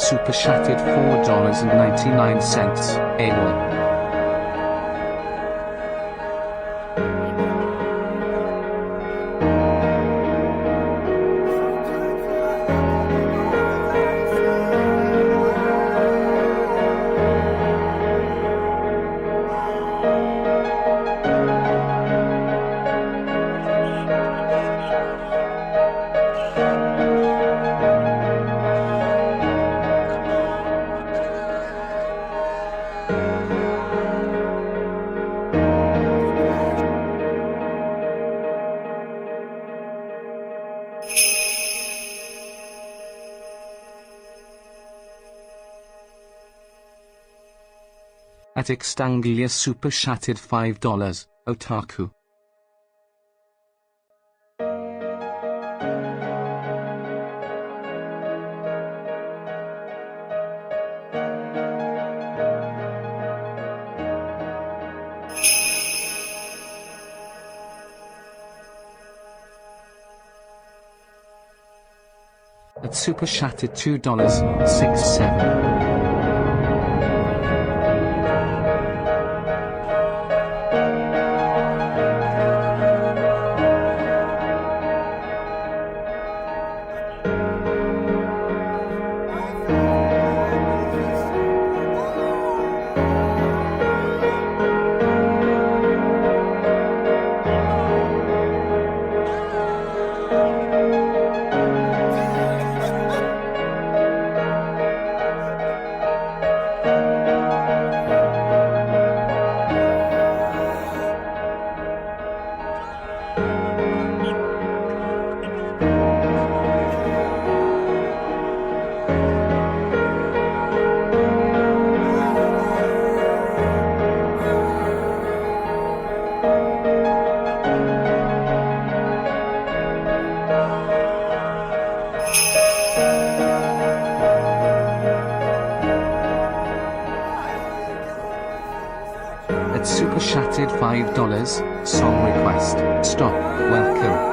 super shattered $4.99. AWOL. At Extanglia super shattered $5. Otaku. At super shattered $2.67. At super shattered $5. Song request. Stop. Welcome.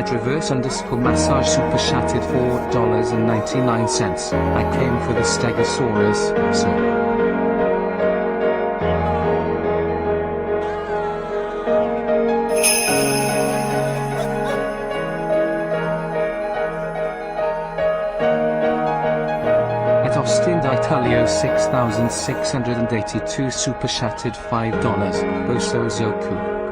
Reverse_massage super shattered $4.99. I came for the Stegosaurus, sir. At Austin D'Italio 6,682 super shattered $5. Boso Zoku.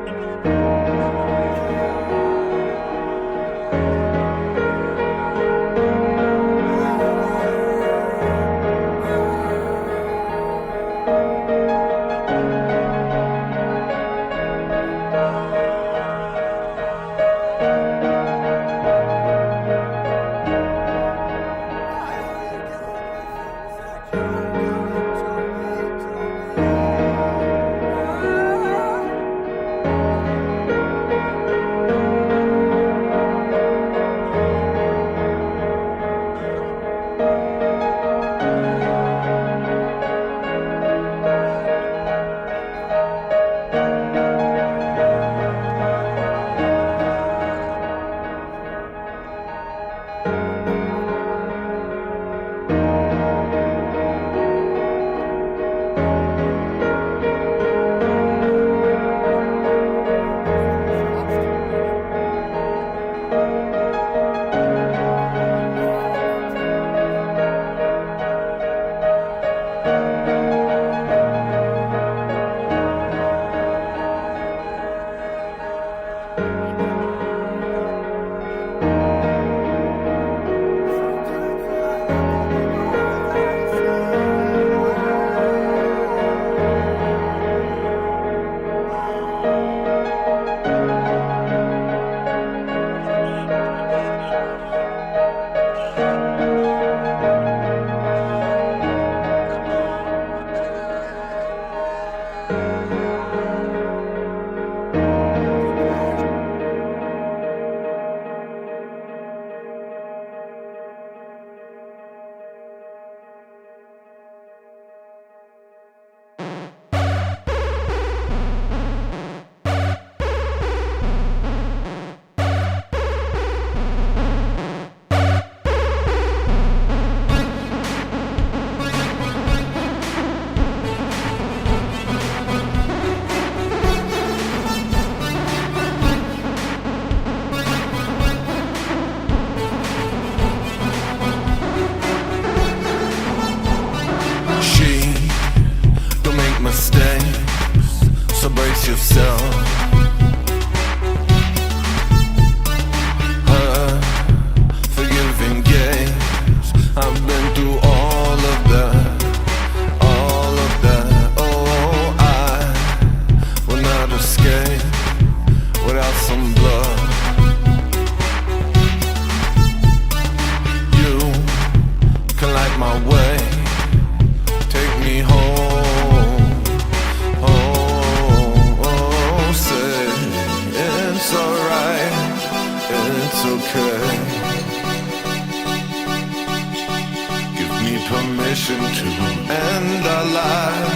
permission to end our life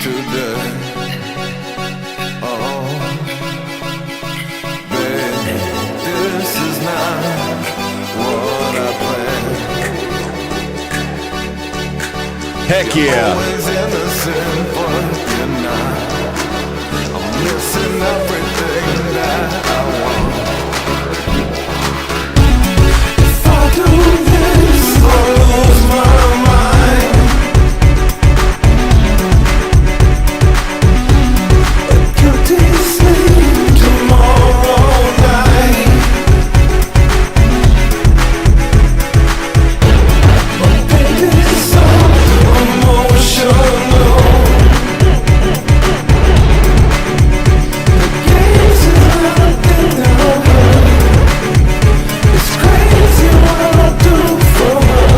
today. Oh, baby, this is not what I planned. Heck yeah. Always innocent, but you're not. I'm missing everything that I want. If I do this, I'll lose my mind. A guilty sleep tomorrow night. But baby, it's so emotional. The games that I've been over. It's crazy what I do for her.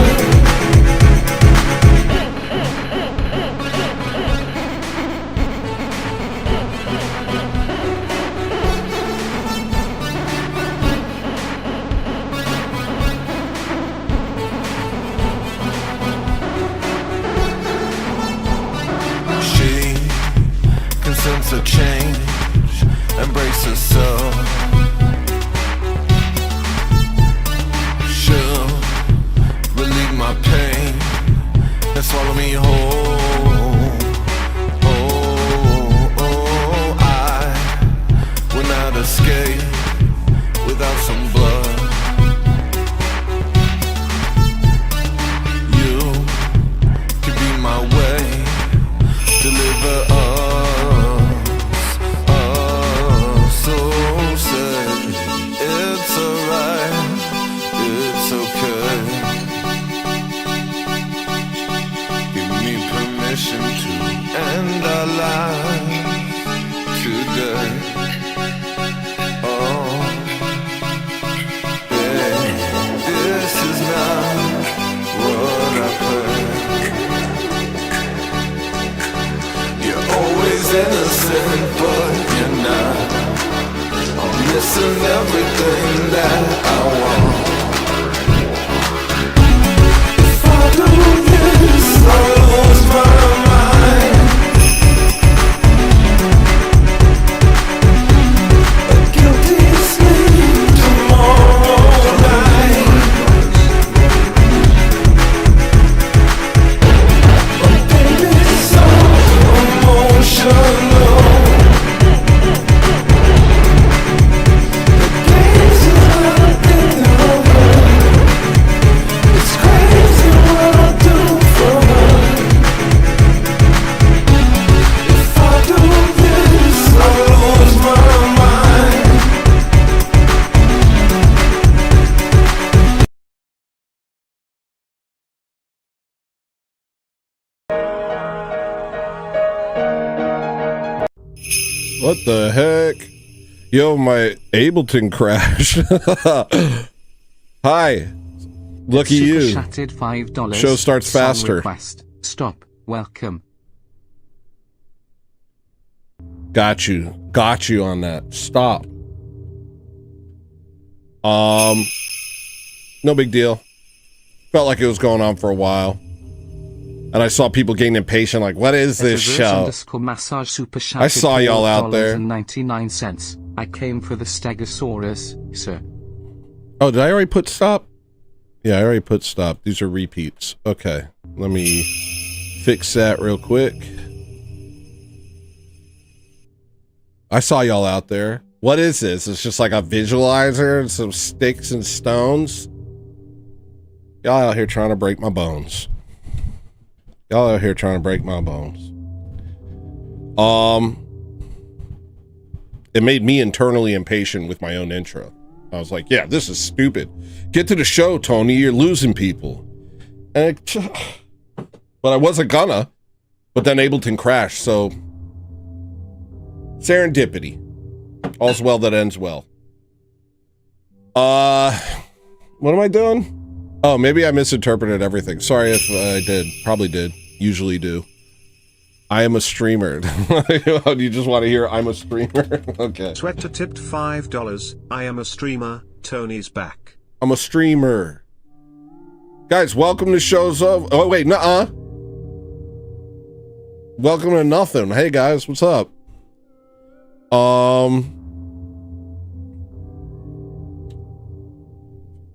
She can sense a change, embrace herself. She'll relieve my pain and swallow me whole. Oh, I will not escape without some blood. You can be my way, deliver us. So say it's alright, it's okay. Give me permission to end our lives today. Oh, babe, this is not what I planned. You're always innocent, but you're not. I'm missing everything that I want. If I do this, I'll lose my mind. A guilty sleep tomorrow night. But baby, it's so emotional. The games that I've been over. It's crazy what I do for her. If I do this, I'll lose my mind. What the heck? Yo, my Ableton crashed. Hi. Lucky you. Super shattered $5. Show starts Song faster. Request. Stop. Welcome. Got you. Got you on that. Stop. No big deal. Felt like it was going on for a while. And I saw people getting impatient, like, what is this show? Massage super I saw y'all out there. 99 cents. I came for the Stegosaurus, sir. Oh, did I already put stop? Yeah, I already put stop. These are repeats. Okay. Let me fix that real quick. I saw y'all out there. What is this? It's just like a visualizer and some sticks and stones. Y'all out here trying to break my bones. Y'all out here trying to break my bones. It made me internally impatient with my own intro. I was like, yeah, this is stupid. Get to the show, Tony. You're losing people. And but I wasn't gonna. But then Ableton crashed, so serendipity. All's well that ends well. What am I doing? Oh, maybe I misinterpreted everything. Sorry if I did. Probably did. Usually do. I am a streamer. You just want to hear I'm a streamer? Okay. Sweater tipped $5. I am a streamer. Tony's back. I'm a streamer. Guys, welcome to Shows of... Oh, wait, nuh-uh. Welcome to nothing. Hey, guys, what's up?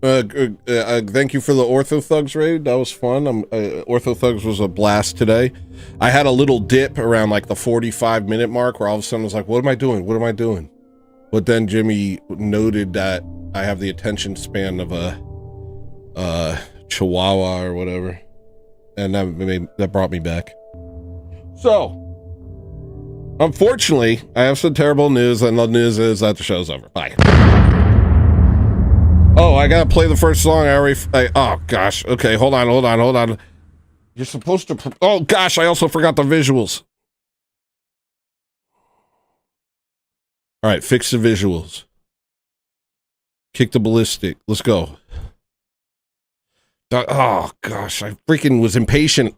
Thank you for the Ortho Thugs raid. That was fun. Ortho Thugs was a blast today. I had a little dip around like the 45-minute mark where all of a sudden I was like, what am I doing? What am I doing? But then Jimmy noted that I have the attention span of a chihuahua or whatever. And that brought me back. So, unfortunately, I have some terrible news, and the news is that the show's over. Bye. Oh, I gotta play the first song. Oh gosh. Okay, hold on. You're supposed to. Oh gosh, I also forgot the visuals. All right, fix the visuals. Kick the ballistic. Let's go. Oh gosh, I freaking was impatient.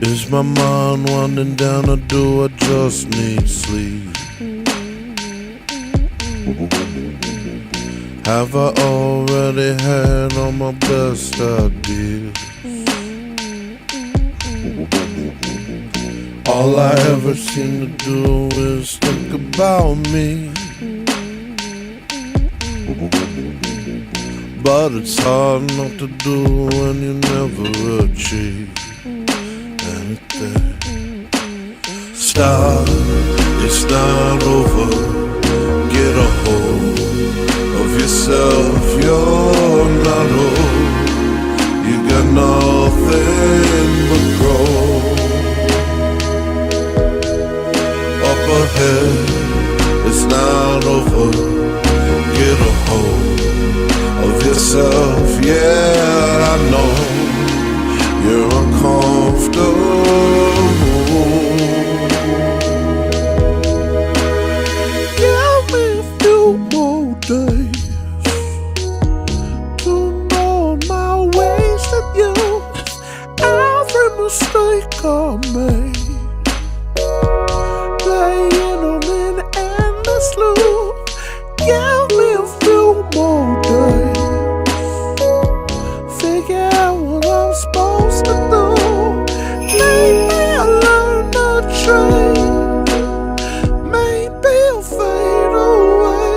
Is my mind winding down, or do I just need sleep? Have I already had all my best ideas? All I ever seem to do is think about me. But it's hard not to do when you never achieve anything. Stop, it's not over. Get a hold of yourself, you're not old. You got nothing but growth. Up ahead, it's not over. Get a hold of yourself, yeah, I know you're uncomfortable. Give me a few more days to mourn my wasted youth, every mistake I made, playing on an endless loop. Give me a few more days. Supposed to do. Maybe I learned a trade. Maybe I'll fade away.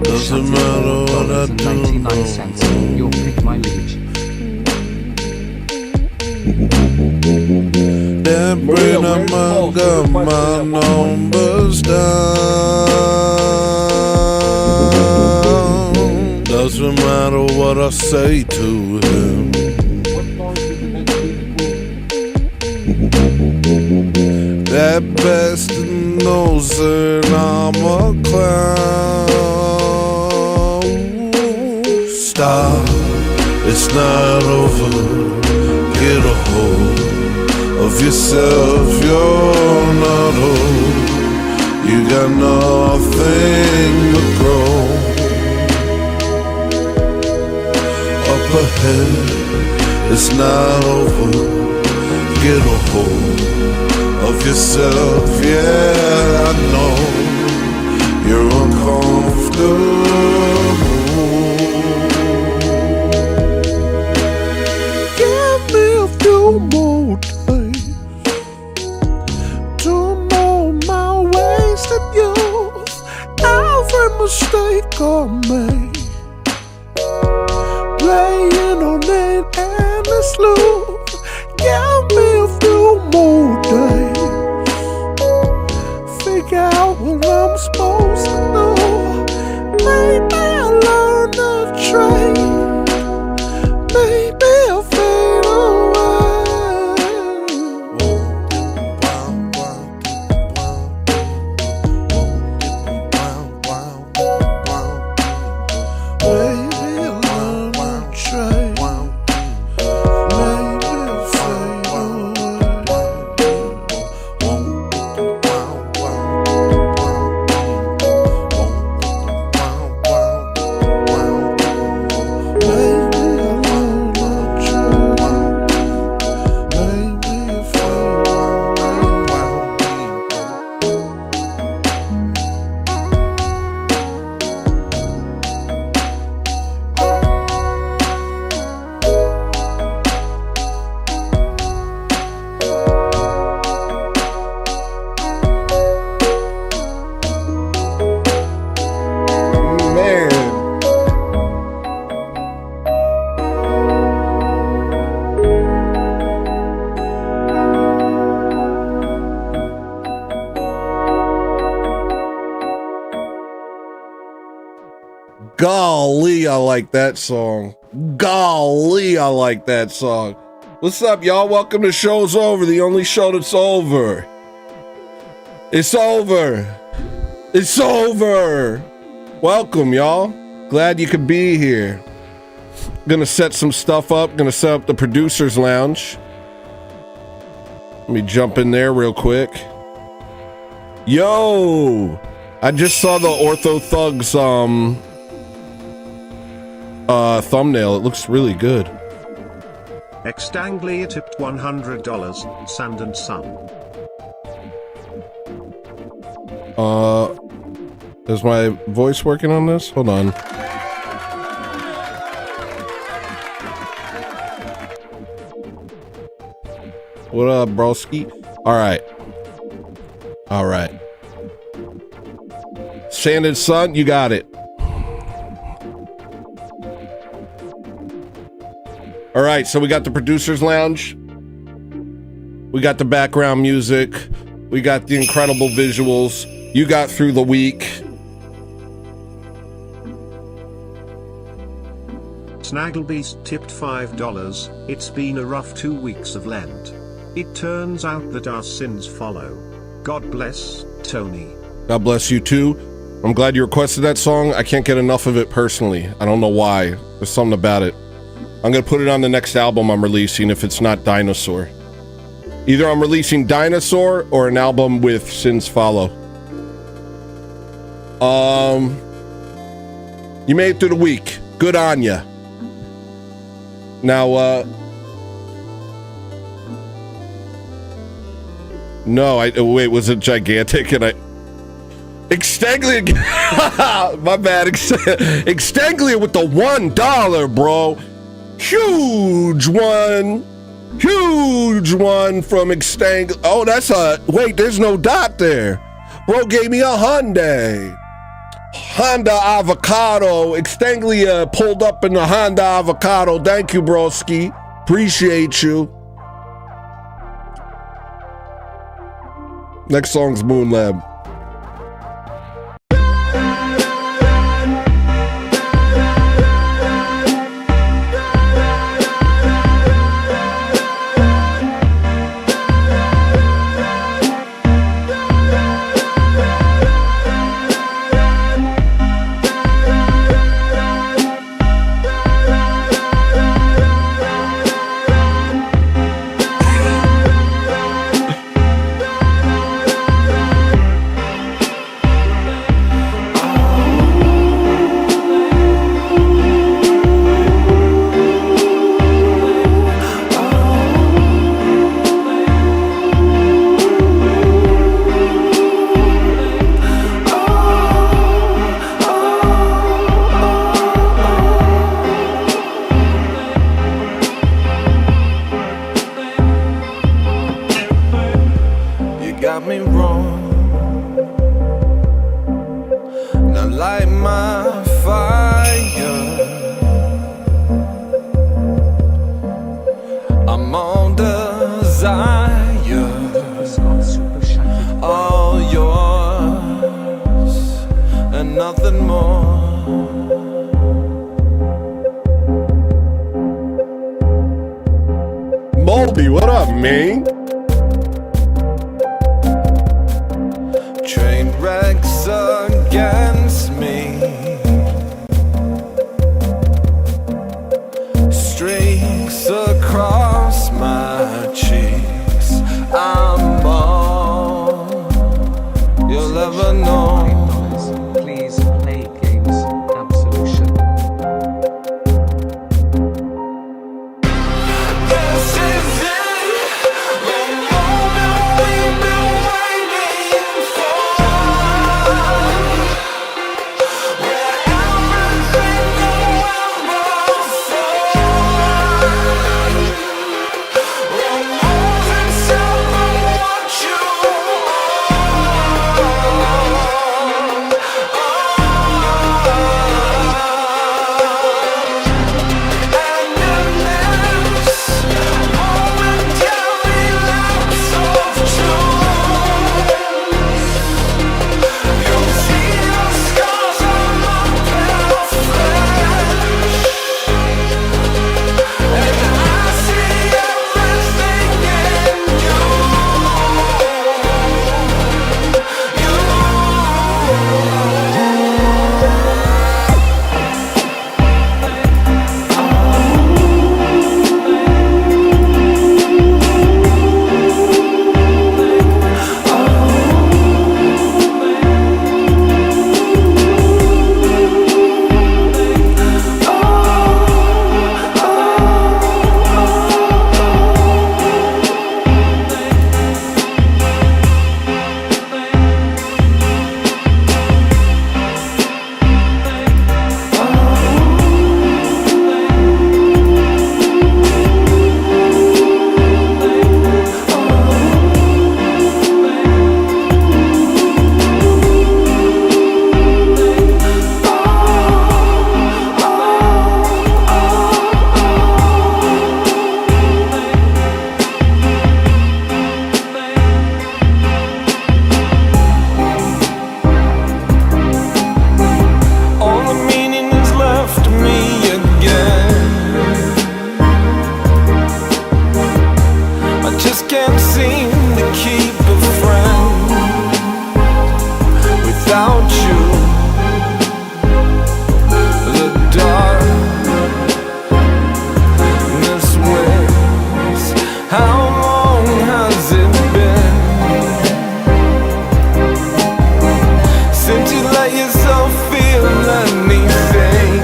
Doesn't matter what I do. 99 cents. Your pick, my liege. That brain of mine got my numbers down. Doesn't matter what I say to him. That bastard knows that I'm a clown. Stop, it's not over. Get a hold of yourself, you're not old. You got nothing but growth. Up ahead, it's not over. Get a hold of yourself, yeah, I know you're uncomfortable. Give me a few more days to mourn my wasted youth, every mistake I made, playing on an endless loop. Give me a few more days. Figure out what I'm supposed to do. Maybe I'll learn a trade. Maybe I'll fade away. Golly, I like that song. Golly, I like that song. What's up, y'all? Welcome to Show's Over, the only show that's over. It's over. It's over. Welcome, y'all. Glad you could be here. Gonna set some stuff up. Gonna set up the producer's lounge. Let me jump in there real quick. Yo! I just saw the Ortho Thugs, thumbnail. It looks really good. Extanglia tipped $100, Sand and Sun. Is my voice working on this? Hold on. What up, broski? Alright. Alright. Sand and Sun, you got it. All right, so we got the producer's lounge. We got the background music. We got the incredible visuals. You got through the week. Snagglebeast tipped $5. It's been a rough 2 weeks of Lent. It turns out that our sins follow. God bless, Tony. God bless you too. I'm glad you requested that song. I can't get enough of it personally. I don't know why. There's something about it. I'm gonna put it on the next album I'm releasing if it's not Dinosaur. Either I'm releasing Dinosaur or an album with Sins Follow. You made it through the week. Good on ya. Now, no, wait, was it gigantic? And Extanglia, my bad. Extanglia with the $1, bro. Huge one from Extanglia. Oh, that's wait, there's no dot there. Bro gave me a Honda Avocado. Extanglia pulled up in the Honda Avocado. Thank you, broski. Appreciate you. Next song's Moon Lab. let yourself feel anything.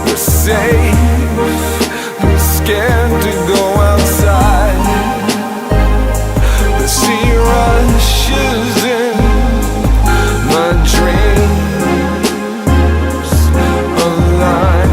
We're safe, we're scared to go outside. The sea rushes in my dreams alive.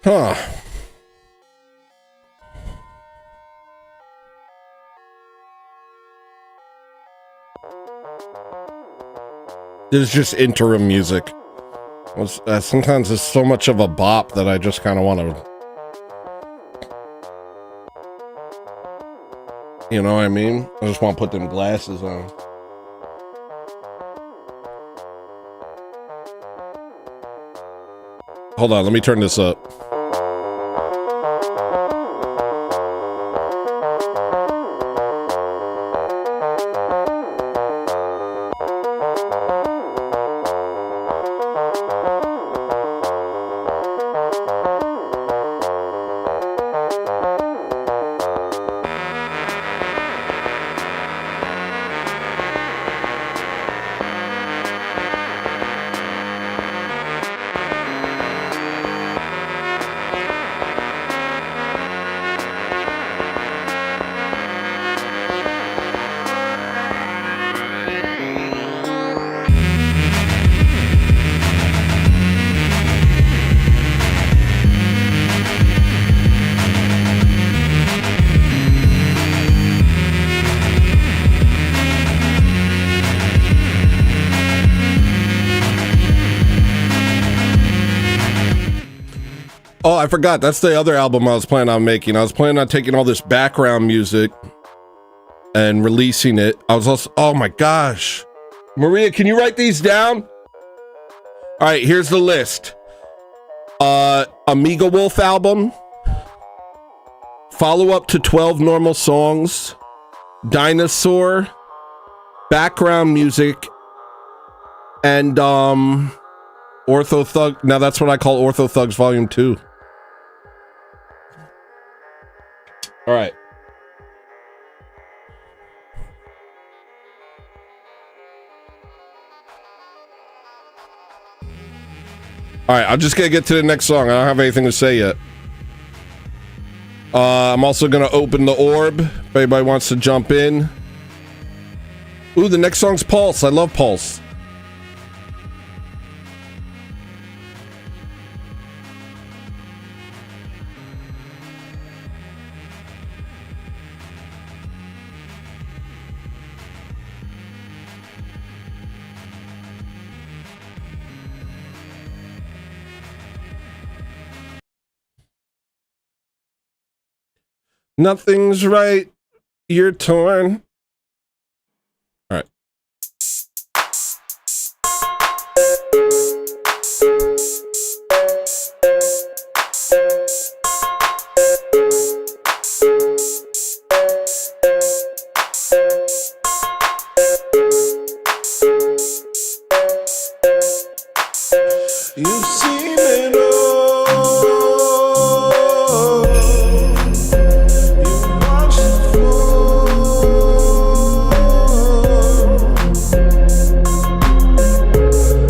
Huh. This is just interim music. Sometimes it's so much of a bop that I just kind of want to... You know what I mean? I just want to put them glasses on. Hold on, let me turn this up. Oh, I forgot. That's the other album I was planning on making. I was planning on taking all this background music and releasing it. I was also... Oh my gosh. Maria, can you write these down? All right, here's the list. Amiga Wolf album. Follow-up to 12 Normal Songs. Dinosaur. Background music. And, Ortho Thug... Now that's what I call Ortho Thugs Volume 2. All right. All right, I'm just gonna get to the next song. I don't have anything to say yet. I'm also gonna open the orb if anybody wants to jump in. Ooh, the next song's Pulse. I love Pulse. Nothing's right. You're torn. All right. You've seen it all. You've watched it fall.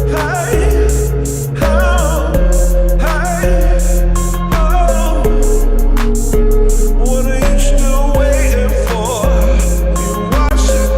Hey, how, hey, oh. What are you still waiting for? You watched it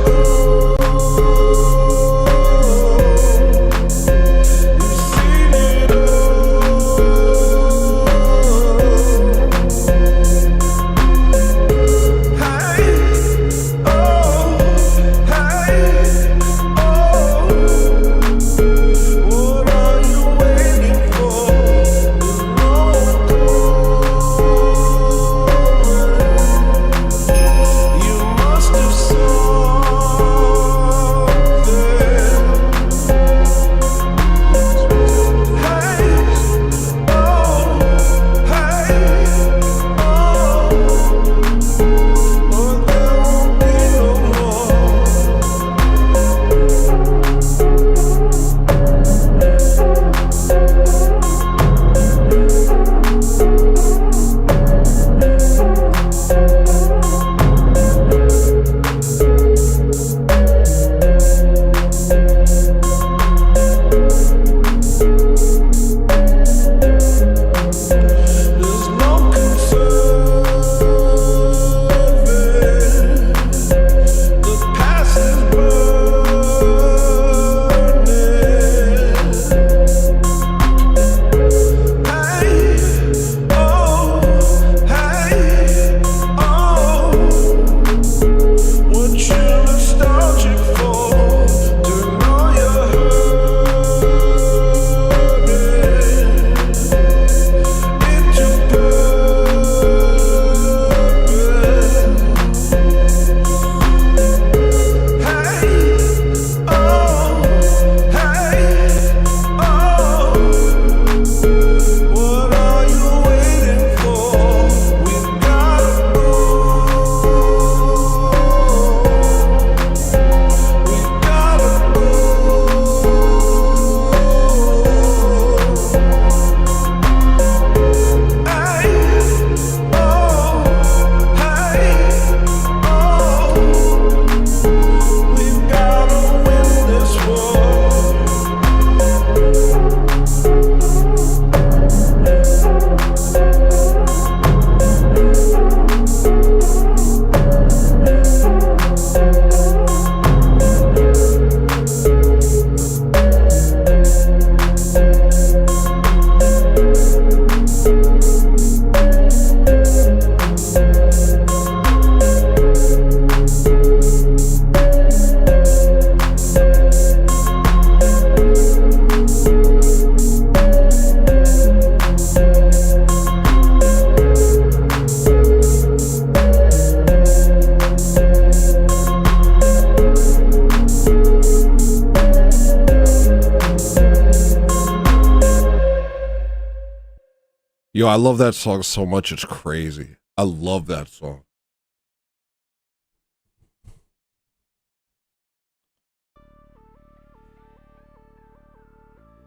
Yo, I love that song so much, it's crazy. I love that song.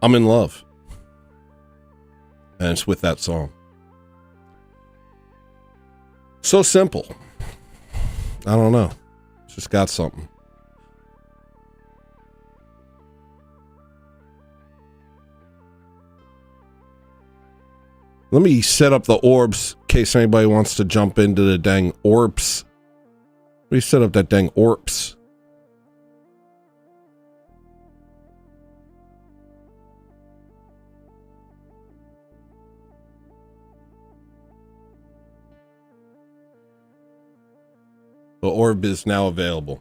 I'm in love. And it's with that song. So simple. I don't know. It's just got something. Let me set up the orbs in case anybody wants to jump into the dang orbs. Let me set up that dang orbs. The orb is now available.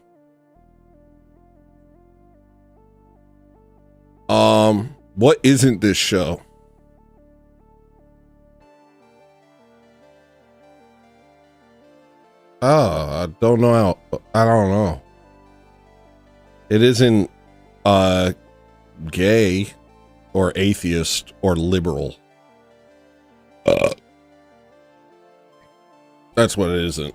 What isn't this show? Oh, I don't know. I don't know. It isn't gay or atheist or liberal. That's what it isn't.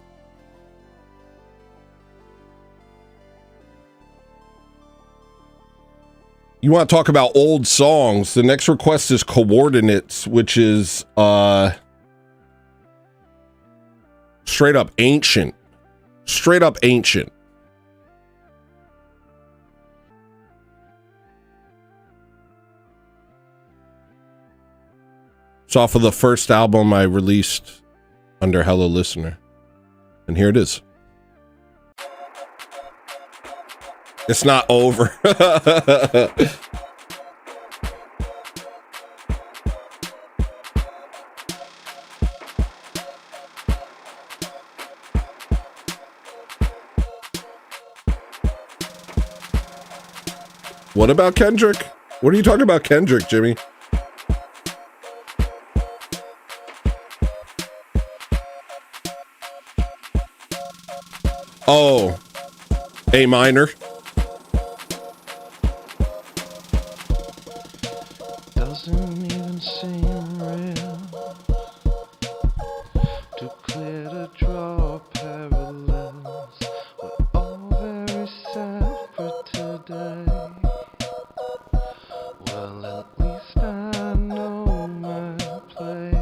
You want to talk about old songs? The next request is Coordinates, which is straight up ancient. Straight up ancient. It's off of the first album I released under hEllolisTENER. And here it is. It's not over. What about Kendrick? What are you talking about, Kendrick, Jimmy? Oh, A minor. Doesn't even seem real. Too clear to draw parallels. We're all very separate today. Well, at least I know my place.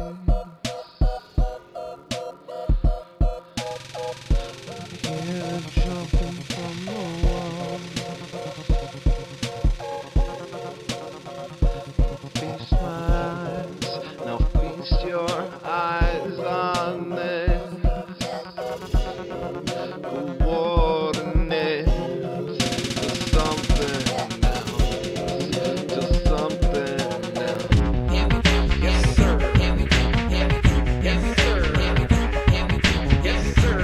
Here jumping from the wall. Feast my eyes, now feast your eyes on this. Coordinates to something else, to something else. Yes, sir. Yes, sir. Yes, sir. Yes, sir.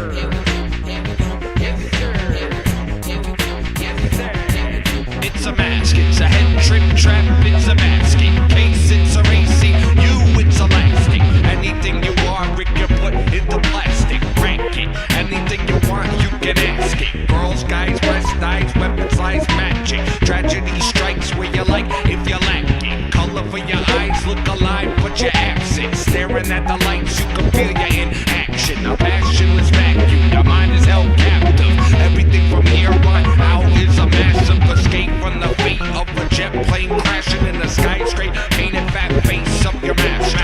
It's a mask, it's a head trip trap, it's a mask. In case it's a racy, you it's elastic. Anything you are, Rick, you put into plastic. Rank it, anything you want, you can ask it. Girls, guys, breast eyes, weapon size matching. Tragedy strikes where you like if you're lacking. Color for your eyes, look alive, but you're absent. Staring at the lights, you can feel you in action. A passionless vacuum, your mind is held captive. Everything from here on out is a massive escape from the fate of a jet plane crashing in the skyscraper. Painted fat face of your master.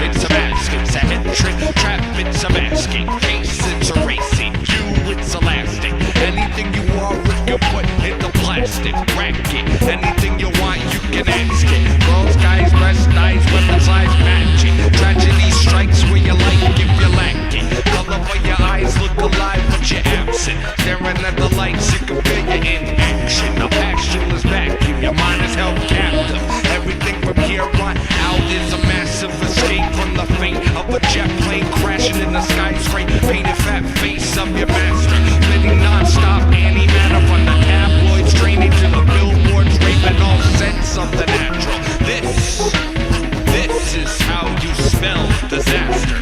It's a mask, it's a head trick trap, it's a mask. In case it's a racy, you it's elastic. Anything you are, you put into plastic. Rack it, anything you want, you can ask it. Girls, guys, breast eyes, weapon size matching. Tragedy strikes where you like if you're lacking. Color for your eyes, look alive, but you're absent. Staring at the lights, you can feel you in action. A passionless vacuum, your mind is held captive. Everything from here on out is a massive escape from the fate of a jet plane crashing in the skyscraper. Painted fat face of your master. Living non-stop, anti-matter from the tabloids, straining to the billboards, raping all sense of the natural. This is how you spell disaster.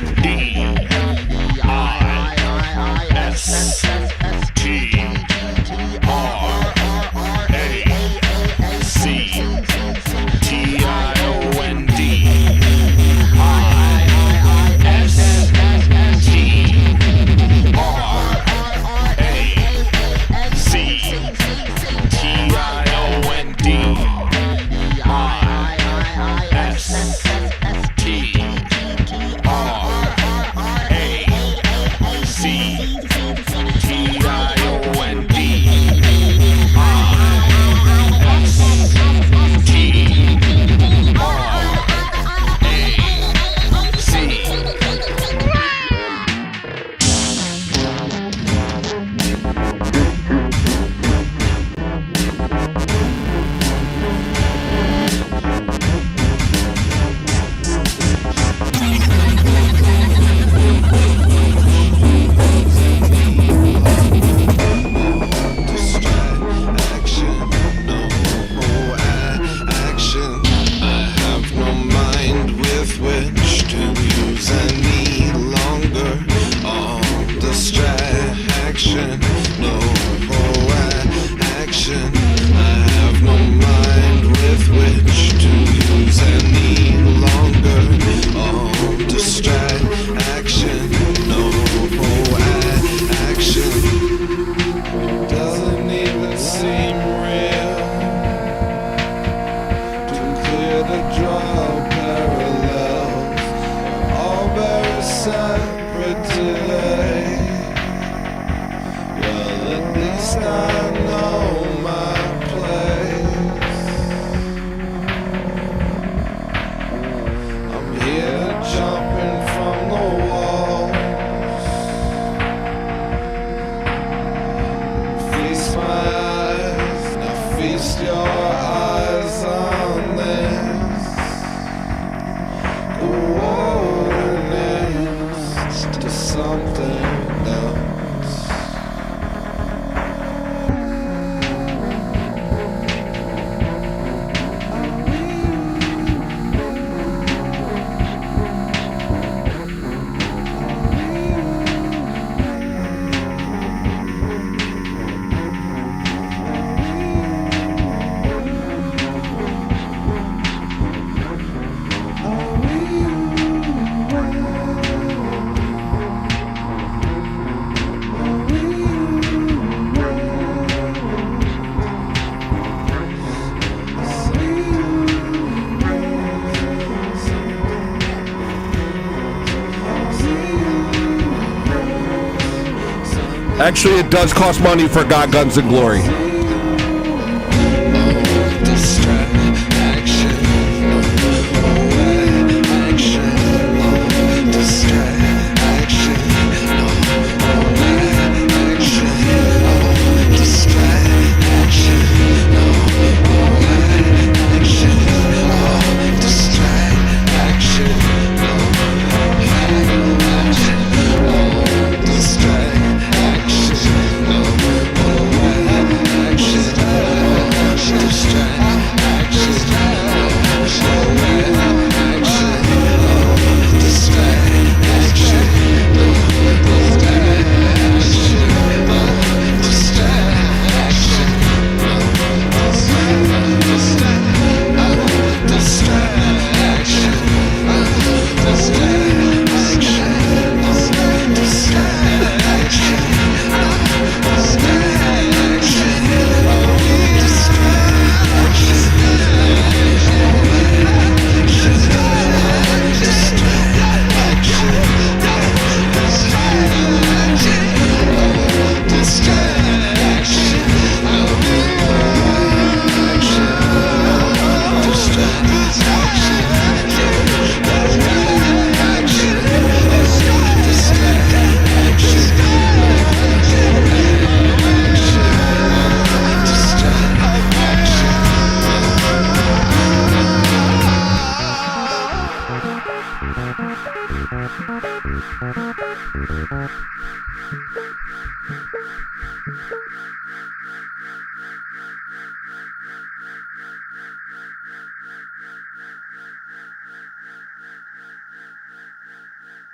Which to use any longer. All distracted. distraction, no more action. I have no mind with which to use any longer. Oh, distraction, no more action. Doesn't even seem real. Too clear to draw parallels. All very separate today. Well, at least I know my place. I'm here jumping from the walls. Feast my eyes, now feast your eyes on this. The wilderness to something else. Actually, it does cost money for God, Guns, and Glory.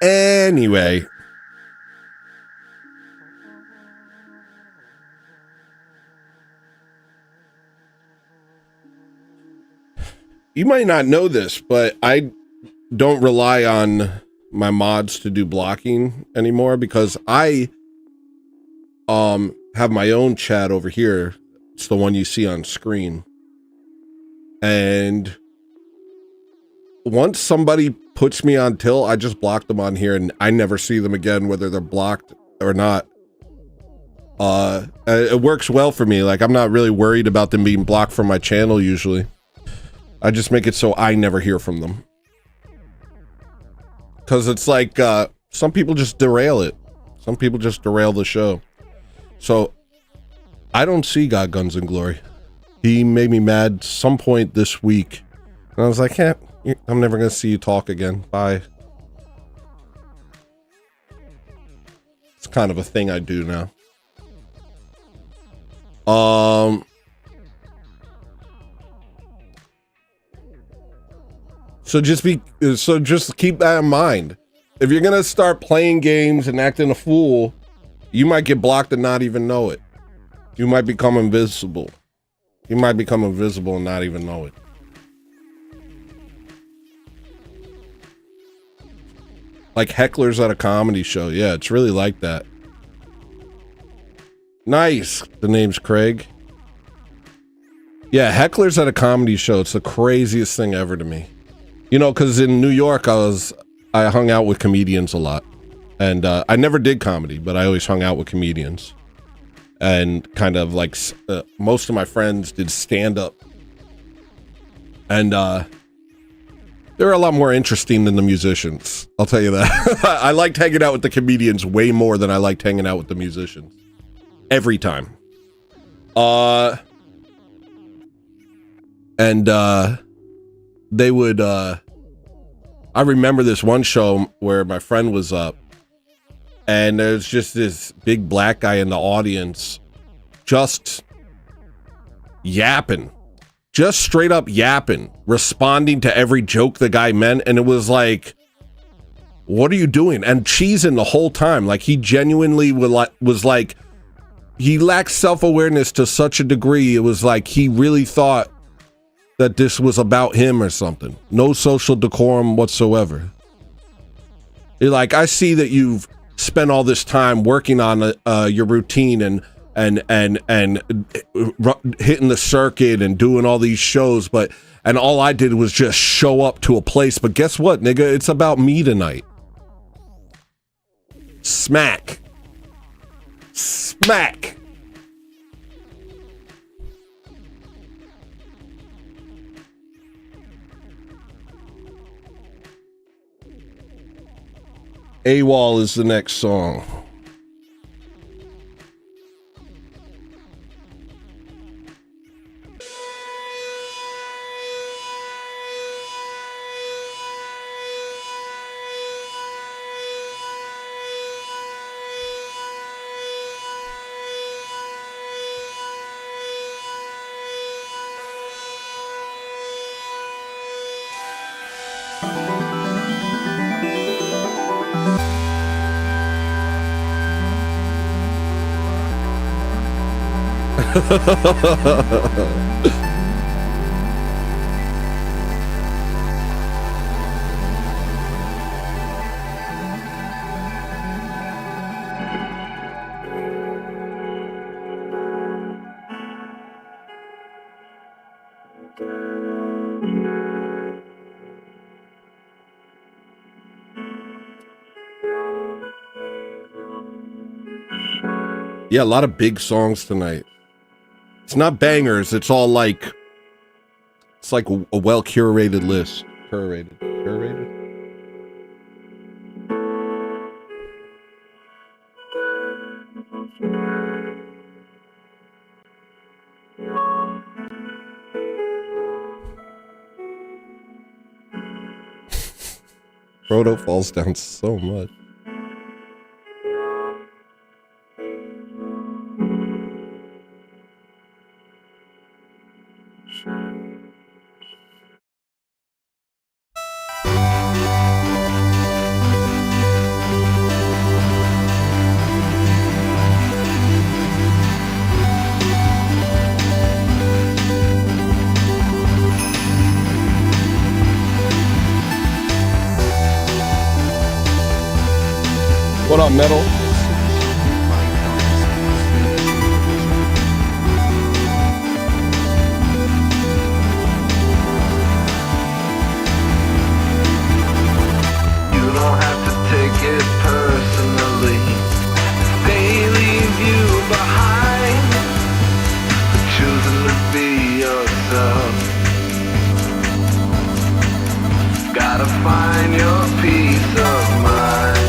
Anyway. You might not know this, but I don't rely on my mods to do blocking anymore because I have my own chat over here. It's the one you see on screen. And once somebody puts me on till, I just block them on here and I never see them again, whether they're blocked or not. It works well for me. Like, I'm not really worried about them being blocked from my channel usually. I just make it so I never hear from them. Because it's like, some people just derail it. Some people just derail the show. So, I don't see God, Guns, and Glory. He made me mad some point this week. And I was like, I'm never going to see you talk again. Bye. It's kind of a thing I do now. So just keep that in mind. If you're going to start playing games and acting a fool, You might get blocked and not even know it. You might become invisible. You might become invisible and not even know it. Like hecklers at a comedy show. Yeah, it's really like that. Nice. The name's Craig. Yeah, hecklers at a comedy show. It's the craziest thing ever to me. You know, because in New York, I hung out with comedians a lot. And I never did comedy, but I always hung out with comedians. And kind of like most of my friends did stand-up. And they're a lot more interesting than the musicians. I'll tell you that. I liked hanging out with the comedians way more than I liked hanging out with the musicians. Every time. And they would I remember this one show where my friend was up and there's just this big black guy in the audience just yapping, just straight up yapping, responding to every joke the guy meant. And it was like, what are you doing? And cheesing the whole time. Like he genuinely was like, he lacked self-awareness to such a degree. It was like he really thought that this was about him or something. No social decorum whatsoever. You're like, I see that you've spent all this time working on your routine and hitting the circuit and doing all these shows, and all I did was just show up to a place. But guess what, nigga? It's about me tonight. Smack. Smack. AWOL is the next song. Yeah, a lot of big songs tonight. It's not bangers. It's all like, it's like a well curated list. Curated. Frodo falls down so much. What up, Metal? You don't have to take it personally. They leave you behind for choosing to be yourself. Gotta find your peace of mind.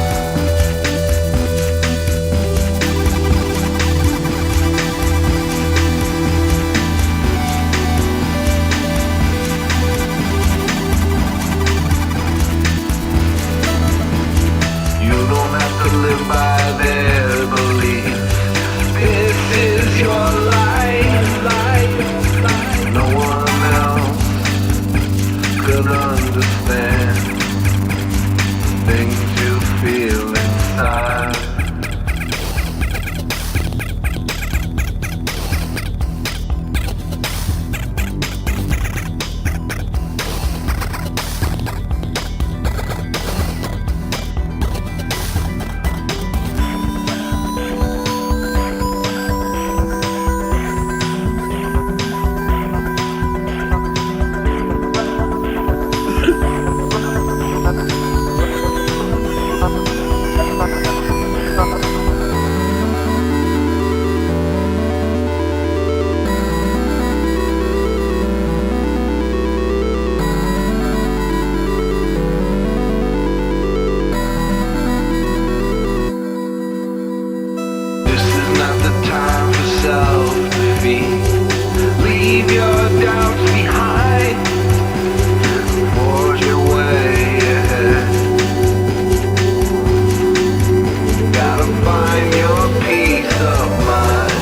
the time for self-defeat. Leave your doubts behind. Forge your way ahead. Gotta find your peace of mind.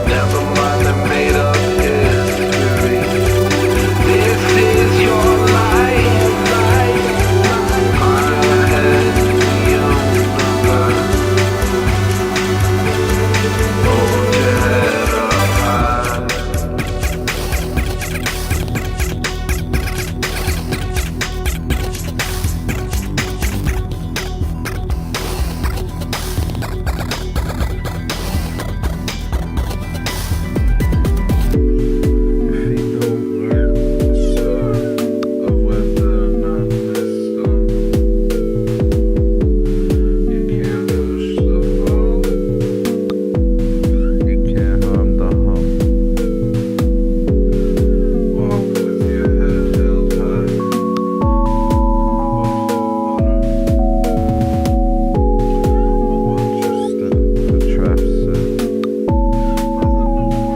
Never mind the made-up history. This is your life. Mile ahead in the universe. Hold your head up high. If you don't learn the story of whether or not this storm, you can't push the fall, you can't harm the hum. Walk with your head held high above the water. Watch your step, the trap set by the new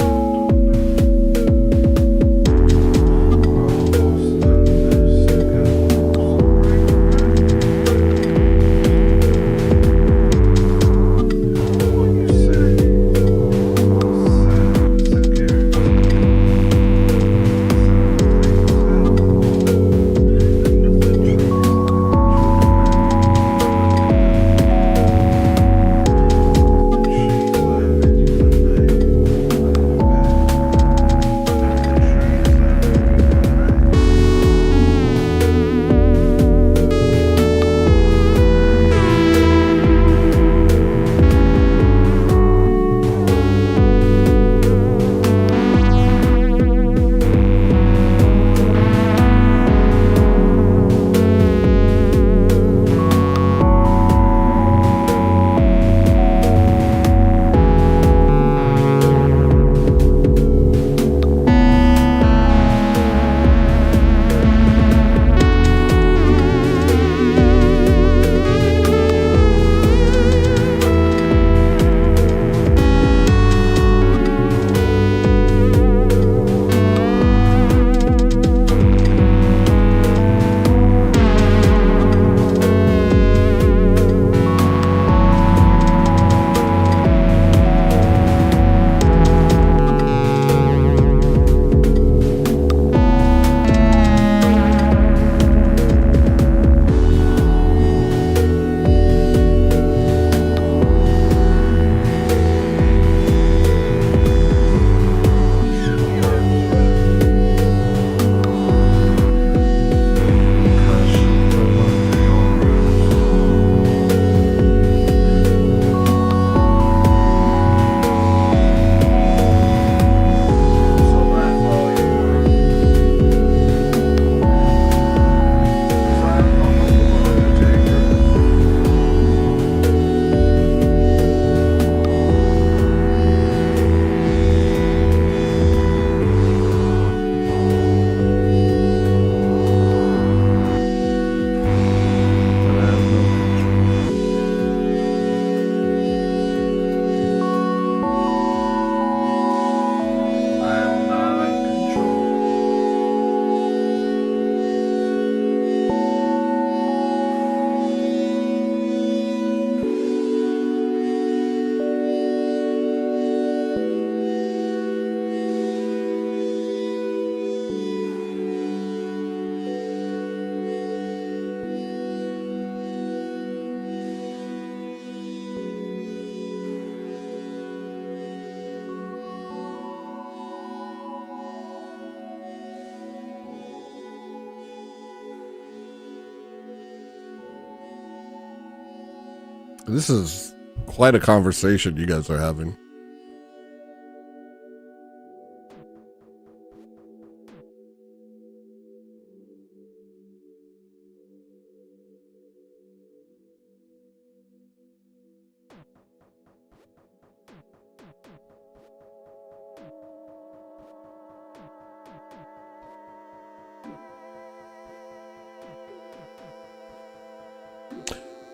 This is quite a conversation you guys are having.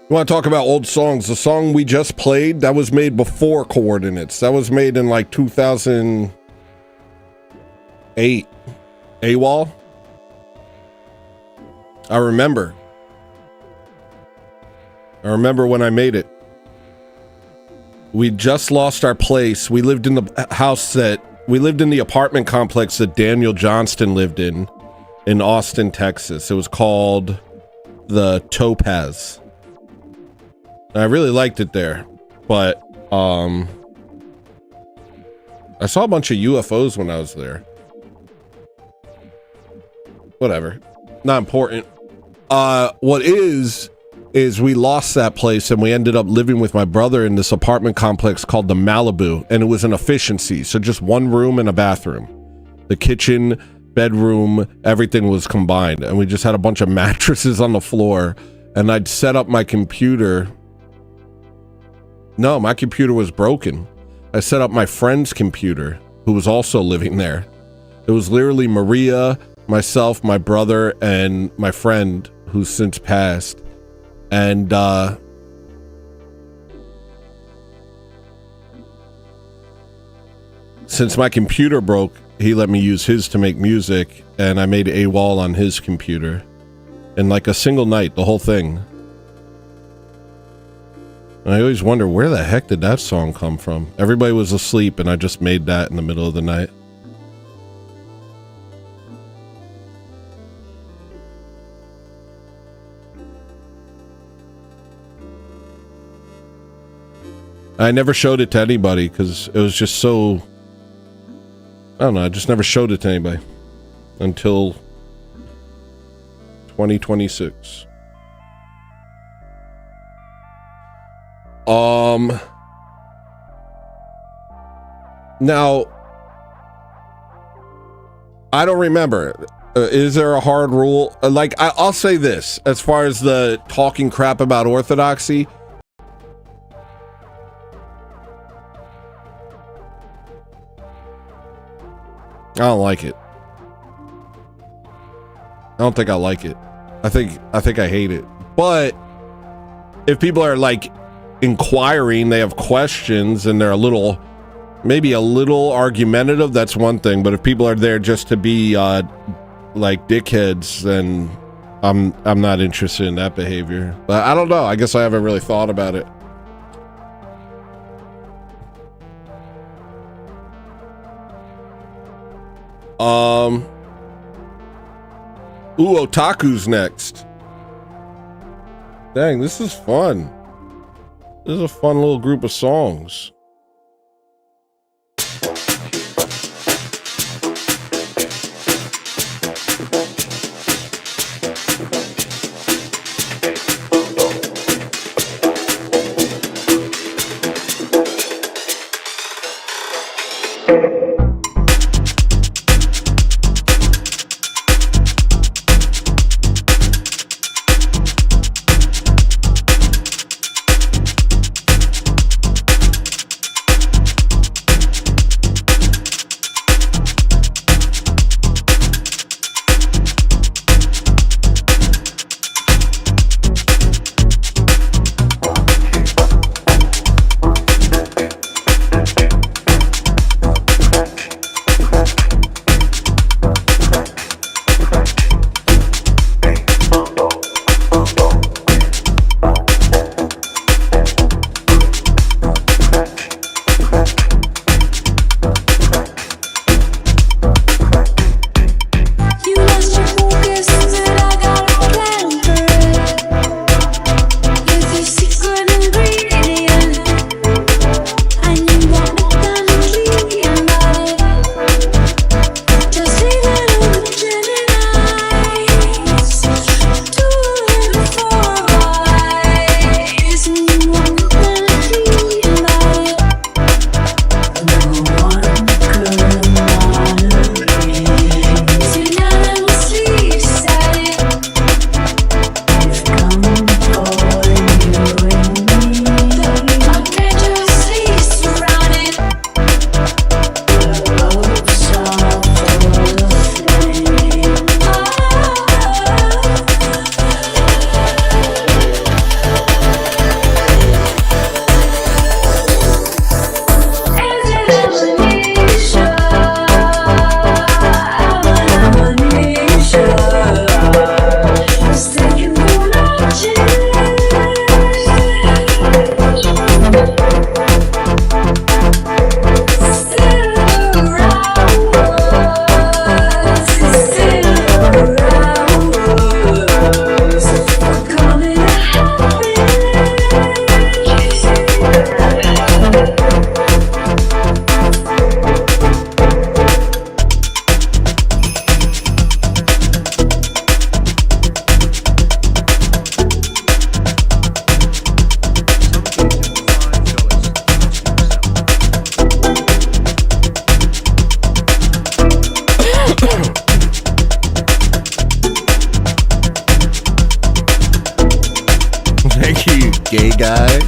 You want to talk about old songs? The song we just played, that was made before Coordinates. That was made in like 2008. AWOL. I remember when I made it. We just lost our place. We lived in the apartment complex that Daniel Johnston lived in Austin, Texas. It was called the Topaz. I really liked it there, but I saw a bunch of UFOs when I was there. Whatever, not important. What is we lost that place and we ended up living with my brother in this apartment complex called the Malibu, and it was an efficiency. So just one room and a bathroom. The kitchen, bedroom, everything was combined, and we just had a bunch of mattresses on the floor, and I'd set up my computer. No, my computer was broken. I set up my friend's computer, who was also living there. It was literally Maria, myself, my brother, and my friend, who's since passed. And since my computer broke, he let me use his to make music, and I made AWOL on his computer in like a single night, the whole thing. And I always wonder, where the heck did that song come from? Everybody was asleep, and I just made that in the middle of the night. I never showed it to anybody because it was just so... I don't know, I just never showed it to anybody until 2026. Now, I don't remember. Is there a hard rule? Like, I'll say this, as far as the talking crap about orthodoxy, I don't like it. I don't think I like it. I think I hate it. But if people are like inquiring, they have questions, and they're maybe a little argumentative, that's one thing. But if people are there just to be like dickheads, then I'm not interested in that behavior. But I don't know. I guess I haven't really thought about it. Ooh, Otaku's next. Dang, this is fun. This is a fun little group of songs. gay guy.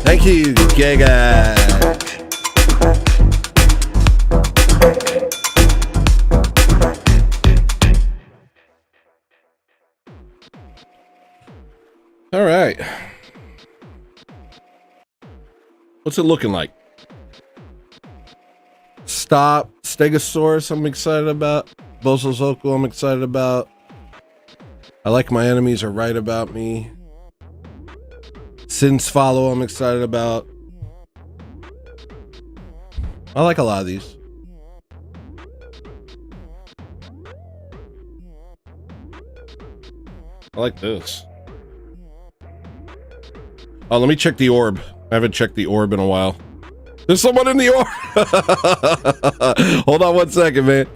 Thank you, gay guy. All right. What's it looking like? Stop. Stegosaurus, I'm excited about. Bozozoku, I'm excited about. I like my enemies are right about me. Sins Follow, I'm excited about. I like a lot of these. I like this. Oh, let me check the orb. I haven't checked the orb in a while. There's someone in the orb. Hold on one second, man.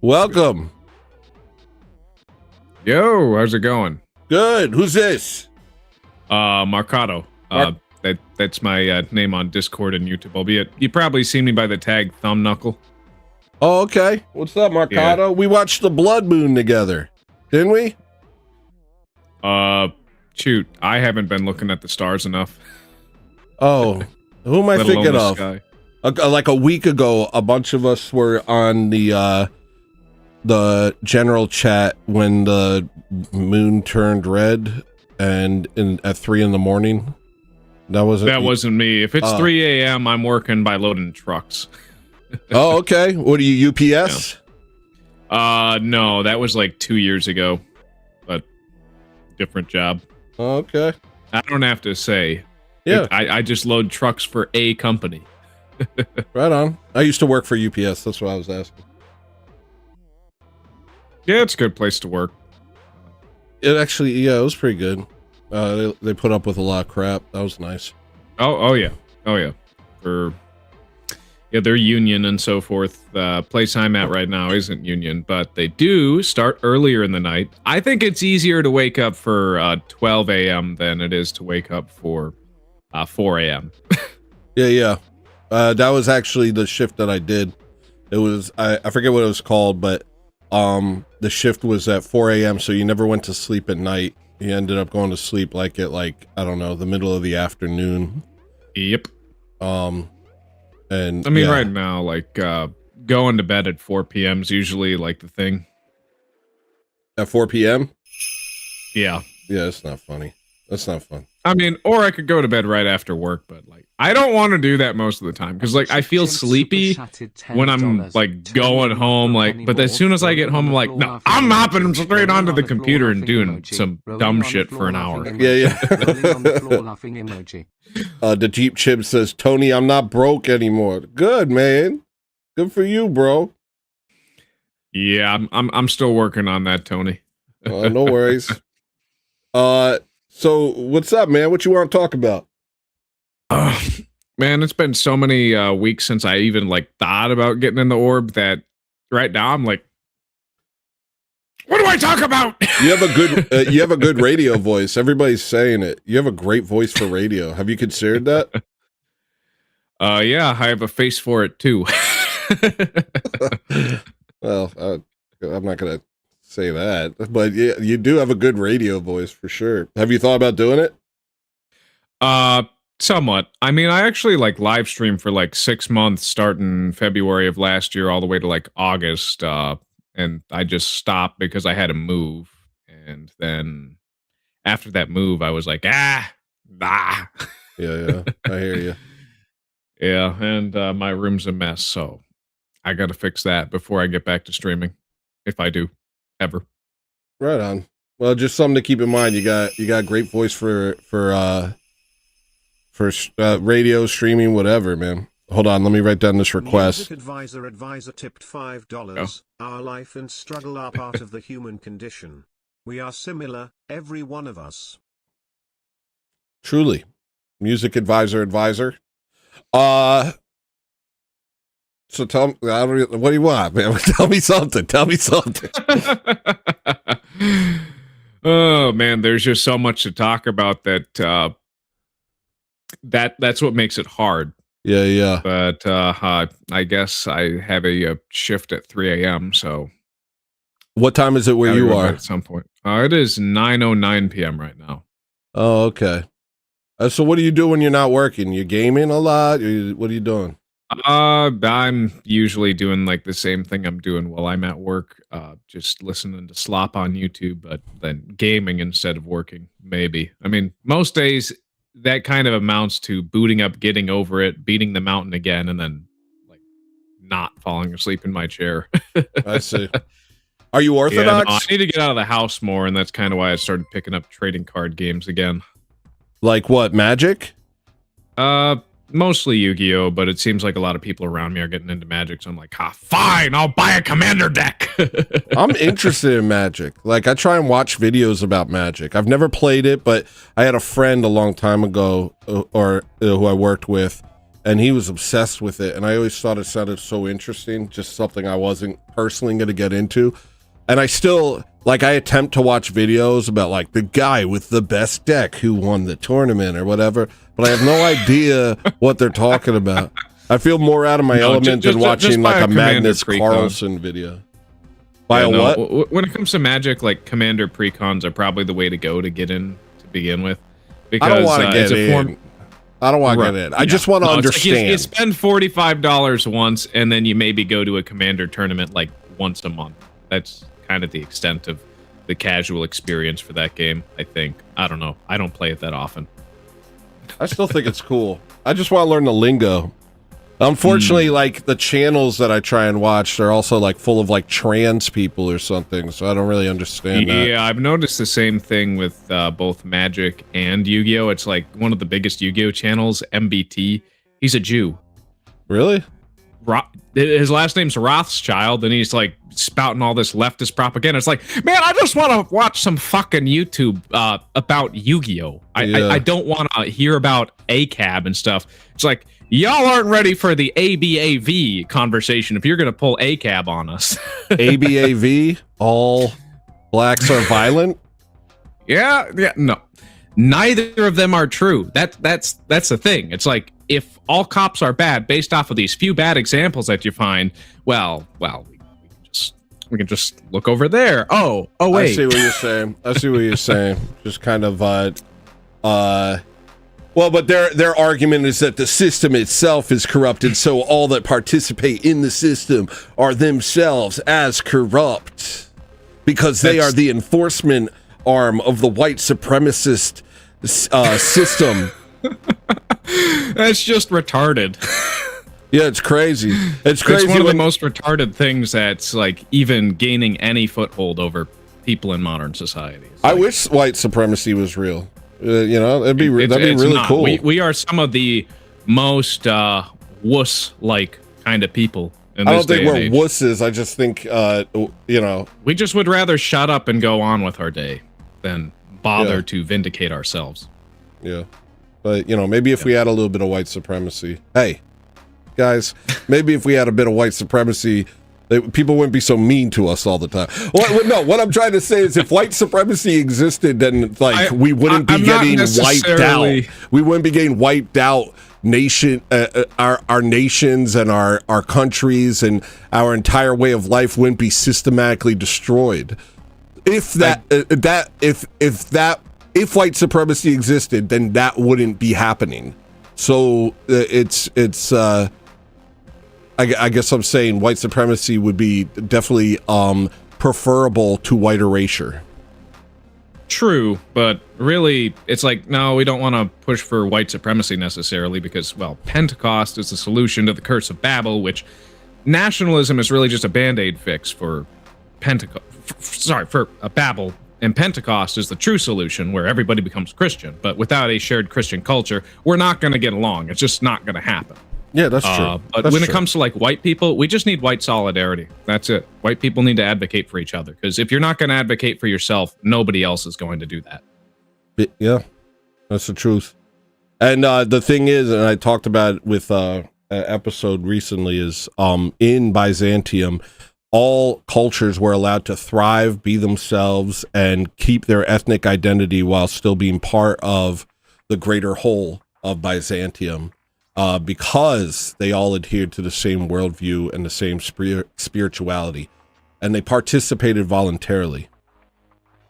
Welcome. Yo, how's it going? Good. Who's this? Marcado. That's my name on Discord and YouTube. Albeit you probably seen me by the tag Thumb Knuckle. Oh, okay. What's up, Marcado? Yeah. We watched the Blood Moon together, didn't we? Shoot, I haven't been looking at the stars enough. Oh, who am I Let alone thinking the of? sky. Like a week ago, a bunch of us were on the general chat when the moon turned red, and at 3 a.m. That wasn't me. If it's 3 a.m., I'm working by loading trucks. Oh, okay. What are you, UPS? Yeah. No, that was like 2 years ago, but different job. Okay. I don't have to say. Yeah. I just load trucks for a company. Right on. I used to work for UPS. That's what I was asking. Yeah, it's a good place to work. It actually, yeah, it was pretty good. They put up with a lot of crap. That was nice. Oh yeah. They're union and so forth. Place I'm at right now isn't union, but they do start earlier in the night. I think it's easier to wake up for 12 a.m. than it is to wake up for 4 a.m. Yeah. That was actually the shift that I did. It was, I forget what it was called, but the shift was at 4 a.m. So you never went to sleep at night. You ended up going to sleep like at I don't know, the middle of the afternoon. Yep. And I mean, yeah. right now, like going to bed at 4 p.m. is usually like the thing. At 4 p.m. Yeah. Yeah, it's not funny. That's not fun. I mean, or I could go to bed right after work, but like I don't want to do that most of the time because like I feel sleepy when I'm like going home. Like, but as soon as I get home, I'm like, no, I'm hopping straight onto the computer and doing some dumb shit for an hour. Yeah. The Jeep Chip says, Tony, I'm not broke anymore. Good, man. Good for you, bro. Yeah, I'm still working on that, Tony. No worries. So what's up, man? What you want to talk about? Man, it's been so many weeks since I even like thought about getting in the orb that right now I'm like, what do I talk about? You have a good radio voice. Everybody's saying it. You have a great voice for radio. Have you considered that? Yeah, I have a face for it too. Well, I'm not gonna say that, but yeah, you do have a good radio voice for sure. Have you thought about doing it? Somewhat. I mean, I actually like live streamed for like 6 months starting February of last year all the way to like August. And I just stopped because I had to move. And then after that move, I was like, nah. Yeah, I hear you. Yeah, and my room's a mess, so I got to fix that before I get back to streaming, if I do, ever. Right on. Well, just something to keep in mind. You got a great voice for radio, streaming, whatever, man. Hold on, let me write down this request. Music advisor tipped $5. Our life and struggle are part of the human condition. We are similar, every one of us. Truly. Music advisor. So tell me, what do you want, man? Tell me something. Oh man, there's just so much to talk about that that's what makes it hard. Yeah. But I guess I have a shift at 3 a.m. So what time is it where you are? At some point. It is 9:09 p.m. right now. Oh, okay. So what do you do when you're not working? You gaming a lot? What are you doing? I'm usually doing like the same thing I'm doing while I'm at work, just listening to slop on YouTube, but then gaming instead of working, maybe. I mean, most days that kind of amounts to booting up, getting over it, beating the mountain again, and then like not falling asleep in my chair. I see. Are you Orthodox? Yeah, no, I need to get out of the house more, and that's kind of why I started picking up trading card games again. Like what, Magic? Mostly Yu-Gi-Oh, but it seems like a lot of people around me are getting into Magic, so I'm like, fine, I'll buy a Commander deck. I'm interested in Magic. Like, I try and watch videos about Magic. I've never played it, but I had a friend a long time ago, who I worked with, and he was obsessed with it, and I always thought it sounded so interesting, just something I wasn't personally going to get into. And I still, like, I attempt to watch videos about, like, the guy with the best deck who won the tournament or whatever, but I have no idea what they're talking about. I feel more out of my element than watching, like, a Magnus Carlsen video. What? When it comes to Magic, like, Commander Precons are probably the way to go to get in to begin with. Because, I don't want to get in. I don't want to get in. I just want to understand. Like you spend $45 once, and then you maybe go to a Commander tournament, like, once a month. That's kind of the extent of the casual experience for that game, I think. I don't know. I don't play it that often. I still think it's cool. I just want to learn the lingo. Unfortunately, like, the channels that I try and watch, they're also, like, full of, like, trans people or something, so I don't really understand that. Yeah, I've noticed the same thing with both Magic and Yu-Gi-Oh! It's, like, one of the biggest Yu-Gi-Oh! Channels, MBT. He's a Jew. Really? His last name's Rothschild, and he's like spouting all this leftist propaganda. It's like, man, I just want to watch some fucking YouTube about Yu-Gi-Oh! I don't want to hear about ACAB and stuff. It's like, y'all aren't ready for the ABAV conversation if you're going to pull ACAB on us. ABAV? All blacks are violent? Yeah, no. Neither of them are true. That's the thing. It's like, if all cops are bad based off of these few bad examples that you find, well, we can just look over there. Oh, wait. I see what you're saying. Just kind of, well, but their argument is that the system itself is corrupted, so all that participate in the system are themselves as corrupt because they are the enforcement arm of the white supremacist system. That's just retarded. Yeah, it's crazy. It's crazy. It's one of the most retarded things that's like even gaining any foothold over people in modern society. I wish white supremacy was real. You know, that'd be really not. cool. We are some of the most wuss-like kind of people in I this don't think day we're and age. wusses. I just think, you know, We just would rather shut up and go on with our day than bother to vindicate ourselves. yeah. But, you know, maybe if we had a little bit of white supremacy. Hey, guys, maybe if we had a bit of white supremacy, people wouldn't be so mean to us all the time. No, what I'm trying to say is if white supremacy existed, then like we wouldn't be getting wiped out. We wouldn't be getting wiped out. Our nations and our countries and our entire way of life wouldn't be systematically destroyed. If white supremacy existed, then that wouldn't be happening. So I guess I'm saying white supremacy would be definitely preferable to white erasure. True, but really, it's like, no, we don't want to push for white supremacy necessarily because, well, Pentecost is the solution to the curse of Babel, which nationalism is really just a Band-Aid fix for Pentecost. For Babel, and Pentecost is the true solution where everybody becomes Christian. But without a shared Christian culture, we're not going to get along. It's just not going to happen. Yeah, that's true. But when it comes to like white people, we just need white solidarity. That's it. White people need to advocate for each other because if you're not going to advocate for yourself, nobody else is going to do that. Yeah, that's the truth. And the thing is, and I talked about it with an episode recently, is in Byzantium, all cultures were allowed to thrive, be themselves, and keep their ethnic identity while still being part of the greater whole of Byzantium. Because they all adhered to the same worldview and the same spirituality, and they participated voluntarily.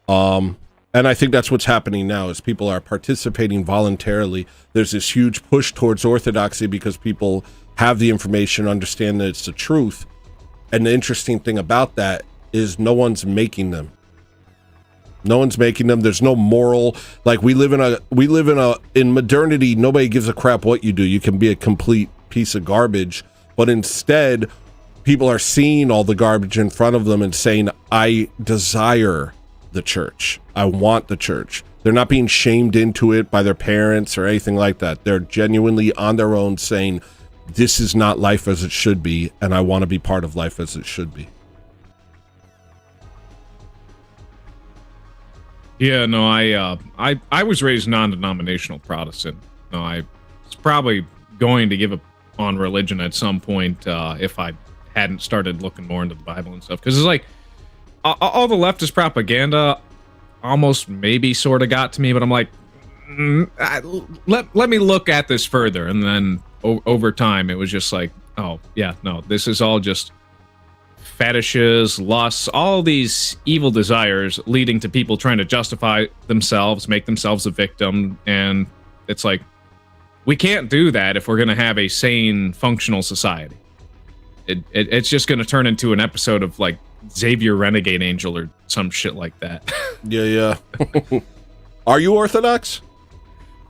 And I think that's what's happening now is people are participating voluntarily. There's this huge push towards orthodoxy because people have the information, understand that it's the truth. And the interesting thing about that is no one's making them. No one's making them. There's no moral, like in modernity, nobody gives a crap what you do. You can be a complete piece of garbage, but instead people are seeing all the garbage in front of them and saying, I desire the church. I want the church. They're not being shamed into it by their parents or anything like that. They're genuinely on their own saying, this is not life as it should be. And I want to be part of life as it should be. Yeah, no, I was raised non-denominational Protestant. No, I was probably going to give up on religion at some point if I hadn't started looking more into the Bible and stuff. Because it's like all the leftist propaganda almost maybe sort of got to me, but I'm like, let me look at this further. And then over time, it was just like, oh, yeah, no, this is all just fetishes, lusts, all these evil desires leading to people trying to justify themselves, make themselves a victim. And it's like, we can't do that if we're going to have a sane, functional society. It's just going to turn into an episode of like Xavier Renegade Angel or some shit like that. Yeah. Are you Orthodox?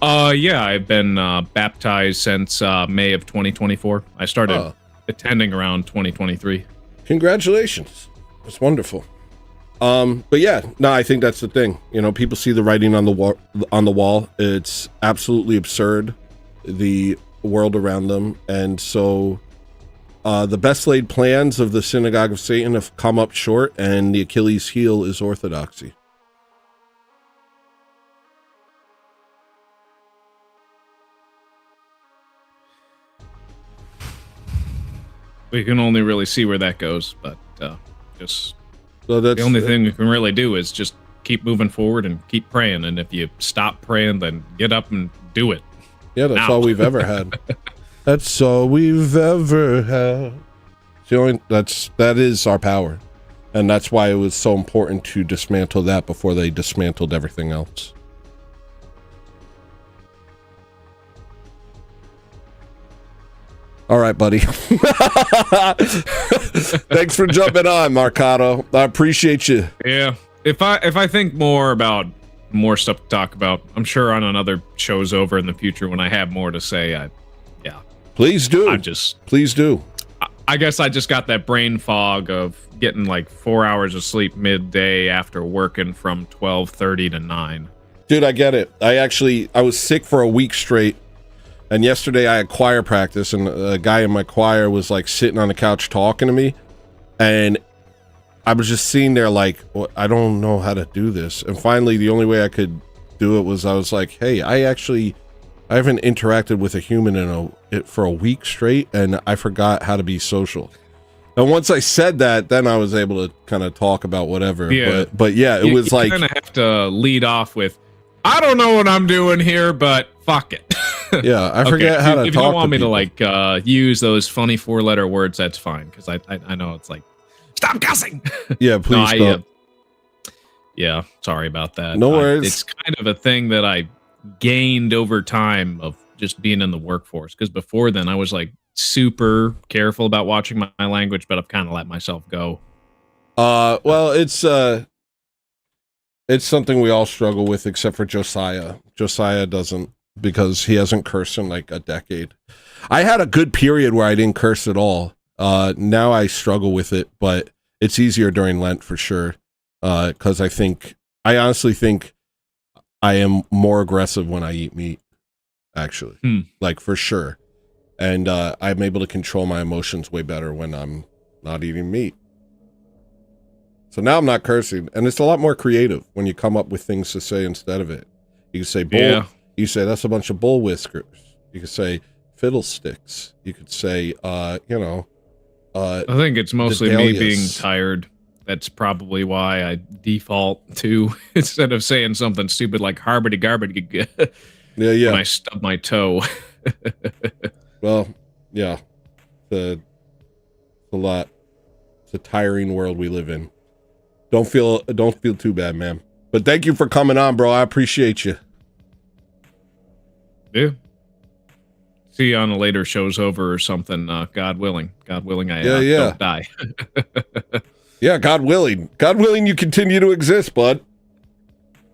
Yeah, I've been baptized since May of 2024. I started attending around 2023. Congratulations. That's wonderful. But yeah, no, I think that's the thing. You know, people see the writing on the wall. It's absolutely absurd, the world around them. And so the best laid plans of the Synagogue of Satan have come up short, and the Achilles heel is orthodoxy. We can only really see where that goes, but just So that's the only thing we can really do is just keep moving forward and keep praying. And if you stop praying, then get up and do it. Yeah, that's now. all we've ever had. That's all we've ever had. That is our power. And that's why it was so important to dismantle that before they dismantled everything else. All right, buddy. Thanks for jumping on, Marcato. I appreciate you. Yeah. If I think more about more stuff to talk about. I'm sure on another show's over in the future when I have more to say. Please do. Please do. I guess I just got that brain fog of getting like 4 hours of sleep midday after working from 12:30 to 9. Dude, I get it. I was sick for a week straight, and yesterday I had choir practice, and a guy in my choir was like sitting on the couch talking to me, and I was just sitting there like, well, I don't know how to do this. And finally, the only way I could do it was I was like, hey, I haven't interacted with a human for a week straight, and I forgot how to be social. And once I said that, then I was able to kind of talk about whatever. Yeah. But yeah, it was like... You kind of have to lead off with, I don't know what I'm doing here, but fuck it. Yeah, I forget how to talk. If you don't want me to like use those funny 4-letter words, that's fine, because I know it's like, stop cussing. Yeah, please don't. Yeah, sorry about that. No worries. It's kind of a thing that I gained over time of just being in the workforce, because before then I was like super careful about watching my language, but I've kind of let myself go. Well, it's something we all struggle with, except for Josiah. Josiah doesn't, because he hasn't cursed in like a decade. I had a good period where I didn't curse at all. Now I struggle with it, but it's easier during Lent for sure. Because I honestly think I am more aggressive when I eat meat, actually, like for sure. And I'm able to control my emotions way better when I'm not eating meat. So now I'm not cursing, and it's a lot more creative when you come up with things to say instead of it. You can say bull. Yeah. You say that's a bunch of bull whiskers. You could say fiddlesticks. You could say, I think it's mostly me being tired. That's probably why I default to, instead of saying something stupid like harbity garbity. Yeah. When I stub my toe. Well, yeah. It's a lot. It's a tiring world we live in. Don't feel too bad, man. But thank you for coming on, bro. I appreciate you. Yeah. See you on a later show's over or something. God willing. God willing, I don't die. Yeah, God willing. God willing, you continue to exist, bud.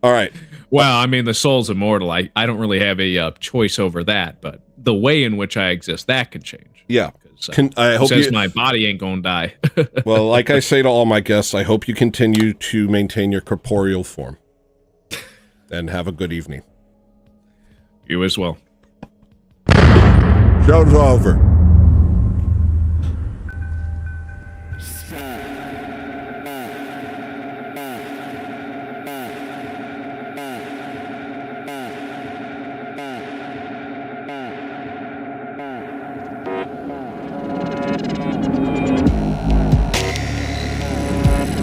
All right. Well, I mean, the soul's immortal. I don't really have a choice over that, but the way in which I exist, that can change. Yeah. I hope my body ain't gonna die. Well, like I say to all my guests, I hope you continue to maintain your corporeal form. And have a good evening. You as well. Show's over. You're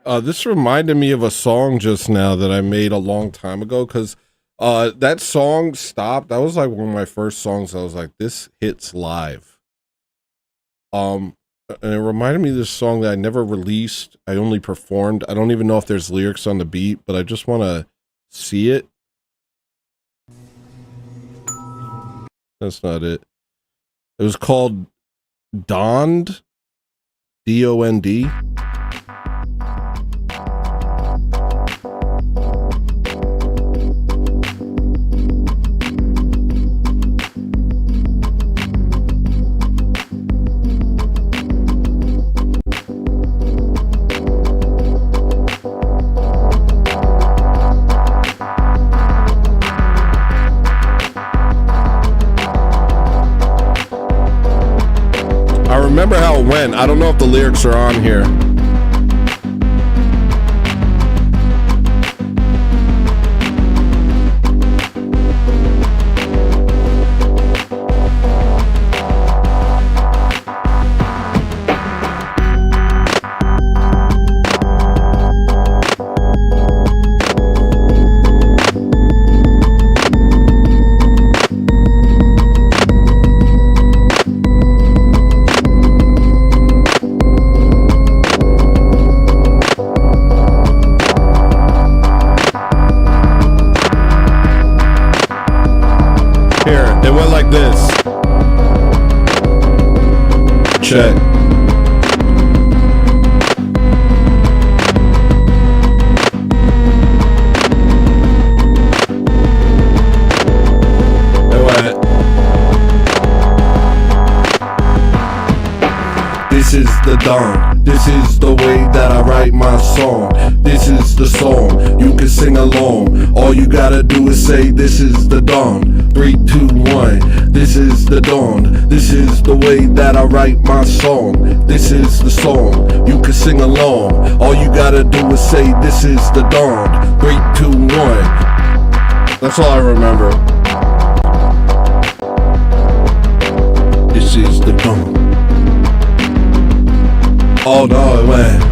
This reminded me of a song just now that I made a long time ago, because that song stopped. That was like one of my first songs. I was like, this hits live. And it reminded me of this song that I never released. I only performed. I don't even know if there's lyrics on the beat, but I just want to see it. That's not it. It was called Dond, D-O-N-D. I remember how it went. I don't know if the lyrics are on here. It went like this. Check. It went. This is the dawn. This is the way that I write my song. This is the song. You can sing along. All you gotta do is say, this is the dawn. 3, 2, 1. This is the dawn. This is the way that I write my song. This is the song. You can sing along. All you gotta do is say, this is the dawn. 3, 2, 1. That's all I remember. This is the dawn. Oh no, it went.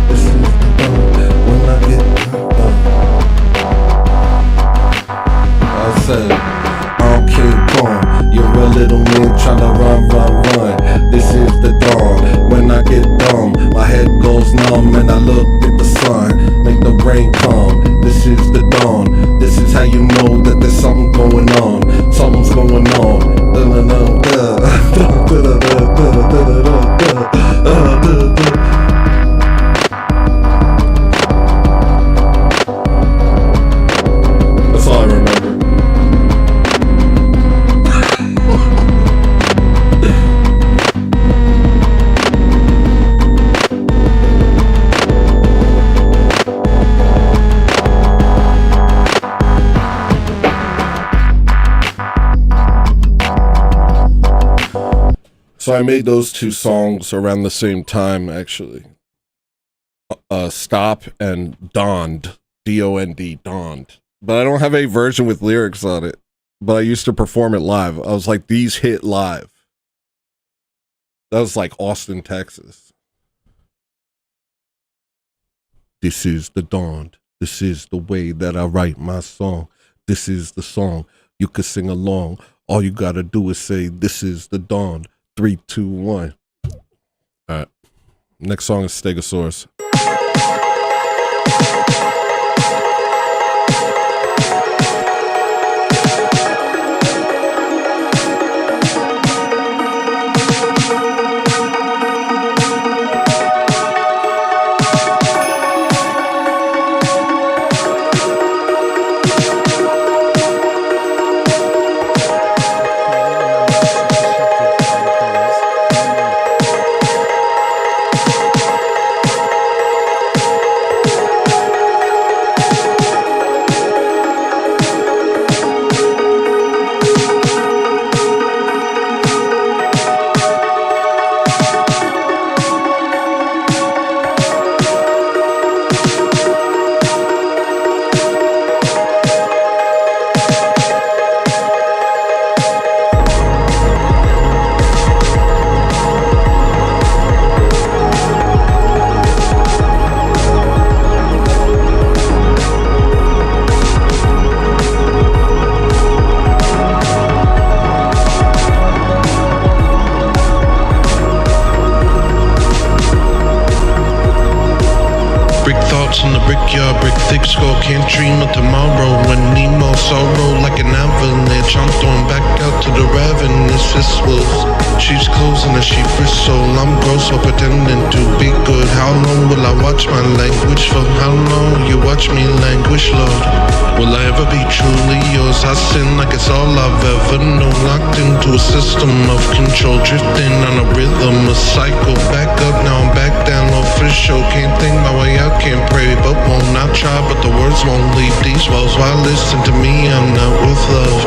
This is the dawn. When I get I said, I'm King Kong. You're a little man tryna run. This is the dawn. When I get dumb, my head goes numb and I look at the sun. Make the rain come. This is the dawn. This is how you know that there's something going on. Something's going on. That's all I remember. So I made those two songs around the same time, actually. Stop and Dond, D-O-N-D, Dond. But I don't have a version with lyrics on it. But I used to perform it live. I was like, these hit live. That was like Austin, Texas. This is the dawn. This is the way that I write my song. This is the song. You could sing along. All you gotta do is say, this is the dawn. 3, 2, 1. All right. Next song is Stegosaurus. in the brickyard, brick thick skull, can't dream of tomorrow. When Nemo sorrow like an avalanche, I'm thrown back out to the ravenous fistfuls. She's closing as she bristle, I'm gross while pretending to be good. How long will I watch my language for? How long you watch me languish, Lord? Will I ever be truly yours? I sin like it's all I've ever known. Locked into a system of control, drifting on a rhythm, a cycle. Back up, now I'm back down low for show. Can't think my way out, can't pray, but won't. I try, but the words won't leave these walls. Why listen to me? I'm not with love.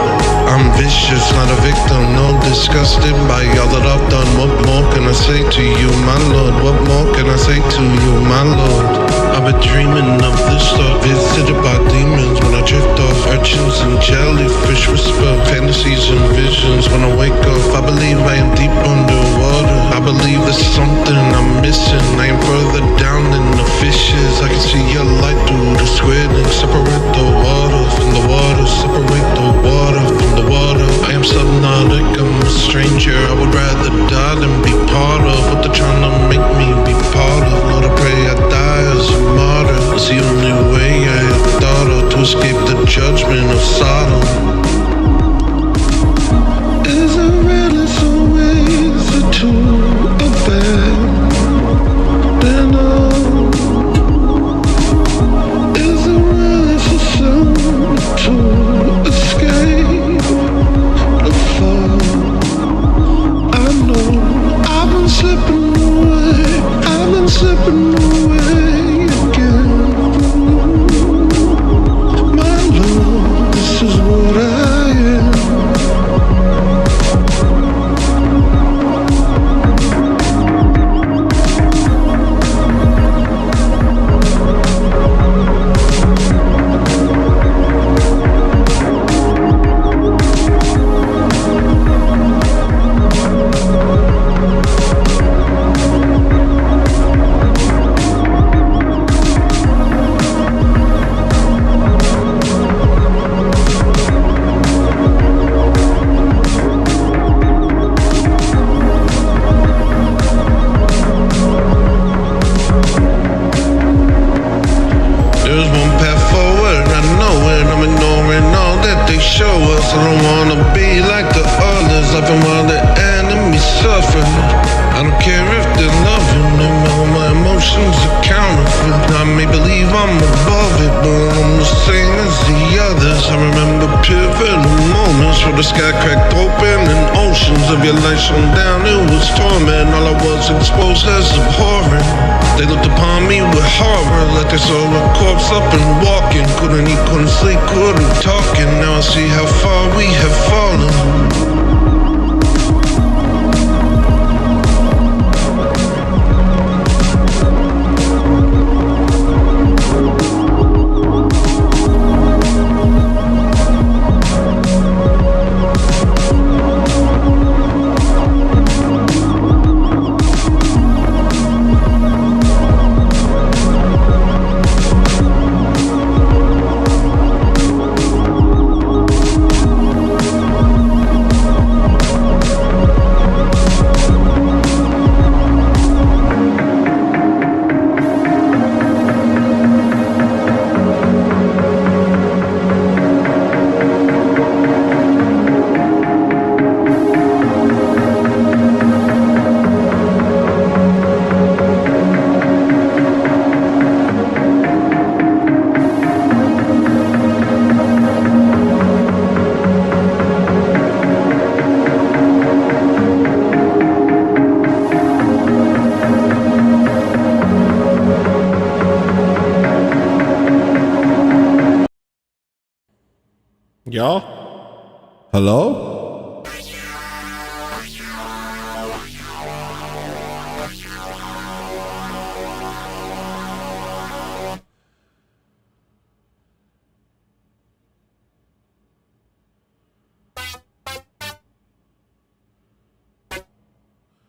I'm vicious, not a victim. No, disgusted by all that I've done. What more can I say to you, my Lord? What more can I say to you, my Lord? I've been dreaming of this stuff, visited by demons when I drift off. Urchins and jellyfish whisper, fantasies and visions when I wake up. I believe I am deep underwater. I believe there's something I'm missing. I am further down than the fishes. I can see your light through the squid and separate the water from the water. Separate the water from the water. I am subnautic, I'm a stranger. I would rather die than be part of what they're trying to make me be part of. Lord, I pray I die as a martyr. It's the only way I have thought of to escape the judgment of Sodom. Is it really so easy to abandon all? Is it really so simple to escape the fall? I know I've been slipping away. I've been slipping away again. My Lord, this is what I am. There's one path forward, I know it. I'm ignoring all that they show us. I don't wanna be like the others, loving while the enemy suffers. I don't care if they're loving them, all my emotions are counterfeit. I may believe I'm above it, but I'm the same as the others. I remember pivotal moments where the sky cracked open and oceans of your light shone down. It was torment, all I was exposed as abhorrent. They looked upon me with horror, like they saw a corpse up and walking. Couldn't eat, couldn't sleep, couldn't talk, and now I see how far we have fallen. Y'all? Hello?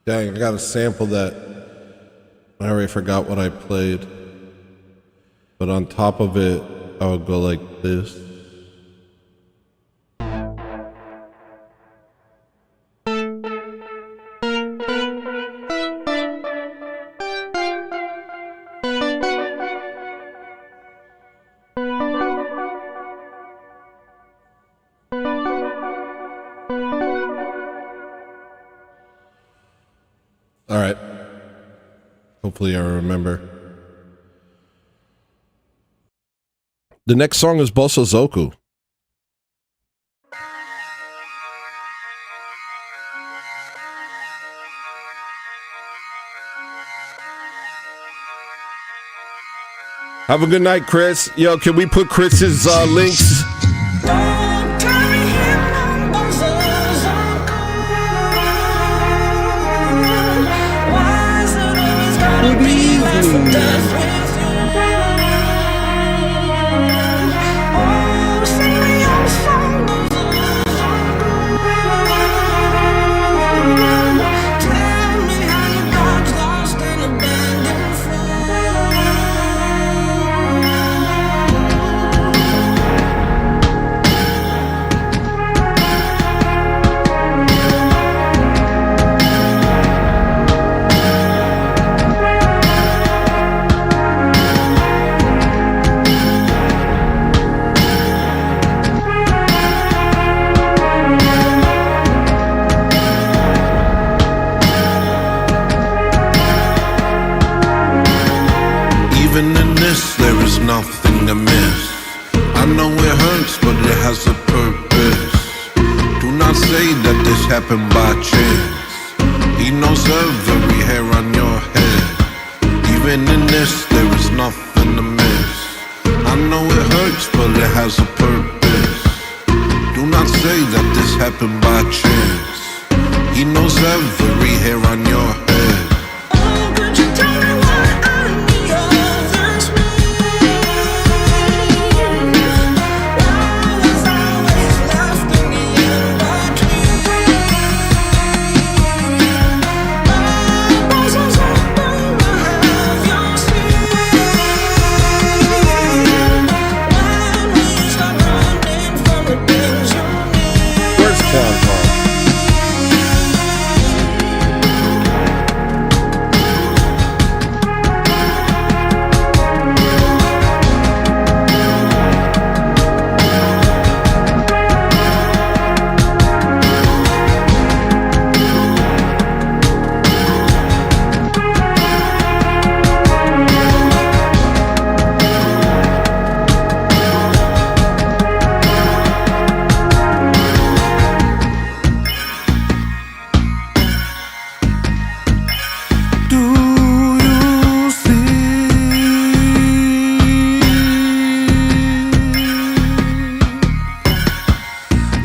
Dang, I gotta sample that. I already forgot what I played. But on top of it, I would go like this. All right. Hopefully I remember. The next song is Bossa Zoku. Have a good night, Chris. Yo, can we put Chris's links? Even in this, there is nothing amiss. I know it hurts, but it has a purpose. Do not say that this happened by chance. He knows every hair on your head. Even in this, there is nothing amiss. I know it hurts, but it has a purpose. Do not say that this happened by chance. He knows every hair on your head.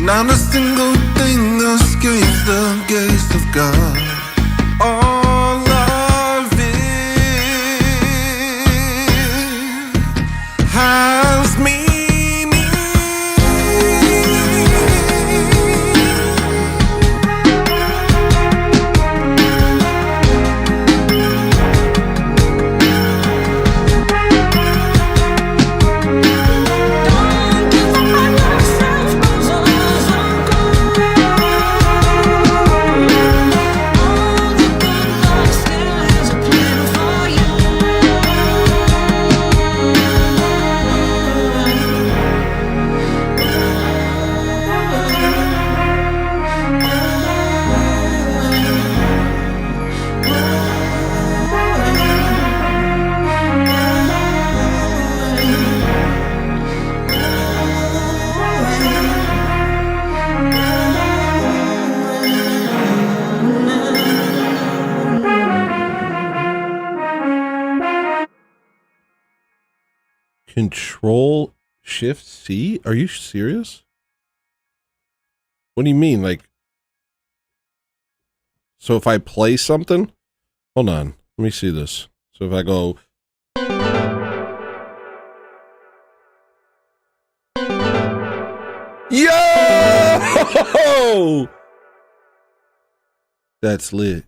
Not a single thing escapes the gaze of God. All of it has meaning. Control Shift C? Are you serious? What do you mean? Like, so if I play something, hold on, let me see this. So if I go, yo, that's lit.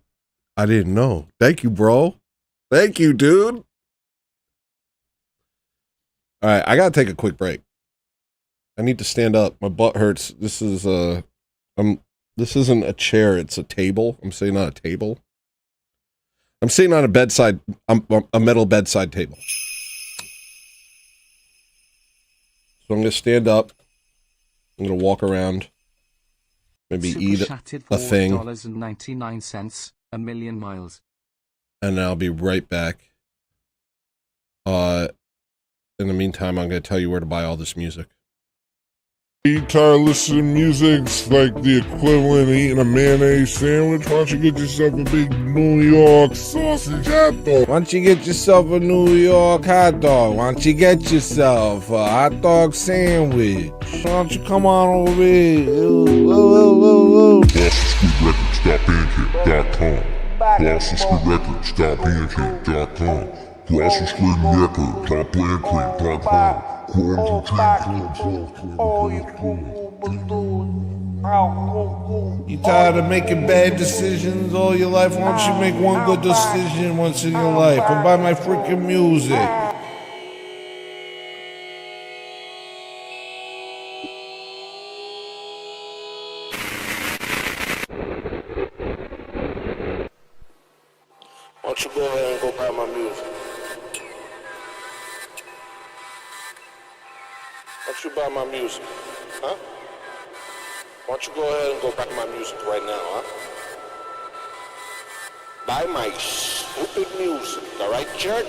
I didn't know. Thank you, bro. Thank you, dude. All right, I gotta take a quick break. I need to stand up. My butt hurts. This is this isn't a chair. It's a table. I'm sitting on a table. I'm sitting on a bedside, a metal bedside table. So I'm gonna stand up. I'm gonna walk around. Maybe eat a thing. $4.99, a million miles. and I'll be right back. In the meantime, I'm going to tell you where to buy all this music. You tired of listening to music's like the equivalent of eating a mayonnaise sandwich? Why don't you get yourself a big New York sausage hot dog? Why don't you get yourself a New York hot dog? Why don't you get yourself a hot dog sandwich? Why don't you come on over here? GlossonStreetRecords.bandcamp.com. GlossonStreetRecords.bandcamp.com. You tired of making bad decisions all your life? Why don't you make one good decision once in your life and buy my freaking music? Why don't you go ahead and go buy my music? Why don't you buy my music? Huh? Why don't you go ahead and go buy my music right now, huh? Buy my stupid music, alright, jerk?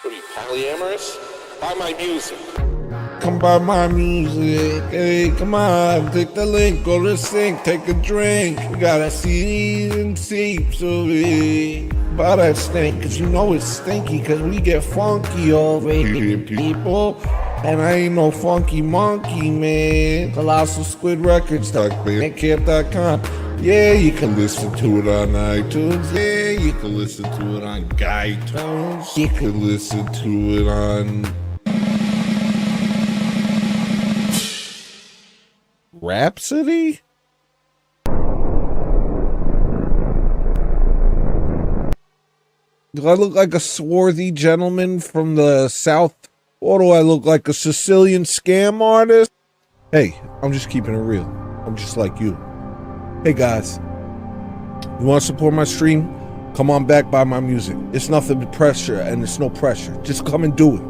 What are you, polyamorous? Buy my music. Come buy my music, hey, come on, click the link, go to the sink, take a drink. We got a CDs and tapes of it. Buy that stink, cause you know it's stinky, cause we get funky over here, people. And I ain't no funky monkey, man. Colossal Squid Records, bandcamp.com. Yeah, you can listen to it on iTunes. Yeah, you can listen to it on iTunes. You can listen to it on Rhapsody? Do I look like a swarthy gentleman from the South? Or do I look like a Sicilian scam artist? Hey, I'm just keeping it real. I'm just like you. Hey guys, you want to support my stream? Come on back, buy my music. It's nothing but pressure, and it's no pressure. Just come and do it.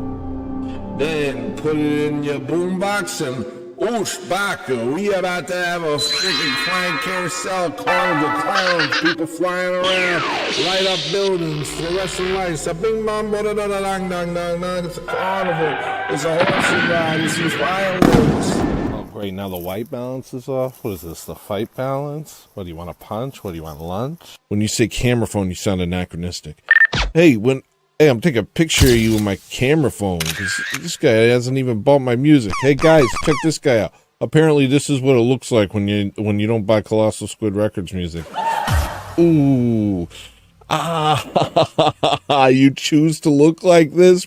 Then put it in your boombox and oosh, baka. We about to have a freaking flying carousel, carnival, clowns, people flying around, light up buildings, fluorescent lights, a bing bong, da da da da dang dang dang dang. It's a carnival. It's a horse ride. It's some fireworks. Oh great, now the white balance is off. What is this? The fight balance? What do you want, a punch? What do you want, lunch? When you say camera phone, you sound anachronistic. Hey, I'm taking a picture of you with my camera phone because this guy hasn't even bought my music. Hey guys, check this guy out. Apparently this is what it looks like when you don't buy Colossal Squid Records music. Ooh. You choose to look like this?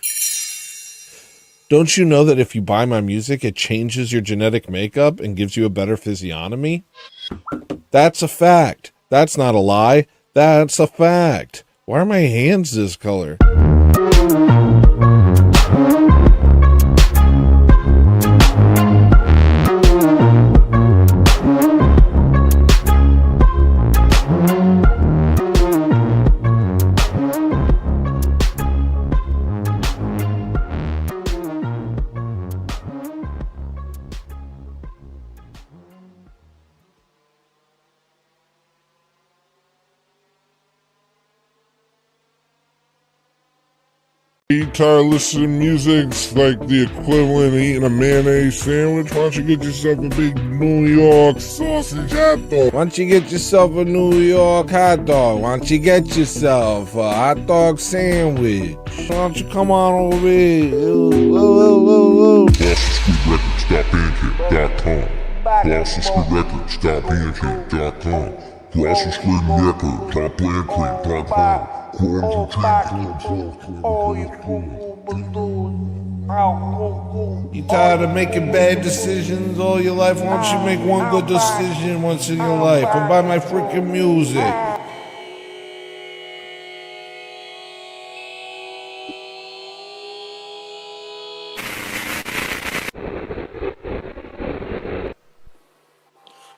Don't you know that if you buy my music, it changes your genetic makeup and gives you a better physiognomy? That's a fact. That's not a lie. That's a fact. Why are my hands this color? You tired of listening to music's like the equivalent of eating a mayonnaise sandwich? Why don't you get yourself a big New York sausage hot dog? Why don't you get yourself a New York hot dog? Why don't you get yourself a hot dog sandwich? Why don't you come on over here? GlossonStreetRecords.bandcamp.com. GlossonStreetRecords.bandcamp.com. You tired of making bad decisions all your life? Why don't you make one good decision once in your life and buy my freaking music?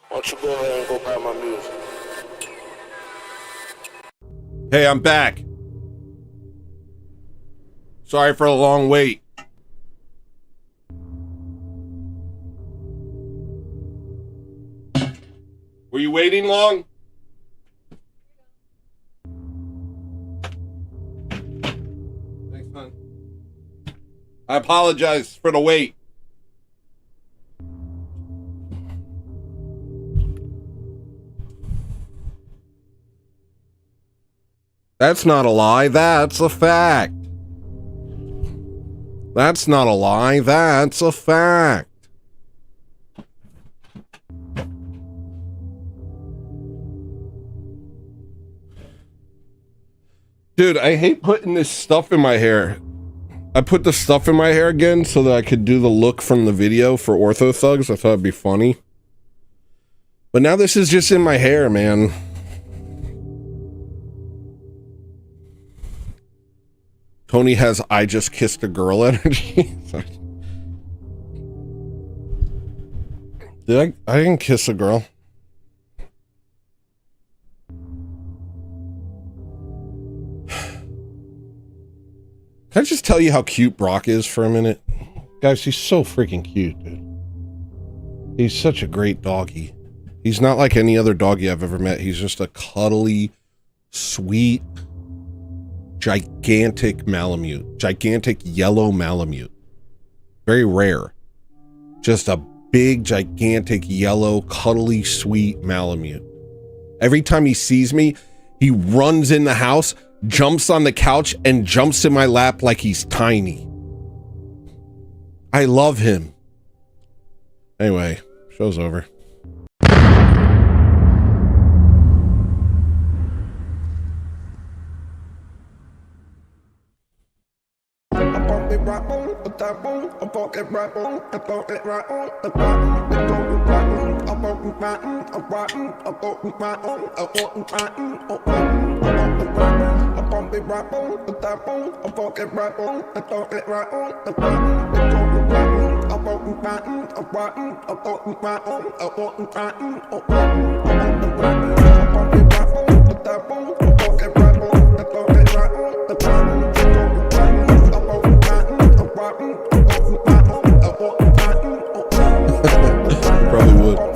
Why don't you go ahead and go buy my music? Hey, I'm back. Sorry for the long wait. Were you waiting long? Thanks, man. I apologize for the wait. That's not a lie, that's a fact. That's not a lie, that's a fact. Dude, I hate putting this stuff in my hair. I put the stuff in my hair again so that I could do the look from the video for Ortho Thugs. I thought it'd be funny. But now this is just in my hair, man. Tony has I just kissed a girl energy. I didn't kiss a girl. Can I just tell you how cute Brock is for a minute? Guys, he's so freaking cute, dude. He's such a great doggy. He's not like any other doggy I've ever met. He's just a cuddly, sweet, gigantic Malamute. Gigantic yellow Malamute. Very rare. Just a big, gigantic, yellow, cuddly, sweet Malamute. Every time he sees me, he runs in the house, jumps on the couch, and jumps in my lap like he's tiny. I love him. Anyway, show's over. Probably would.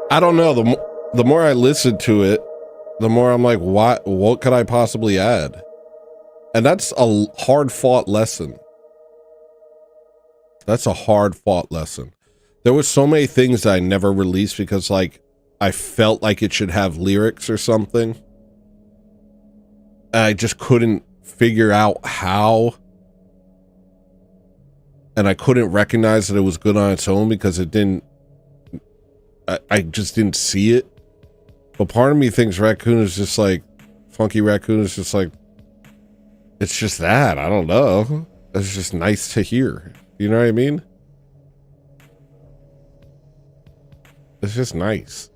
I don't know. The more I listen to it, the more I'm like, what could I possibly add? And that's a hard fought lesson. That's a hard fought lesson. There was so many things that I never released because like I felt like it should have lyrics or something. And I just couldn't figure out how. And I couldn't recognize that it was good on its own because it didn't, I just didn't see it. But part of me thinks Raccoon is just like, Funky Raccoon is just like, it's just that. I don't know. It's just nice to hear. You know what I mean? It's just nice.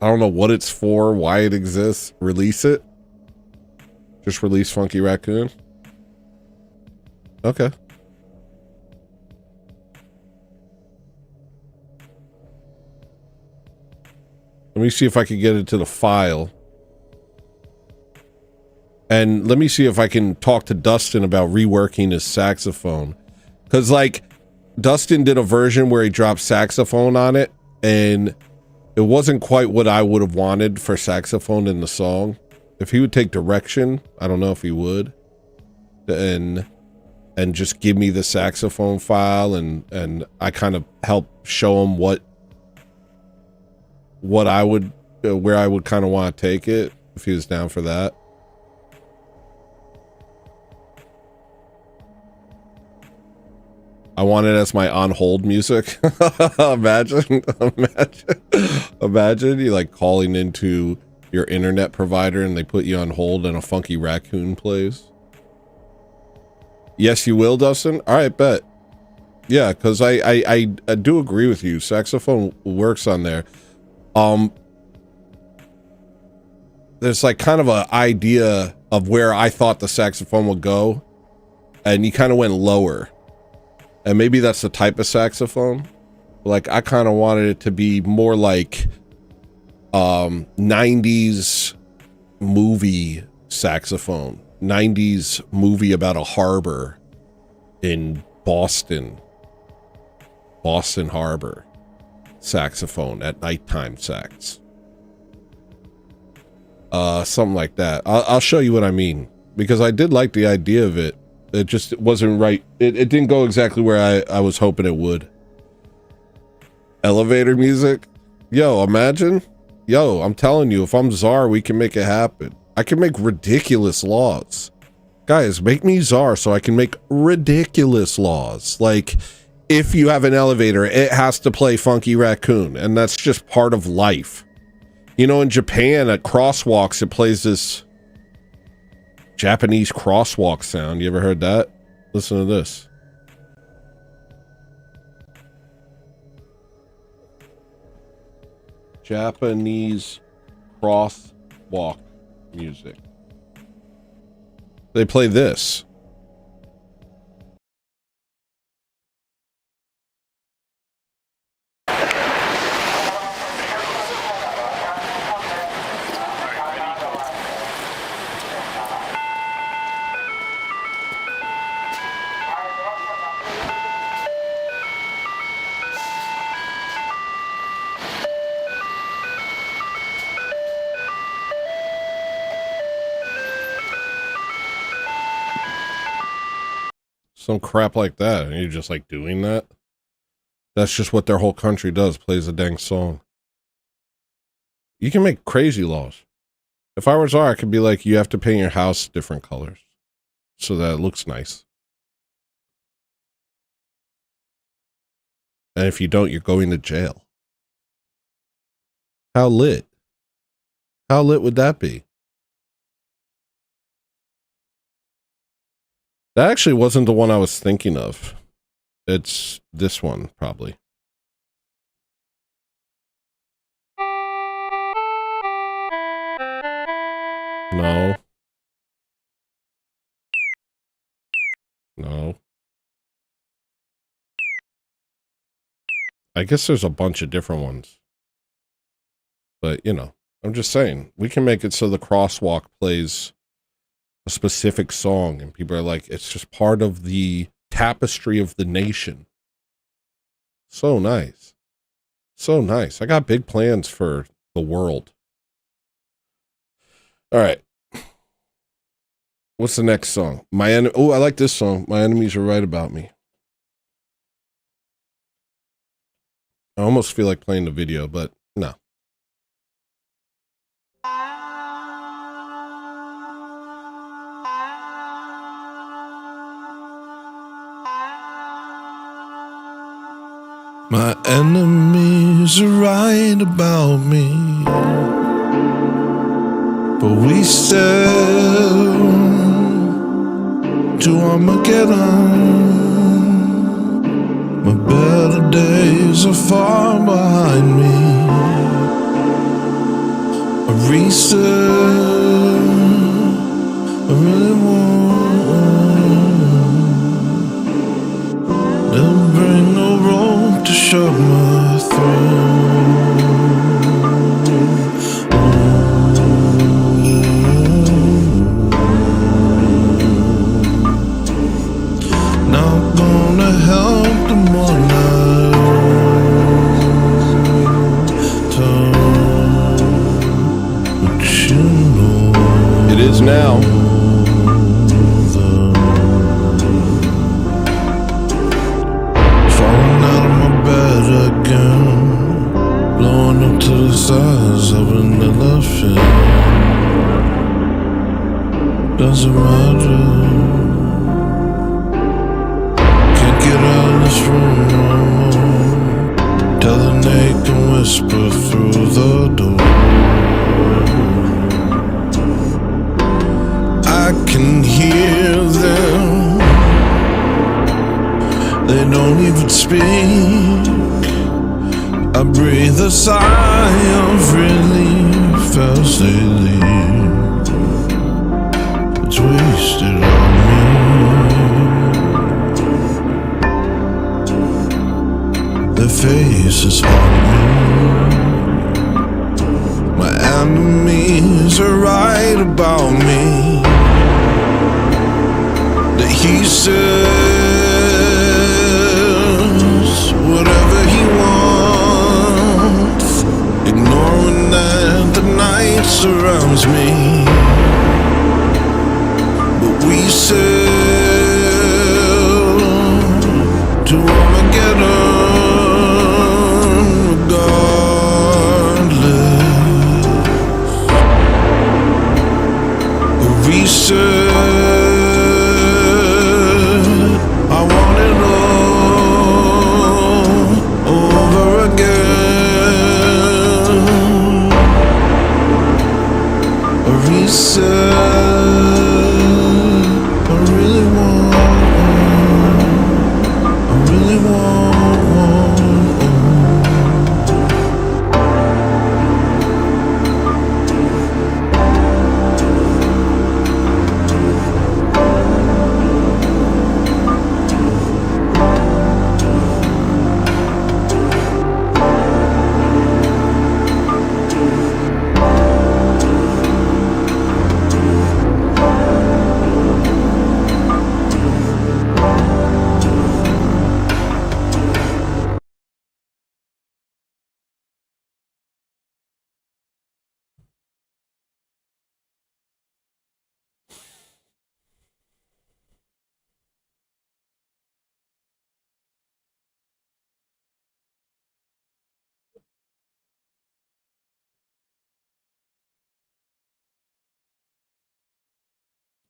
I don't know what it's for, why it exists. Release it. Just release Funky Raccoon. Okay. Let me see if I can get into the file. And let me see if I can talk to Dustin about reworking his saxophone. Because, like, Dustin did a version where he dropped saxophone on it, and it wasn't quite what I would have wanted for saxophone in the song. If he would take direction, I don't know if he would. And just give me the saxophone file, and I kind of help show him what I would, where I would kind of want to take it, if he was down for that. I want it as my on hold music. Imagine you like calling into your internet provider and they put you on hold and a Funky Raccoon plays. Yes, you will, Dustin. All right, bet. Yeah, because I do agree with you. Saxophone works on there. There's like kind of an idea of where I thought the saxophone would go, and you kind of went lower. And maybe that's the type of saxophone. Like, I kind of wanted it to be more like 90s movie saxophone. 90s movie about a harbor in Boston. Boston Harbor. Saxophone at nighttime sax. Something like that. I'll show you what I mean. Because I did like the idea of it. It just wasn't right. It didn't go exactly where I was hoping it would. Elevator music? Yo, imagine. Yo, I'm telling you, if I'm Czar, we can make it happen. I can make ridiculous laws. Guys, make me Czar so I can make ridiculous laws. Like, if you have an elevator, it has to play Funky Raccoon. And that's just part of life. You know, in Japan, at crosswalks, it plays this Japanese crosswalk sound. You ever heard that? Listen to this. Japanese crosswalk music. They play this. Some crap like that, and you're just like doing that. That's just what their whole country does, plays a dang song. You can make crazy laws. If I were Czar, I could be like, you have to paint your house different colors so that it looks nice. And if you don't, you're going to jail. How lit? How lit would that be? That actually wasn't the one I was thinking of. It's this one, probably. No. No. I guess there's a bunch of different ones. But, you know, I'm just saying, we can make it so the crosswalk plays a specific song and people are like, it's just part of the tapestry of the nation. So nice. So nice. I got big plans for the world. All right. What's the next song? Oh, I like this song. My enemies are right about me. I almost feel like playing the video, but no. My enemies are right about me, but we sail to Armageddon. My better days are far behind me. A reset, I really want. They'll bring a rope to shut my throat. Not gonna help them one night, but you know it is now. Falling out of my bed again, blowing up to the size of an elephant. Doesn't matter. Get out of this room no more. Tell the they can whisper through the door. I can hear them. They don't even speak. I breathe a sigh of relief as they leave. It's wasted on me. Their faces haunt me. My enemies are right about me. That he says whatever he wants, ignoring that the night surrounds me. But we sail to Armageddon. Reset, I want it all over again. A reset, I really want.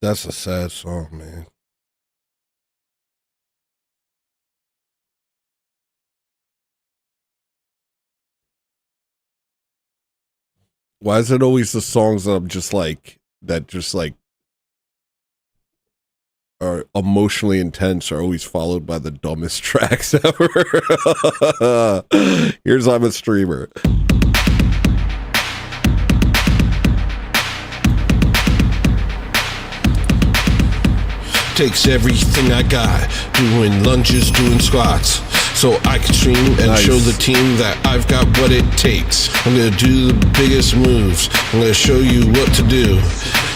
That's a sad song, man. Why is it always the songs that I'm just like, are emotionally intense are always followed by the dumbest tracks ever? Here's I'm a Streamer. Takes everything I got, doing lunges, doing squats, so I can stream and show the team that I've got what it takes. I'm gonna do the biggest moves, I'm gonna show you what to do,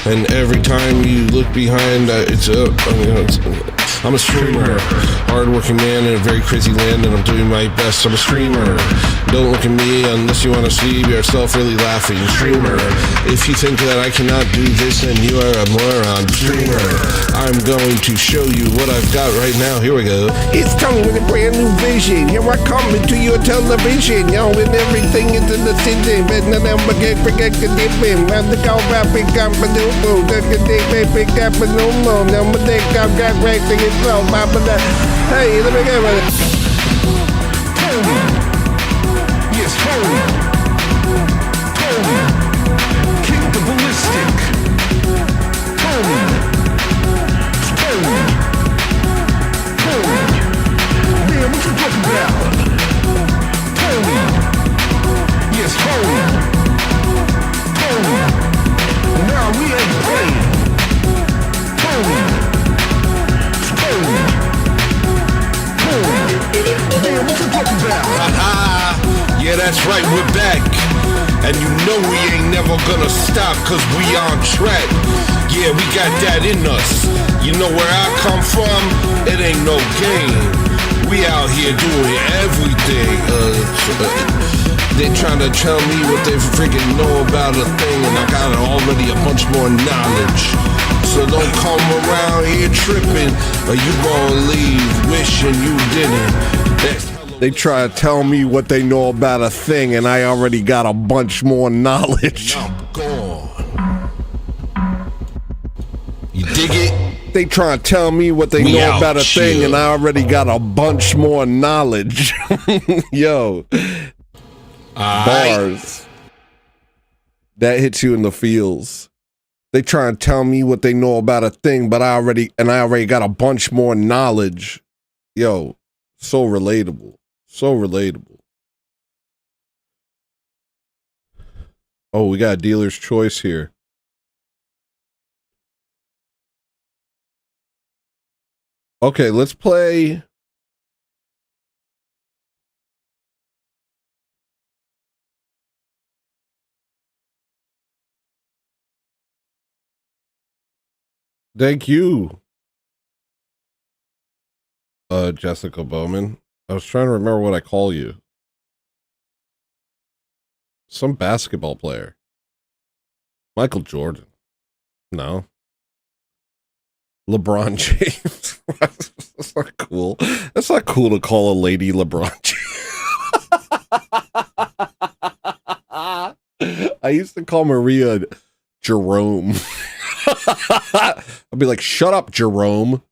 and every time you look behind, it's up. I'm a streamer, hard-working man in a very crazy land, and I'm doing my best. I'm a streamer. Don't look at me unless you want to see yourself really laughing. Streamer. If you think that I cannot do this, then you are a moron. Streamer. I'm going to show you what I've got right now. Here we go. It's Tony with a brand new vision. Here I come into your television, yo, and everything is in the city. But now I'm forget the dipping. I'm the go rapping, got my new boo. Pick up a new moon. Now my dick, I've got great thing is so. Hey, let me get with it. Yes, holy. Kick the ballistic. Holy. Man, what you talking about? Holy. Yes, holy. Nah, we ain't playing. Holy. Man, what you talking about? Yeah, that's right, we're back. And you know we ain't never gonna stop, cause we on track. Yeah, we got that in us. You know where I come from? It ain't no game. We out here doing everything. They trying to tell me what they freaking know about a thing, and I got already a bunch more knowledge. So don't come around here tripping, or you gonna leave wishing you didn't. They try to tell me what they know about a thing, and I already got a bunch more knowledge. I'm gone. You dig it? They try to tell me what they know about a thing, and I already got a bunch more knowledge. Yo. Bars. That hits you in the feels. They try to tell me what they know about a thing, but I already got a bunch more knowledge. Yo, so relatable. So relatable. Oh, we got a dealer's choice here. Okay, let's play. Thank you, Jessica Bowman. I was trying to remember what I call you. Some basketball player. Michael Jordan. No. LeBron James. That's not cool. That's not cool to call a lady LeBron James. I used to call Maria Jerome. I'd be like, shut up, Jerome.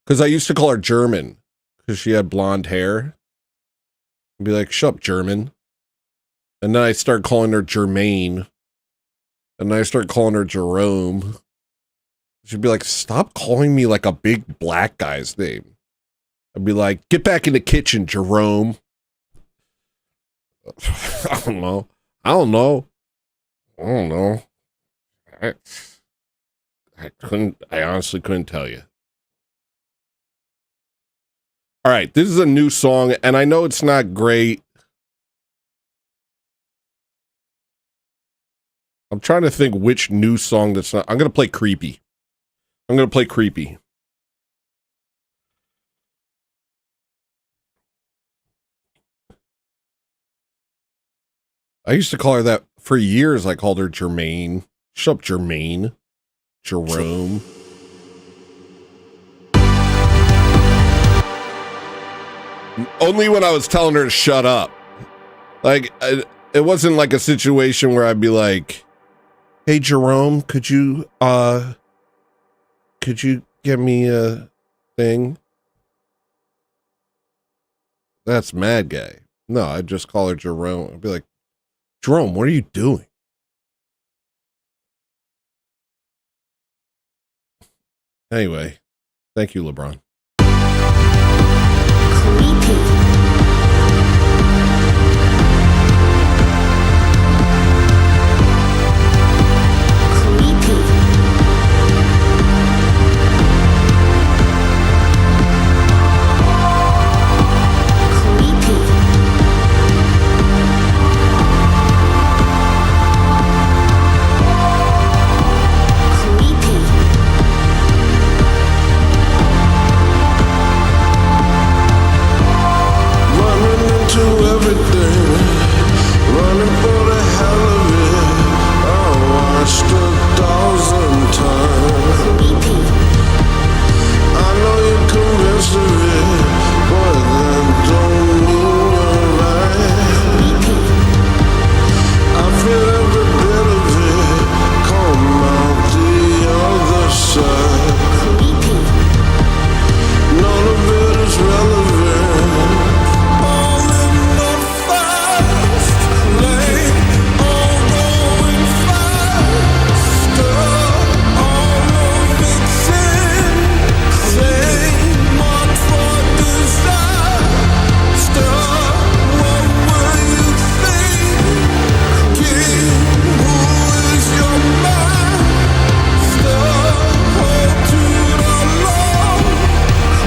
Because I used to call her German. Because she had blonde hair. I'd be like, shut up, German. And then I started calling her Germaine. And then I started calling her Jerome. She'd be like, stop calling me like a big black guy's name. I'd be like, get back in the kitchen, Jerome. I don't know. I honestly couldn't tell you. All right, this is a new song, and I know it's not great. I'm trying to think which new song that's not. I'm going to play Creepy. I used to call her that for years. I called her Jermaine. Shut up, Jermaine. Jerome. Only when I was telling her to shut up. Like, it wasn't like a situation where I'd be like, hey, Jerome, could you get me a thing? That's mad gay. No, I'd just call her Jerome. I'd be like, Jerome, what are you doing? Anyway, thank you, LeBron. everything, running for the hell of it. I watched 1,000 times. I know you're convinced of it, but that don't mean you're right. I feel every bit of it come out the other side. None of it is relevant. All in the fast lane, all going faster. All of it's insane, marked for disaster. What were you thinking? Who is your master? Hold to the law.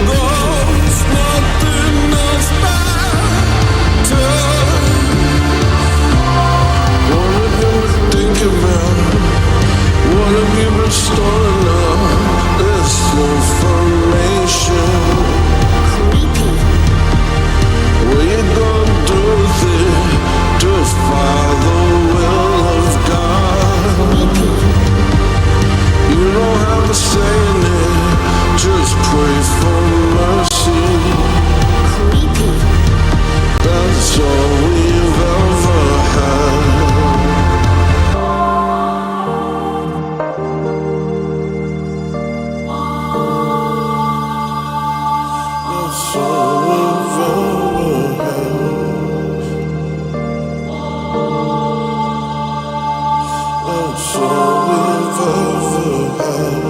There's nothing else matters. What have you been thinking about? What have you been storing up? This information. What you gonna do with it? Defy the will of God. You don't have to say it, just pray for mercy. That's all we've ever had. That's all we've ever had. That's all we've ever had. That's all we've ever had.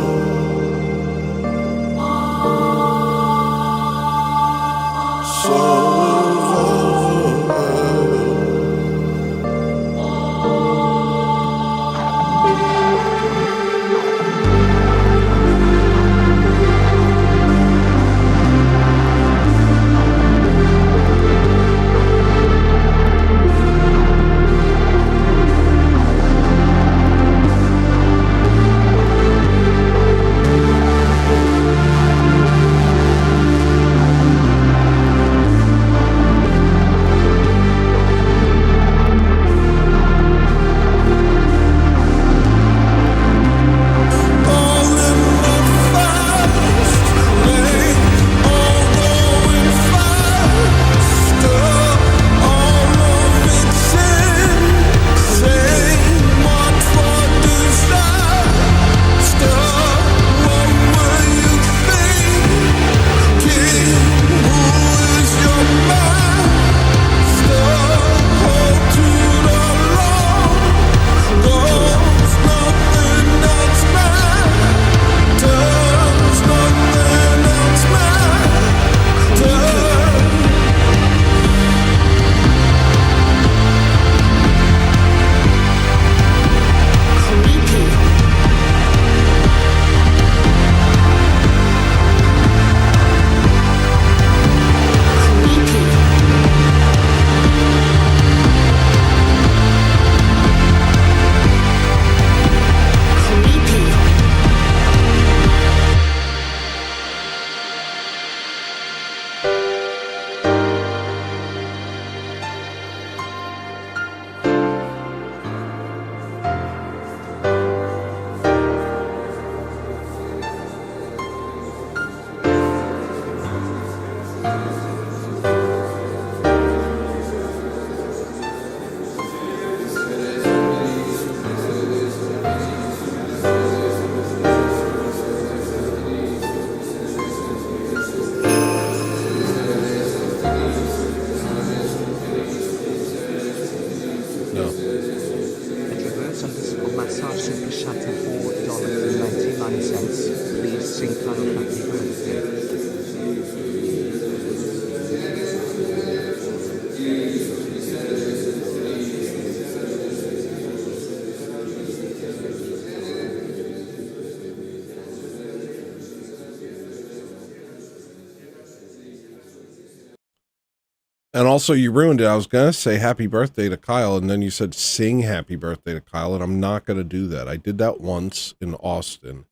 And also, you ruined it. I was going to say happy birthday to Kyle, and then you said sing happy birthday to Kyle, and I'm not going to do that. I did that once in Austin,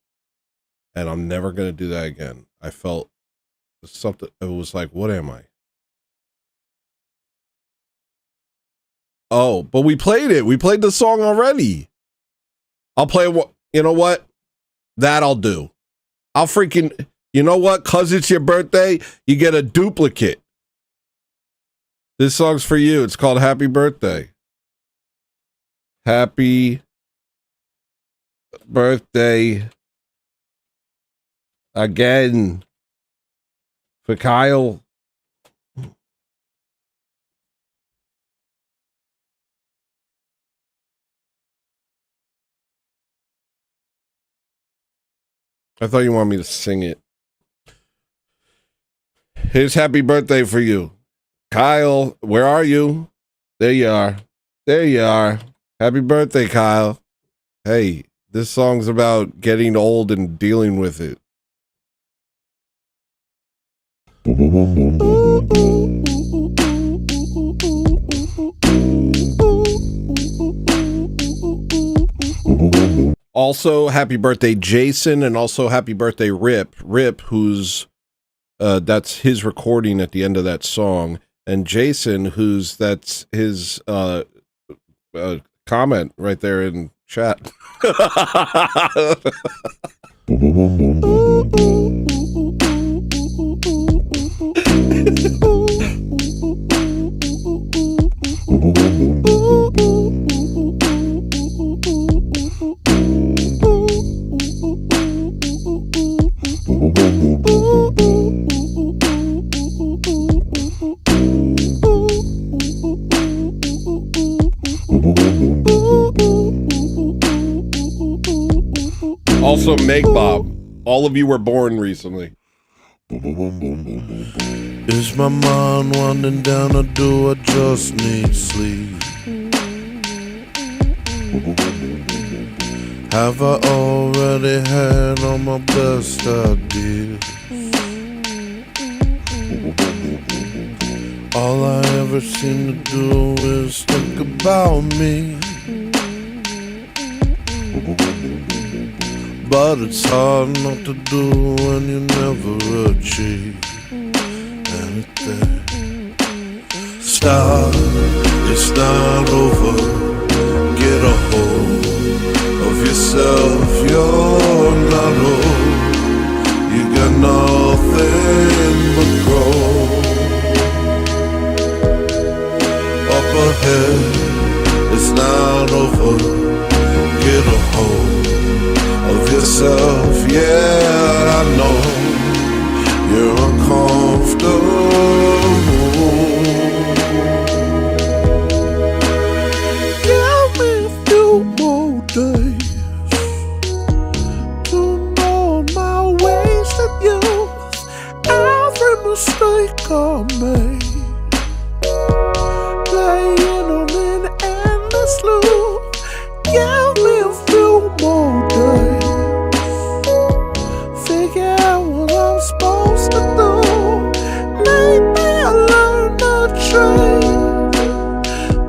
and I'm never going to do that again. I felt something, it was like, what am I? Oh, but we played it. We played the song already. I'll play what, you know what? That I'll do. I'll freaking, you know what? 'Cause it's your birthday, you get a duplicate. This song's for you. It's called Happy Birthday. Happy birthday again for Kyle. I thought you wanted me to sing it. Here's happy birthday for you. Kyle, where are you? There you are. There you are. Happy birthday, Kyle. Hey, this song's about getting old and dealing with it. Also, happy birthday, Jason, and also happy birthday, Rip. Rip, who's that's his recording at the end of that song, and Jason, who's that's his comment right there in chat. Also, Meg Bob. All of you were born recently. Is my mind winding down, or do I just need sleep? Have I already had all my best ideas? All I ever seem to do is think about me. But it's hard not to do when you never achieve anything. Stop, it's not over. Get a hold of yourself, you're not old. You got nothing but growth. Up ahead, it's not over. Get a hold of yourself, yeah, I know you're uncomfortable. Give me a few more days to know my wasted youth, every mistake I made, playing on an endless loop. Give me a few more days. Figure out what I'm supposed to do. Maybe I learn the trade.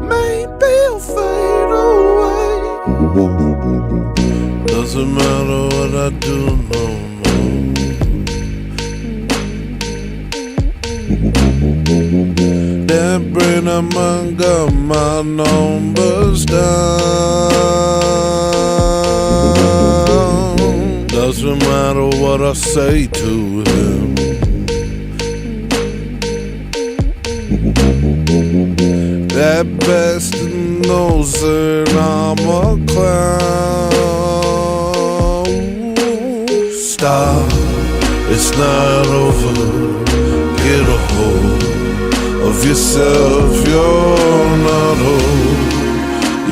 Maybe I'll fade away. Doesn't matter what I do no more. That brain of mine got my numbers down. Doesn't matter what I say to him. That bastard knows that I'm a clown. Stop, it's not over. Get a hold of yourself, you're not old.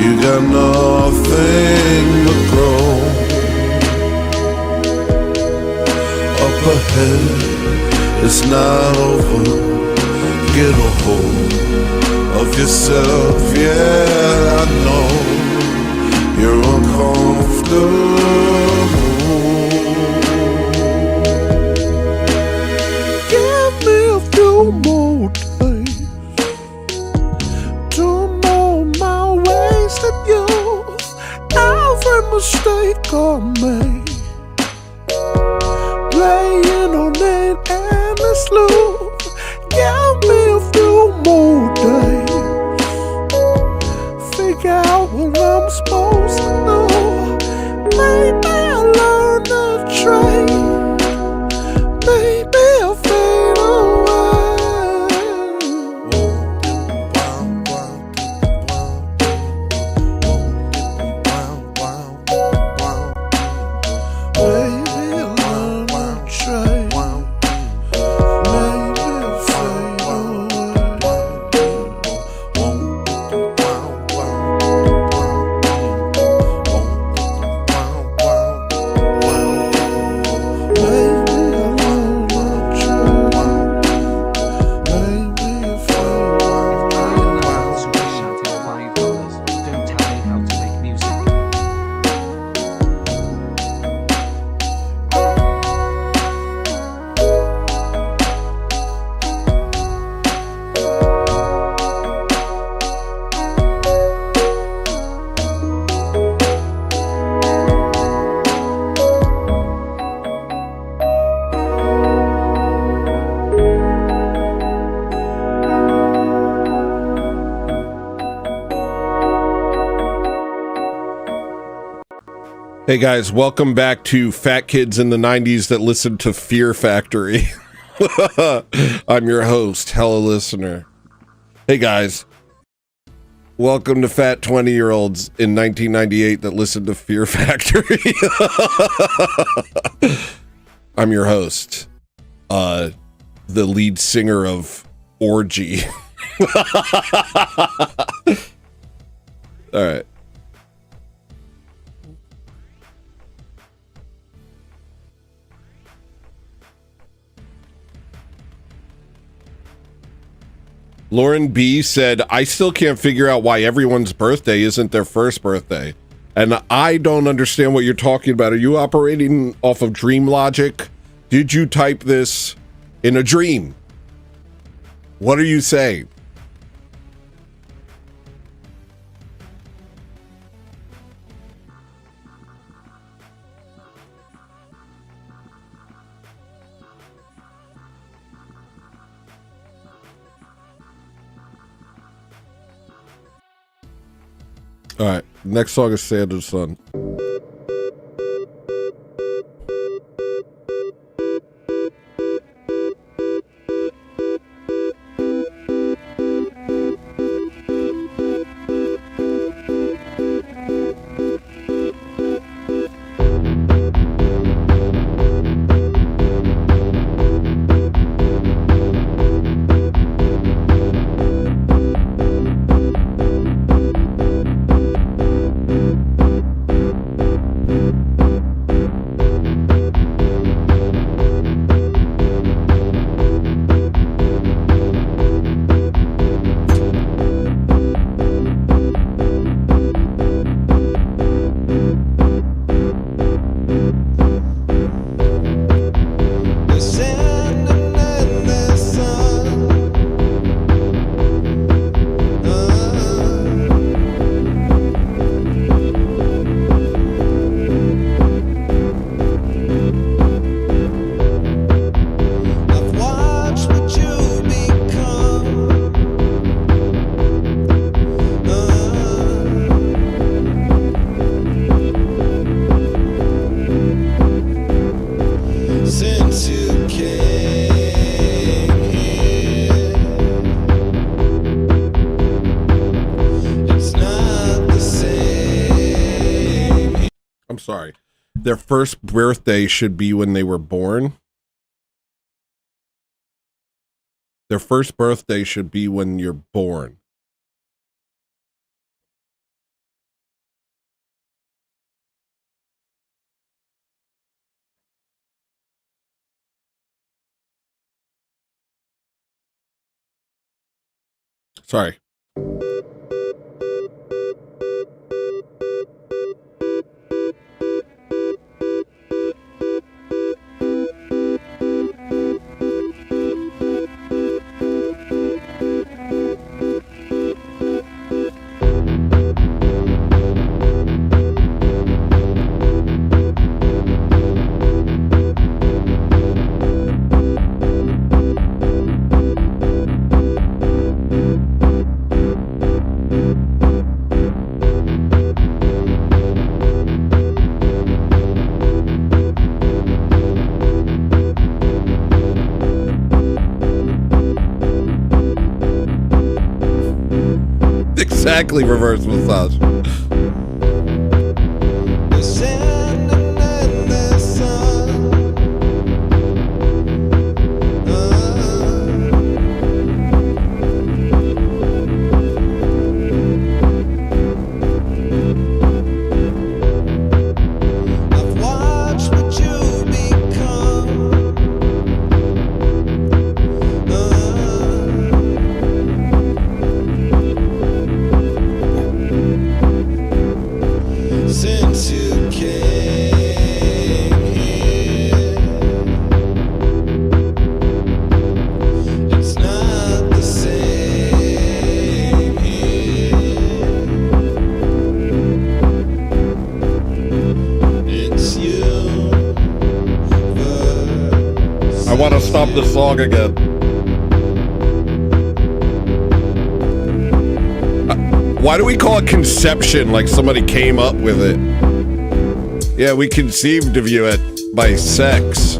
You got nothing but growth. Up ahead, it's not over. Get a hold of yourself, yeah, I know you're uncomfortable. Give me a few more days to know my wasted youth, every mistake I made, playing on an endless loop. Give me a few more days. Hey guys, welcome back to Fat Kids in the 90s that listened to Fear Factory. I'm your host, hEllolisTENER. Hey guys, welcome to Fat 20-year-olds in 1998 that listened to Fear Factory. I'm your host, the lead singer of Orgy. All right. Lauren B said, I still can't figure out why everyone's birthday isn't their first birthday. And I don't understand what you're talking about. Are you operating off of dream logic? Did you type this in a dream? What are you saying? All right, next song is Santa's Son. Sorry. Their first birthday should be when they were born. Their first birthday should be when you're born. Sorry. Exactly reverse massage. I want to stop the song again. Why do we call it conception like somebody came up with it? Yeah, we conceived of you by sex.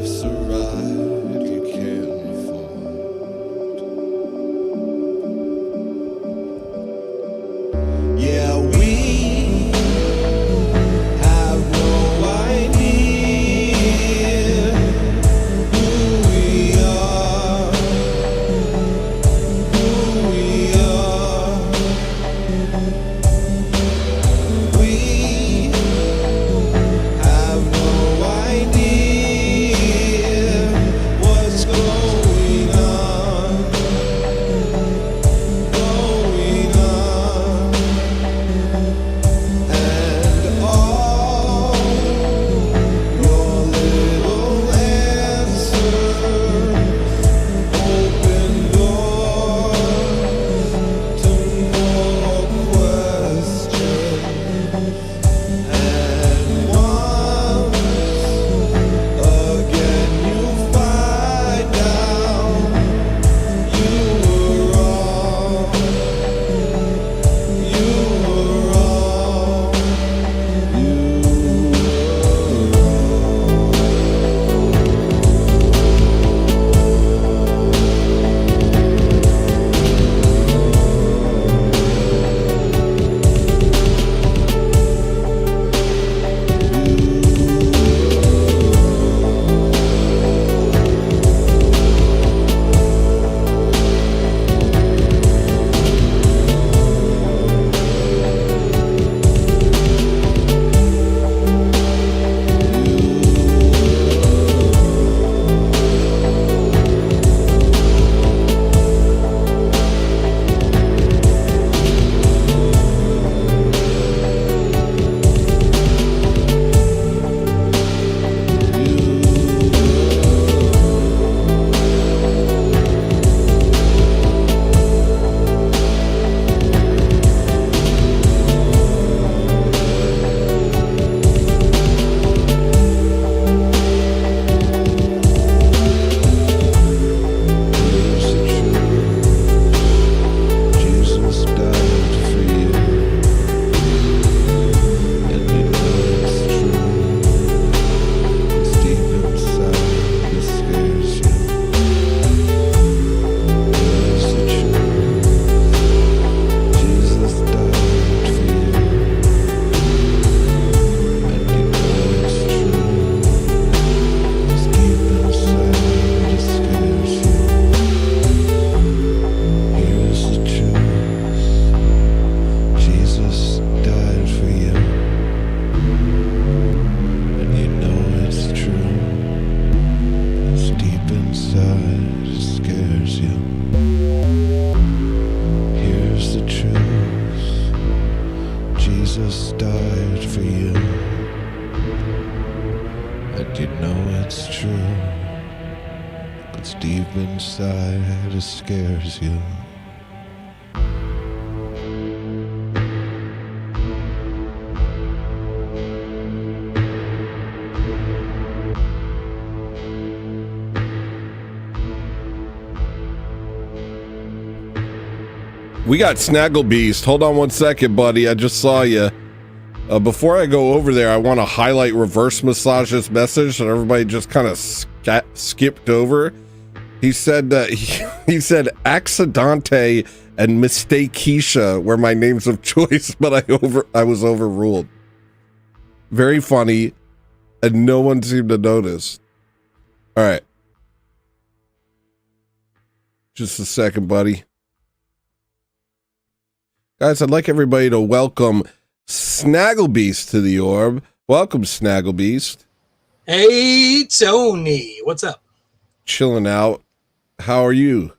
Life's a ride you can't afford. But deep inside it scares you. We got Snaggle Beast. Hold on one second, buddy. I just saw you. Before I go over there, I want to highlight Reverse Massage's message that everybody just kind of skipped over. He said he said Accidente and Mistakesha were my names of choice, but I was overruled. Very funny, and no one seemed to notice. All right. Just a second, buddy. Guys, I'd like everybody to welcome Snagglebeast to the orb. Welcome, Snagglebeast. Hey, Tony. What's up? Chilling out. How are you?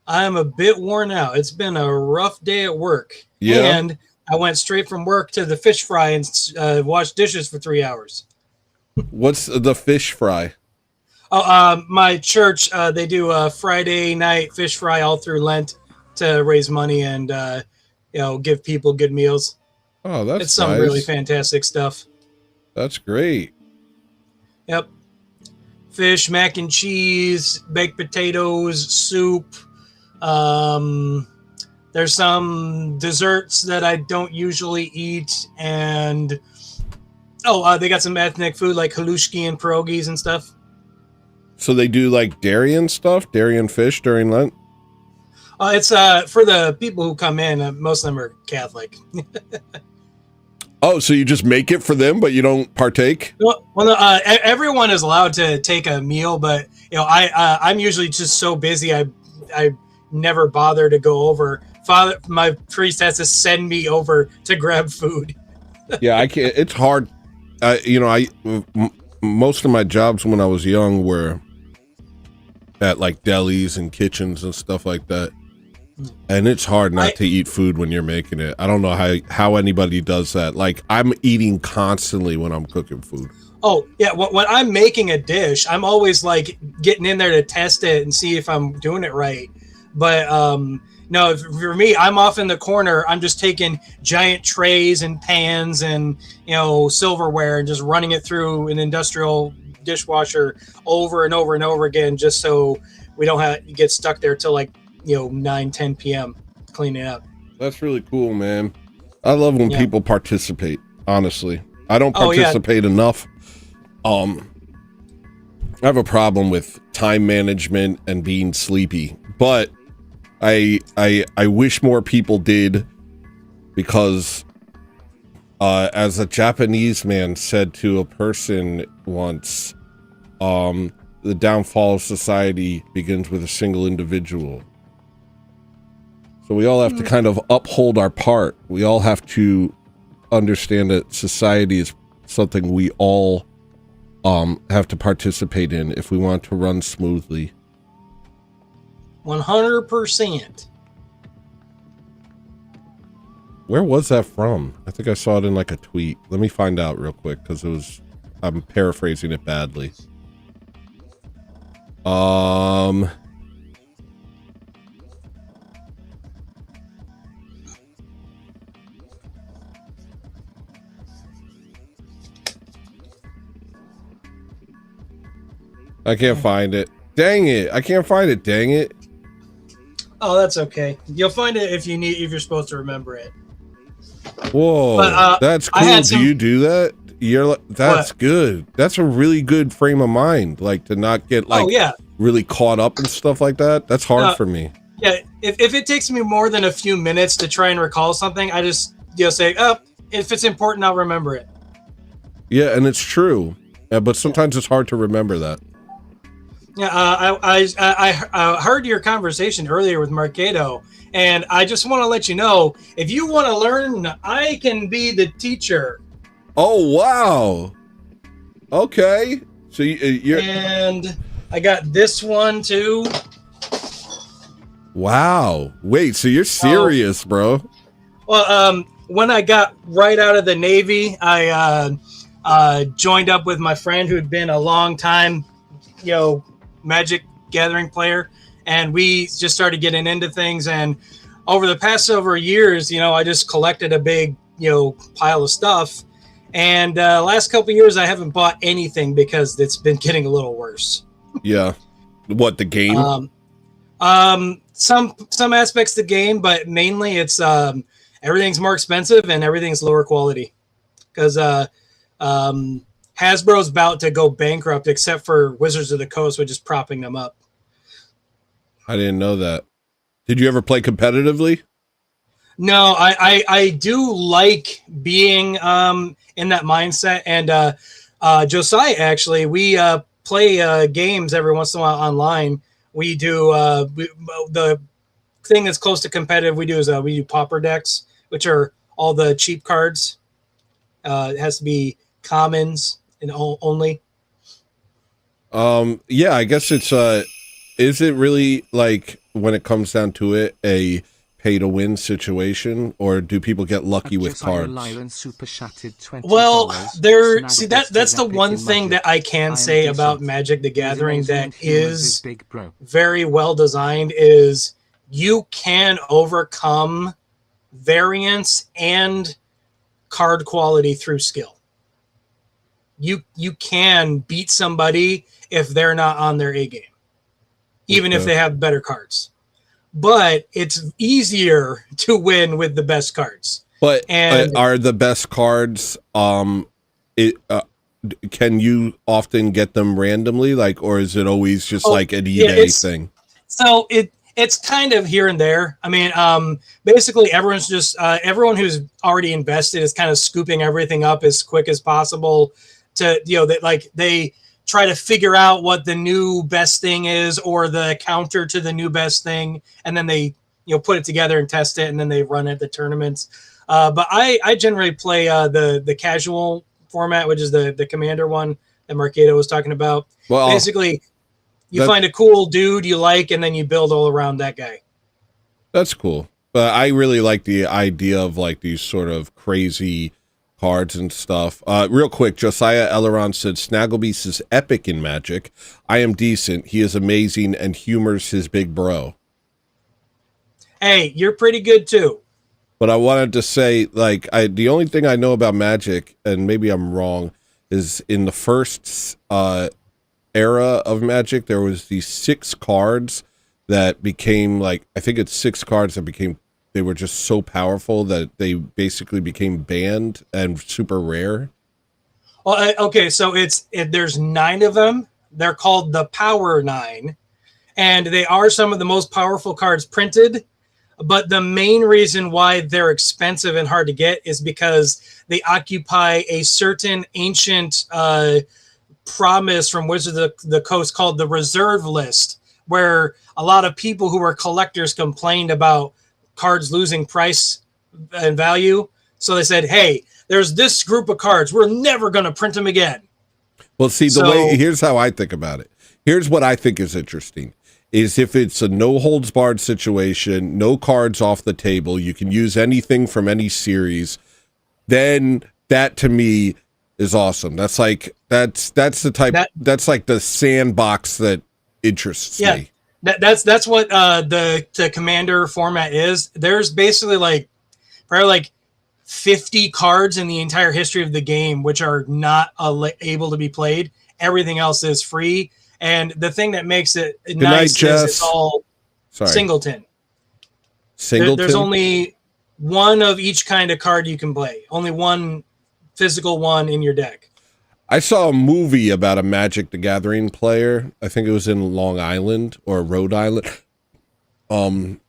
I'm a bit worn out. It's been a rough day at work. Yeah. And I went straight from work to the fish fry and washed dishes for 3 hours. What's the fish fry? Oh, my church, they do a Friday night fish fry all through Lent to raise money and, give people good meals. Oh, that's It's some nice. really fantastic stuff. That's great. Yep. Fish, mac and cheese, baked potatoes, soup. There's some desserts that I don't usually eat. And, they got some ethnic food like halushki and pierogies and stuff. So they do like dairy and stuff? Dairy and fish during Lent? It's for the people who come in. Most of them are Catholic. Oh, so you just make it for them, but you don't partake? Everyone is allowed to take a meal, but I'm usually just so busy. I never bother to go over. My priest has to send me over to grab food. Yeah, I can't. It's hard. Most of my jobs when I was young were at like delis and kitchens and stuff like that. And it's hard not to eat food when you're making it. I don't know how anybody does that. Like, I'm eating constantly when I'm cooking food. Oh, yeah. When I'm making a dish, I'm always like getting in there to test it and see if I'm doing it right. But no, for me, I'm off in the corner. I'm just taking giant trays and pans and, silverware and just running it through an industrial dishwasher over and over and over again, just so we don't have to get stuck there till like, 9-10 p.m. cleaning up. That's really cool, man. I love when people participate, honestly. I don't participate enough. I have a problem with time management and being sleepy, but I wish more people did, because as a Japanese man said to a person once, the downfall of society begins with a single individual. So we all have to kind of uphold our part. We all have to understand that society is something we all have to participate in if we want to run smoothly. 100%. Where was that from? I think I saw it in like a tweet. Let me find out real quick, because I'm paraphrasing it badly. I can't find it. Dang it. I can't find it. Dang it. Oh, that's okay. You'll find it if you're supposed to remember it. Whoa. But, that's cool. Do you do that? That's good. That's a really good frame of mind. Like, to not get really caught up and stuff like that. That's hard for me. Yeah. If it takes me more than a few minutes to try and recall something, I just say, if it's important, I'll remember it. Yeah, and it's true. But sometimes it's hard to remember that. Yeah, I heard your conversation earlier with Marketo, and I just want to let you know, if you want to learn, I can be the teacher. Oh, wow. Okay. So you're... And I got this one, too. Wow. Wait, so you're serious, bro? Well, when I got right out of the Navy, I joined up with my friend who'd been a long time, Magic Gathering player, and we just started getting into things. And over the past several years, I just collected a big, pile of stuff. And last couple of years, I haven't bought anything because it's been getting a little worse. Yeah. What, the game? Some aspects of the game, but mainly it's everything's more expensive and everything's lower quality because Hasbro's about to go bankrupt, except for Wizards of the Coast, which is propping them up. I didn't know that. Did you ever play competitively? No, I do like being in that mindset. And Josiah, actually, we play games every once in a while online. We do the thing that's close to competitive. We do pauper decks, which are all the cheap cards. It has to be commons and only. Yeah, I guess it's is it really, like, when it comes down to it, a pay to win situation, or do people get lucky with cards? Well, that's the one thing that I can say about Magic the Gathering that is very well designed is you can overcome variance and card quality through skill. You can beat somebody if they're not on their A game, even if they have better cards. But it's easier to win with the best cards. But are the best cards, can you often get them randomly, like, or is it always just like an eBay thing? So it's kind of here and there. I mean, basically everyone's just everyone who's already invested is kind of scooping everything up as quick as possible to, they try to figure out what the new best thing is or the counter to the new best thing. And then they, put it together and test it. And then they run at the tournaments. But I generally play the casual format, which is the commander one that Marketo was talking about. Well, basically you find a cool dude you like, and then you build all around that guy. That's cool. But I really like the idea of like these sort of crazy cards and stuff. Real quick, Josiah Elleron said, Snagglebeast is epic in Magic. I am decent. He is amazing and humors his big bro. Hey, you're pretty good too. But I wanted to say, like, the only thing I know about Magic, and maybe I'm wrong, is in the first era of Magic, there was these 6 cards that became, like, I think it's 6 cards that became, they were just so powerful that they basically became banned and super rare. Well, okay, so there's 9 of them. They're called the Power 9, and they are some of the most powerful cards printed. But the main reason why they're expensive and hard to get is because they occupy a certain ancient promise from Wizards of the Coast called the reserve list, where a lot of people who were collectors complained about cards losing price and value. So they said, hey, there's this group of cards. We're never going to print them again. Well, see, here's how I think about it. Here's what I think is interesting. Is if it's a no-holds-barred situation, no cards off the table, you can use anything from any series, then that to me is awesome. That's like that's the type that's like the sandbox that interests me. That's what the commander format is. There's basically probably 50 cards in the entire history of the game which are not able to be played. Everything else is free. And the thing that makes it nice is it's all singleton. There's only one of each kind of card you can play. Only one physical one in your deck. I saw a movie about a Magic the Gathering player. I think it was in Long Island or Rhode Island. And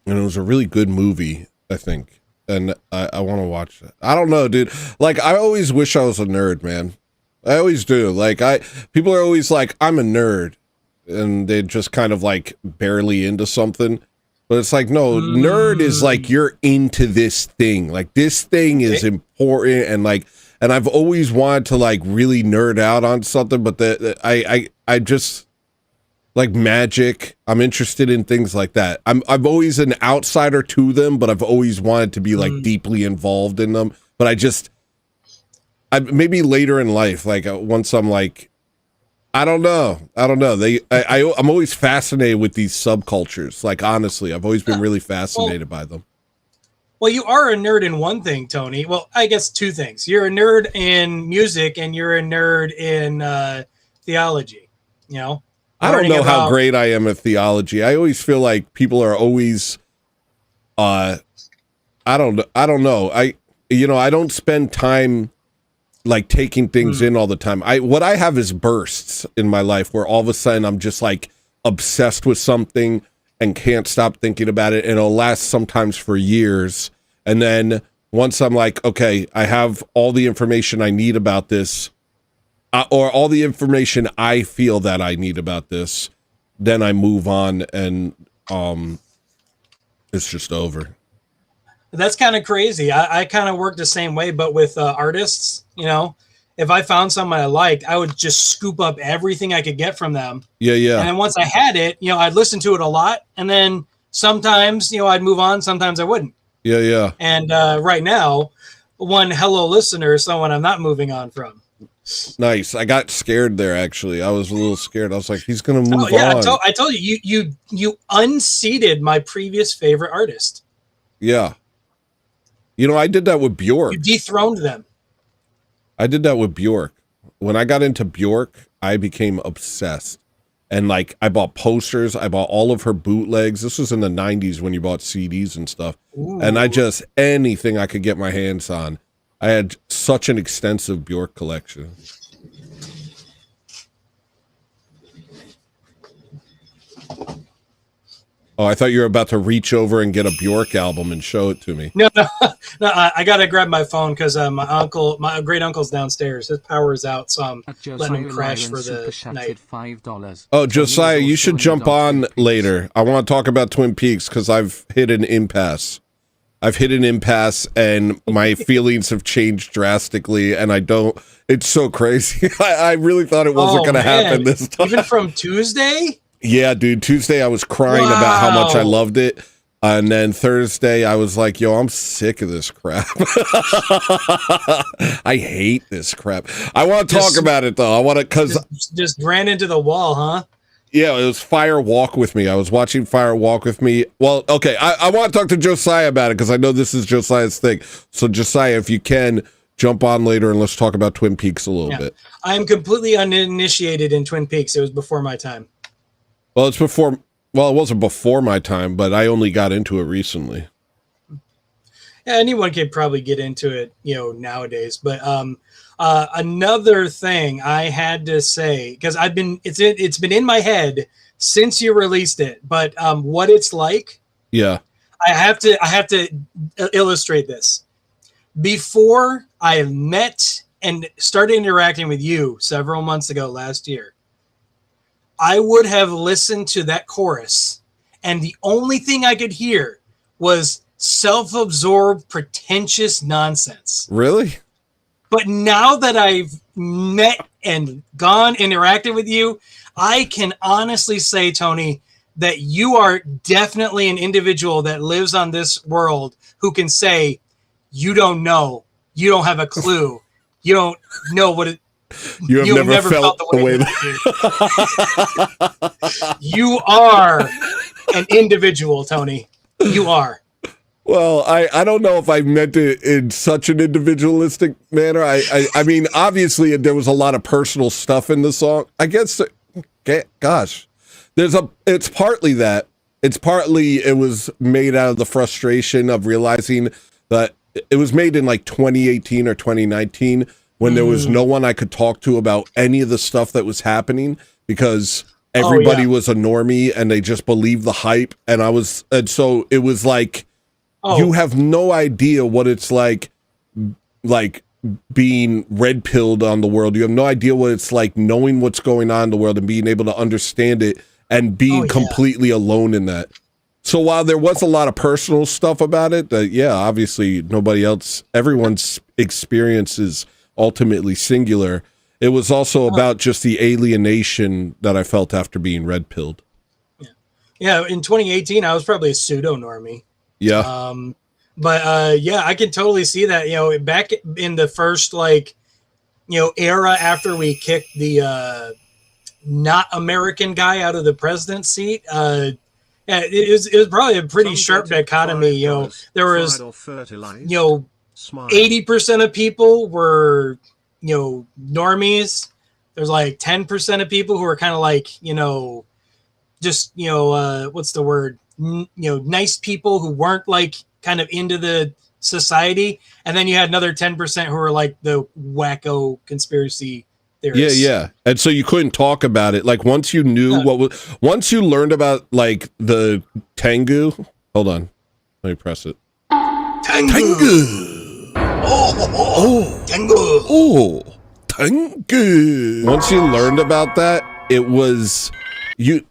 it was a really good movie, I think. And I want to watch that. I don't know, dude. Like, I always wish I was a nerd, man. I always do. Like, people are always like, I'm a nerd. And they're just kind of like barely into something. But it's like, no, nerd is like, you're into this thing. Like, this thing is important. And I've always wanted to like really nerd out on something. But I just like Magic. I'm interested in things like that. I'm always an outsider to them, but I've always wanted to be like deeply involved in them. But maybe later in life, like once I'm like, I don't know. I'm always fascinated with these subcultures. Like, honestly, I've always been really fascinated by them. Well, you are a nerd in one thing, Tony. Well, I guess two things. You're a nerd in music, and you're a nerd in theology. You know, I don't know how great I am at theology. I always feel like people are always, I don't know. I don't spend time like taking things in all the time. What I have is bursts in my life where all of a sudden I'm just like obsessed with something and can't stop thinking about it, and it'll last sometimes for years. And then once I'm like, okay, I have all the information I need about this, or all the information I feel that I need about this, then I move on, and it's just over. That's kind of crazy. I kind of work the same way, but with artists, you know, if I found someone I liked, I would just scoop up everything I could get from them. Yeah. And then once I had it, you know, I'd listen to it a lot. And then sometimes, you know, I'd move on. Sometimes I wouldn't. Yeah. And right now, one HELLOLISTENER is someone I'm not moving on from. Nice. I got scared there, actually. I was a little scared. I was like, he's going to move on. I told you unseated my previous favorite artist. Yeah. You know, I did that with Bjork. You dethroned them. I did that with Bjork. When I got into Bjork, I became obsessed. And like, I bought posters. I bought all of her bootlegs. This was in the 90s when you bought CDs and stuff. Ooh. And anything I could get my hands on. I had such an extensive Bjork collection. Oh, I thought you were about to reach over and get a Bjork album and show it to me. No. I gotta grab my phone because my great uncle's downstairs. His power is out, so I'm letting him crash for the night. $5. Oh, Josiah, you should jump on later. I want to talk about Twin Peaks because I've hit an impasse. And my feelings have changed drastically, and it's so crazy. I really thought it wasn't going to happen this time. Even from Tuesday? Yeah, dude. Tuesday I was crying about how much I loved it. And then Thursday I was like, yo, I'm sick of this crap. I hate this crap. I want to talk about it though. I want to, cause just ran into the wall, huh? Yeah, it was Fire Walk With Me. I was watching Fire Walk With Me. Well, okay. I want to talk to Josiah about it because I know this is Josiah's thing. So Josiah, if you can, jump on later and let's talk about Twin Peaks a little bit. I'm completely uninitiated in Twin Peaks. It was before my time. Well, it wasn't before my time, but I only got into it recently. Yeah, anyone could probably get into it, you know, nowadays. But another thing I had to say, because it's been in my head since you released it, but what it's like. Yeah. I have to illustrate this. Before I met and started interacting with you several months ago last year, I would have listened to that chorus, and the only thing I could hear was self-absorbed, pretentious nonsense. Really? But now that I've met and interacted with you, I can honestly say, Tony, that you are definitely an individual that lives on this world who can say, you don't know, you don't have a clue, you don't know what it. You have never felt the way that you are an individual, Tony. You are. Well, I don't know if I meant it in such an individualistic manner. I mean, obviously there was a lot of personal stuff in the song. I guess, gosh, it's partly that. It's partly it was made out of the frustration of realizing that it was made in like 2018 or 2019 when there was no one I could talk to about any of the stuff that was happening because everybody was a normie and they just believed the hype. And so it was like, you have no idea what it's like being red pilled on the world. You have no idea what it's like knowing what's going on in the world and being able to understand it and being completely alone in that. So while there was a lot of personal stuff about it, obviously everyone's experience is ultimately singular. It was also about just the alienation that I felt after being red pilled. Yeah. In 2018, I was probably a pseudo normie. Yeah. But I can totally see that, you know, back in the first, era after we kicked the not American guy out of the president's seat. Yeah, it was probably a pretty sharp dichotomy. You know, there was, 80% of people were, normies. There's like 10% of people who are kind of like, just, what's the word? Nice people who weren't like kind of into the society. And then you had another 10% who were like the wacko conspiracy theorists. Yeah. And so you couldn't talk about it. Like once you knew once you learned about like the Tengu, hold on, let me press it. Tengu. Oh. Tengu. Oh. Tengu. Once you learned about that, it was you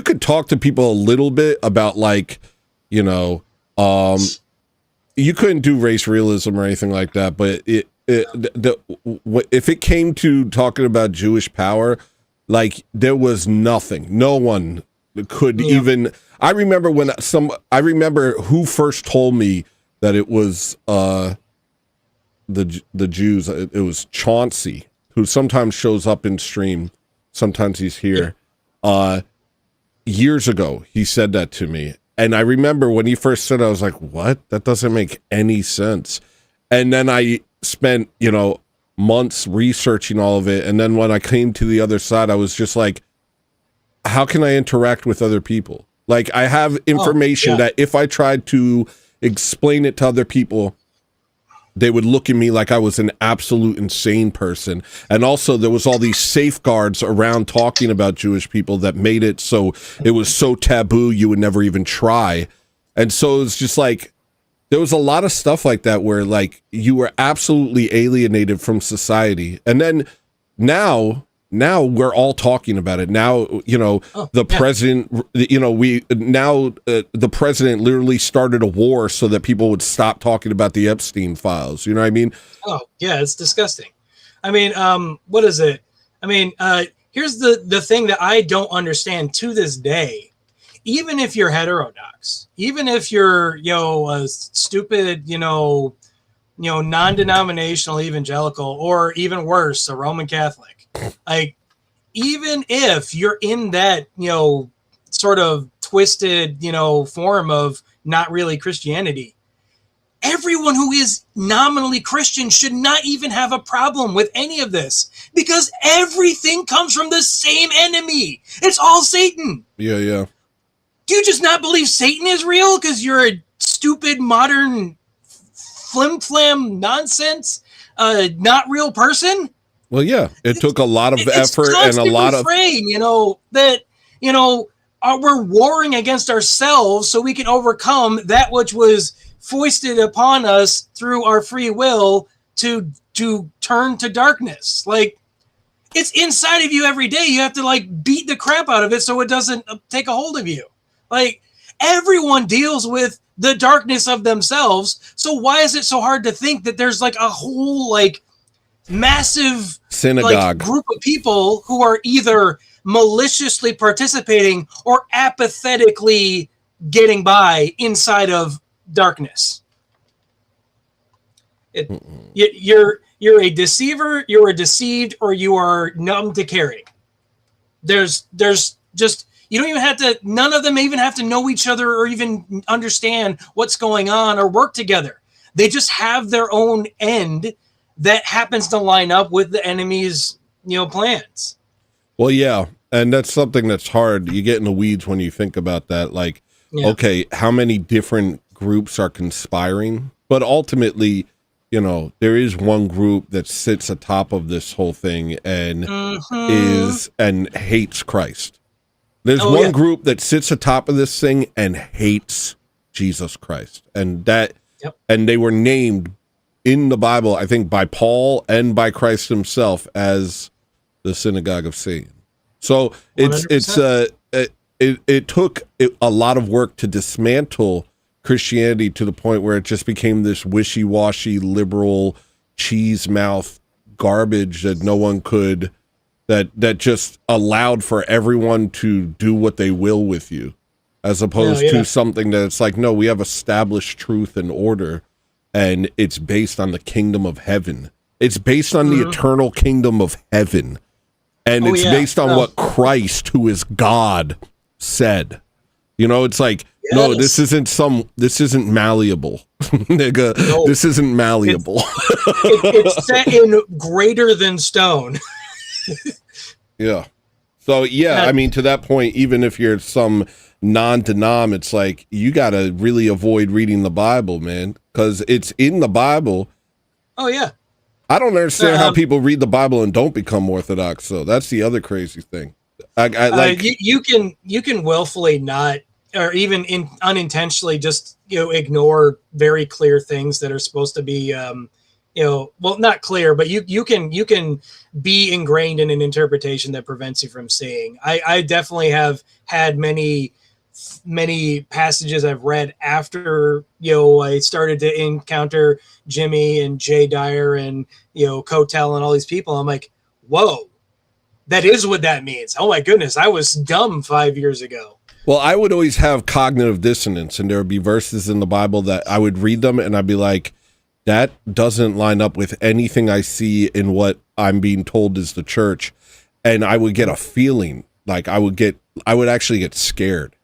could talk to people a little bit about like, you couldn't do race realism or anything like that, but if it came to talking about Jewish power, like there was nothing. No one could even. I remember who first told me that it was the Jews. It was Chauncey, who sometimes shows up in stream. Sometimes he's here. Years ago, he said that to me. And I remember when he first said it, I was like, what? That doesn't make any sense. And then I spent, months researching all of it. And then when I came to the other side, I was just like, how can I interact with other people? Like I have information that if I tried to explain it to other people, they would look at me like I was an absolute insane person. And also there was all these safeguards around talking about Jewish people that made it so it was so taboo you would never even try. And so it was just like, there was a lot of stuff like that where like you were absolutely alienated from society. And then now we're all talking about it. Now, the president, the president literally started a war so that people would stop talking about the Epstein files. You know what I mean? Oh yeah, it's disgusting. I mean, what is it? I mean, here's the thing that I don't understand to this day. Even if you're heterodox, even if you're, a stupid, non-denominational evangelical, or even worse, a Roman Catholic, like, even if you're in that, sort of twisted, form of not really Christianity, everyone who is nominally Christian should not even have a problem with any of this, because everything comes from the same enemy. It's all Satan. Yeah. Do you just not believe Satan is real because you're a stupid modern flim-flam nonsense, not real person? Well, yeah, it took a lot of effort and a lot of refrain, we're warring against ourselves so we can overcome that which was foisted upon us through our free will to turn to darkness. Like, it's inside of you every day. You have to like beat the crap out of it so it doesn't take a hold of you. Like, everyone deals with the darkness of themselves. So why is it so hard to think that there's like a whole like massive synagogue group of people who are either maliciously participating or apathetically getting by inside of darkness? You're a deceiver, you're a deceived, or you are numb to caring. There's just, you don't even have to, none of them even have to know each other or even understand what's going on or work together. They just have their own end that happens to line up with the enemy's, plans. Well, yeah. And that's something that's hard. You get in the weeds when you think about that. Like, okay, how many different groups are conspiring? But ultimately, there is one group that sits atop of this whole thing and and hates Christ. There's one group that sits atop of this thing and hates Jesus Christ. And and they were named in the Bible, I think, by Paul and by Christ himself as the synagogue of Satan. So it took a lot of work to dismantle Christianity to the point where it just became this wishy-washy liberal cheese mouth garbage that no one could, that just allowed for everyone to do what they will with you, as opposed to something that it's like, no, we have established truth and order, and it's based on the kingdom of heaven. It's based on the eternal kingdom of heaven. And Oh, it's yeah. based on Oh. what Christ, who is God, said. You know, it's like, no, Yes. this isn't malleable. Nigga, No. this isn't malleable. It's set in greater than stone. Yeah. So, yeah, I mean, to that point, even if you're some non-denom, it's like, you got to really avoid reading the Bible, man, because it's in the Bible. Oh, yeah. I don't understand how people read the Bible and don't become Orthodox. So that's the other crazy thing. I like you can willfully not, or even unintentionally just, ignore very clear things that are supposed to be, well, not clear, but you can be ingrained in an interpretation that prevents you from seeing. I definitely have had many passages I've read after, I started to encounter Jimmy and Jay Dyer and, Kotel and all these people. I'm like, whoa, that is what that means. Oh my goodness. I was dumb 5 years ago. Well, I would always have cognitive dissonance, and there would be verses in the Bible that I would read them and I'd be like, that doesn't line up with anything I see in what I'm being told is the church. And I would get a feeling like I would actually get scared.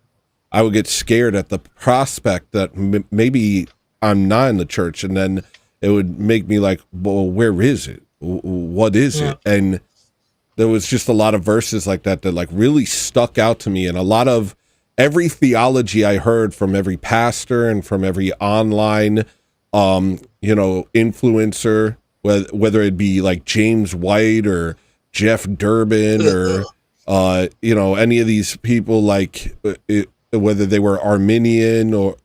I would get scared at the prospect that maybe I'm not in the church, and then it would make me like, well, where is it? What is it? And there was just a lot of verses like that like really stuck out to me, and a lot of every theology I heard from every pastor and from every online, influencer, whether it be like James White or Jeff Durbin or, any of these people, like whether they were Arminian or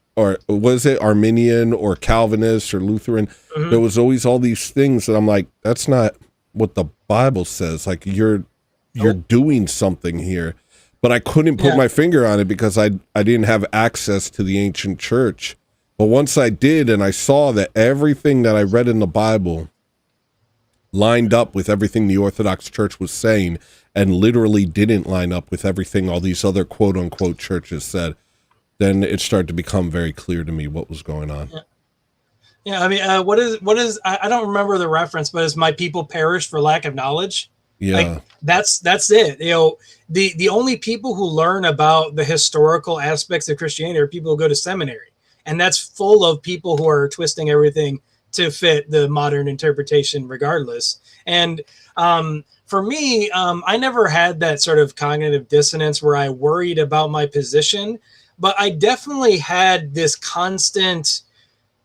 was it Arminian or Calvinist or Lutheran, there was always all these things that I'm like, that's not what the Bible says. Like you're doing something here. But I couldn't put my finger on it because I didn't have access to the ancient church. But once I did, and I saw that everything that I read in the Bible lined up with everything the Orthodox Church was saying, and literally didn't line up with everything all these other quote unquote churches said, then it started to become very clear to me what was going on. Yeah, I mean, what is? I don't remember the reference, but is my people perish for lack of knowledge? Yeah, like, that's it. The only people who learn about the historical aspects of Christianity are people who go to seminary, and that's full of people who are twisting everything to fit the modern interpretation, regardless. And for me, I never had that sort of cognitive dissonance where I worried about my position, but I definitely had this constant,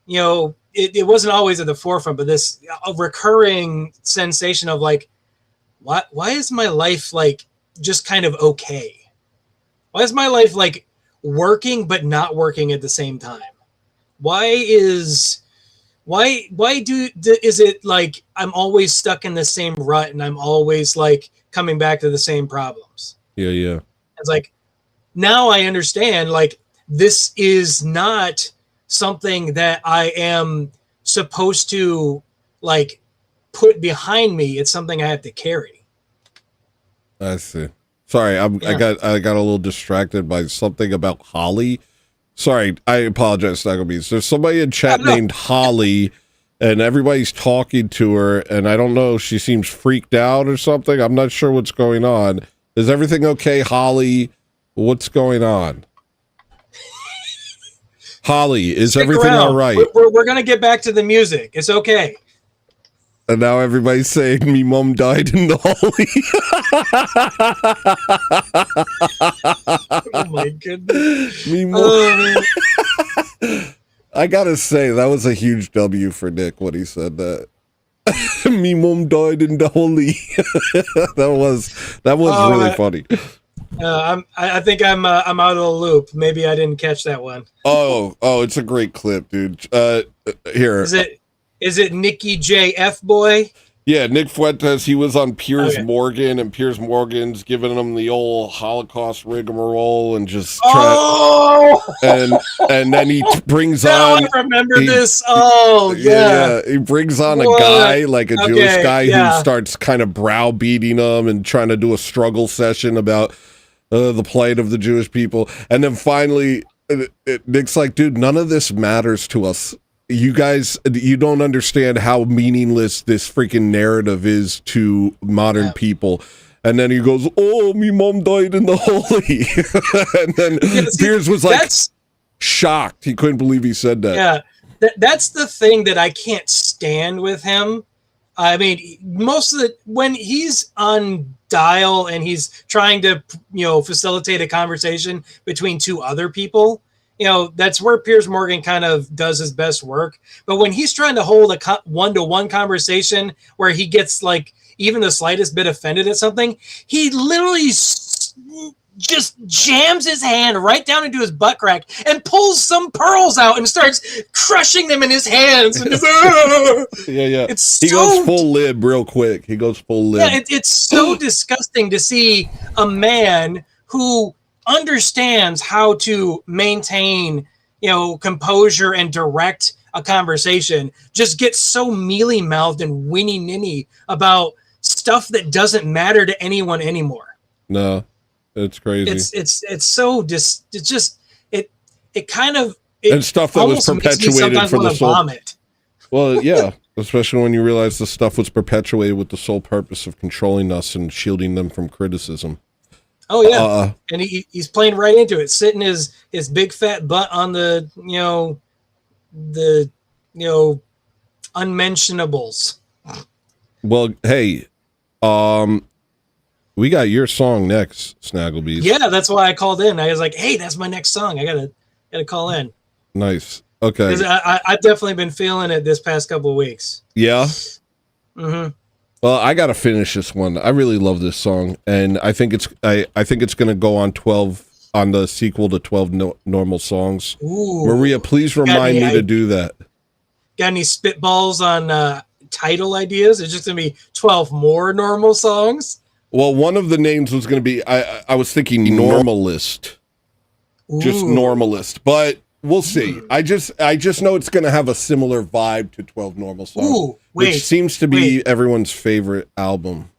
it wasn't always at the forefront, but this recurring sensation of like, why is my life like just kind of okay? Why is my life like working but not working at the same time? Why is it like I'm always stuck in the same rut and I'm always like coming back to the same problems? Yeah. It's like, now I understand, like, this is not something that I am supposed to like put behind me. It's something I have to carry. I see. Sorry, I got a little distracted by something about Holly. Sorry, I apologize, Snagglebeats. There's somebody in chat named Holly, and everybody's talking to her, and I don't know, she seems freaked out or something. I'm not sure what's going on. Is everything okay, Holly? What's going on? Holly, is everything all right? We're going to get back to the music. It's okay. And now everybody's saying me mom died in the holy. Oh my goodness. Me mom. I gotta say, that was a huge W for Nick when he said that. Me mom died in the holy. that was really funny. I think I'm out of the loop. Maybe I didn't catch that one. Oh, it's a great clip, dude. Here. Is it Nicky J F boy? Yeah, Nick Fuentes. He was on Piers Morgan, and Piers Morgan's giving him the old Holocaust rigmarole and just and then he brings on. I remember this. Oh yeah. He brings on a guy, like a Jewish guy, who starts kind of browbeating him and trying to do a struggle session about the plight of the Jewish people, and then finally, Nick's like, "Dude, none of this matters to us. You guys, you don't understand how meaningless this freaking narrative is to modern people." And then he goes, "Oh, me mom died in the holy." And then Piers was like shocked. He couldn't believe he said that. Yeah, that's the thing that I can't stand with him. I mean, most of when he's on dial and he's trying to, facilitate a conversation between two other people, that's where Piers Morgan kind of does his best work. But when he's trying to hold a one-to-one conversation where he gets like even the slightest bit offended at something, he literally just jams his hand right down into his butt crack and pulls some pearls out and starts crushing them in his hands. And yeah. He goes full lib real quick. He goes full lib. Yeah, it's so disgusting to see a man who understands how to maintain, composure and direct a conversation just get so mealy-mouthed and winny-ninny about stuff that doesn't matter to anyone anymore. No. It's crazy. It's so it kind of and stuff that was perpetuated for the sole. Vomit. Well, yeah, especially when you realize the stuff was perpetuated with the sole purpose of controlling us and shielding them from criticism. Oh yeah, and he's playing right into it, sitting his big fat butt on the unmentionables. Well, hey, we got your song next, Snagglebees. Yeah, that's why I called in. I was like, "Hey, that's my next song. I gotta call in." Nice. Okay. I've definitely been feeling it this past couple of weeks. Yeah. Mm-hmm. Well, I gotta finish this one. I really love this song, and I think it's gonna go on 12 on the sequel to 12 Normal Songs. Ooh. Maria, please remind me to do that. Got any spitballs on title ideas? It's just gonna be 12 more normal songs. Well, one of the names was going to be, I was thinking Normalist. Ooh. Just Normalist. But we'll see. I just know it's going to have a similar vibe to 12 Normal Songs. Ooh, which seems to be everyone's favorite album.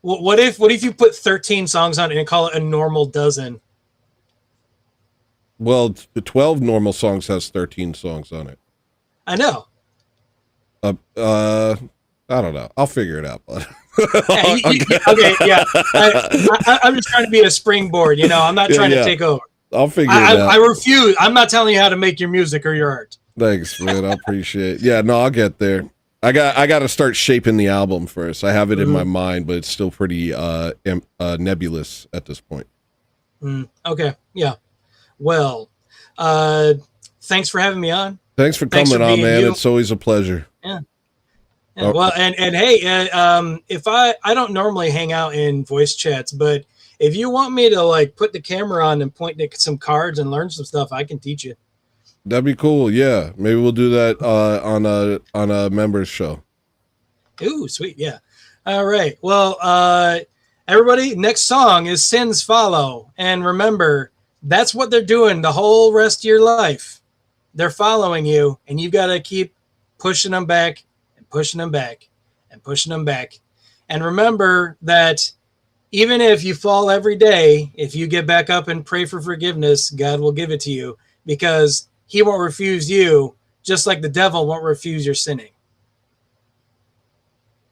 What if you put 13 songs on it and call it a normal dozen? Well, the 12 Normal Songs has 13 songs on it. I know. I don't know. I'll figure it out, bud. Okay, yeah. I'm just trying to be a springboard, I'm not trying to take over. I'll figure it out. I refuse. I'm not telling you how to make your music or your art. Thanks, man. I appreciate it. Yeah, no, I'll get there. I got to start shaping the album first. I have it in my mind, but it's still pretty nebulous at this point. Okay, yeah. Well, thanks for having me on. Thanks for coming on, man. It's always a pleasure. Yeah. Yeah, well, and hey, if I don't normally hang out in voice chats, but if you want me to like put the camera on and point at some cards and learn some stuff, I can teach you. That'd be cool. Yeah, maybe we'll do that on a members show. Ooh, sweet. Yeah. All right. Well, everybody, next song is Sins Follow, and remember, that's what they're doing the whole rest of your life. They're following you, and you've got to keep pushing them back. Pushing them back and pushing them back. And remember that even if you fall every day, if you get back up and pray for forgiveness, God will give it to you because he won't refuse you, just like the devil won't refuse your sinning.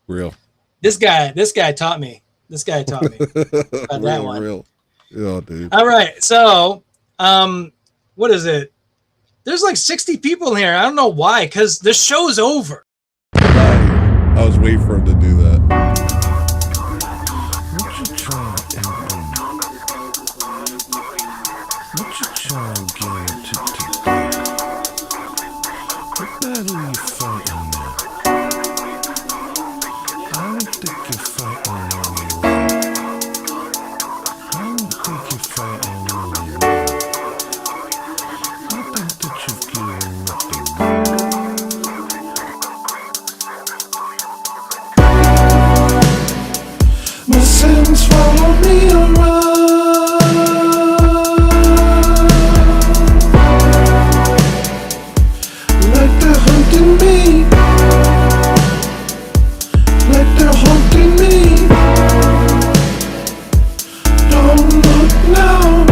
Real. This guy taught me. This guy taught me about that one. Real. Yeah, dude. All right. So, what is it? There's like 60 people in here. I don't know why, because the show's over. I was waiting for him to do that. What you trying to do? What you trying to get into today? What battle you fighting now? I don't think you're fighting really well. I don't think you're fighting really well. I think that you've given nothing back. My sins follow me around like they're hunting me, like they're haunting me. Don't look now.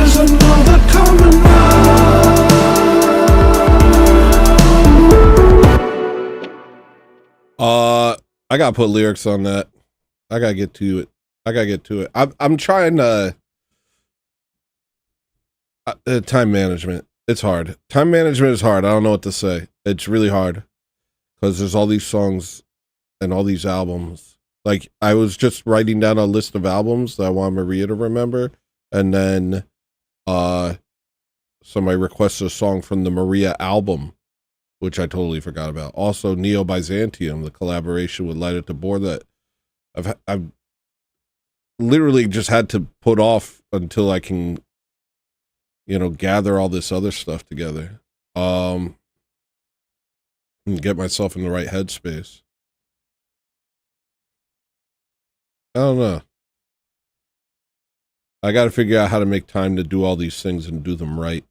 there's another coming round. I gotta put lyrics on that. I gotta get to it. I'm trying to time management. It's hard. Time management is hard. I don't know what to say. It's really hard because there's all these songs and all these albums. Like I was just writing down a list of albums that I want Maria to remember, and then somebody requested a song from the Maria album, which I totally forgot about. Also, Neo Byzantium, the collaboration with Light It to Bore that I've literally just had to put off until I can, gather all this other stuff together. And get myself in the right headspace. I don't know. I got to figure out how to make time to do all these things and do them right.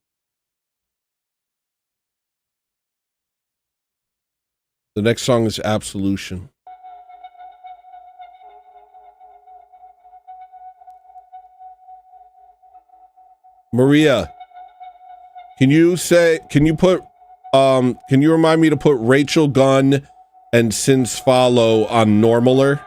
The next song is Absolution. Maria, can you remind me to put Rachel Gunn and Sins Follow on Normaler?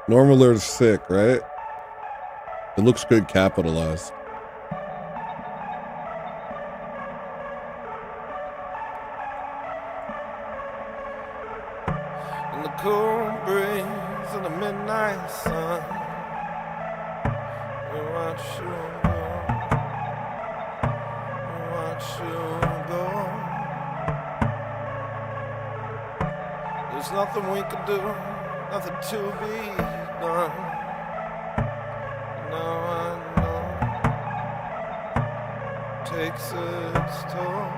Normaler is sick, right? It looks good capitalized. In the cool breeze of the midnight sun, we watch you go. We watch you go. There's nothing we can do, nothing to be done. Now I know takes its toll.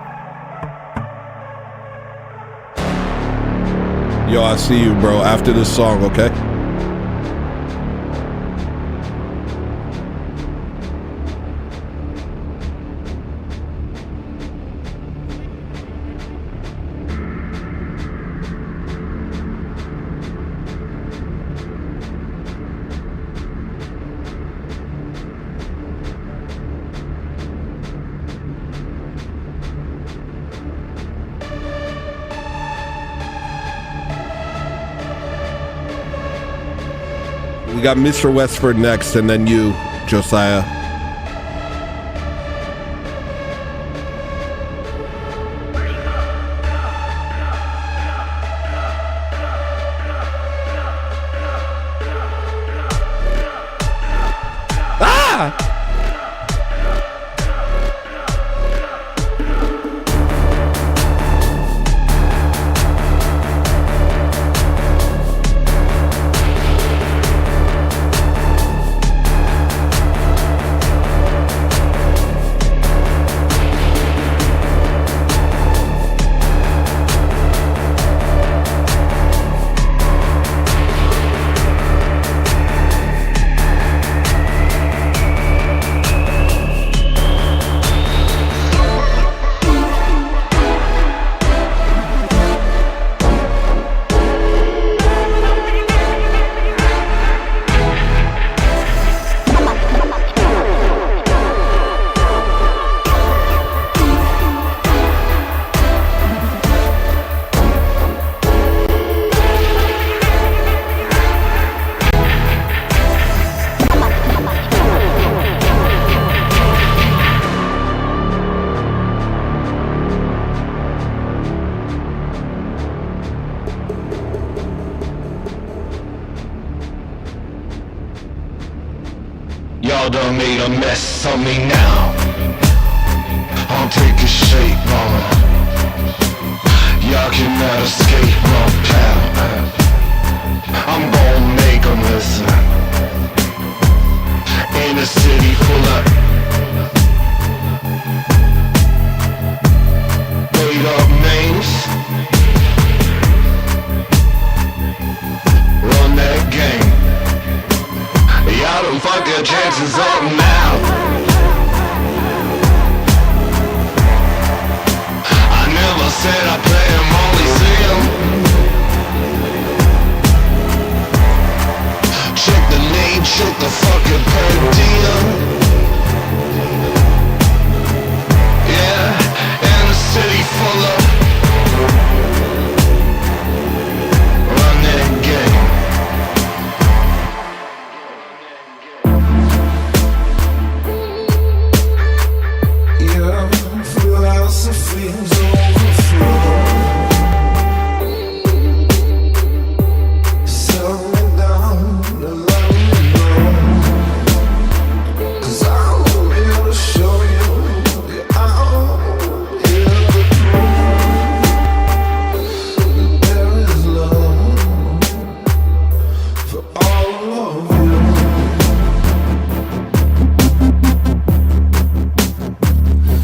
Yo, I see you, bro, after this song, okay? We got Mr. Westford next, and then you, Josiah. Y'all done made a mess of me now. I'm taking shape, mama. Y'all cannot escape my path. I'm gonna make them listen. In a city full of chances up now. I never said I play him, only see him. Check the name, check the fucking per diem. Yeah, in a city full of running game. Yeah, philosophy's overflow. Sell me down to let me know. 'Cause I'm here to show you, yeah, I'm here to prove that there is love for all of you.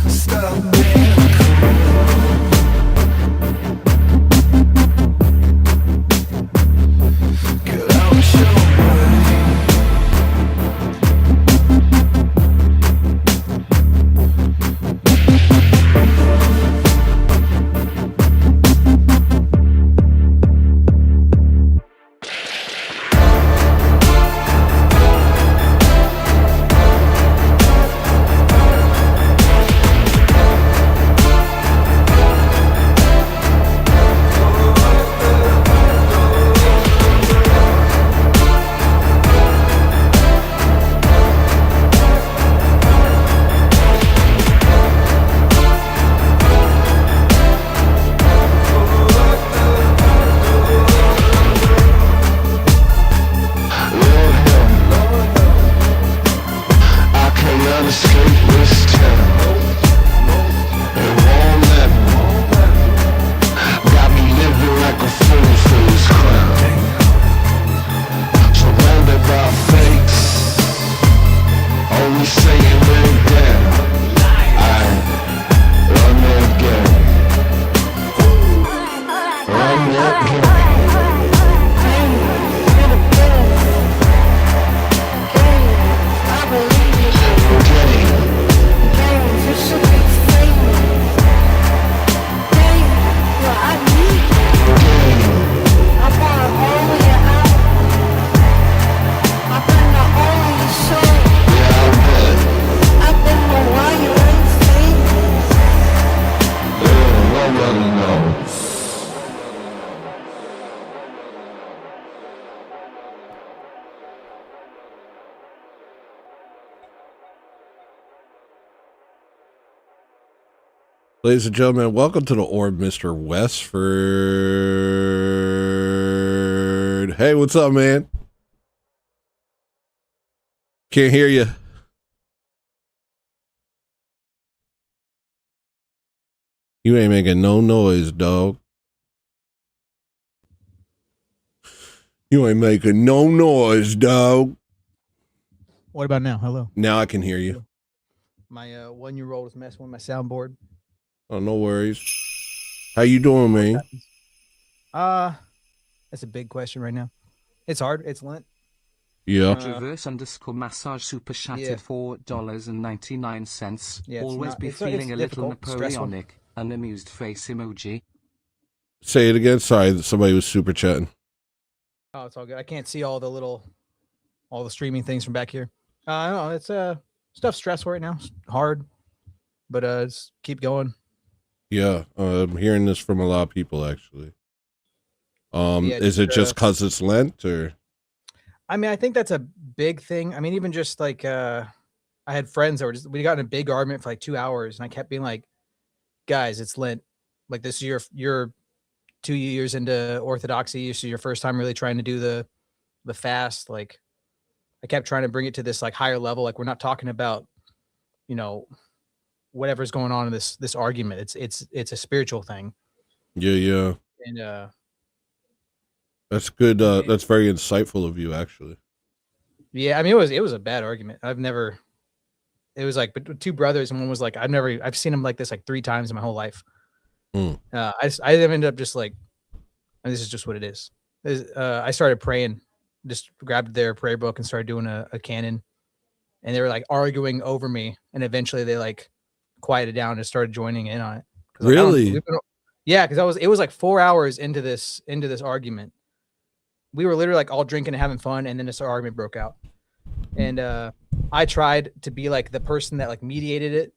Stop being cool. Get out your way. I cannot escape this town. It won't let me. Got me living like a fool for this crown. Surrounded by fakes, only saying they're dead. I run their game. Run their game. Ladies and gentlemen, welcome to the Orb, Mr. Westford. Hey, what's up, man? Can't hear you. You ain't making no noise, dog. You ain't making no noise, dog. What about now? Hello. Now I can hear you. My 1-year-old is messing with my soundboard. Oh, no worries. How you doing, man? That's a big question right now. It's hard. It's Lent. Yeah. Reverse _ massage super chatted Yeah. $4.99. Yeah, it's Always not- be it's feeling a little difficult, stressful. Napoleonic. An amused face emoji. Say it again. Sorry, somebody was super chatting. Oh, it's all good. I can't see all the streaming things from back here. I don't know. It's stuff stressful right now. It's hard, but just keep going. Yeah, I'm hearing this from a lot of people, actually. Yeah, Is it just, just because it's Lent, or? I mean, I think that's a big thing. I mean, even just like I had friends that were we got in a big argument for like 2 hours, and I kept being like, "Guys, it's Lent. Like this is your 2 years into Orthodoxy. This is your first time really trying to do the fast." Like, I kept trying to bring it to this like higher level. Like, we're not talking about, whatever's going on in this argument. It's a spiritual thing. Yeah. And That's good. That's very insightful of you, actually. yeah, I mean, it was a bad argument. It was like but two brothers, and one was like, I've seen him like this like 3 times in my whole life. I ended up just like, and this is just what it is. I started praying, just grabbed their prayer book and started doing a canon. and they were like arguing over me, and eventually they like quieted down and started joining in on it. Really? Yeah, because it was like 4 hours into this argument. We were literally like all drinking and having fun, and then this argument broke out. And I tried to be like the person that like mediated it.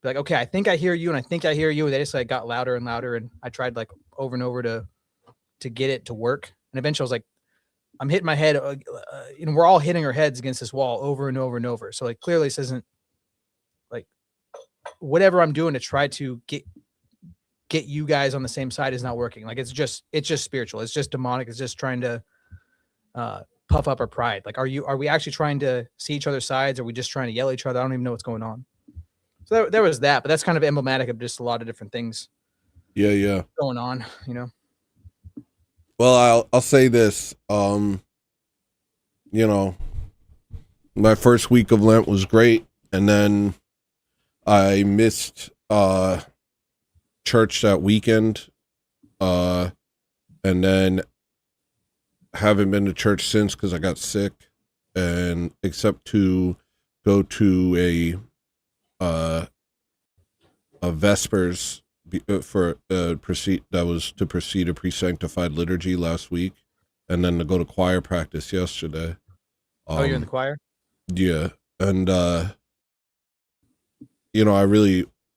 Be like, okay, I think I hear you, and I think I hear you. And they just like got louder and louder, and I tried like over and over to get it to work. And eventually, I was like, I'm hitting my head. We're all hitting our heads against this wall over and over and over. So like clearly, this isn't like whatever I'm doing to try to get you guys on the same side is not working. Like it's just spiritual. It's just demonic. It's just trying to puff up our pride. Like, are we actually trying to see each other's sides? Or are we just trying to yell at each other? I don't even know what's going on. So there was that, but that's kind of emblematic of just a lot of different things. Yeah. Going on, Well, I'll say this. My first week of Lent was great, and then I missed church that weekend, and then haven't been to church since because I got sick, and except to go to a Vespers for precede a pre-sanctified liturgy last week, and then to go to choir practice yesterday. You're in the choir? Yeah, and I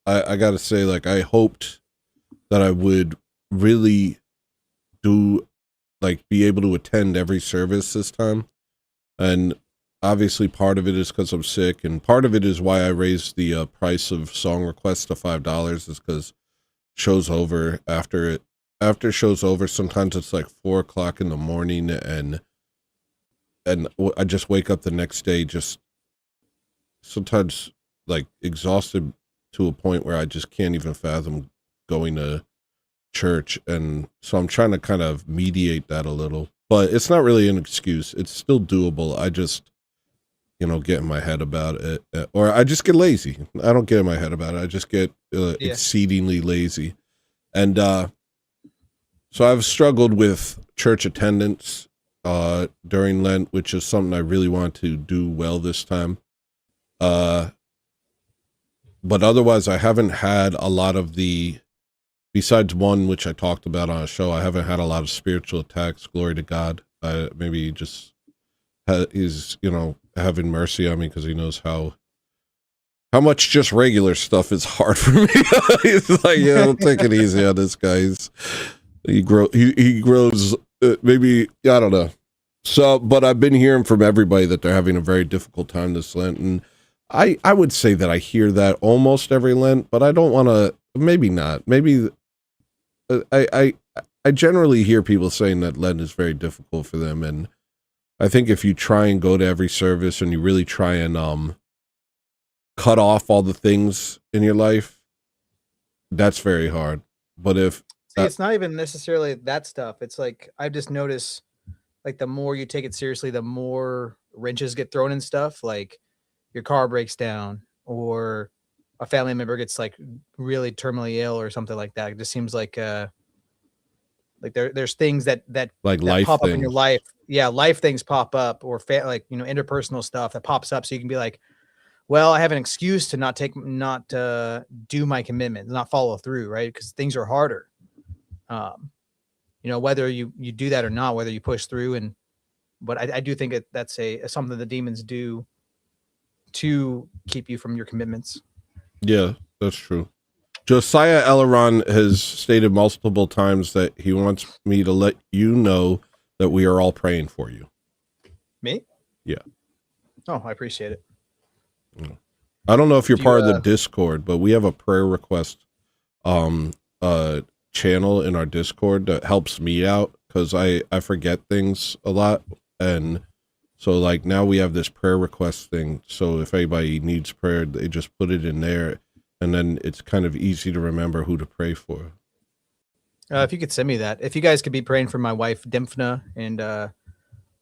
gotta say, like, I hoped that I would really be able to attend every service this time, and obviously part of it is because I'm sick, and part of it is why I raised the price of song requests to $5 is because show's over. After show's over, sometimes it's like 4 o'clock in the morning, and I just wake up the next day just sometimes like exhausted to a point where I just can't even fathom going to church. And so I'm trying to kind of mediate that a little, but it's not really an excuse. It's still doable. I just, get in my head about it, or I just get lazy. I don't get in my head about it. I just get exceedingly lazy. And so I've struggled with church attendance during Lent, which is something I really want to do well this time. But otherwise, I haven't had a lot of besides one, which I talked about on a show, I haven't had a lot of spiritual attacks. Glory to God. Maybe just he's, having mercy on me because he knows how much just regular stuff is hard for me. He's like, take it easy on this guy. He grows, maybe, I don't know. So, but I've been hearing from everybody that they're having a very difficult time this Lent. And I would say that I hear that almost every Lent, but I don't want to, maybe not. Maybe I generally hear people saying that Lent is very difficult for them. And I think if you try and go to every service and you really try and cut off all the things in your life, that's very hard. But it's not even necessarily that stuff. It's like, I've just noticed, like, the more you take it seriously, the more wrenches get thrown in stuff. Like your car breaks down, or a family member gets like really terminally ill or something like that. It just seems like there's things that like life pop things. up in your life. Yeah, life things pop up, or interpersonal stuff that pops up. So you can be like, well, I have an excuse to not do my commitment, not follow through, right? Because things are harder. Whether you do that or not, whether you push through, but I do think that's something the demons do to keep you from your commitments. Yeah, that's true. Josiah Elleron has stated multiple times that he wants me to let you know that we are all praying for you. Me? Yeah. Oh, I appreciate it. I don't know if you're part of the Discord, but we have a prayer request channel in our Discord that helps me out because I forget things a lot. And so like now we have this prayer request thing. So if anybody needs prayer, they just put it in there, and then it's kind of easy to remember who to pray for. If you could send me that. If you guys could be praying for my wife, Dymphna, and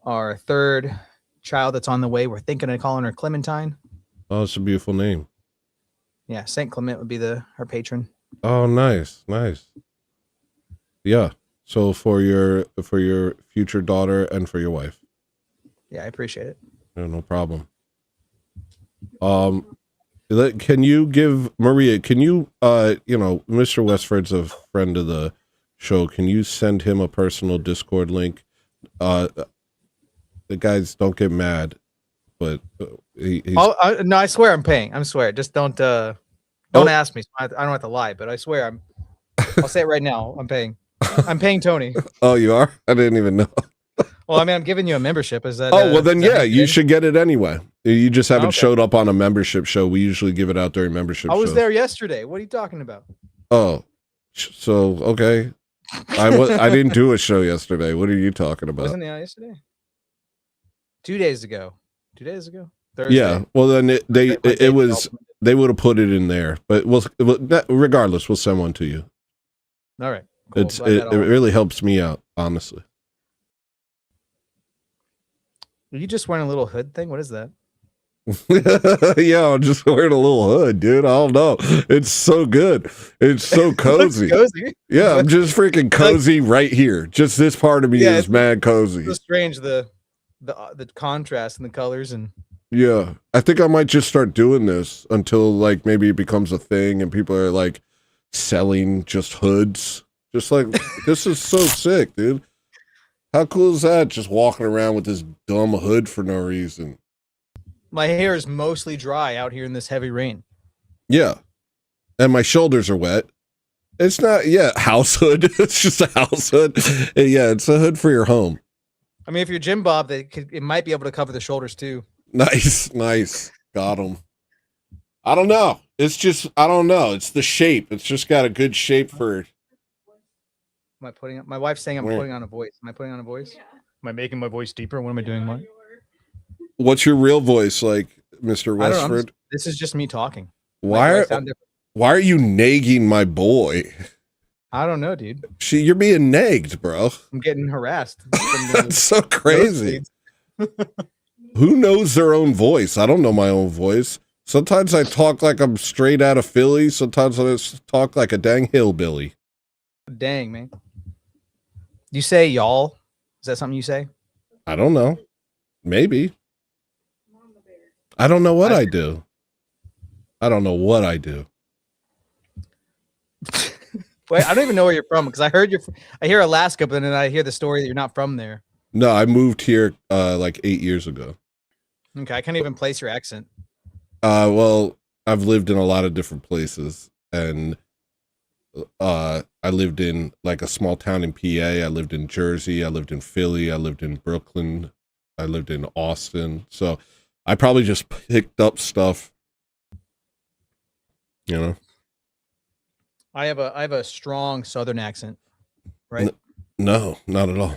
our third child that's on the way. We're thinking of calling her Clementine. Oh, it's a beautiful name. Yeah, Saint Clement would be her patron. Oh, nice. Yeah. So for your future daughter and for your wife. Yeah, I appreciate it. No problem. Can you give Maria, can you, Mr. Westford's a friend of the show. Can you send him a personal Discord link? The guys, don't get mad, but he's... no, I swear I'm paying. I swear. Just don't ask me. I don't have to lie, but I swear I'll say it right now. I'm paying. I'm paying Tony. Oh, you are? I didn't even know. Well, I mean, I'm giving you a membership. Is that? Oh, well then, yeah, you should get it anyway. You just haven't showed up on a membership show. We usually give it out during membership shows. I was there yesterday. What are you talking about? Oh, so, okay. I didn't do a show yesterday. What are you talking about? Wasn't it yesterday? 2 days ago. 2 days ago? Thursday. Yeah, well then they would have put it in there. But regardless, we'll send one to you. All right. Cool. It really helps me out, honestly. Are you just wearing a little hood thing? What is that? Yeah, I'm just wearing a little hood, dude. I don't know. It's so good. It's so cozy. Cozy. Yeah, I'm just freaking cozy right here. Just this part of me is mad cozy. It's strange the contrast and the colors and. Yeah, I think I might just start doing this until like maybe it becomes a thing and people are like selling just hoods. Just like this is so sick, dude. How cool is that? Just walking around with this dumb hood for no reason. My hair is mostly dry out here in this heavy rain. Yeah. And my shoulders are wet. It's not, house hood. It's just a house hood. Yeah, it's a hood for your home. I mean, if you're Jim Bob, it might be able to cover the shoulders too. Nice. Got him. I don't know. It's just, I don't know. It's the shape. It's just got a good shape for... Am I putting? My wife's saying I'm putting on a voice. Am I putting on a voice? Yeah. Am I making my voice deeper? What am I doing? What? What's your real voice like, Mr. Westford? This is just me talking. Why are you nagging my boy? I don't know, dude. You're being nagged, bro. I'm getting harassed. That's so crazy. Who knows their own voice? I don't know my own voice. Sometimes I talk like I'm straight out of Philly. Sometimes I talk like a dang hillbilly. Dang, man. You say y'all? Is that something you say? I don't know. Maybe. I don't know what I do. I don't know what I do. Wait, I don't even know where you're from because I hear Alaska, but then I hear the story that you're not from there. No, I moved here like 8 years ago. Okay, I can't even place your accent. Well, I've lived in a lot of different places, and I lived in like a small town in PA. I lived in Jersey. I lived in Philly. I lived in Brooklyn. I lived in Austin. So I probably just picked up stuff, you know. I have a strong Southern accent, right? No, not at all.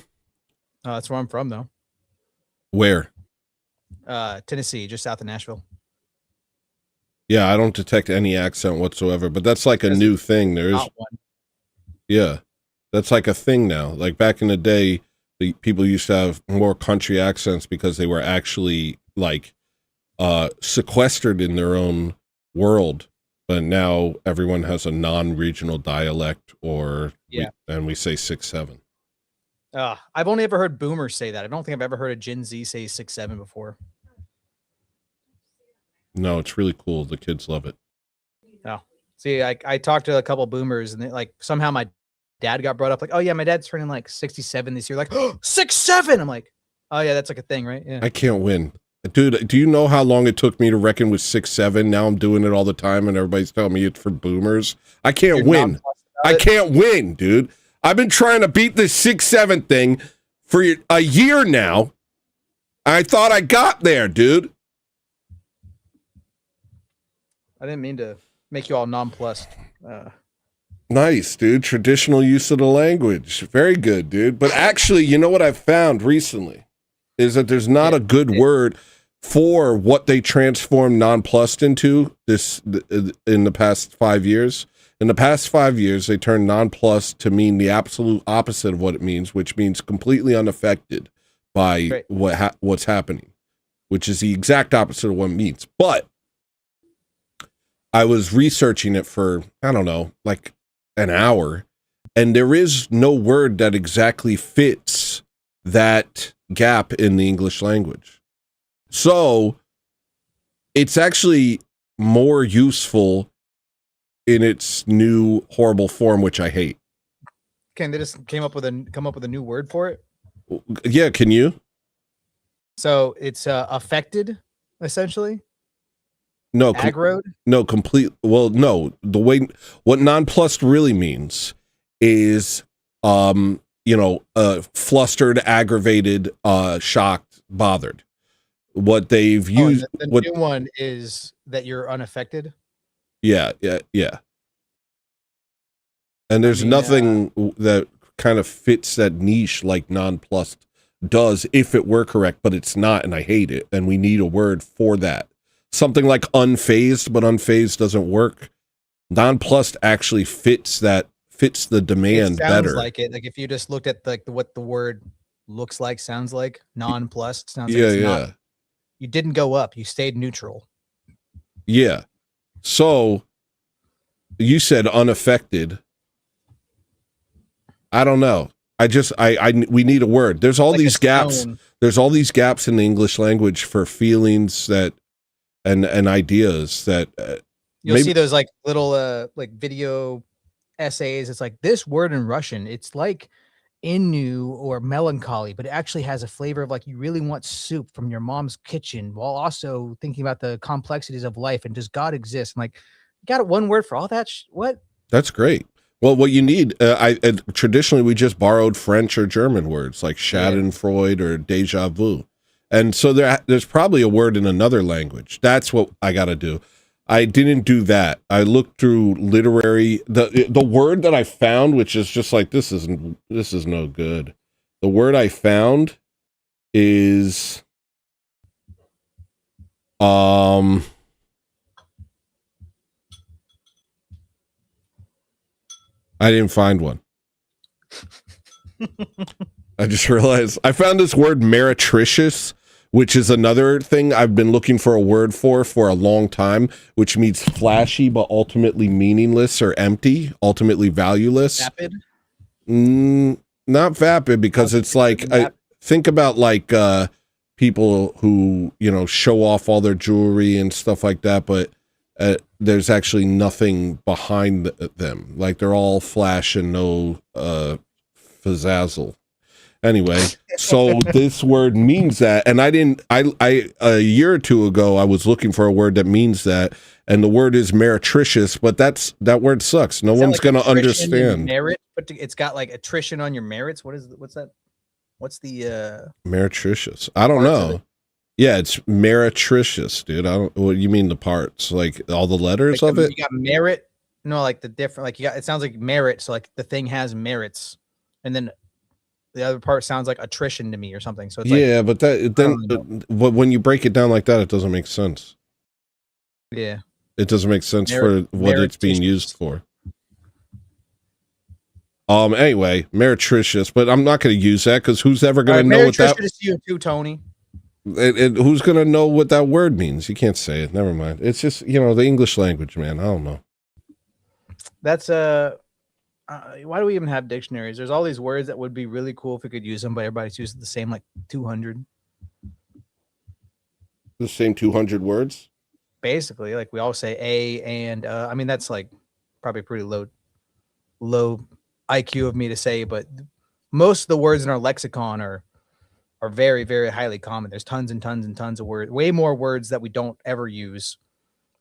That's where I'm from, though. Where? Tennessee, just south of Nashville. Yeah, I don't detect any accent whatsoever, but that's like a new thing. There is one. Yeah, that's like a thing now. Like back in the day, the people used to have more country accents because they were actually like sequestered in their own world. But now everyone has a non-regional dialect, and we say 6-7. I've only ever heard boomers say that. I don't think I've ever heard a Gen Z say 6-7 before. No, it's really cool. The kids love it. Oh, see, I talked to a couple boomers, and like somehow my dad got brought up. Like, oh yeah, my dad's turning like 67 this year. Like, 6-7. I'm like, oh yeah, that's like a thing, right? Yeah. I can't win, dude. Do you know how long it took me to reckon with 6-7? Now I'm doing it all the time, and everybody's telling me it's for boomers. I can't win. I can't win, dude. I've been trying to beat this 6-7 thing for a year now. I thought I got there, dude. I didn't mean to make you all nonplussed. Nice, dude. Traditional use of the language. Very good, dude. But actually, you know what I've found recently is that there's not a good word for what they transformed nonplussed into in the past 5 years. In the past 5 years, they turned nonplussed to mean the absolute opposite of what it means, which means completely unaffected by what's happening, which is the exact opposite of what it means. But I was researching it for, I don't know, like an hour, and there is no word that exactly fits that gap in the English language. So it's actually more useful in its new horrible form, which I hate. Can they just come up with a new word for it? Yeah, can you? So it's affected, essentially. No, aggroed. No, complete. Well, no. The way what nonplussed really means is, flustered, aggravated, shocked, bothered. What they've used. The what, new one is that you're unaffected. Yeah. And there's nothing that kind of fits that niche like nonplussed does if it were correct, but it's not, and I hate it. And we need a word for that. Something like unfazed, but unfazed doesn't work. Nonplussed actually fits the demand better. Like it. Like if you just looked at what the word looks like, sounds like, nonplussed sounds like it's not. You didn't go up, you stayed neutral. Yeah. So you said unaffected. I don't know. We need a word. There's all these gaps. There's all these gaps in the English language for feelings that and ideas that you'll see those like little like video essays. It's like this word in Russian. It's like Inu or melancholy, but it actually has a flavor of like you really want soup from your mom's kitchen while also thinking about the complexities of life and does God exist? I'm like, you got one word for all that? What? That's great. Well, what you need, traditionally we just borrowed French or German words like Schadenfreude or déjà vu. And so there's probably a word in another language. That's what I got to do. I didn't do that. I looked through literary, the word that I found, which is just like, this is no good. The word I found is, I didn't find one. I just realized I found this word meretricious, which is another thing I've been looking for a word for a long time, which means flashy but ultimately meaningless or empty, ultimately valueless. Vapid? Not vapid, because it's like, think about like people who, show off all their jewelry and stuff like that, but there's actually nothing behind them. Like they're all flash and no fizzazzle. Anyway, so this word means that, and I a year or two ago I was looking for a word that means that, and the word is meretricious, but that word sucks. No one's going to understand. Merit, but it's got like attrition on your merits. What's that? What's the meretricious? I don't know. Yeah, it's meretricious, dude. What do you mean the parts? Like all the letters of it? You got merit. No, like the different, like it sounds like merit. So like the thing has merits, and then the other part sounds like attrition to me or something. So it's but when you break it down like that, it doesn't make sense. Yeah, it doesn't make sense for what it's being used for. Anyway, meretricious, but I'm not going to use that because who's ever going to know what that? Meretricious to you too, Tony. Who's going to know what that word means? You can't say it. Never mind. It's just, the English language, man. I don't know. That's why do we even have dictionaries? There's all these words that would be really cool if we could use them, but everybody's using the same like 200. The same 200 words? Basically, like we all say a and I mean that's like probably pretty low IQ of me to say, but most of the words in our lexicon are very, very highly common. There's tons and tons and tons of words, way more words that we don't ever use.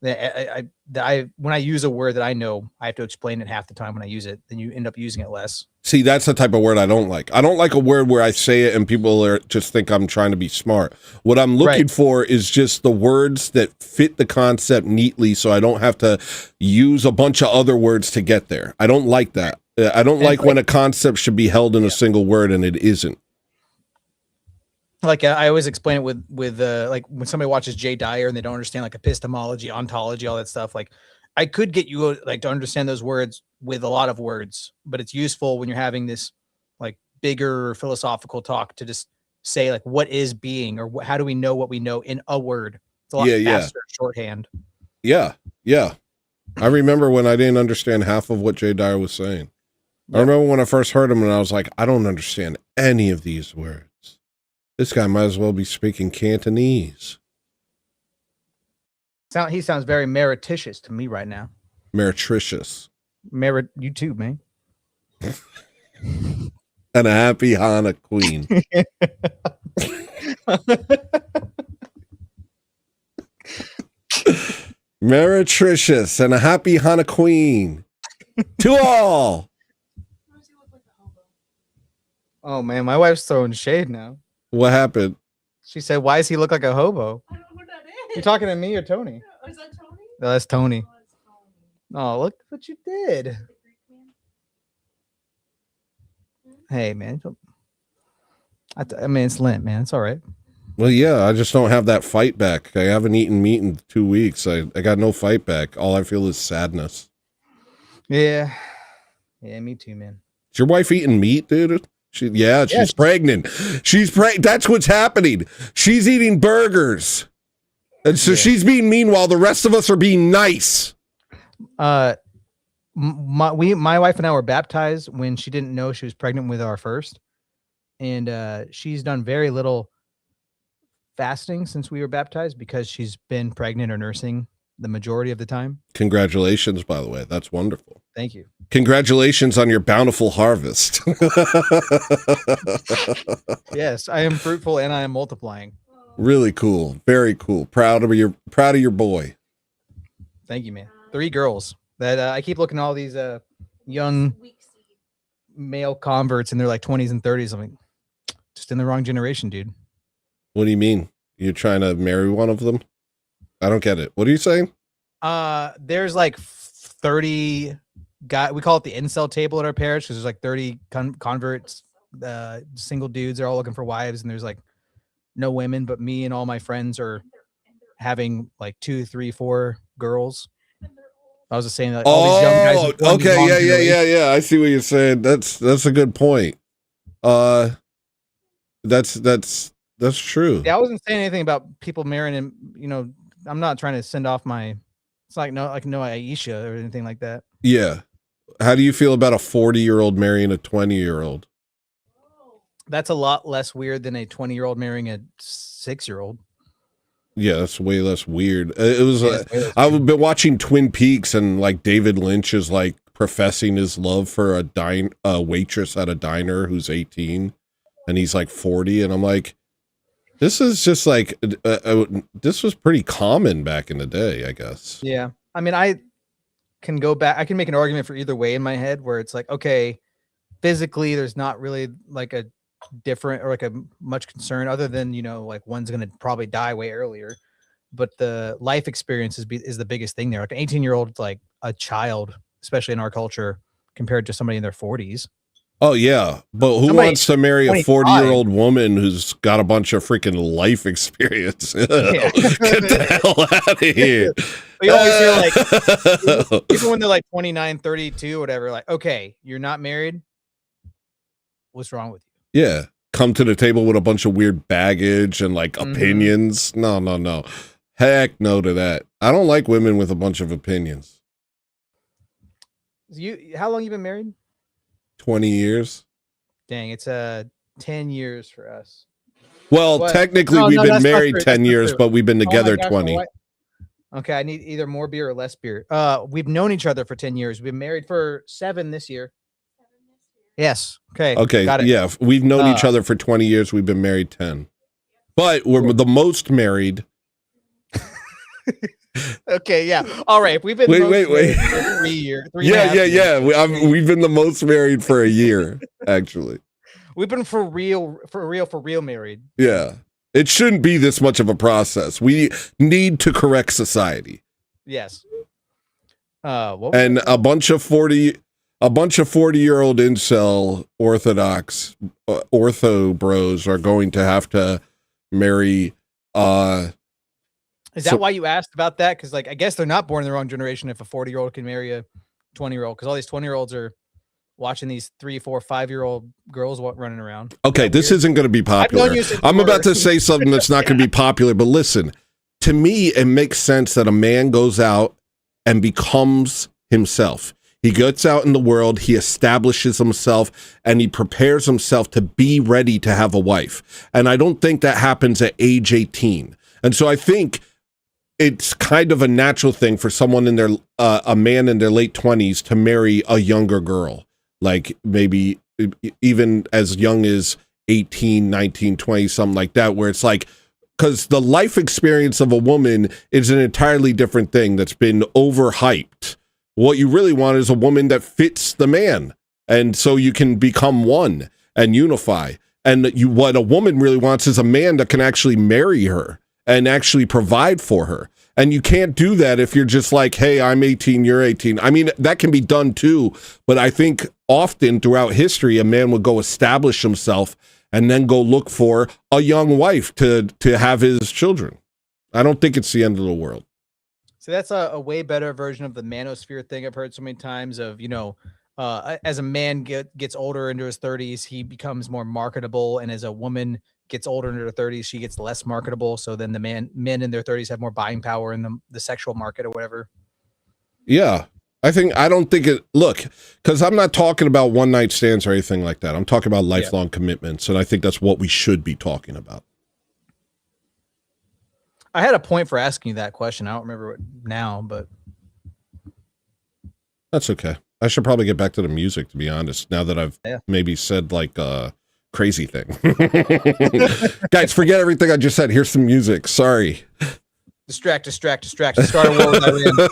When I use a word that I know, I have to explain it half the time when I use it, then you end up using it less. See, that's the type of word I don't like. I don't like a word where I say it and people just think I'm trying to be smart. What I'm looking for is just the words that fit the concept neatly so I don't have to use a bunch of other words to get there. I don't like that. I don't like when a concept should be held in a single word and it isn't. Like I always explain it with like when somebody watches Jay Dyer and they don't understand like epistemology, ontology, all that stuff. Like I could get you like to understand those words with a lot of words, but it's useful when you're having this like bigger philosophical talk to just say like what is being or how do we know what we know in a word. It's a lot faster shorthand. Yeah. I remember when I didn't understand half of what Jay Dyer was saying. Yep. I remember when I first heard him and I was like, I don't understand any of these words. This guy might as well be speaking Cantonese. He sounds very meretricious to me right now. Meretricious. You too, man. And a happy Hana queen. Meretricious and a happy Hana queen. To all. Oh man, my wife's throwing shade now. What happened? She said, "Why does he look like a hobo?" I don't know what that is. You talking to me or Tony? Is that Tony? No, that's Tony. Oh, look what you did. Hey man, I mean it's Lent, man. It's all right. Well, yeah, I just don't have that fight back. I haven't eaten meat in 2 weeks. I got no fight back. All I feel is sadness. Yeah, me too, man. Is your wife eating meat, dude? She's pregnant. She's pregnant. That's what's happening. She's eating burgers. And so she's being mean while the rest of us are being nice. My wife and I were baptized when she didn't know she was pregnant with our first. And she's done very little fasting since we were baptized because she's been pregnant or nursing the majority of the time. Congratulations, by the way. That's wonderful. Thank you. Congratulations on your bountiful harvest. Yes, I am fruitful and I am multiplying. Really cool. Very cool. Proud of your boy. Thank you, man. 3 girls that I keep looking at all these young male converts and they're like 20s and 30s. I'm like, just in the wrong generation, dude. What do you mean? You're trying to marry one of them? I don't get it. What are you saying? There's like 30 guy. We call it the incel table at our parish because there's like 30 converts, single dudes. They're all looking for wives, and there's like no women, but me and all my friends are having like 2, 3, 4 girls. I was just saying that. All these young guys okay, yeah. I see what you're saying. That's a good point. That's true. Yeah, I wasn't saying anything about people marrying him. You know, I'm not trying to send off my. It's like no Aisha or anything like that. Yeah. How do you feel about a 40-year-old marrying a 20-year-old? That's a lot less weird than a 20-year-old marrying a 6-year-old. Yeah, that's way less weird. It was. I've been watching Twin Peaks, and like David Lynch is like professing his love for a waitress at a diner who's 18, and he's like 40, and I'm like, this is just like this was pretty common back in the day, I guess. Yeah, I mean, I can go back. I can make an argument for either way in my head, where it's like, okay, physically, there's not really like a different or like a much concern other than, you know, like one's going to probably die way earlier, but the life experience is the biggest thing there. Like an 18-year-old, like a child, especially in our culture, compared to somebody in their 40s. Oh yeah, but who wants to marry a 40-year-old woman who's got a bunch of freaking life experience? Get the hell out of here. You always hear like even when they're like 29, 32, whatever, like, okay, you're not married. What's wrong with you? Yeah. Come to the table with a bunch of weird baggage and like opinions. No. Heck no to that. I don't like women with a bunch of opinions. How long you been married? 20 years. Dang, it's 10 years for us. Well, technically we've been married 10 years, but we've been together 20. Okay, I need either more beer or less beer. We've known each other for 10 years. We've been married for 7 this year. Yes. Okay. Got it. Yeah, we've known each other for 20 years. We've been married 10. But we're the most married. Okay, yeah. All right. We've been wait. For 3 years. Yeah. We've been the most married for a year, actually. We've been for real married. Yeah. It shouldn't be this much of a process. We need to correct society. Yes. And a bunch of 40-year-old incel orthodox ortho bros are going to have to marry Is that why you asked about that? Because, like, I guess they're not born in the wrong generation if a 40-year-old can marry a 20-year-old, because all these 20-year-olds are watching these 3, 4, 5-year-old girls running around. Okay, this isn't going to be popular. I'm about to say something that's not going to be popular, but listen, to me, it makes sense that a man goes out and becomes himself. He gets out in the world, he establishes himself, and he prepares himself to be ready to have a wife. And I don't think that happens at age 18. And so I think it's kind of a natural thing for someone in their a man in their late 20s to marry a younger girl, like maybe even as young as 18, 19, 20, something like that, where it's like, because the life experience of a woman is an entirely different thing that's been overhyped. What you really want is a woman that fits the man, and so you can become one and unify. And what a woman really wants is a man that can actually marry her and actually provide for her. And you can't do that if you're just like, hey, I'm 18, you're 18. I mean, that can be done too, but I think often throughout history, a man would go establish himself and then go look for a young wife to have his children. I don't think it's the end of the world. So that's a way better version of the manosphere thing I've heard so many times of, as a man gets older into his 30s, he becomes more marketable. And as a woman gets older into her 30s, she gets less marketable. So then the men in their 30s have more buying power in the sexual market or whatever. Yeah. I don't think look, because I'm not talking about one night stands or anything like that. I'm talking about lifelong commitments. And I think that's what we should be talking about. I had a point for asking you that question. I don't remember it now, but that's okay. I should probably get back to the music, to be honest, now that I've maybe said like a crazy thing. Guys, forget everything I just said. Here's some music. Sorry. Distract. Start a war with Iran.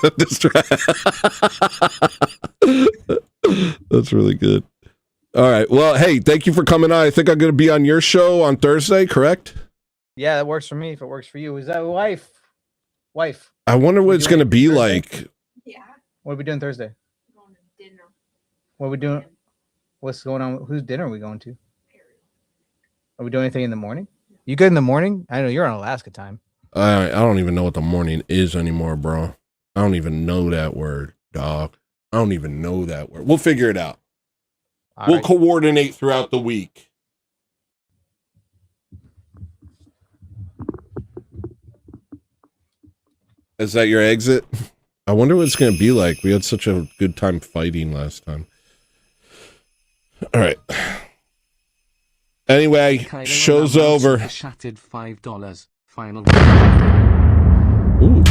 That's really good. All right. Well, hey, thank you for coming on. I think I'm going to be on your show on Thursday, correct? Yeah, that works for me. If it works for you, is that wife? I wonder what it's going to be like. Yeah. What are we doing Thursday? Going to dinner. What are we doing? What's going on? Whose dinner are we going to? Are we doing anything in the morning? You good in the morning? I know you're on Alaska time. I don't even know what the morning is anymore, bro. I don't even know that word, dog. I don't even know that word. We'll figure it out. We'll coordinate throughout the week. Is that your exit? I wonder what it's going to be like. We had such a good time fighting last time. All right. Anyway, show's over. Shattered $5. Final. Ooh.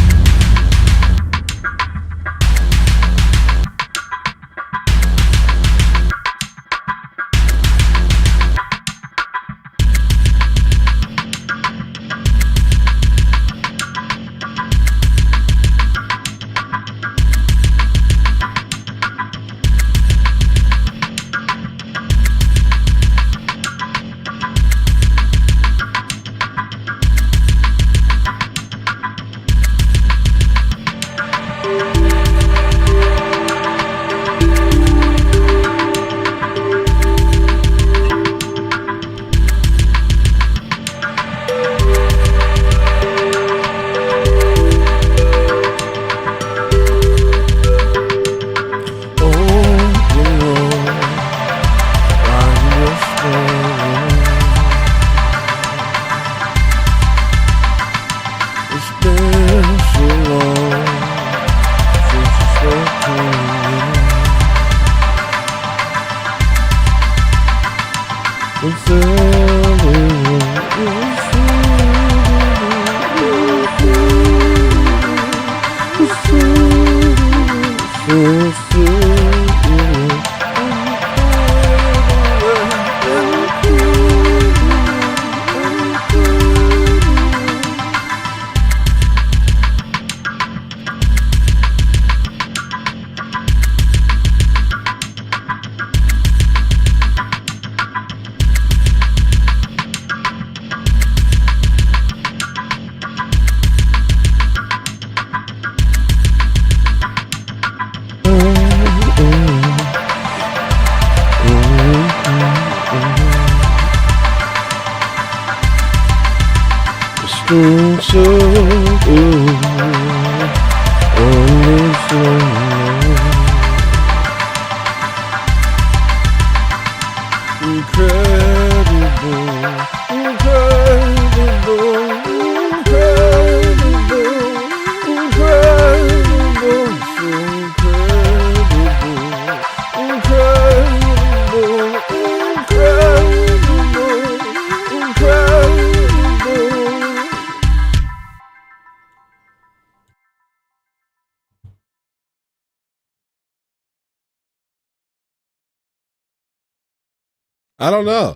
I don't know.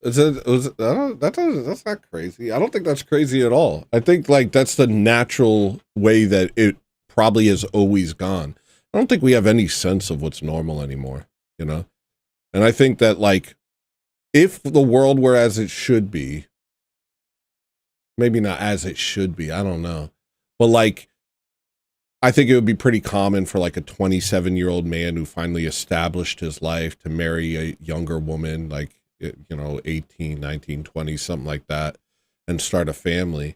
That's not crazy. I don't think that's crazy at all. I think like that's the natural way that it probably has always gone. I don't think we have any sense of what's normal anymore, you know? And I think that like, if the world were as it should be, maybe not as it should be, I don't know. But like, I think it would be pretty common for like a 27-year-old man who finally established his life to marry a younger woman, like, you know, 18, 19, 20, something like that, and start a family.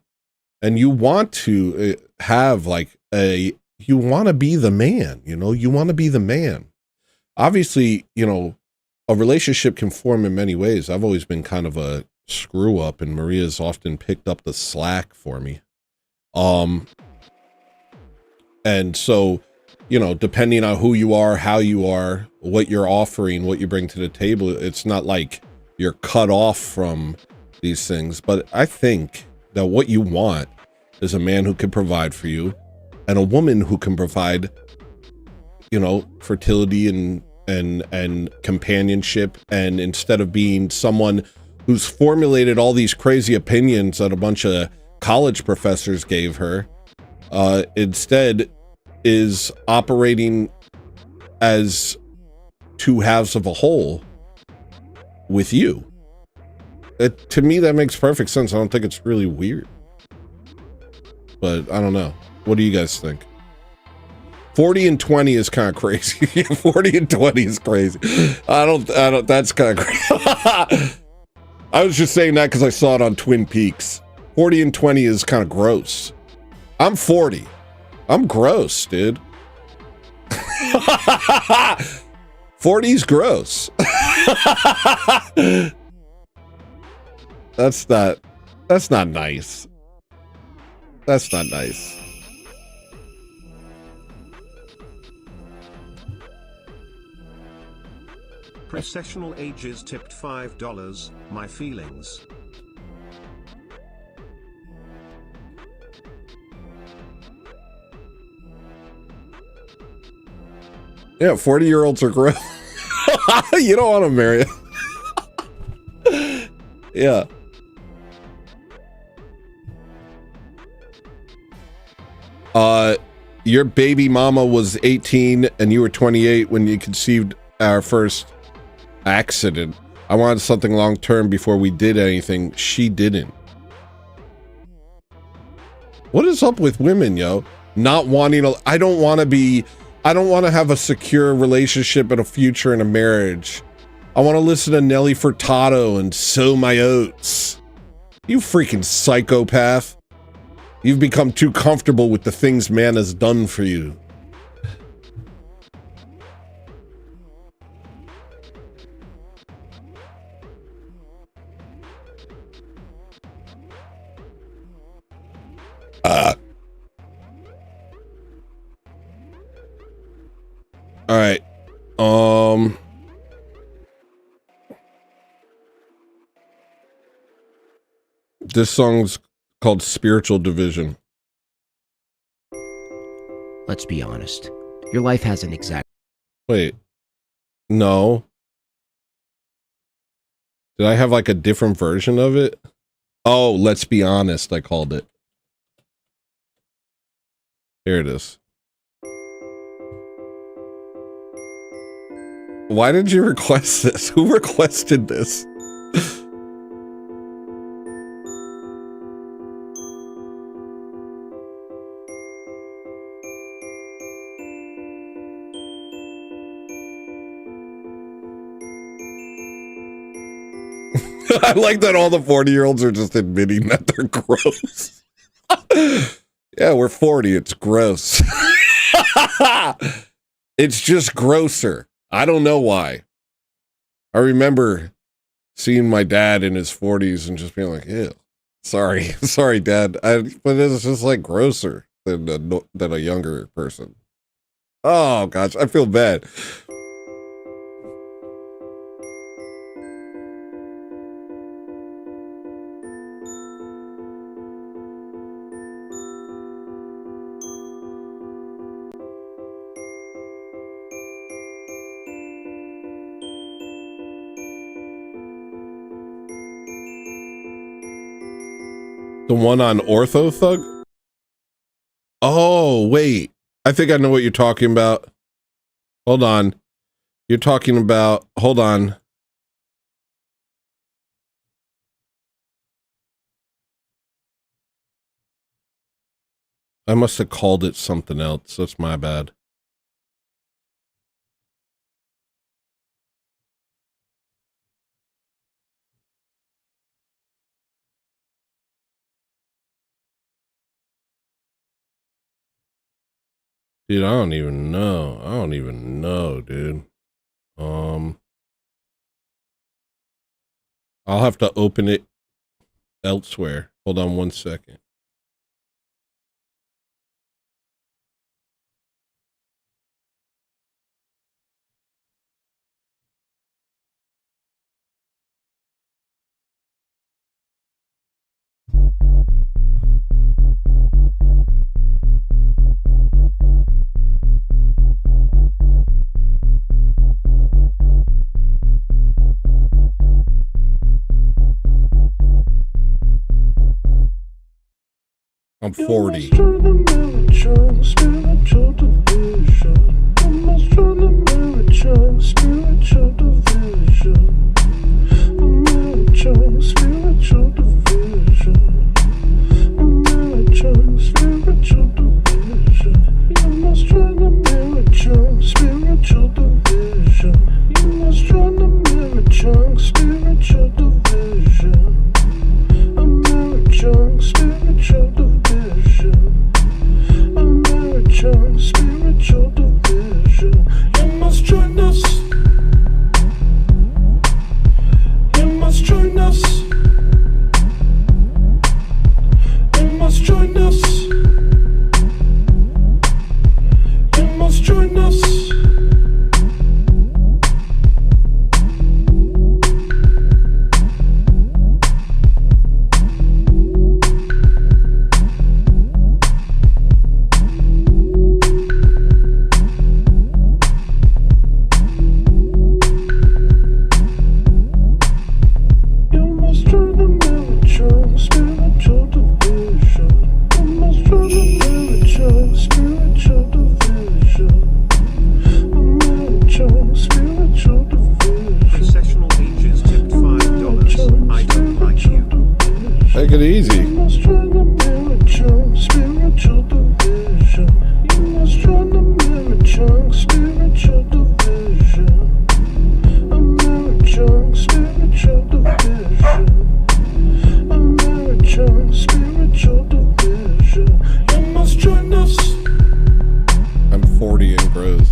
And you want to have like you want to be the man, you know, you want to be the man. Obviously, you know, a relationship can form in many ways. I've always been kind of a screw up, and Maria's often picked up the slack for me. And so, you know, depending on who you are, how you are, what you're offering, what you bring to the table, it's not like you're cut off from these things. But I think that what you want is a man who can provide for you and a woman who can provide, you know, fertility and companionship. And instead of being someone who's formulated all these crazy opinions that a bunch of college professors gave her, instead is operating as two halves of a whole with you. To me, that makes perfect sense. I don't think it's really weird. But I don't know. What do you guys think? 40 and 20 is kind of crazy. 40 and 20 is crazy. I don't, that's kind of crazy. I was just saying that because I saw it on Twin Peaks. 40 and 20 is kind of gross. I'm 40. I'm gross, dude. 40's gross. That's not nice. That's not nice. Processional Ages tipped $5. My feelings. Yeah, 40-year-olds are gross. You don't want to marry it. Yeah. Your baby mama was 18 and you were 28 when you conceived our first accident. I wanted something long-term before we did anything. She didn't. What is up with women, yo? Not wanting to, I don't want to have a secure relationship and a future in a marriage. I want to listen to Nelly Furtado and sow my oats. You freaking psychopath. You've become too comfortable with the things man has done for you. All right. This song's called Spiritual Division. Let's be honest. Your life hasn't exact. Wait. No. Did I have like a different version of it? Oh, Let's Be Honest, I called it. Here it is. Why did you request this? Who requested this? I like that all the 40-year-olds are just admitting that they're gross. Yeah, we're 40. It's gross. It's just grosser. I don't know why. I remember seeing my dad in his 40s and just being like, ew. Sorry, Dad. But it's just like grosser than a younger person. Oh, gosh, I feel bad. The one on Ortho Thug? Oh, wait. I think I know what you're talking about. Hold on. You're talking about... Hold on. I must have called it something else. That's my bad. Dude, I don't even know. I don't even know, dude. I'll have to open it elsewhere. Hold on one second. I'm 40. Take it easy. I'm 40 and grows.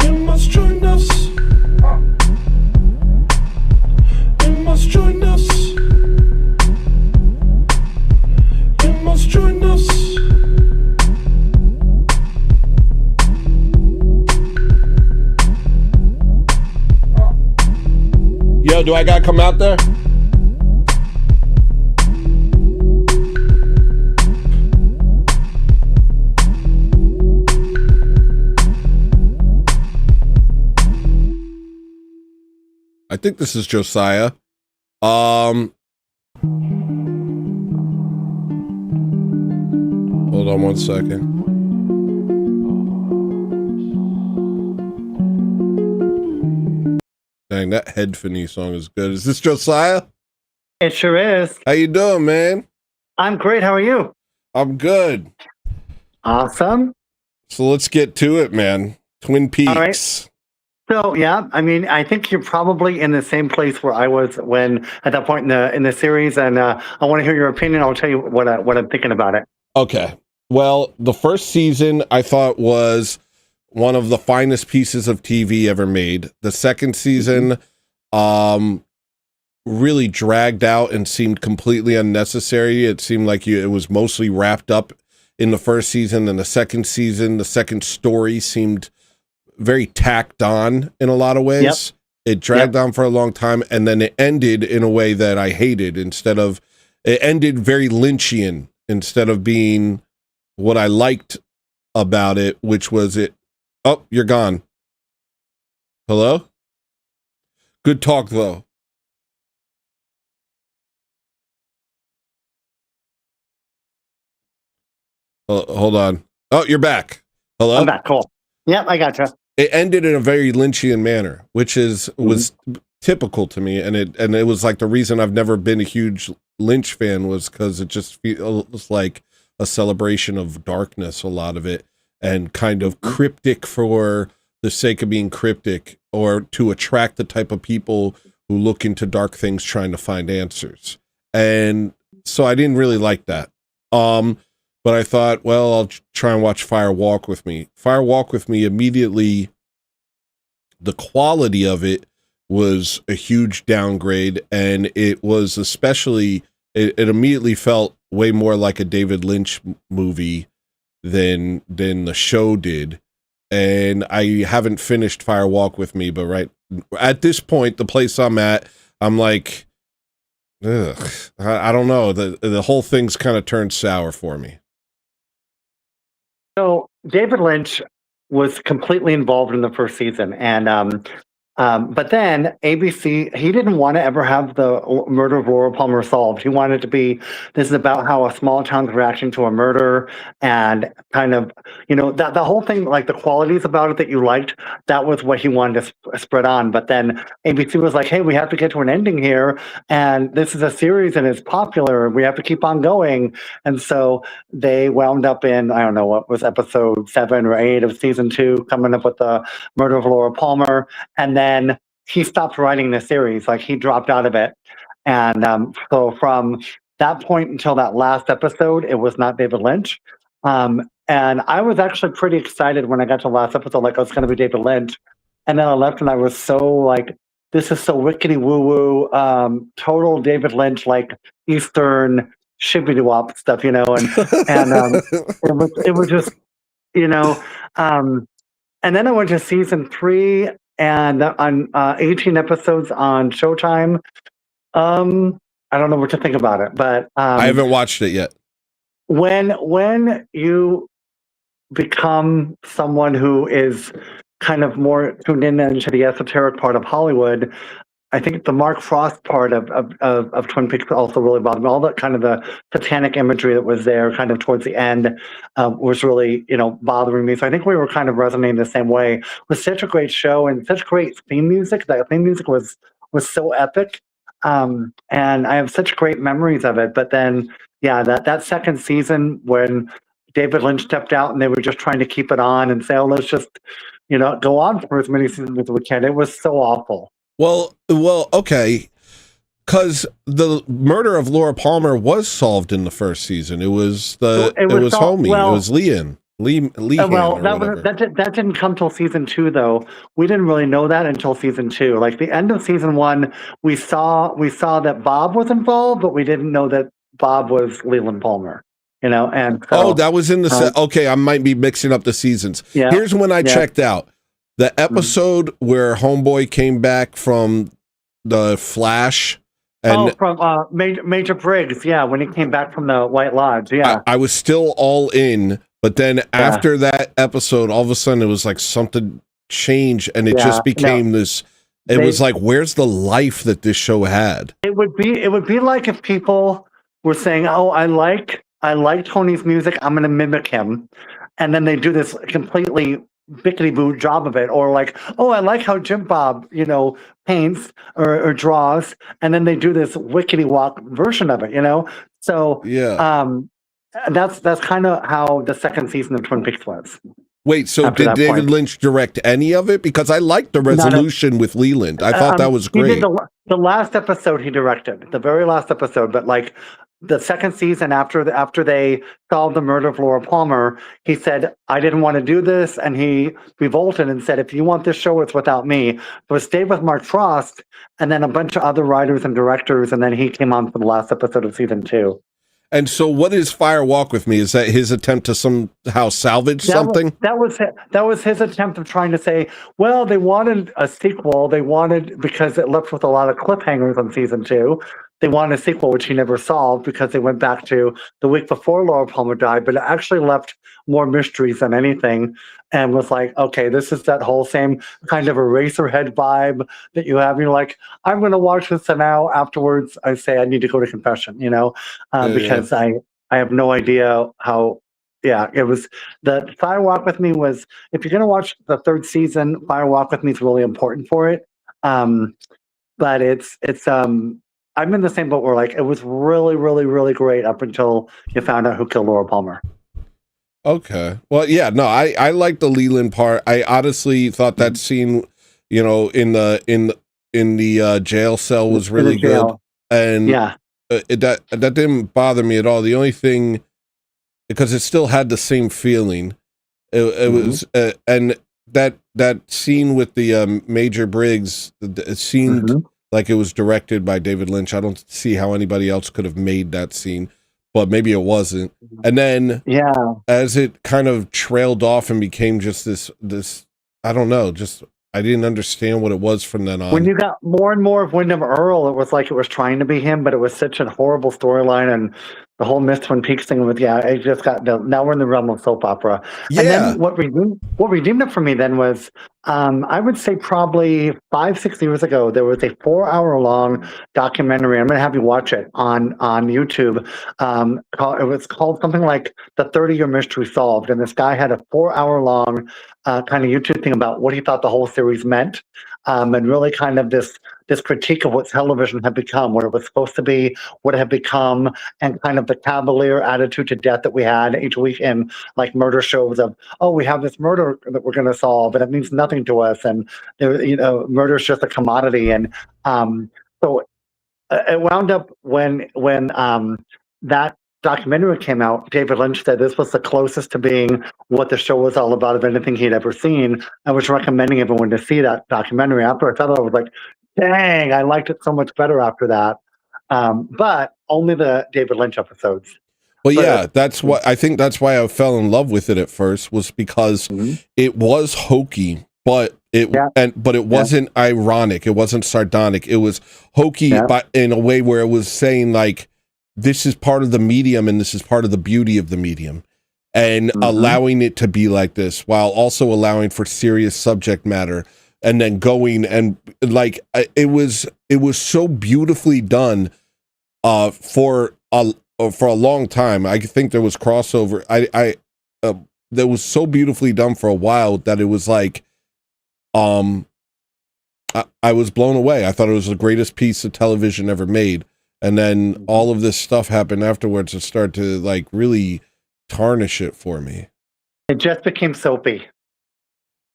You must join us. You must join us. You must join us. Yo, do I gotta come out there? I think this is Josiah. Hold on one second. Dang, that Head Finny song is good. Is this Josiah? It sure is. How you doing, man? I'm great. How are you? I'm good. Awesome. So let's get to it, man. Twin Peaks. All right. So yeah, I mean, I think you're probably in the same place where I was when at that point in the series, and I want to hear your opinion. I'll tell you what I'm thinking about it. Okay. Well, the first season I thought was one of the finest pieces of TV ever made. The second season really dragged out and seemed completely unnecessary. It seemed like it was mostly wrapped up in the first season, and the second season, the second story seemed very tacked on in a lot of ways. Yep. It dragged on for a long time, and then it ended in a way that I hated. It ended very Lynchian instead of being what I liked about it, which was it. Oh, you're gone. Hello? Good talk, though. Hold on. Oh, you're back. Hello? I'm back. Cool. Yep, I gotcha. It ended in a very Lynchian manner, which was typical to me, and it was like the reason I've never been a huge Lynch fan was because it just feels like a celebration of darkness, a lot of it, and kind of cryptic for the sake of being cryptic, or to attract the type of people who look into dark things trying to find answers. And so I didn't really like that. But I thought, well, I'll try and watch Fire Walk with Me. Fire Walk with Me, immediately, the quality of it was a huge downgrade, and it was especially, it immediately felt way more like a David Lynch movie than the show did. And I haven't finished Fire Walk with Me, but right at this point, the place I'm at, I'm like, ugh, I don't know. The whole thing's kind of turned sour for me. So David Lynch was completely involved in the first season, and but then ABC, he didn't want to ever have the murder of Laura Palmer solved. He wanted it to be, this is about how a small town's reaction to a murder, and kind of, that the whole thing, like the qualities about it that you liked, that was what he wanted to spread on. But then ABC was like, hey, we have to get to an ending here, and this is a series and it's popular, we have to keep on going. And so they wound up in, I don't know, what was episode 7 or 8 of season 2, coming up with the murder of Laura Palmer. And then he stopped writing the series, like he dropped out of it. And so from that point until that last episode, it was not David Lynch. And I was actually pretty excited when I got to the last episode, like, oh, it's going to be David Lynch. And then I left and I was so like, this is so wickedy woo-woo, total David Lynch, like Eastern shibbity-wop stuff, and it was just, and then I went to season 3, and on 18 episodes on Showtime. I don't know what to think about it, but I haven't watched it yet. When you become someone who is kind of more tuned in into the esoteric part of Hollywood, I think the Mark Frost part of Twin Peaks also really bothered me. All that kind of the satanic imagery that was there kind of towards the end was really, bothering me. So I think we were kind of resonating the same way. It was such a great show and such great theme music. That theme music was so epic. And I have such great memories of it. But then, yeah, that second season when David Lynch stepped out and they were just trying to keep it on and say, oh, let's just, go on for as many seasons as we can. It was so awful. Well, okay, because the murder of Laura Palmer was solved in the first season. It was Homie. Well, it was Leanne. Well, that didn't come till season 2, though. We didn't really know that until season 2. Like the end of season 1, we saw that Bob was involved, but we didn't know that Bob was Leland Palmer. And so, that was in the okay. I might be mixing up the seasons. Yeah, here's when I checked out. The episode where Homeboy came back from the Flash. And from Major Briggs, yeah, when he came back from the White Lodge, yeah. I was still all in, but then after that episode, all of a sudden it was like something changed, and it just became this. It was like, where's the life that this show had? It would be like if people were saying, "Oh, I like Tony's music, I'm going to mimic him," and then they do this completely bickety-boo job of it, or like, oh, I like how Jim Bob, paints or draws, and then they do this wickety-wop version of it, So that's kind of how the second season of Twin Peaks was. Wait, so did David Lynch direct any of it? Because I liked the resolution with Leland. I thought that was great. He did the last episode he directed, the very last episode, but like the second season after they solved the murder of Laura Palmer, he said, I didn't want to do this, and he revolted and said, if you want this show, it's without me. So it stayed with Mark Frost, and then a bunch of other writers and directors, and then he came on for the last episode of season 2. And so what is Fire Walk with Me? Is that his attempt to somehow salvage something? That was his attempt of trying to say, well, they wanted a sequel. They wanted, because it left with a lot of cliffhangers on season 2. They wanted a sequel, which he never solved because they went back to the week before Laura Palmer died, but it actually left more mysteries than anything, and was like, okay, this is that whole same kind of Eraserhead vibe that you have. You're like, I'm going to watch this, and now afterwards I say I need to go to confession, because I have no idea how yeah, it was the Fire Walk with Me was. If you're gonna watch the third season, Fire Walk with Me is really important for it. But it's. I'm in the same boat where like it was really, really, really great up until you found out who killed Laura Palmer. Okay. Well, yeah, no, I like the Leland part. I honestly thought that scene, you know, in the jail cell was really good, and Yeah. that didn't bother me at all. The only thing, because it still had the same feeling, it was, and that scene with the Major Briggs, it seemed like it was directed by David Lynch. I don't see how anybody else could have made that scene, but maybe it wasn't. And then, as it kind of trailed off and became just this, I don't know, just I didn't understand what it was from then on. When you got more and more of Wyndham Earl, it was like it was trying to be him, but it was such a horrible storyline, and the whole Miss Twin Peaks thing with it just got now we're in the realm of soap opera. Yeah. And then what redeemed it for me then was I would say probably 5-6 years ago there was a 4-hour long documentary. I'm gonna have you watch it on YouTube. It was called something like The 30-Year Mystery Solved, and this guy had a 4-hour long kind of YouTube thing about what he thought the whole series meant, and really kind of this critique of what television had become, what it was supposed to be, what it had become, and kind of the cavalier attitude to death that we had each week in like murder shows of, oh, we have this murder that we're going to solve, and it means nothing to us, and murder is just a commodity, and so it wound up when that documentary came out, David Lynch said this was the closest to being what the show was all about of anything he'd ever seen. I was recommending everyone to see that documentary. After I thought, I was like, dang, I liked it so much better after that. But only the David Lynch episodes. Well, yeah, that's what I think. That's why I fell in love with it at first, was because it was hokey, but it wasn't ironic. It wasn't sardonic. It was hokey, but in a way where it was saying like, this is part of the medium and this is part of the beauty of the medium, and allowing it to be like this while also allowing for serious subject matter, and then going and like it was so beautifully done for a long time. I think there was crossover. That was so beautifully done for a while that it was like I was blown away. I thought it was the greatest piece of television ever made. And then all of this stuff happened afterwards to start to like really tarnish it for me. It just became soapy.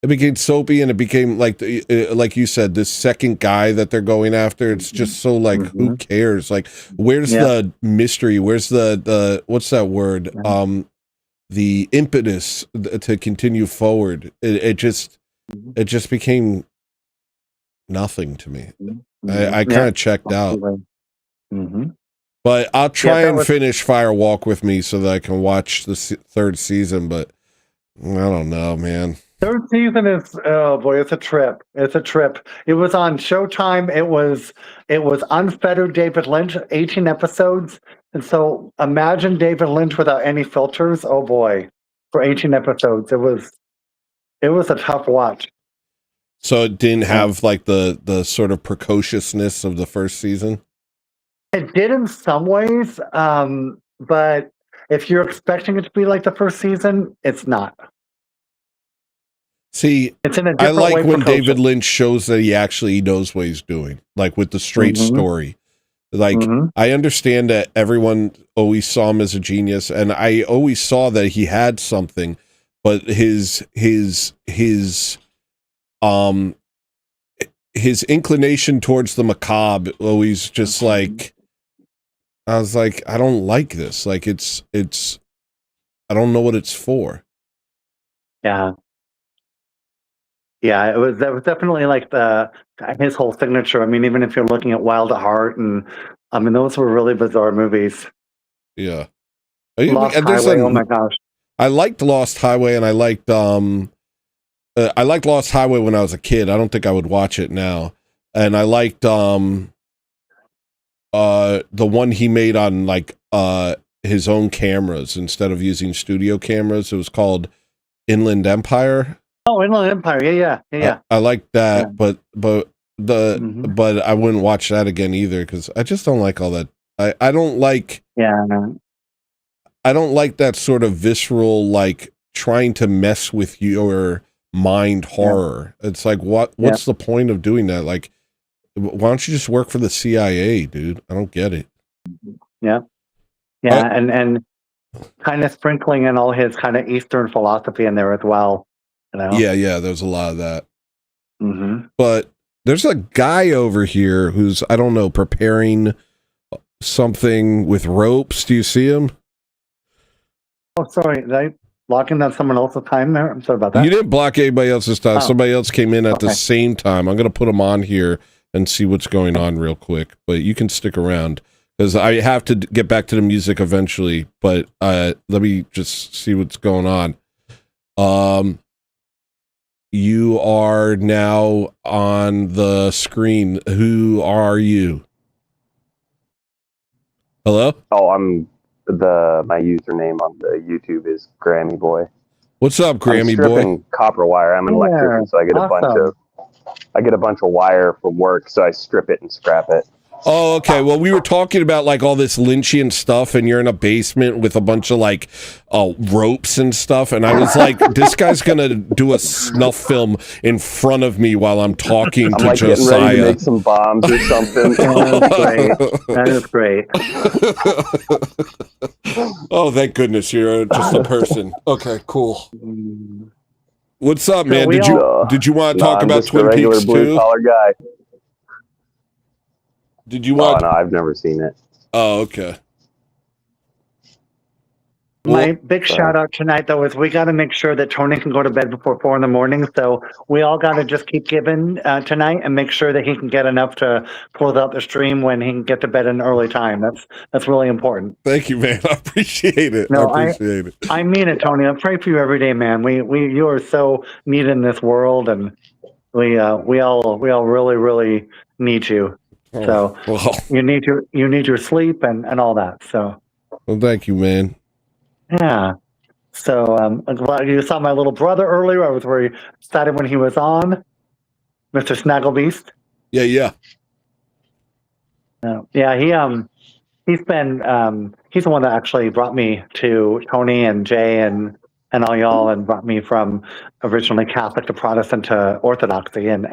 It became soapy, and it became like you said, this second guy that they're going after. It's just so like, who cares? Like, where's the mystery? Where's the what's that word? The impetus to continue forward. It just became nothing to me. I kind of checked out. But I'll try and finish Fire Walk with Me so that I can watch the third season, but I don't know, man. Third season is, oh boy, it's a trip. It's a trip. It was on Showtime. It was unfettered David Lynch, 18 episodes. And so imagine David Lynch without any filters. Oh boy, for 18 episodes, it was a tough watch. So it didn't have like the sort of precociousness of the first season? It did in some ways, but if you're expecting it to be like the first season, it's not. See, it's in a I like way when David Lynch shows that he actually knows what he's doing, like with the straight story. Like, I understand that everyone always saw him as a genius, and I always saw that he had something, but his inclination towards the macabre always just like, I was like, I don't like this. Like, it's I don't know what it's for. Yeah. Yeah, that was definitely like his whole signature. I mean, even if you're looking at Wild at Heart, and I mean, those were really bizarre movies. Yeah. Lost Highway, oh my gosh. I liked Lost Highway, and I liked Lost Highway when I was a kid. I don't think I would watch it now. And I liked the one he made on like his own cameras instead of using studio cameras. It was called Inland Empire. Oh, Inland Empire, yeah. I like that, but I wouldn't watch that again either because I just don't like all that. I don't like. Yeah. I don't like that sort of visceral, like trying to mess with your mind horror. It's like, what's the point of doing that? Like, why don't you just work for the CIA, dude? I don't get it. Yeah. And kind of sprinkling in all his kind of Eastern philosophy in there as well. You know? Yeah, there's a lot of that. Mm-hmm. But there's a guy over here who's, I don't know, preparing something with ropes. Do you see him? Oh, sorry. Did I lock in someone else's time there? I'm sorry about that. You didn't block anybody else's time. Somebody else came in at the same time. I'm going to put him on here and see what's going on real quick. But you can stick around because I have to get back to the music eventually. But let me just see what's going on. You are now on the screen. Who are you? Hello? Oh, I'm my username on the YouTube is Grammy Boy. What's up, Grammy Boy? I'm stripping copper wire. I'm an electrician, so I get a bunch of wire from work, so I strip it and scrap it. Oh, okay. Well, we were talking about like all this Lynchian stuff, and you're in a basement with a bunch of like ropes and stuff, and I was like, this guy's gonna do a snuff film in front of me while I'm talking to like Josiah. Getting ready to make some bombs or something. That is great. Oh, thank goodness you're just a person. Okay, cool. What's up, man? Did you want to talk about Twin Peaks too? Blue collar guy. Did you want? Oh no, I've never seen it. Oh, okay. My big shout out tonight, though, is we got to make sure that Tony can go to bed before 4 a.m. So we all got to just keep giving tonight and make sure that he can get enough to close out the stream when he can get to bed at an early time. That's really important. Thank you, man. I appreciate it. No, I appreciate it. I mean it, Tony. I pray for you every day, man. You are so needed in this world, and we all really, really need you. So you need your sleep and all that. So well, thank you, man. Yeah. So I'm glad you saw my little brother earlier. I was very excited when he was on, Mr. Snagglebeast. Yeah. He's the one that actually brought me to Tony and Jay and all y'all, and brought me from originally Catholic to Protestant to Orthodoxy, and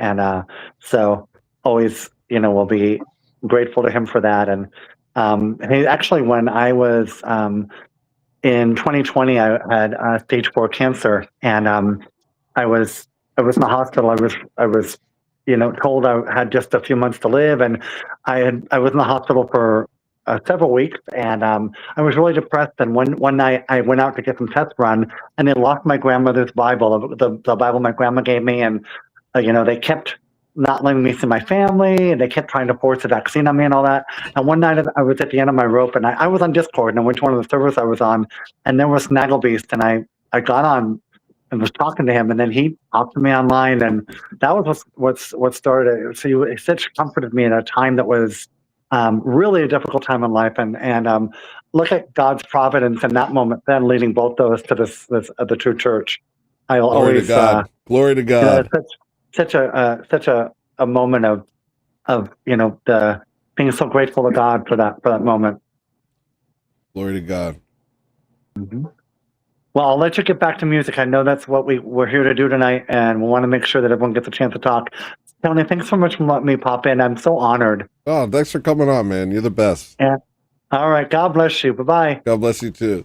so always will be grateful to him for that. And he actually, when I was in 2020, I had stage 4 cancer, and I was in the hospital. I was told I had just a few months to live, and I was in the hospital for several weeks, and I was really depressed. And one night I went out to get some tests run, and they lost my grandmother's Bible, the Bible my grandma gave me, and they kept not letting me see my family, and they kept trying to force a vaccine on me and all that. And one night I was at the end of my rope, and I was on Discord, and I went to one of the servers I was on, and there was Snagglebeast, and I got on and was talking to him, and then he talked to me online, and that was what started it. So he such comforted me in a time that was really a difficult time in life, and look at God's providence in that moment, then leading both those to the true church. I'll Glory always to God. Glory to God. Such a moment of the being so grateful to God for that moment. Glory to God. Mm-hmm. Well, I'll let you get back to music. I know that's what we're here to do tonight, and we want to make sure that everyone gets a chance to talk. Tony, thanks so much for letting me pop in. I'm so honored. Oh, thanks for coming on, man. You're the best. Yeah. All right. God bless you. Bye-bye. God bless you too.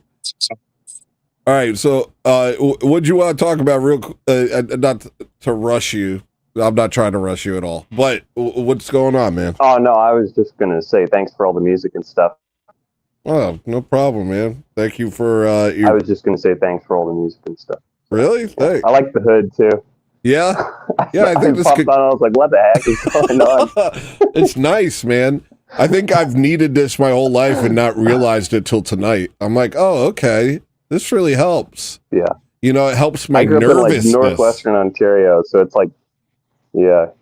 All right, so what do you want to talk about real not to rush you. I'm not trying to rush you at all. But what's going on, man? Oh, no, I was just going to say thanks for all the music and stuff. Oh, no problem, man. Thank you for I was just going to say thanks for all the music and stuff. Really? Thanks. I like the hood, too. Yeah? Yeah, I think this could... on, I was like, what the heck is going on? It's nice, man. I think I've needed this my whole life and not realized it till tonight. I'm like, oh, okay. This really helps. Yeah. It helps my I grew up nervousness. in Northwestern Ontario, so it's like,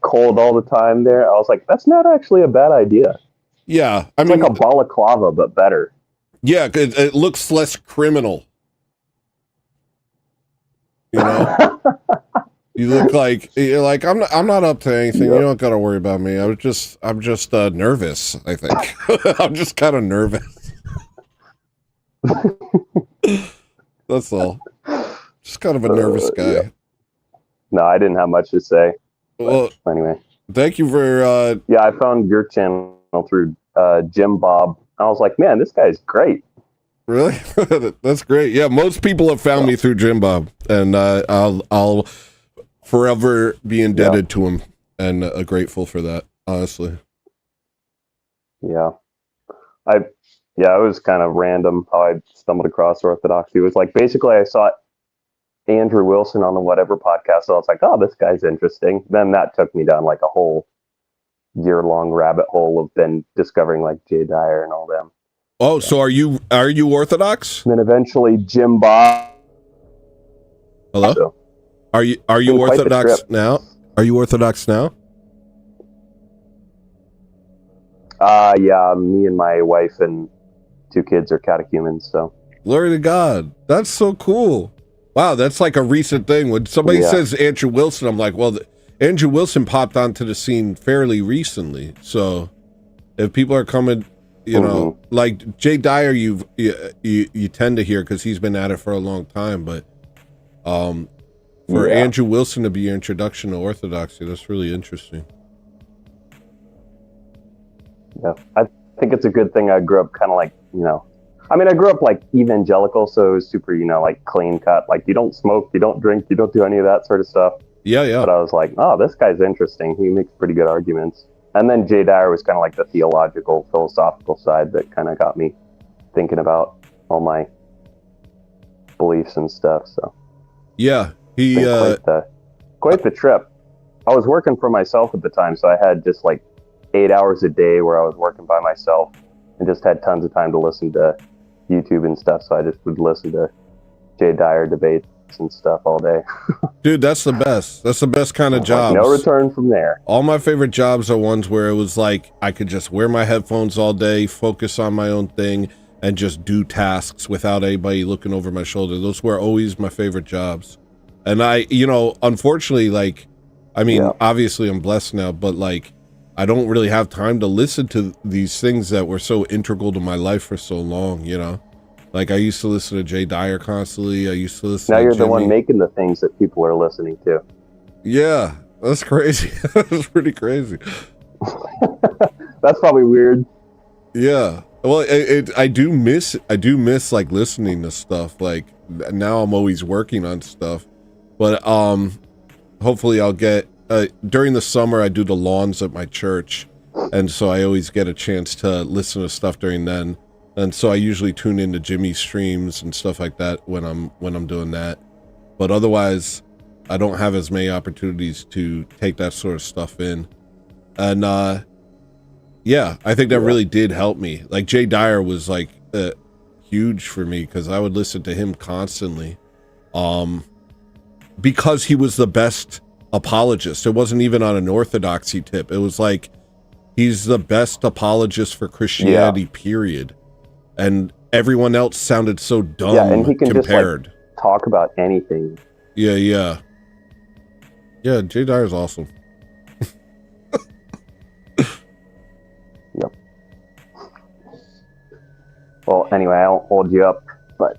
cold all the time there. I was like, that's not actually a bad idea. Yeah. It's like a balaclava, but better. Yeah, it looks less criminal. You look like you're like I'm not up to anything. Yep. You don't got to worry about me. I'm just nervous. I think I'm just kind of nervous. That's all. Just kind of a nervous guy. Yeah. No, I didn't have much to say. Well, anyway. Thank you for... Yeah, I found your channel through Jim Bob. I was like, man, this guy's great. Really? That's great. Yeah, most people have found me through Jim Bob, and I'll forever be indebted to him and grateful for that, honestly. Yeah. It was kind of random how I stumbled across Orthodoxy. It was like, basically, I saw Andrew Wilson on the Whatever podcast, so I was like, oh, this guy's interesting. Then that took me down like a whole year-long rabbit hole of then discovering like Jay Dyer and all them. Oh, so are you Orthodox? And then eventually Jim Bob. Hello? So, are you Orthodox now? Are you Orthodox now? Yeah, me and my wife and 2 kids are catechumens, so. Glory to God. That's so cool. Wow, that's like a recent thing. When somebody says Andrew Wilson, I'm like, well, Andrew Wilson popped onto the scene fairly recently. So if people are coming, you know, like Jay Dyer, you tend to hear because he's been at it for a long time. But for Andrew Wilson to be your introduction to Orthodoxy, that's really interesting. Yeah, I think it's a good thing I grew up kind of like, you know, I mean, I grew up like evangelical, so it was super, you know, like clean cut. Like you don't smoke, you don't drink, you don't do any of that sort of stuff. Yeah, yeah. But I was like, oh, this guy's interesting. He makes pretty good arguments. And then Jay Dyer was kind of like the theological, philosophical side that kind of got me thinking about all my beliefs and stuff. So yeah, quite the trip. I was working for myself at the time, so I had just like 8 hours a day where I was working by myself and just had tons of time to listen to YouTube and stuff. So I just would listen to Jay Dyer debates and stuff all day. Dude, that's the best. That's the best kind of job. No return from there. All my favorite jobs are ones where it was like I could just wear my headphones all day, focus on my own thing, and just do tasks without anybody looking over my shoulder. Those were always my favorite jobs. And I, you know, unfortunately, like, I mean, obviously I'm blessed now, but like, I don't really have time to listen to these things that were so integral to my life for so long, you know? Like, I used to listen to Jay Dyer constantly. I used to listen to Now you're Jimmy. the one making the things that people are listening to. Yeah, that's crazy. That's pretty crazy. That's probably weird. Yeah. Well, I do miss like listening to stuff. Like, now I'm always working on stuff. But hopefully I'll get during the summer I do the lawns at my church, and so I always get a chance to listen to stuff during then. And so I usually tune into Jimmy's streams and stuff like that when I'm doing that. But otherwise, I don't have as many opportunities to take that sort of stuff in. And yeah, I think that really did help me. Like, Jay Dyer was like huge for me because I would listen to him constantly. Because he was the best apologist. It wasn't even on an orthodoxy tip. It was like, he's the best apologist for Christianity, period. And everyone else sounded so dumb and he can compared. Just like talk about anything. Yeah, Jay Dyer's awesome. Yep. Well, anyway, I won't hold you up, but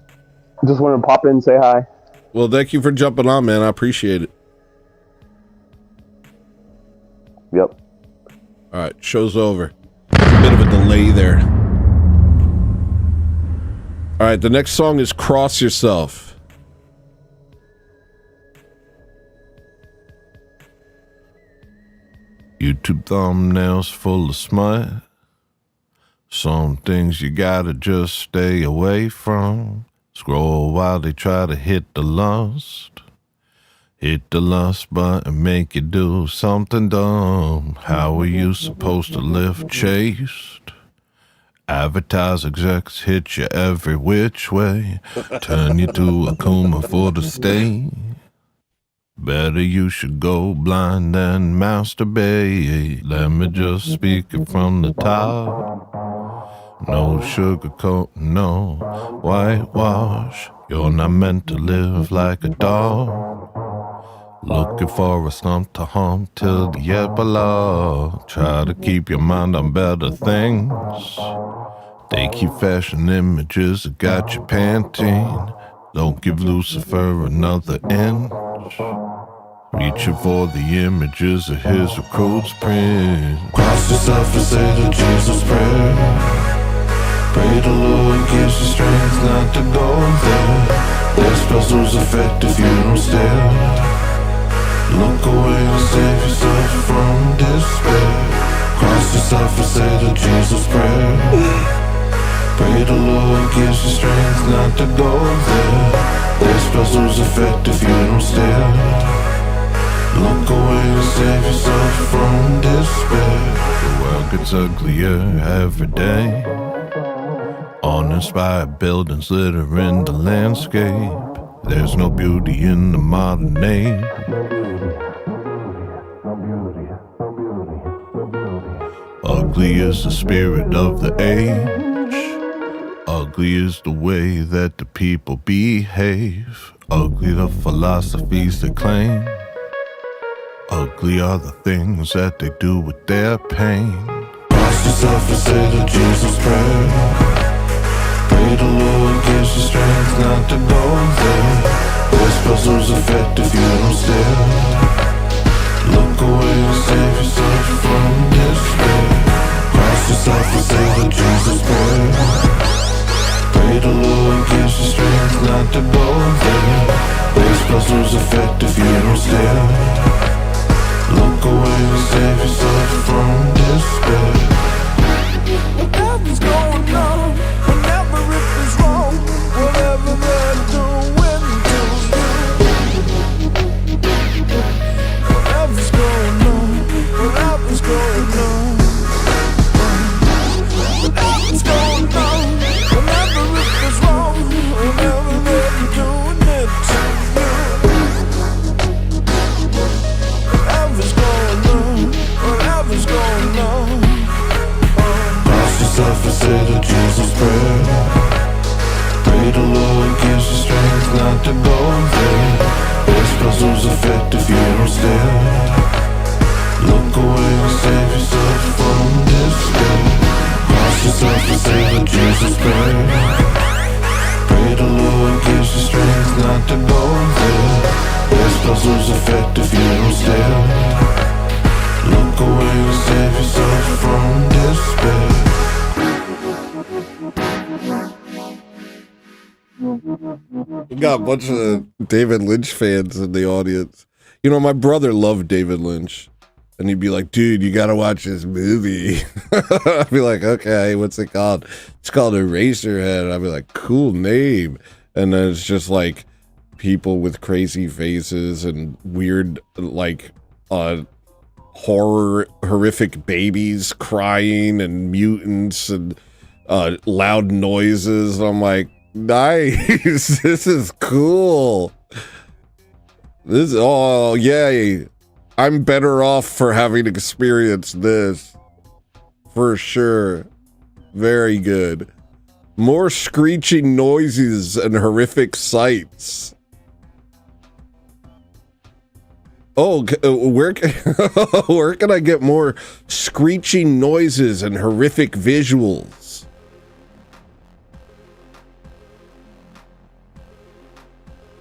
just wanted to pop in and say hi. Well, thank you for jumping on, man. I appreciate it. Yep. All right, show's over. A bit of a delay there. All right, the next song is Cross Yourself. YouTube thumbnails full of smut. Some things you gotta just stay away from. Scroll while they try to hit the lust. Hit the lust button, make you do something dumb. How are you supposed to live chaste? Advertise execs hit you every which way. Turn you to a Kuma for the state. Better you should go blind than masturbate. Let me just speak it from the top. No sugarcoat, no whitewash. You're not meant to live like a dog. Looking for a stump to hump till the epilogue. Try to keep your mind on better things. They keep fashion images that got you panting. Don't give Lucifer another inch. Reaching for the images of his code's print. Cross yourself and say the Jesus prayer. Pray the Lord gives you strength not to go there. Their spells lose effect if you don't stare. Look away and save yourself from despair. Cross yourself and say the Jesus prayer. Pray the Lord gives you strength not to go there. Their spells lose effect if you don't stare. Look away and save yourself from despair. The world gets uglier every day. Uninspired buildings littering the landscape. There's no beauty in the modern age. Ugly is the spirit of the age. Ugly is the way that the people behave. Ugly the philosophies they claim. Ugly are the things that they do with their pain. Cross yourself and say the Jesus prayer. Pray the Lord gives you strength not to go there. Their spells lose effect if you don't stare. Look away and save yourself from despair. Cross yourself and say the Jesus prayer. Pray the Lord gives you strength not to go there. Their spells lose effect if you don't stare. Look away and save yourself from despair. Whatever's going on, whenever it is wrong, whatever they're doing to you. Whatever's going on, whatever's going on. Whatever's going on, whenever it is wrong, whenever they're doing it to you. Whatever's going on. Cross yourself and say the Jesus prayer. Pray the Lord gives you strength not to go there. Their spells lose effect if you don't stare. Look away and save yourself from despair. Cross yourself and say the Jesus prayer. Pray the Lord gives you strength not to go there. Their spells lose effect if you don't stare. Look away and save yourself from despair. We got a bunch of David Lynch fans in the audience. You know, my brother loved David Lynch. And he'd be like, dude, you gotta watch this movie. I'd be like, okay, what's it called? It's called Eraserhead. I'd be like, cool name. And then it's just like people with crazy faces and weird, like, horrific babies crying and mutants and loud noises. I'm like, nice. This is cool. This, oh, yay. I'm better off for having experienced this. For sure. Very good. More screeching noises and horrific sights. Oh, where can I get more screeching noises and horrific visuals?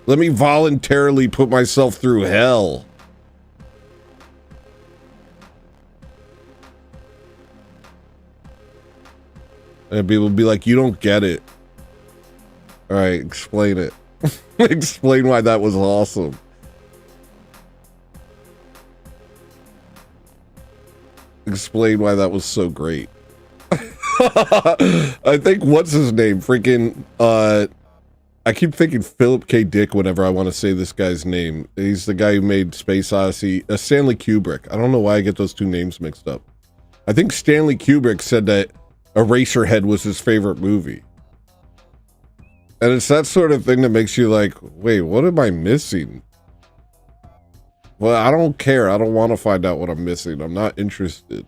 Let me voluntarily put myself through hell. And people will be like, you don't get it. All right, explain it. Explain why that was awesome. Explain why that was so great. I think, what's his name? Freaking, I keep thinking Philip K. Dick whenever I want to say this guy's name. He's the guy who made Space Odyssey. Stanley Kubrick. I don't know why I get those two names mixed up. I think Stanley Kubrick said that Eraserhead was his favorite movie. And it's that sort of thing that makes you like, wait, what am I missing? Well, I don't care. I don't want to find out what I'm missing. I'm not interested.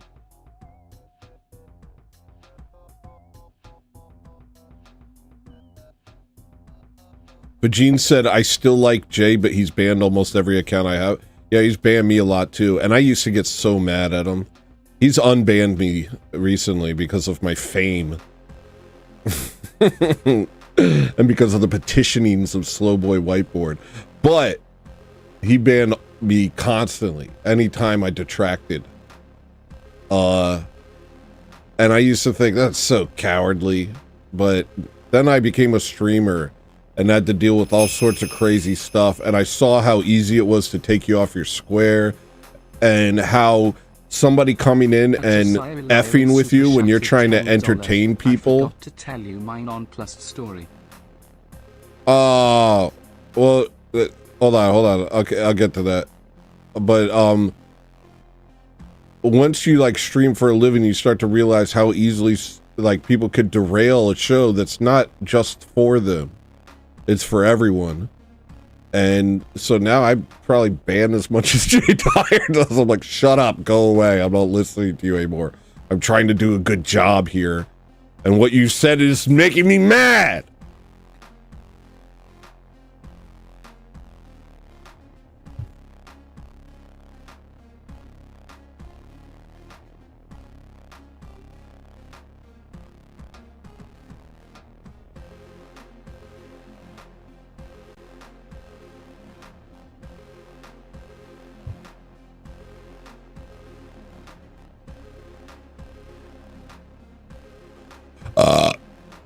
But Gene said, I still like Jay, but he's banned almost every account I have. Yeah, he's banned me a lot too. And I used to get so mad at him. He's unbanned me recently because of my fame. and because of the petitionings of Slow Boy Whiteboard. But he banned me constantly anytime I detracted. And I used to think that's so cowardly, but then I became a streamer and had to deal with all sorts of crazy stuff, and I saw how easy it was to take you off your square, and how somebody coming in and effing with you when you're trying to entertain people. I forgot to tell you my non-plus story. Well, hold on. Okay, I'll get to that. But once you like stream for a living, you start to realize how easily like people could derail a show that's not just for them. It's for everyone. And so now I probably ban as much as Jay Dyer does. I'm like, shut up, go away. I'm not listening to you anymore. I'm trying to do a good job here. And what you said is making me mad.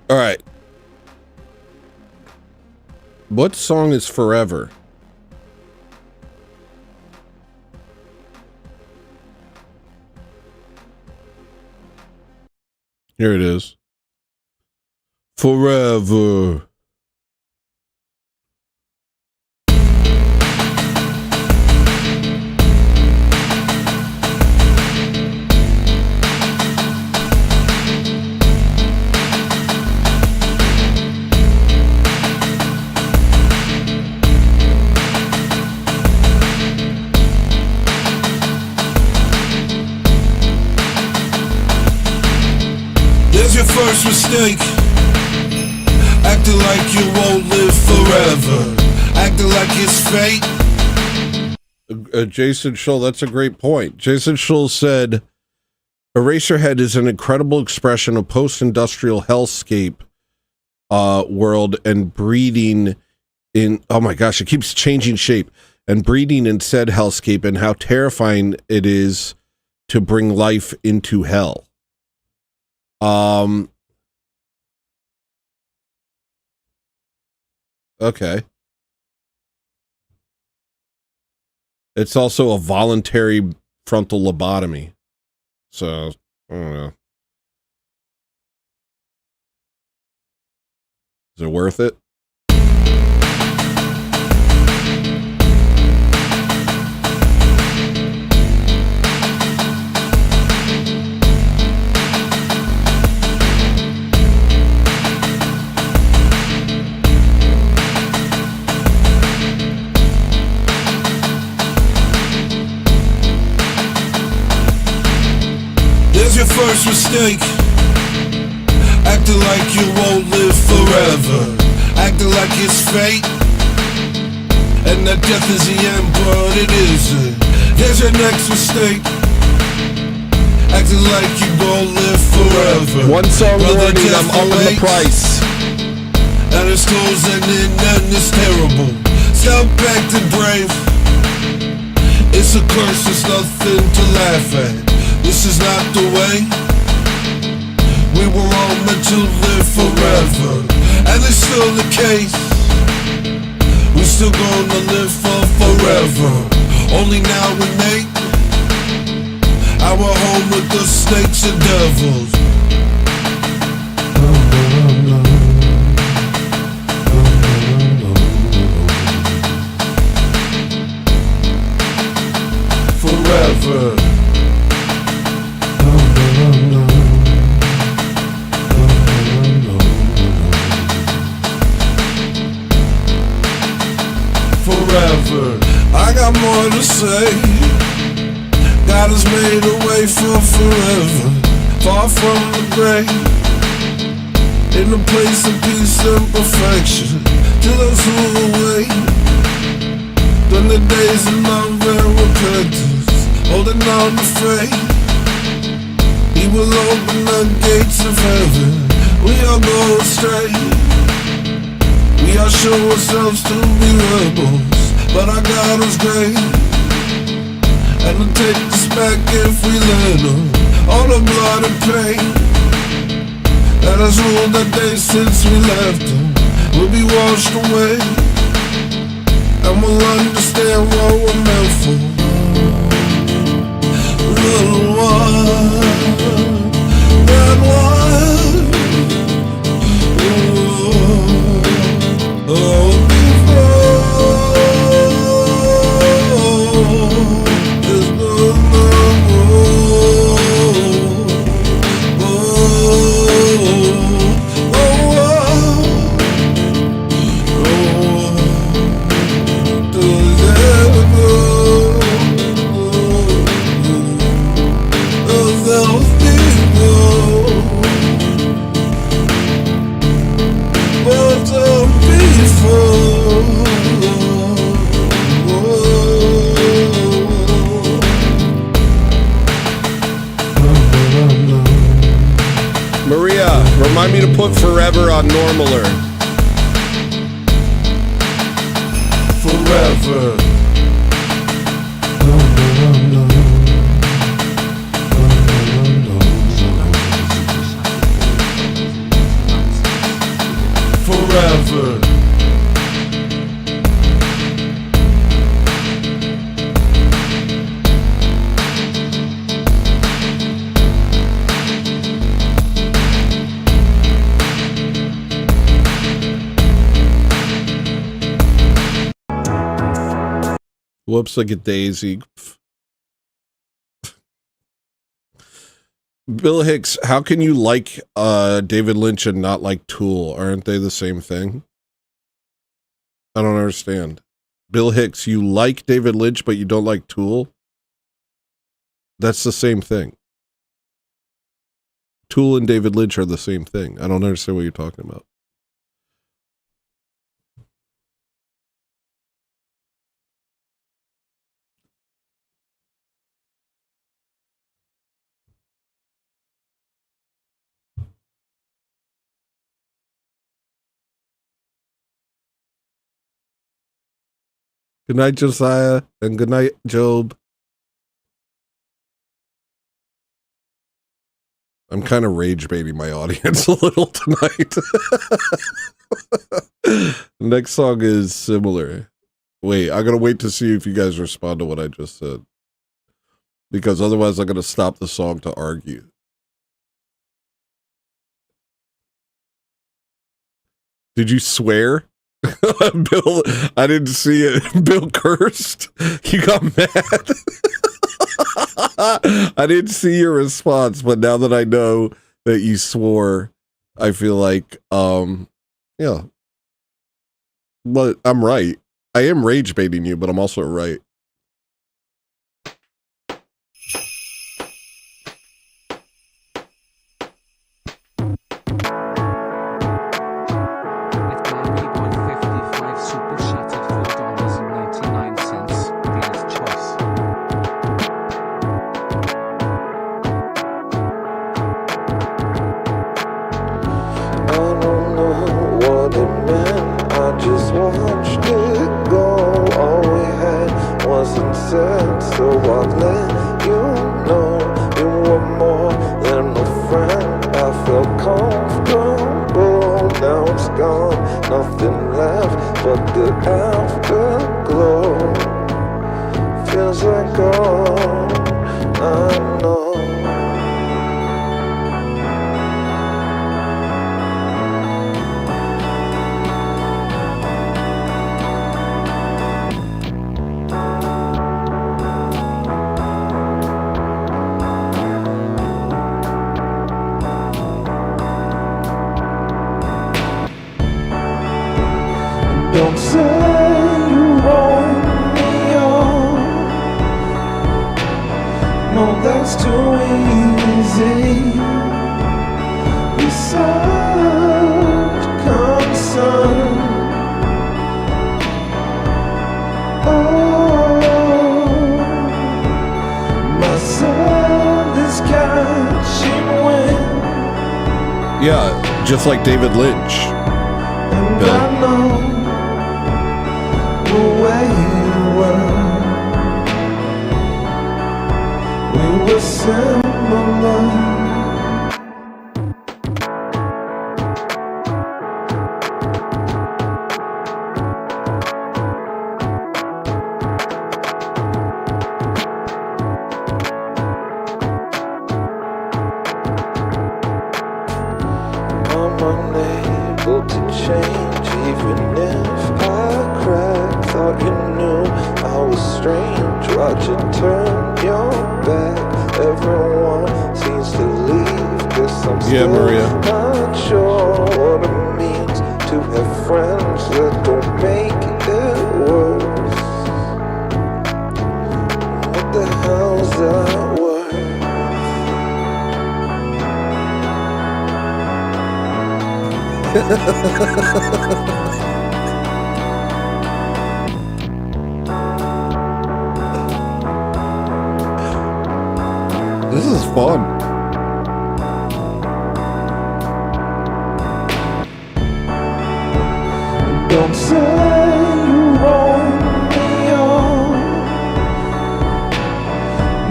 All right. What song is Forever? Here it is. Forever. There's your first mistake. Acting like you won't live forever. Acting like it's fate. Jason Schull, that's a great point. Jason Schull said, Eraserhead is an incredible expression of post-industrial hellscape world and breeding in, oh my gosh, it keeps changing shape, and breeding in said hellscape, and how terrifying it is to bring life into hell. Okay. It's also a voluntary frontal lobotomy. So, I don't know. Is it worth it? There's your first mistake. Acting like you won't live forever. Acting like it's fate. And that death is the end, but it isn't. There's your next mistake. Acting like you gon' live forever. One song warning, I'm upping the price. And it's closing in and it's terrible. Stop acting brave. It's a curse, it's nothing to laugh at. This is not the way. We were all meant to live forever, and it's still the case. We still gonna live for forever. Only now we make our home with the snakes and devils. Forever. Forever. I got more to say. God has made a way for forever. Far from the grave. In a place of peace and perfection. To those who await. When the days of love and repentance. Holding on to faith. He will open the gates of heaven. We all go astray. We all show ourselves to be rebels, but our God is great, and He'll take us back if we let Him. All the blood and pain that has ruled the day since we left Him will be washed away, and we'll understand what we're meant for. Little one, that one, there's no Maria, remind me to put forever on normaler. Forever. Forever. Whoops, like a daisy. Bill Hicks, how can you like David Lynch and not like Tool? Aren't they the same thing? I don't understand. Bill Hicks, you like David Lynch, but you don't like Tool? That's the same thing. Tool and David Lynch are the same thing. I don't understand what you're talking about. Good night, Josiah, and good night, Job. I'm kind of rage baiting my audience a little tonight. Next song is similar. Wait, I gotta wait to see if you guys respond to what I just said, because otherwise I'm gonna stop the song to argue. Did you swear? Bill, I didn't see it. Bill cursed. You got mad. I didn't see your response, but now that I know that you swore, I feel like, yeah. But I'm right. I am rage baiting you, but I'm also right. So I'll let you know you were more than a friend. I felt comfortable, now it's gone. Nothing left but the afterglow. Feels like all I know. Don't say you want me on. No, that's too easy. You're such concern. Oh, my soul is catching wind. Yeah. Just like David Lynch. Bill. I know the way you were. We were similar. I'm unable to change, even if I cried. Thought you knew I was strange. Watch it turn your back. Everyone seems to leave. Guess I'm still not sure what it means to have friends that don't make it worse. What the hell's that word? This is fun. Don't say you want me on.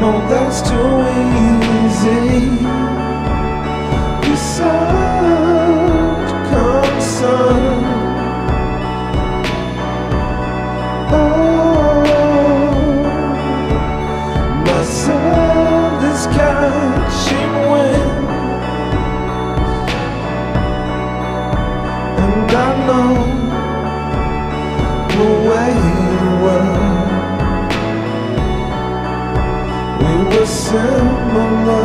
No, that's too easy. You're such concern. My soul is catching wind, and I know the way we were similar.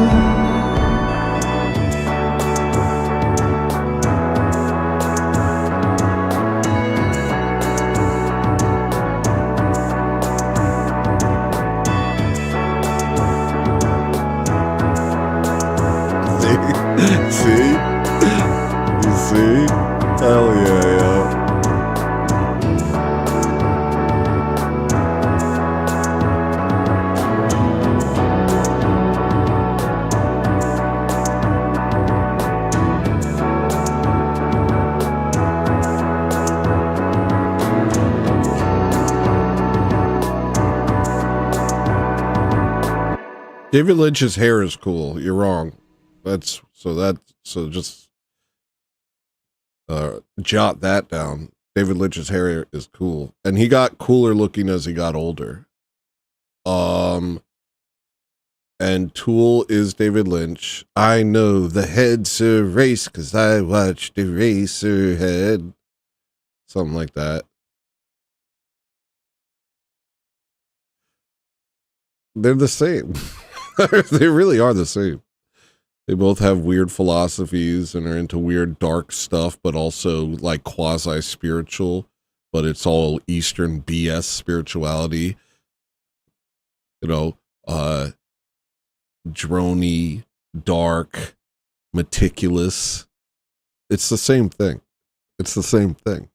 See? You see? Hell yeah, yeah. David Lynch's hair is cool. You're wrong. So just jot that down. David Lynch's hair is cool. And he got cooler looking as he got older. And Tool is David Lynch. I know the head's a race because I watched the racer head. Something like that. They're the same. They really are the same. They both have weird philosophies and are into weird dark stuff, but also like quasi-spiritual, but it's all Eastern BS spirituality. You know, droney, dark, meticulous. It's the same thing. It's the same thing.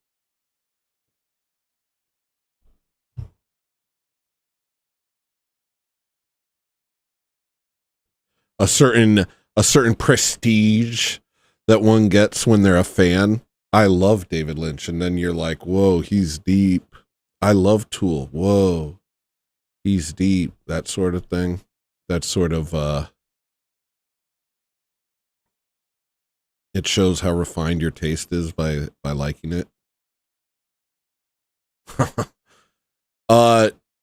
A certain prestige that one gets when they're a fan. I love David Lynch, and then you're like, whoa, he's deep. I love Tool. Whoa, he's deep. That sort of thing. That sort of it shows how refined your taste is by liking it.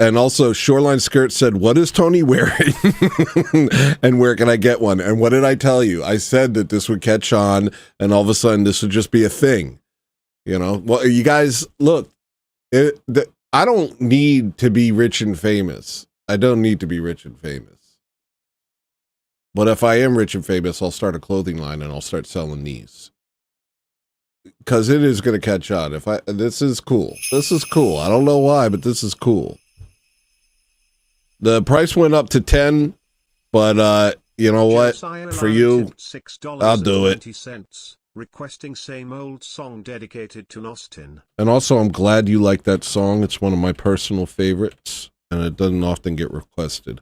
And also, Shoreline Skirt said, what is Tony wearing? And where can I get one? And what did I tell you? I said that this would catch on, and all of a sudden this would just be a thing. You know? Well, you guys, look, I don't need to be rich and famous. I don't need to be rich and famous. But if I am rich and famous, I'll start a clothing line and I'll start selling these. Because it is going to catch on. This is cool. This is cool. I don't know why, but this is cool. The price went up to 10, but you know what? For you, I'll do it. Requesting same old song dedicated to Austin. And also, I'm glad you like that song. It's one of my personal favorites, and it doesn't often get requested.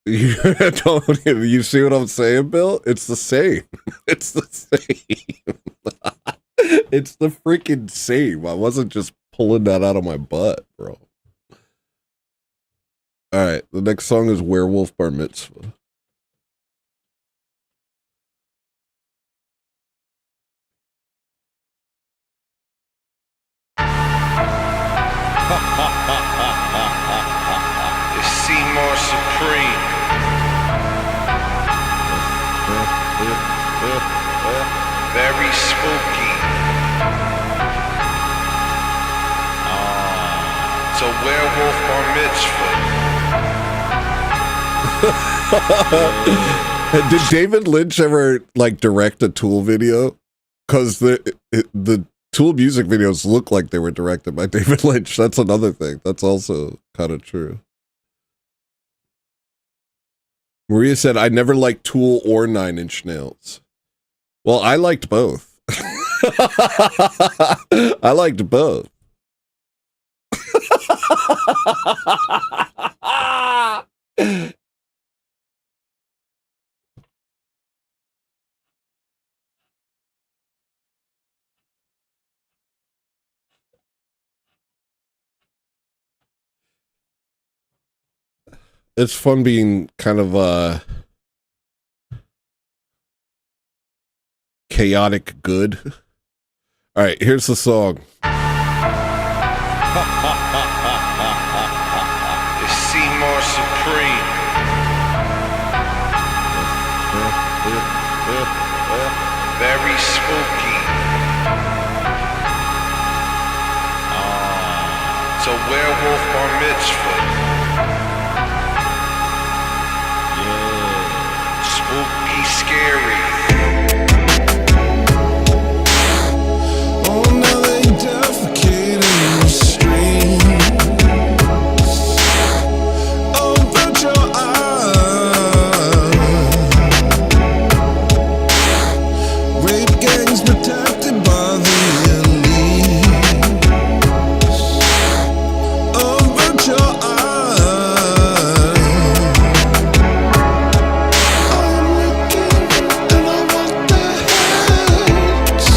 You don't. You see what I'm saying, Bill? It's the same. It's the same. It's the freaking same. I wasn't just pulling that out of my butt, bro. All right, the next song is Werewolf Bar Mitzvah. It's Seymour Supreme. Very spooky. It's a werewolf bar mitzvah. Did David Lynch ever like direct a Tool video? Because the Tool music videos look like they were directed by David Lynch. That's another thing. That's also kind of true. Maria said, I never liked Tool or Nine Inch Nails. Well, I liked both. I liked both. It's fun being kind of chaotic good. All right, here's the song. It's Seymour Supreme. Very spooky. It's a werewolf bar mitzvah. Spooky, scary. Oh, now they defecate in the streets. Oh, but your eyes. Rape gangs protected by the elite. Oh, but your eyes. I'm looking and I want their heads.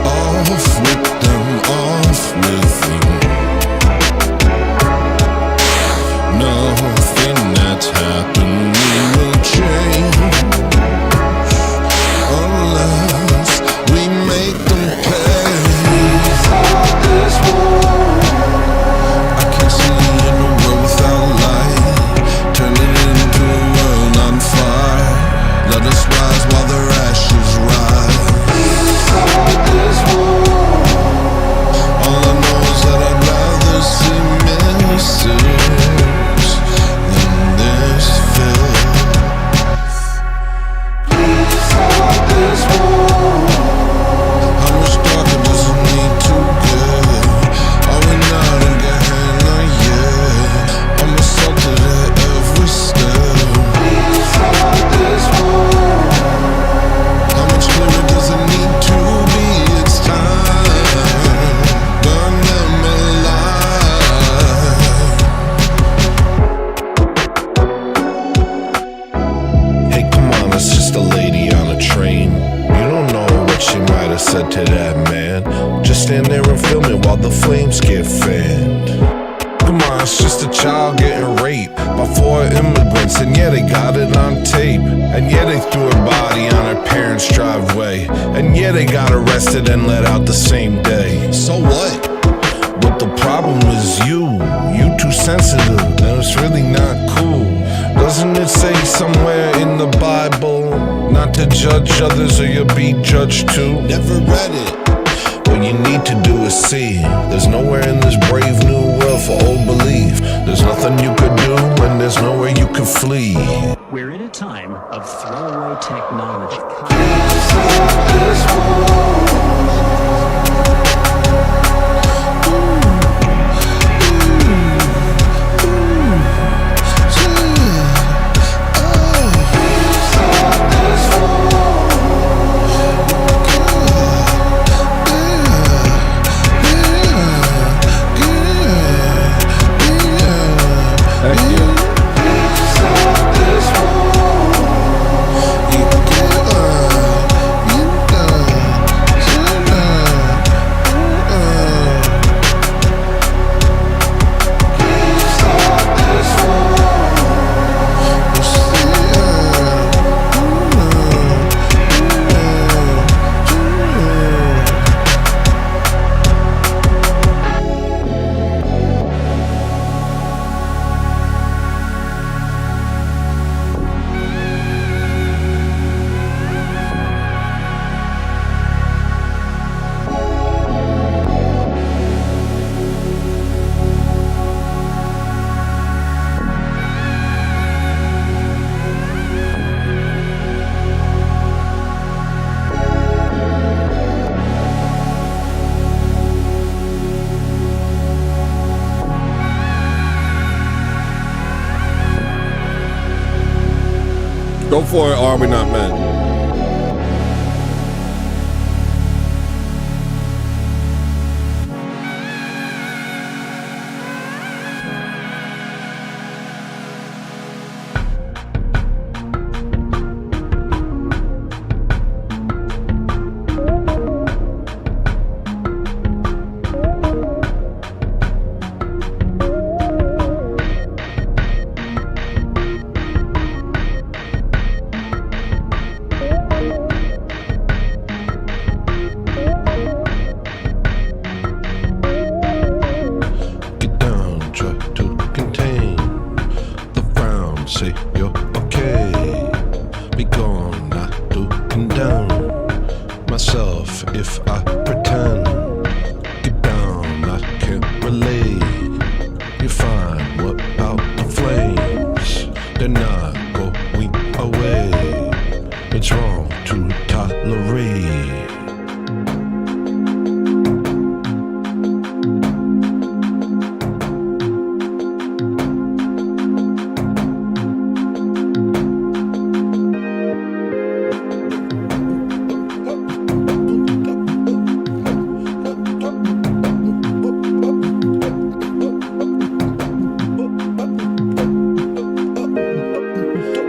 Off with them, off with them. Nothing that's happening will change unless we make them pay. This world, I can't see in a world without light. Turn it into a world on fire. Let us rise while their ashes rise. This world, all I know is that I'd rather see missiles than this filth. This world, how much darker does it need to get? Are we not in Gehenna yet? I'm assaulted at every step. This world, how much clearer does it need to be? It's time. Burn them alive. Hey, come on, it's just a lady on a train. You don't know what she might have said to that man. Just stand there and film it while the flames get fanned. Come on, it's just a child getting raped by 4 immigrants, and yeah, they got it on tape. And yeah, they threw her body on her parents' driveway. And yeah, they got arrested and let out the same day. So what? But the problem is you too sensitive, and it's really not cool. Doesn't it say somewhere in the Bible not to judge others or you'll be judged too? Never read it. What you need to do is see. There's nowhere in this brave new world for old belief. There's nothing you could do and there's nowhere you could flee. We're in a time of throwaway technology. Heck yeah. Go for it, Are We Not Men? Get down, try to contain the frown, say you're okay. Be gone, not to condemn myself if I pretend. Get down, I can't relate. You find what out the flames, they're not going away. It's wrong to tolerate.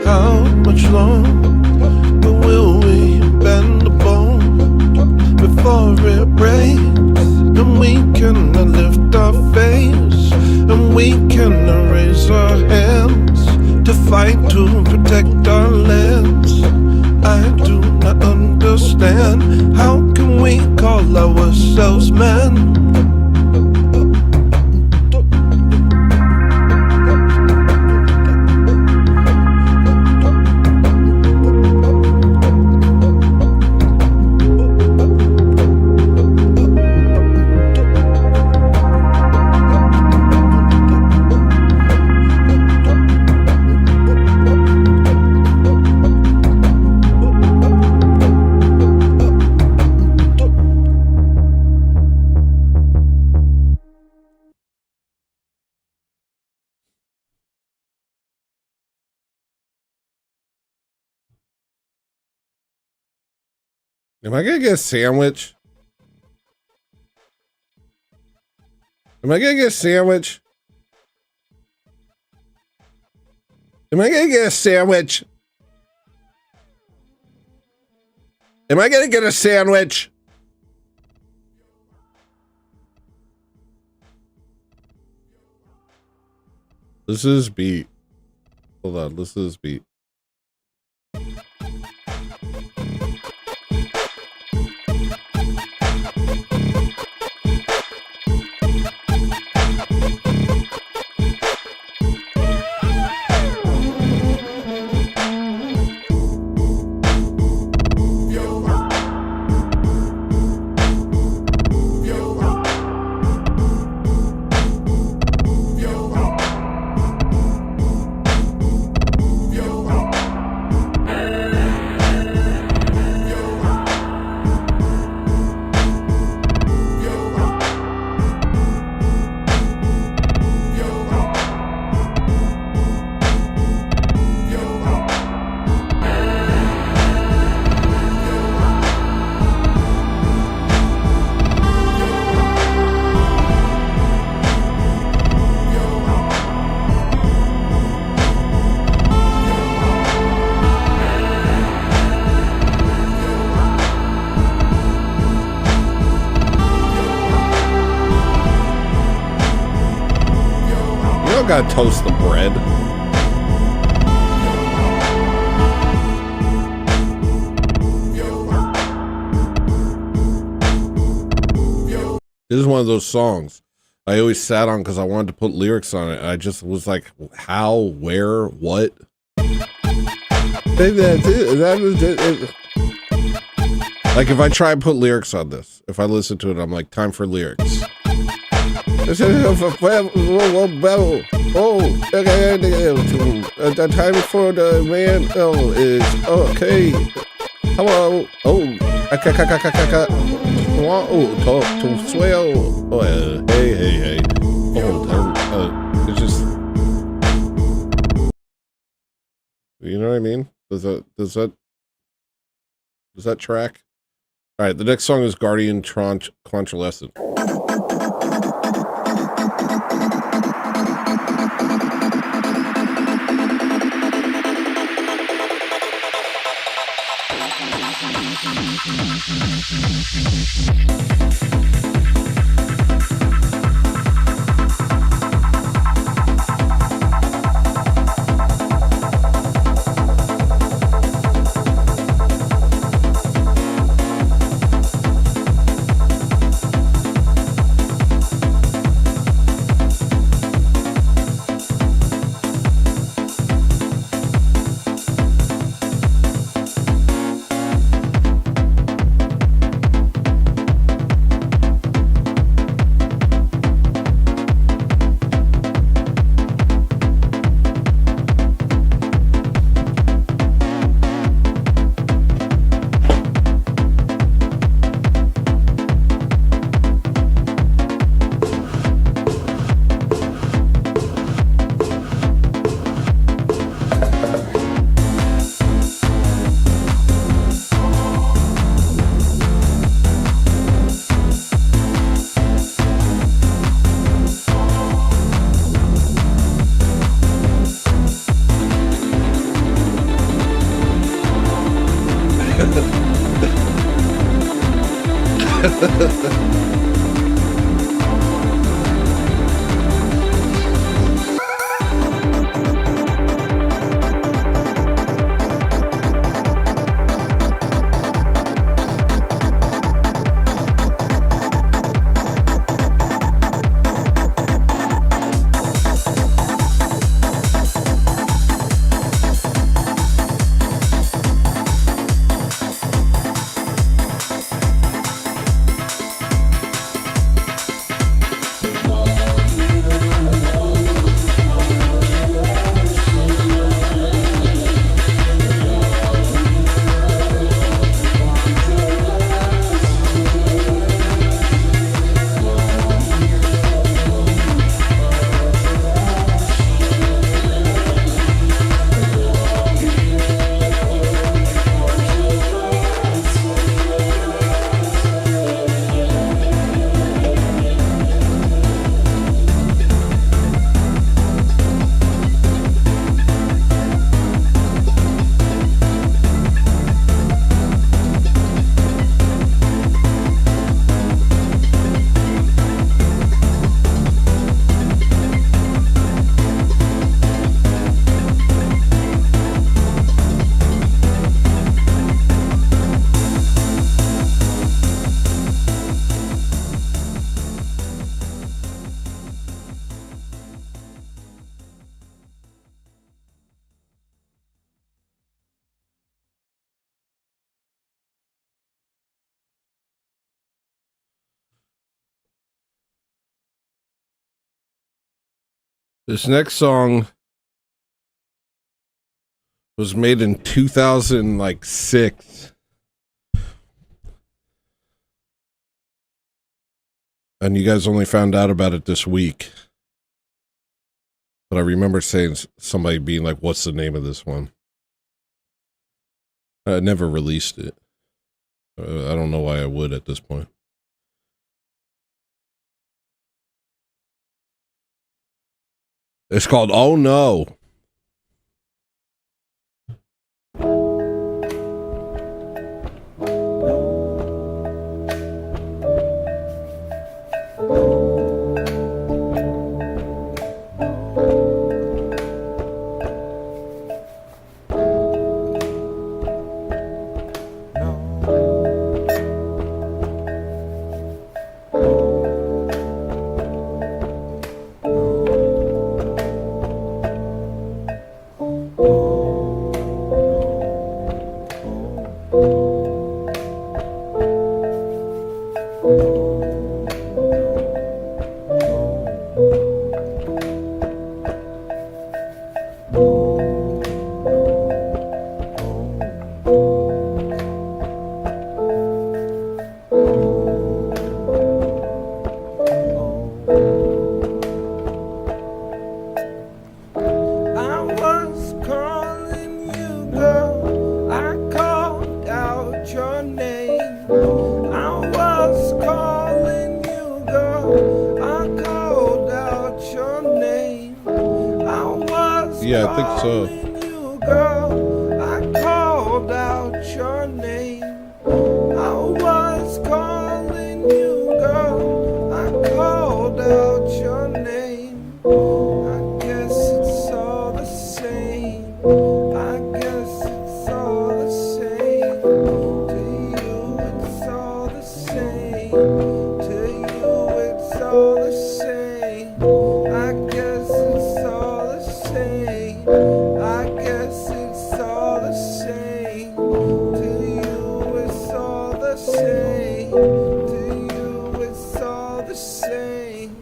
How much longer will we bend the bone before it breaks? And we cannot lift our face, and we cannot raise our hands to fight to protect our lands. I do not understand. How can we call ourselves men? Am I gonna get a sandwich? Am I gonna get a sandwich? Am I gonna get a sandwich? Am I gonna get a sandwich? This is beat. Hold on, this is beat. Gotta toast the bread. This is one of those songs I always sat on because I wanted to put lyrics on it. I just was like, how, where, what? Like if I try and put lyrics on this, if I listen to it, I'm like, time for lyrics. The time for the man is okay. Hello. Talk to swell. Hey. It's just, you know what I mean? Does that track? All right, the next song is Guardian Convalescent. This next song was made in 2006. And you guys only found out about it this week. But I remember saying somebody being like, what's the name of this one? I never released it. I don't know why I would at this point. It's called Oh No. so. You, girl, I called out your name. I was calling you, girl. I called out your name. I guess it's all the same. I guess it's all the same. To you, it's all the same. To you, it's all the same. I guess it's all the same. I guess it's all the same. To you, it's all the same. To you, it's all the same.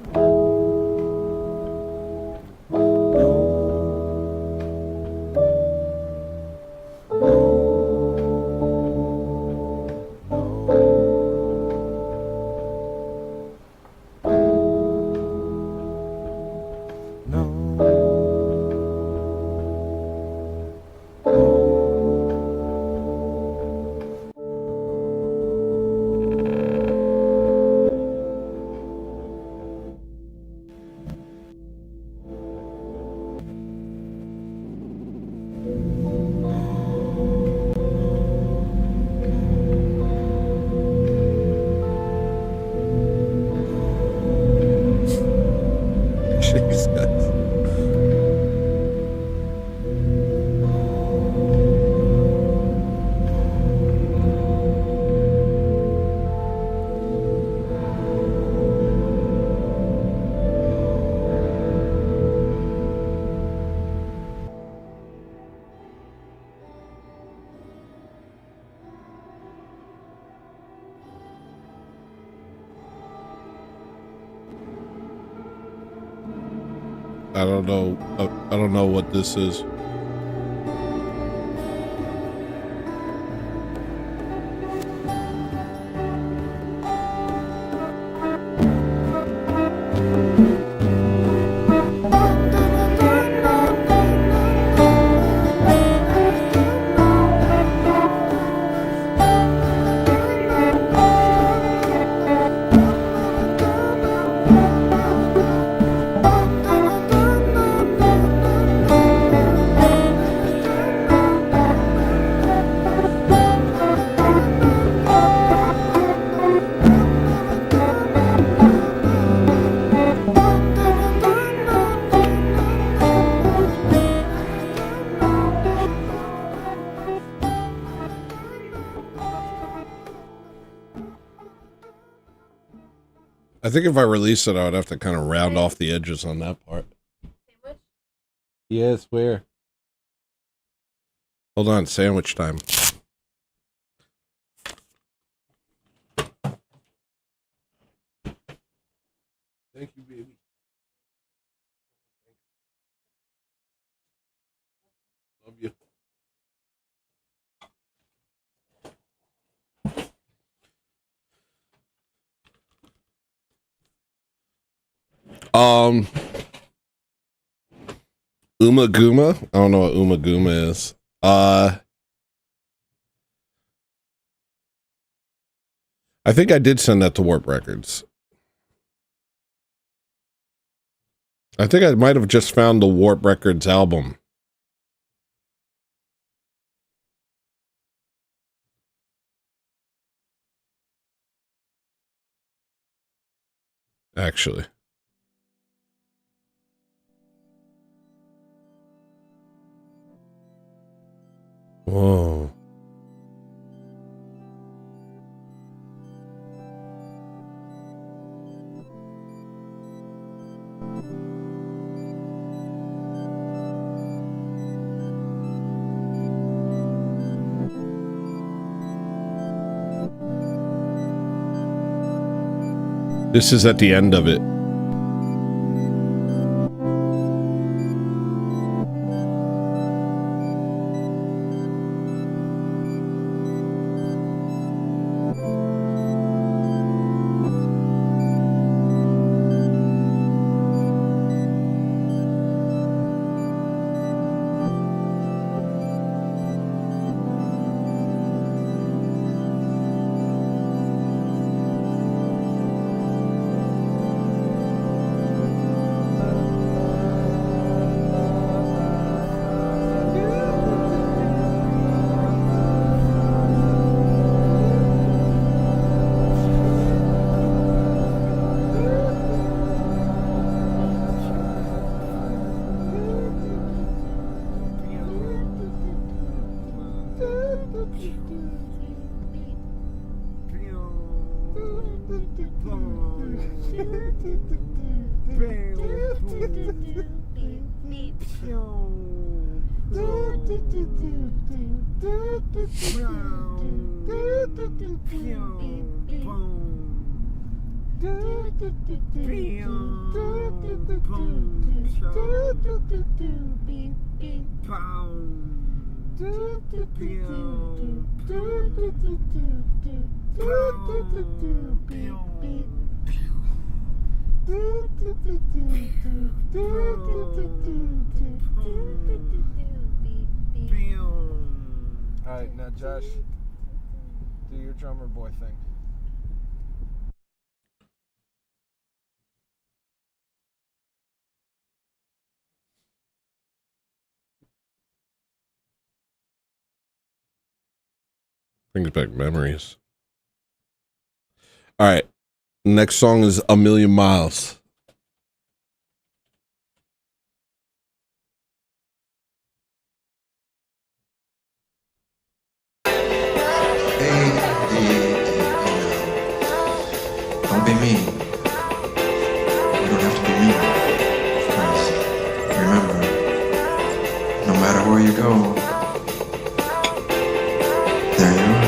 Jesus. I don't know. I don't know what this is. I think if I release it, I would have to kind of round off the edges on that part. Yes, where? Hold on, sandwich time. Thank you, baby. Love you. Umaguma? I don't know what Umaguma is. I think I did send that to Warp Records. I think I might have just found the Warp Records album. Actually. Whoa. This is at the end of it. All right, now Josh, do your drummer boy thing. Brings back memories. All right. Next song is A Million Miles. Don't be mean. You don't have to be mean. Because remember, no matter where you go, there you are.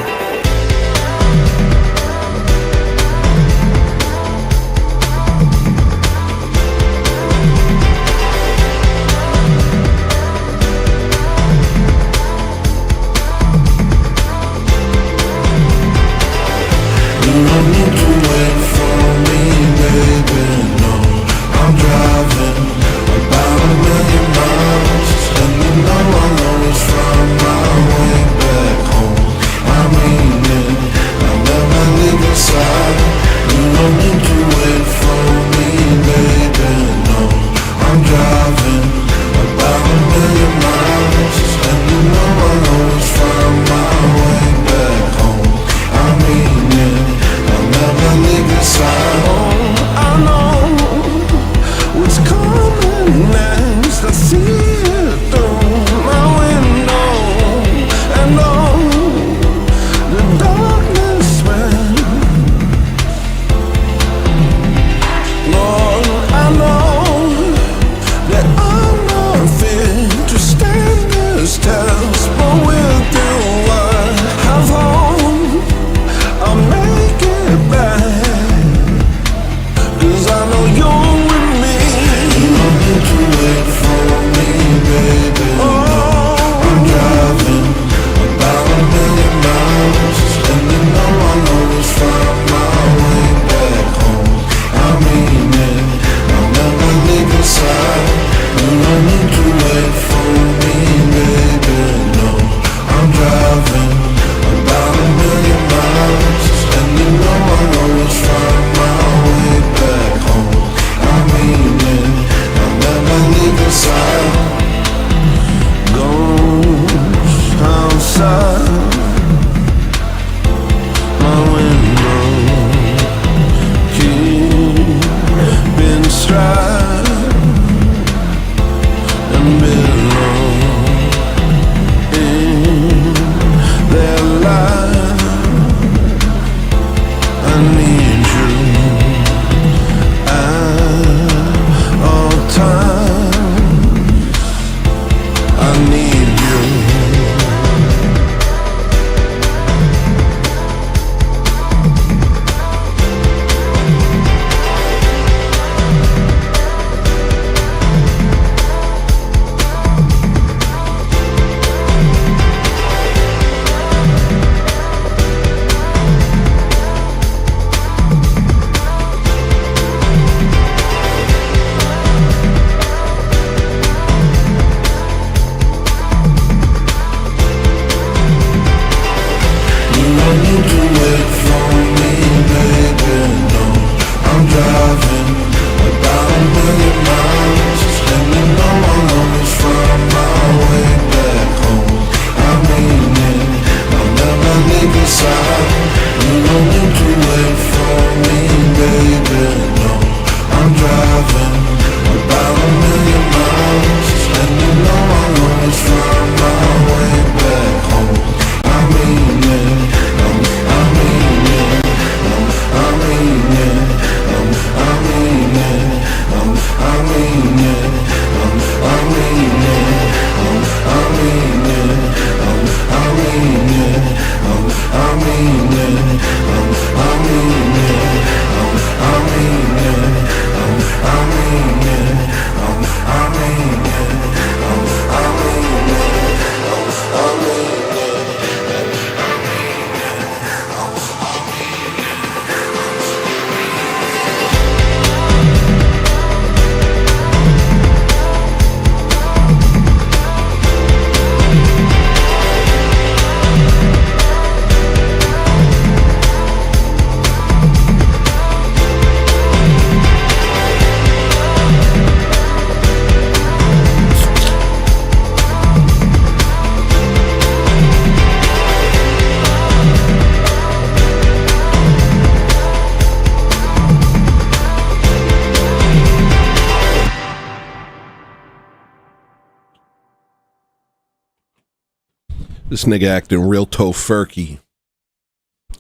This nigga acting real tofurkey.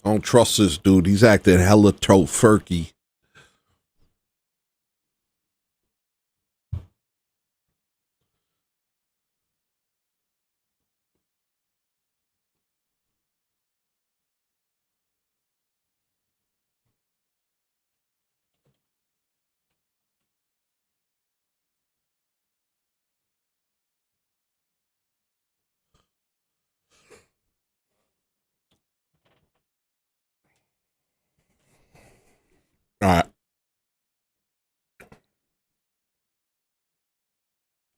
I don't trust this dude. He's acting hella tofurkey. All right.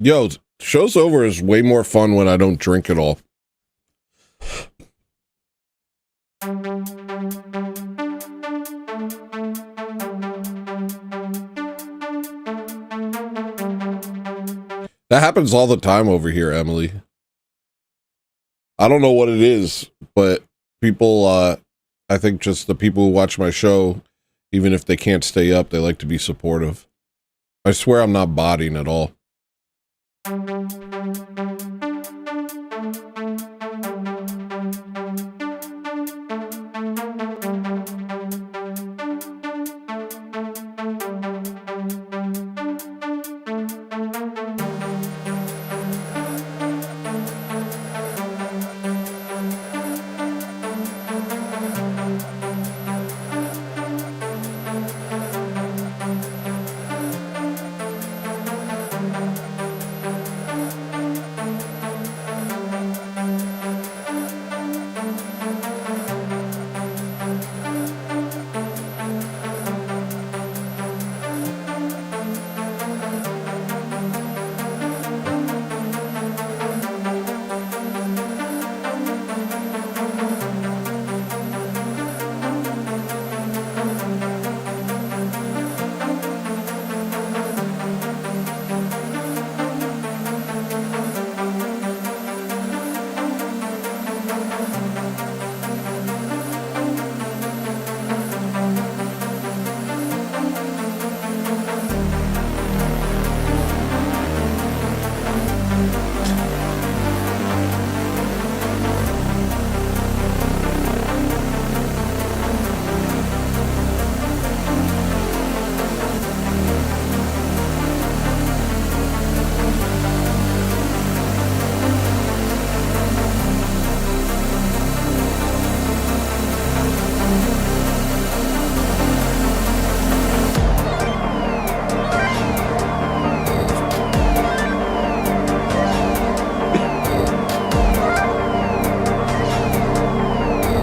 Yo, show's over is way more fun when I don't drink at all. That happens all the time over here, Emily. I don't know what it is, but people, I think just the people who watch my show, even if they can't stay up, they like to be supportive. I swear I'm not botting at all.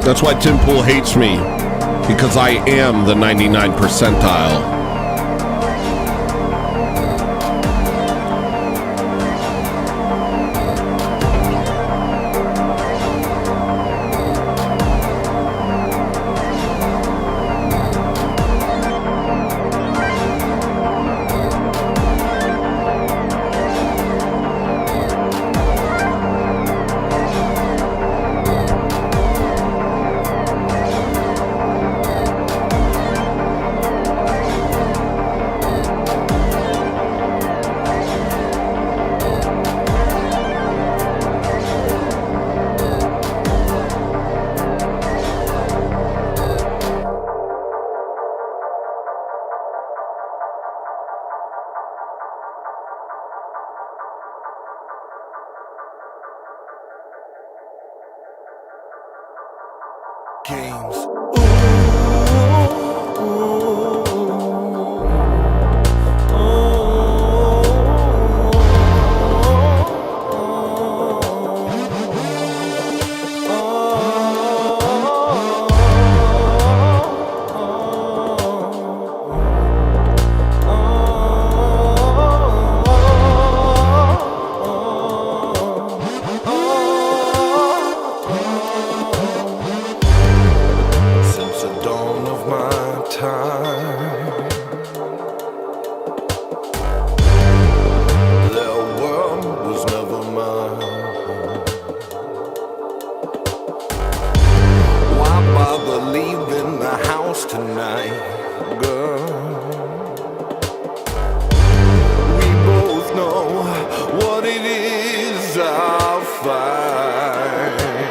That's why Tim Pool hates me, because I am the 99 percentile. What it is I'll find.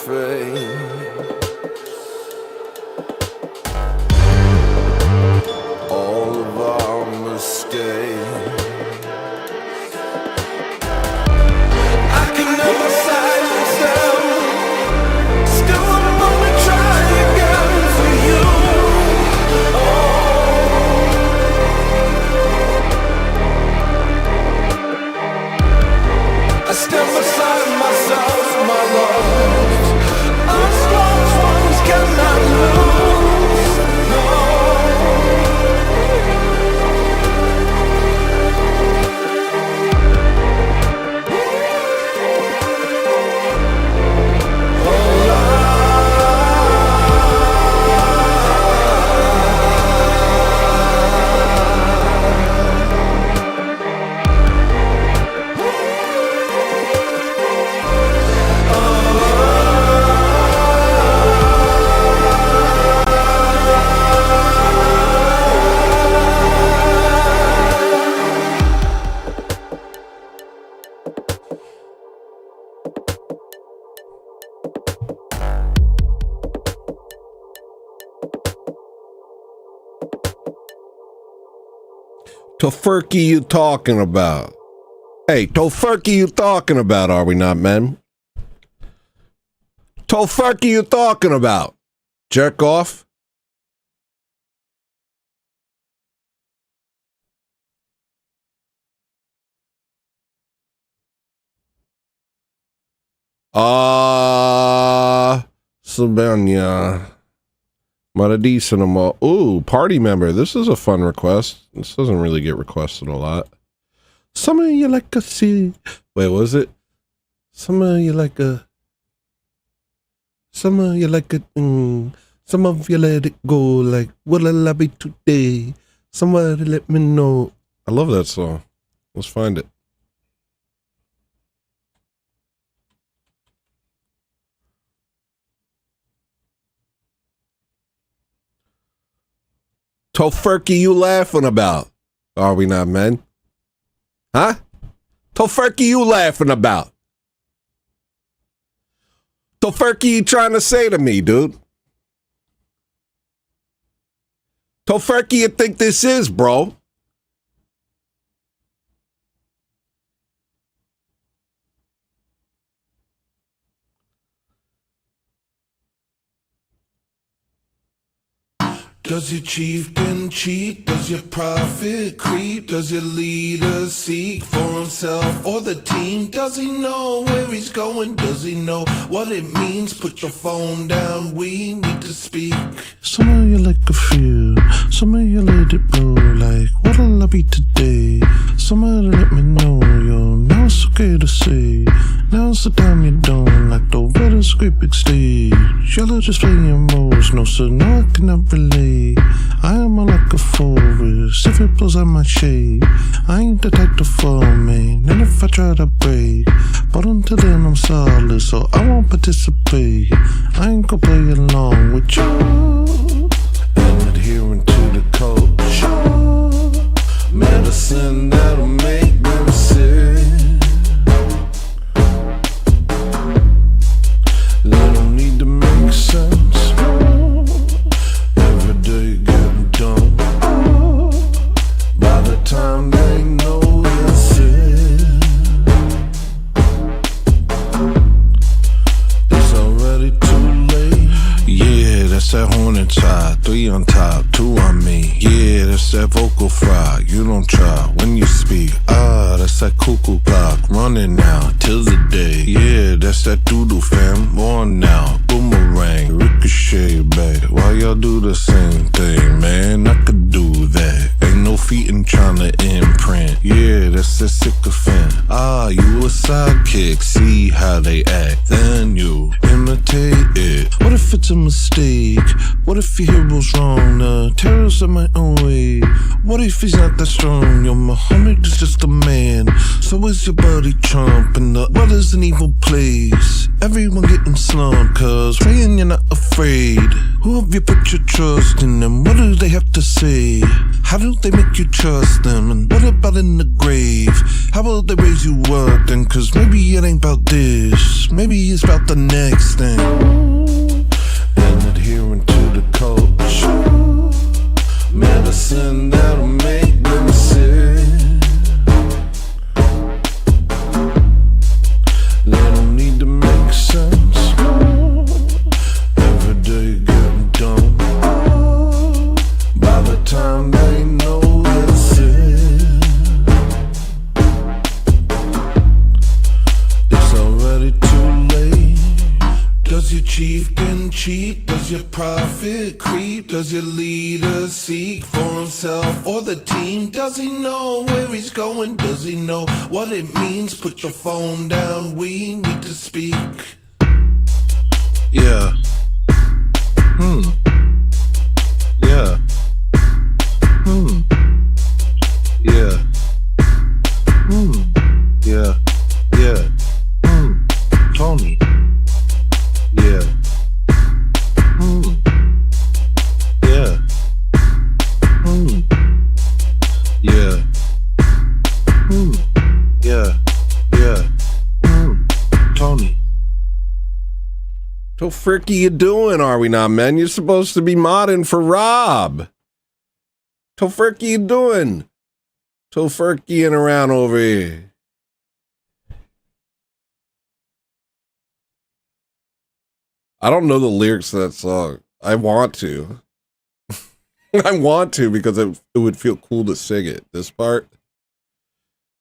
face. All of our mistakes. I can never silence them. Still I'm gonna try again for you. I stand beside myself, my love. Us lost ones cannot lose. No. Tofurkey you talking about? Hey, Tofurkey you talking about, are we not, men? Tofurkey you talking about? Jerk off? Sabanya. Maradisonamo. Ooh, party member. This is a fun request. This doesn't really get requested a lot. Some of you like a see. Wait, what was it? Some of you like a. Some of you like it. Some of you let it go. Like, what'll I be today? Somebody let me know. I love that song. Let's find it. Tofurkey you laughing about? Are we not, men? Huh? Tofurkey you laughing about? Tofurkey you trying to say to me, dude? Tofurkey you think this is, bro? Does your chieftain cheat? Does your prophet creep? Does your leader seek for himself or the team? Does he know where he's going? Does he know what it means? Put your phone down, we need to speak. Some of you like a few, some of you let it blow. Like, what'll I be today? Somebody let me know, yo. Now it's okay to say. Now's the time you don't like the better script stage. Y'all just play your moves, no sir, no I cannot relate. I am more like a forest, if it blows out my shade. I ain't the type to fall, man, and if I try to break, but until then I'm solid, so I won't participate. I ain't gonna play along with you. And adhering to the culture, medicine that'll make them sick. They don't need to make sense. Every day getting done. By the time they know it's it, it's already too late. Yeah, that's that hornet tie. 3 on top, 2 on me. Yeah, that's that vocal fry. You don't try when you speak. That's that cuckoo clock. Running now till the day. Yeah, that's that doodle fam. On now, boomerang, ricochet back. Why y'all do the same thing, man? I could do that. Ain't no feet in tryna imprint. Yeah, that's that sycophant. You a sidekick. See how they act, then you imitate it. What if it's a mistake? What What if your hero's wrong? The terrorist in my own way. What if he's not that strong? Your Muhammad is just a man. So is your buddy Trump. And the world is an evil place. Everyone getting slumped, cause saying you're not afraid. Who have you put your trust in them? What do they have to say? How do they make you trust them? And what about in the grave? How will they raise you up then? Cause maybe it ain't about this. Maybe it's about the next thing. And adhering to the culture, medicine that'll make them sick. They don't need to make sense. Every day getting done. By the time they know they're sick, it's already too late. Does your chieftain cheat? Does your prophet creep? Does your leader seek for himself or the team? Does he know where he's going? Does he know what it means? Put your phone down, we need to speak. Yeah. Yeah. Yeah. Yeah. Yeah. Tony. Yeah. Yeah. Yeah. Yeah. Yeah. Tony. So fricky you doing, are we not, man? You're supposed to be modding for Rob. So fricky you doing? So fricky-ing around over here. I don't know the lyrics to that song. I want to. I want to because it would feel cool to sing it. This part.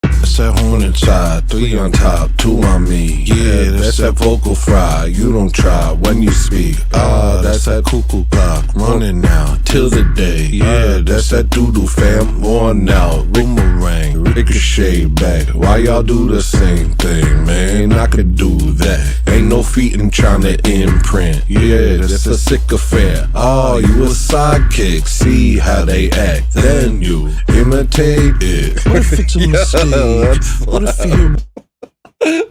That's that horn inside, 3 on top, 2 on me. Yeah, that's that vocal fry. You don't try when you speak. That's that cuckoo clock running now till the day. Yeah, that's that doodoo fam on now. Boomerang, ricochet back. Why y'all do the same thing, man? I could do that. Ain't no feet in trying to imprint. Yeah, that's a sick affair. You a sidekick. See how they act, then you imitate it. What if it's a mistake? What if you?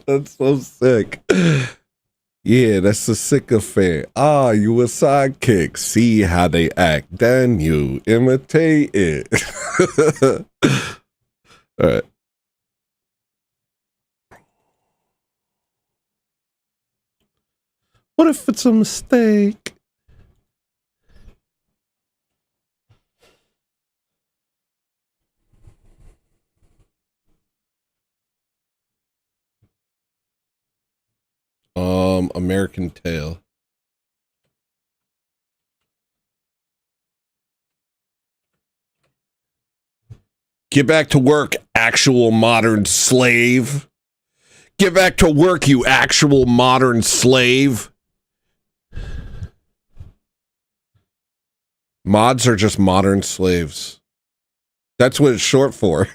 That's so sick. Yeah, that's a sick affair. You a sidekick. See how they act, then you imitate it. All right. What if it's a mistake? American Tail. Get back to work, actual modern slave. Get back to work, you actual modern slave. Mods are just modern slaves. That's what it's short for.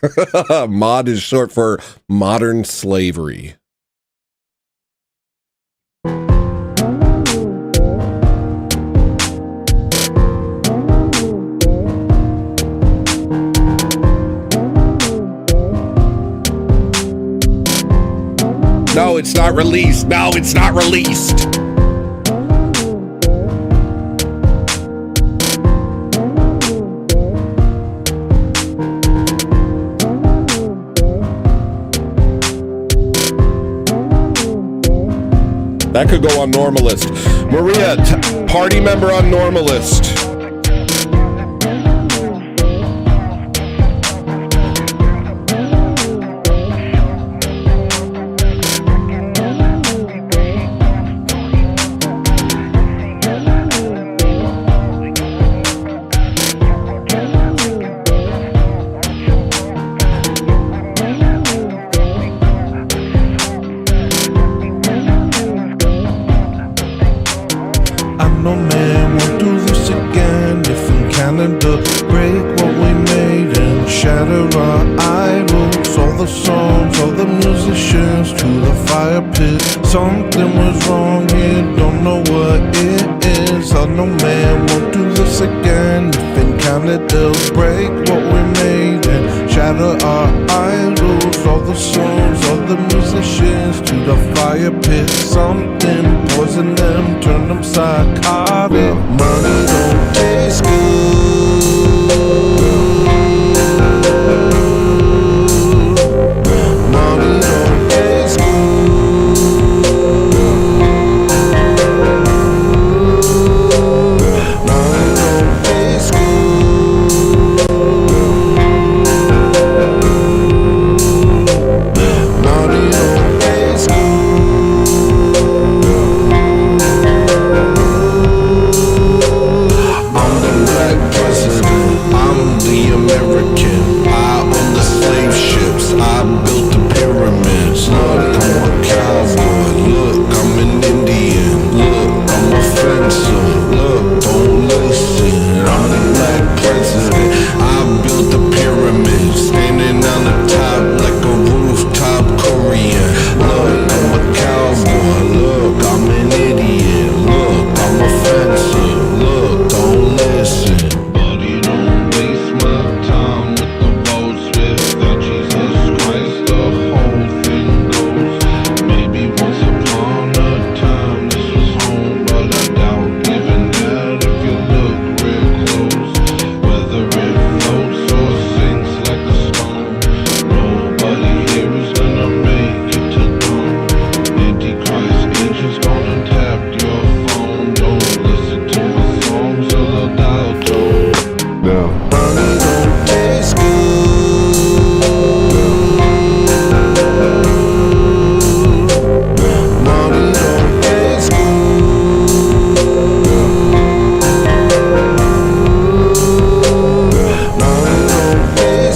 Mod is short for modern slavery. No, it's not released. No, it's not released. That could go on Normalist. Maria, party member on Normalist. No man won't do this again. If in Canada, break what we made and shatter our idols. All the songs, all the musicians to the fire pit. Something was wrong here, don't know what it is. days. Oh no man won't do this again. If encountered, they'll break what we made and shatter our idols. All the souls, all the musicians to the fire pit. Something poison them, turn them psychotic. Money don't taste good. Money don't taste American. I own the slave ships. I built the pyramids. Look, I'm a cowboy. Look, I'm an Indian. Look, I'm a fencer. Look, don't listen. I'm the black president. I built the pyramids. Standing on the top like a rooftop Korean. Look, I'm a cowboy. Look, I'm an idiot. Look, I'm a fencer. Look, don't listen. Buddy, don't waste my time with the votes without Jesus Christ. The whole thing goes. Maybe once upon a time this was home, but I doubt even that if you look real close. Whether it floats or sinks like a stone, nobody here is gonna make it to dawn. Antichrist agents gonna tap your phone. Don't listen to my songs or they'll dial tone. No. Money don't taste good. Money don't taste good. Money don't taste good. Money don't taste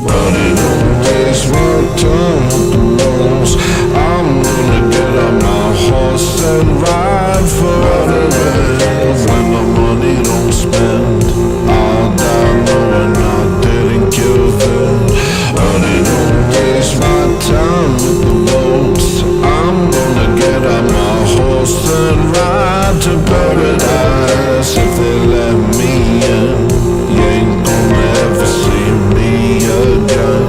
Money don't waste my time with the most. I'm gonna get on my horse and ride forever. When the money don't spend, I'll die knowing I didn't give in. Money don't waste my time with the most. I'm gonna get on my horse and ride to paradise. If they let me in, you ain't gonna ever see me again.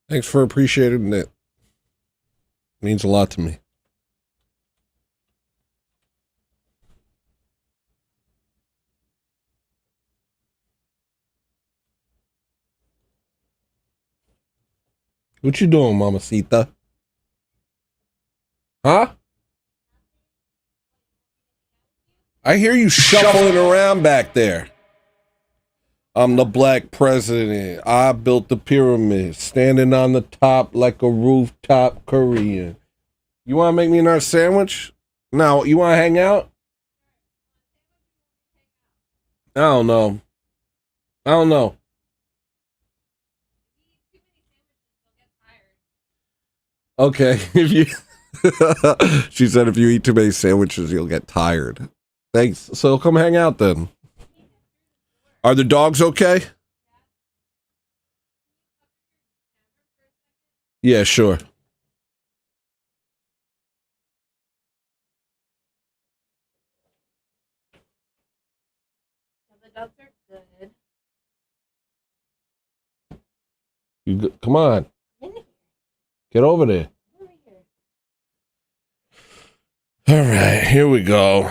Thanks for appreciating it. Means a lot to me. What you doing, Mamacita? Huh? I hear you shuffling around back there. I'm the black president. I built the pyramid, standing on the top like a rooftop Korean. You want to make me another sandwich? No, you want to hang out? I don't know. I don't know. Okay, if you she said if you eat too many sandwiches, you'll get tired. Thanks. So come hang out then. Are the dogs okay? Yeah, sure. The dogs are good. Come on. Get over there. All right, here we go.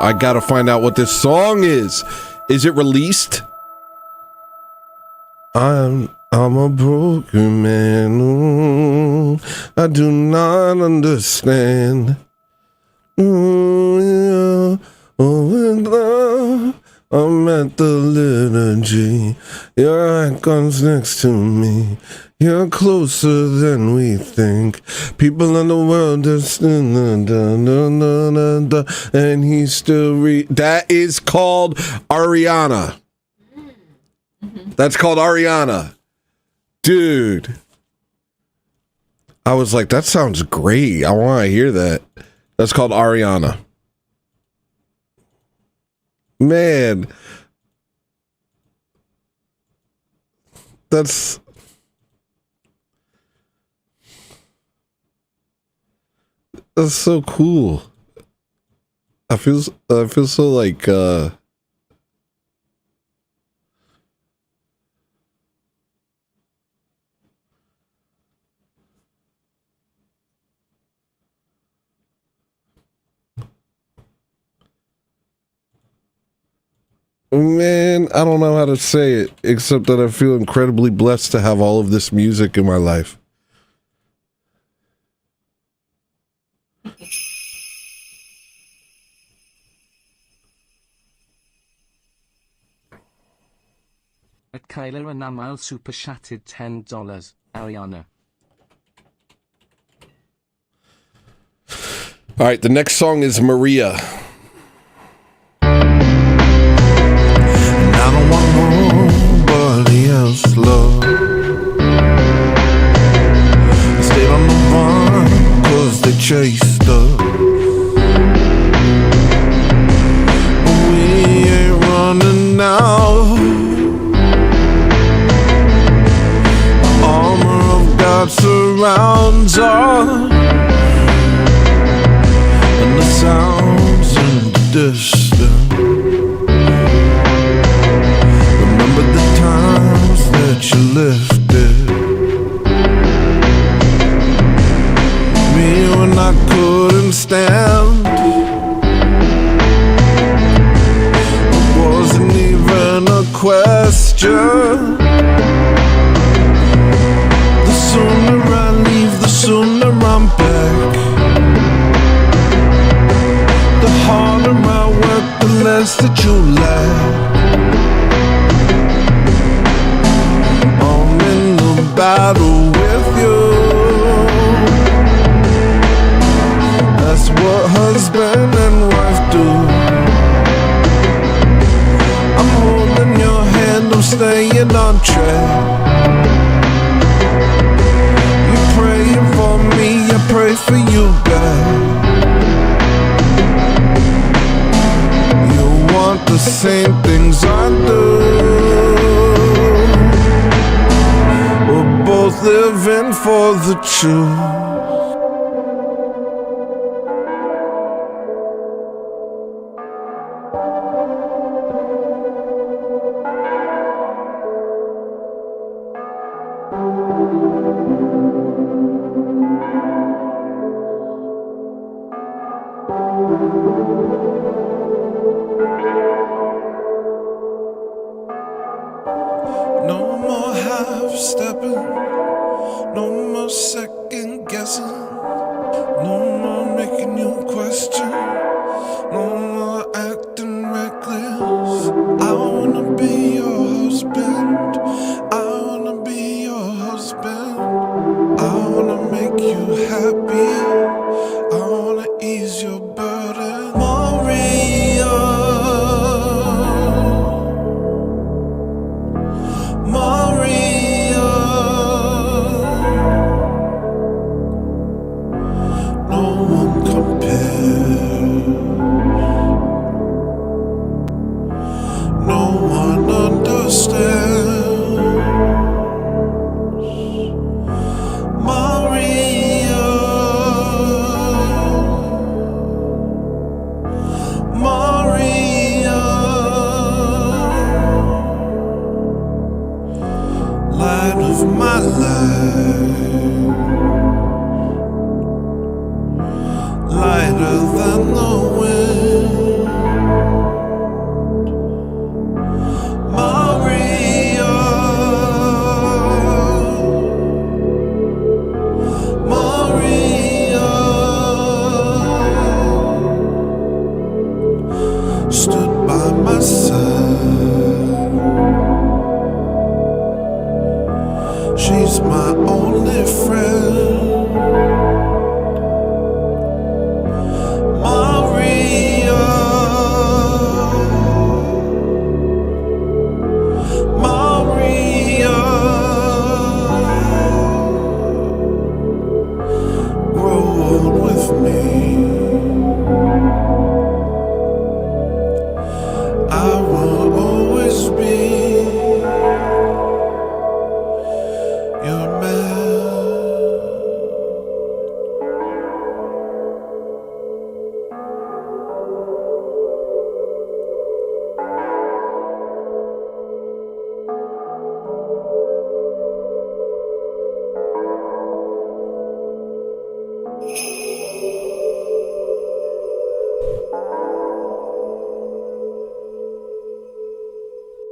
I gotta find out what this song is. Is it released? I'm a broken man. Ooh, I do not understand. Ooh, yeah. Oh, and love, I'm at the liturgy. Your icons next to me. You're closer than we think. People in the world just and he's still that is called Ariana. That's called Ariana. Dude. I was like, that sounds great. I want to hear that. That's called Ariana. Man. That's so cool. I feel so like man, I don't know how to say it except that I feel incredibly blessed to have all of this music in my life. At Kyla and Amal super chatted $10. Ariana. All right, the next song is Maria. I don't want nobody else, love. I stayed on the run, cause they chased us. But we ain't running now. The armor of God surrounds us. And the sounds in the distance. Remember the times that you lifted me when I couldn't stand. It wasn't even a question. The sooner I leave, the sooner I'm back. The harder I work, the less that you laugh. Battle with you. That's what husband and wife do. I'm holding your hand, I'm staying on track. You're praying for me, I pray for you back. You want the same things I do. Both living for the truth. No more half-stepping. No more second guessing. No more making you question. No more acting reckless. I wanna be your husband. I wanna be your husband. I wanna make you happy. I wanna ease your burden. Maria. Maria. No one compares. No one understands. Maria. Maria. Light of my life. Lighter than the wind. She's my only friend. Maria, Maria, grow old with me. I will always be your man.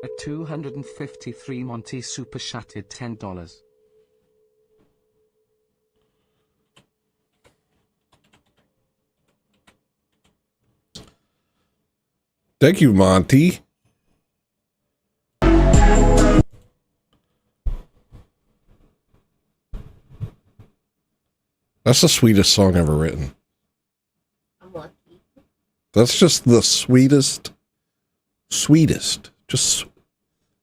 At 253 Monty super chatted $10. Thank you, Monty. That's the sweetest song ever written. That's just the sweetest, just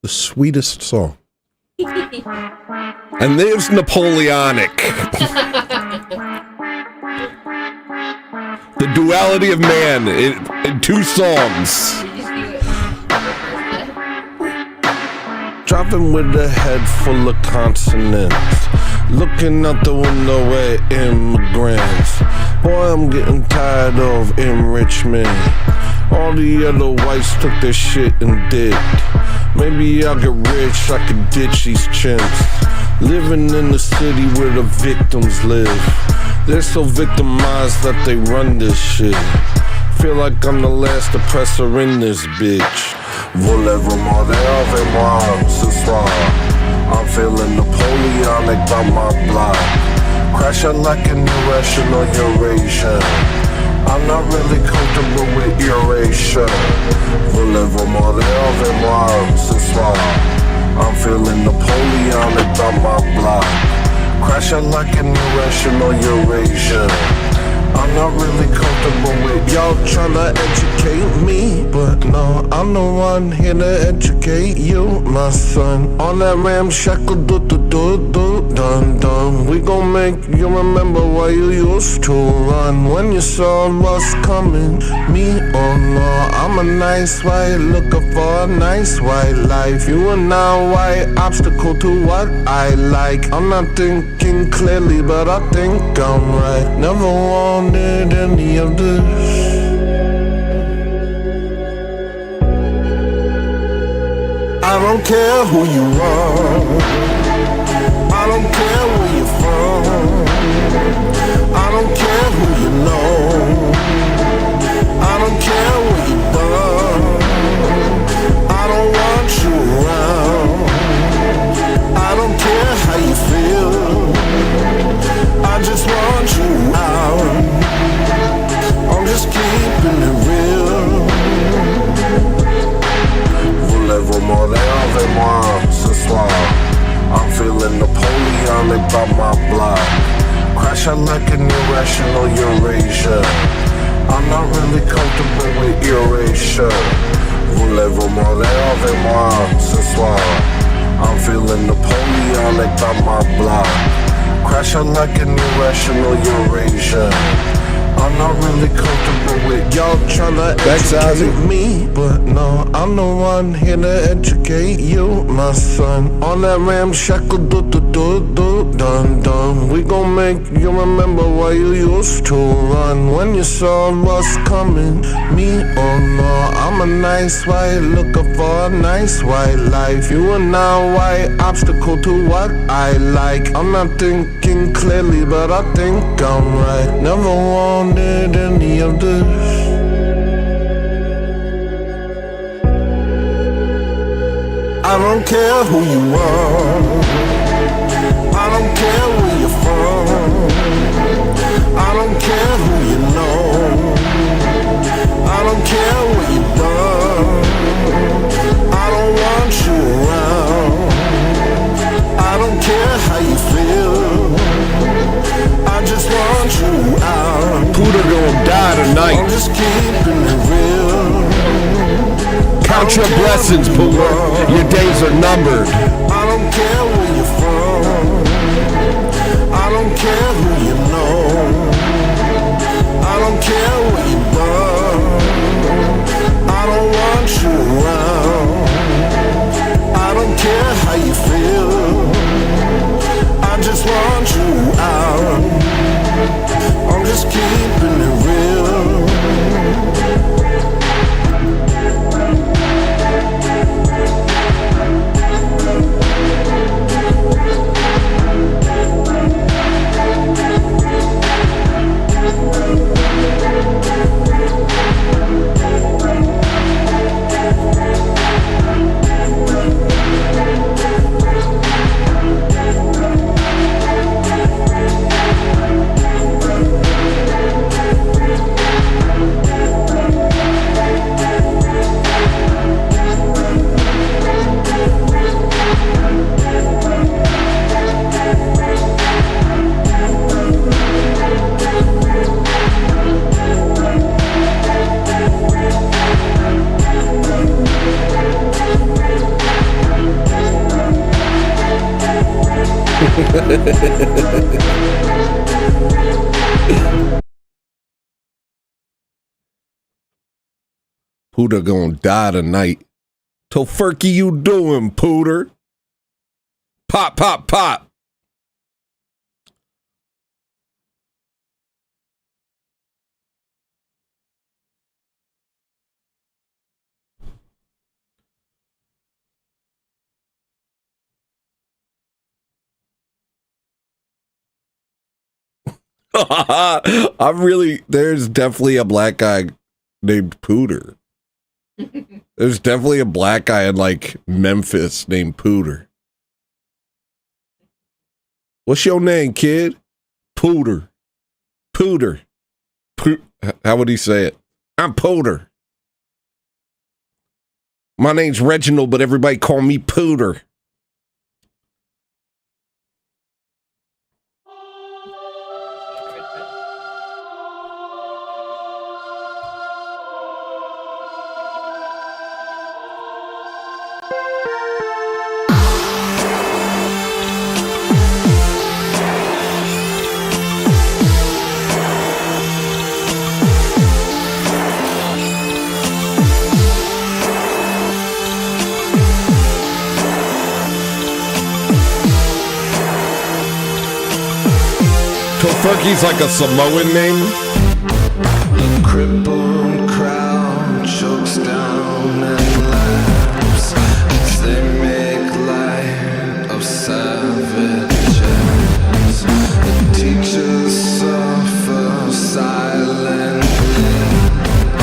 the sweetest song. And there's Napoleonic. The duality of man in two songs. Driving with a head full of consonants, looking out the window at immigrants. Boy, I'm getting tired of enrichment. All the other whites took their shit and dipped. Maybe I'll get rich, I could ditch these chimps. Living in the city where the victims live. They're so victimized that they run this shit. Feel like I'm the last oppressor in this bitch. Voulez-vous moi ce soir? I'm feeling Napoleonic by my block. Crash out like an irrational Eurasian. I'm not really comfortable with erasure. Voulez-vous moi ce soir? I'm feeling Napoleonic by my block. Crash out like an irrational Eurasian. I'm not really comfortable with y'all trying to educate me, but no, I'm the one here to educate you, my son. On that ramshackle dun. We gon' make you remember why you used to run when you saw us coming. Me, oh no, I'm a nice white looking for a nice white life. You are now white obstacle to what I like. I'm not thinking clearly, but I think I'm right. Never wanted any of this. I don't care who you are. I don't care where you're from. I don't care who you know. I don't care what you've done. I don't want you around. I don't care how you feel. I just want you out. I'm just keeping it real. Voulez-vous moi ce soir? I'm feeling Napoleonic by my block. Crash out like an irrational Eurasia. I'm not really comfortable with erasure. Voulez-vous moi ce soir? I'm feeling Napoleonic by my block. Crash out like an irrational Eurasia. I'm not really comfortable with y'all tryna educate me, but no, I'm the one here to educate you, my son. On that ramshackle dun. We gon' make you remember why you used to run when you saw us coming. Me, oh no, I'm a nice white looking for a nice white life. You are now white obstacle to what I like. I'm not thinking clearly, but I think I'm right. Never wanted any of this. I don't care who you are. I don't care where you're from. I don't care who you know. I don't care what you've done. I don't want you around. I don't care just keeping it real. Count your blessings, Pooler. Your days are numbered. I don't care where you're from. I don't care who you know. I don't care what you've done. I don't want you around. I don't care how you feel. I just want you out. I'm just keeping it real. Pooter gonna die tonight. Tofurky, you doing, Pooter? Pop, pop, pop. There's definitely a black guy named Pooter. There's definitely a black guy in like Memphis named Pooter. What's your name, kid? Pooter. Pooter. How would he say it? I'm Pooter. My name's Reginald, but everybody call me Pooter. Tofurky's like a Samoan name. The crippled crowd chokes down and laughs as they make light of savages. The teachers suffer silently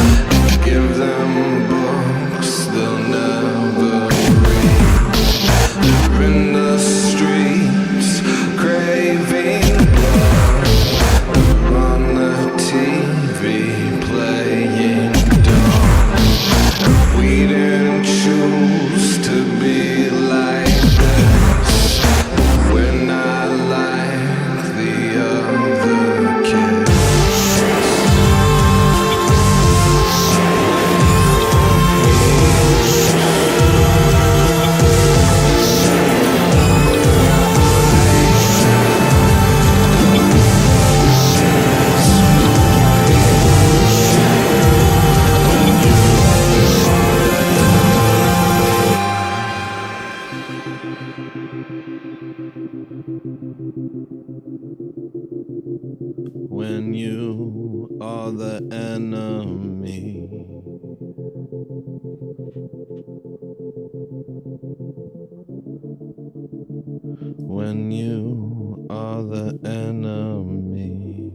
and give them books they'll never read. They're in the streets craving blood. They're on the TV playing dumb. And we didn't choose to be like this. We're not like the other kids. When you are the enemy, when you are the enemy,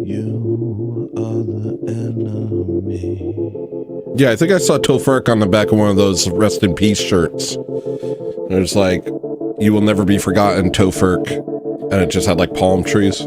you are the enemy. Yeah, I think I saw Tofurk on the back of one of those Rest in Peace shirts. There's like, you will never be forgotten, Tofurk. And it just had like palm trees.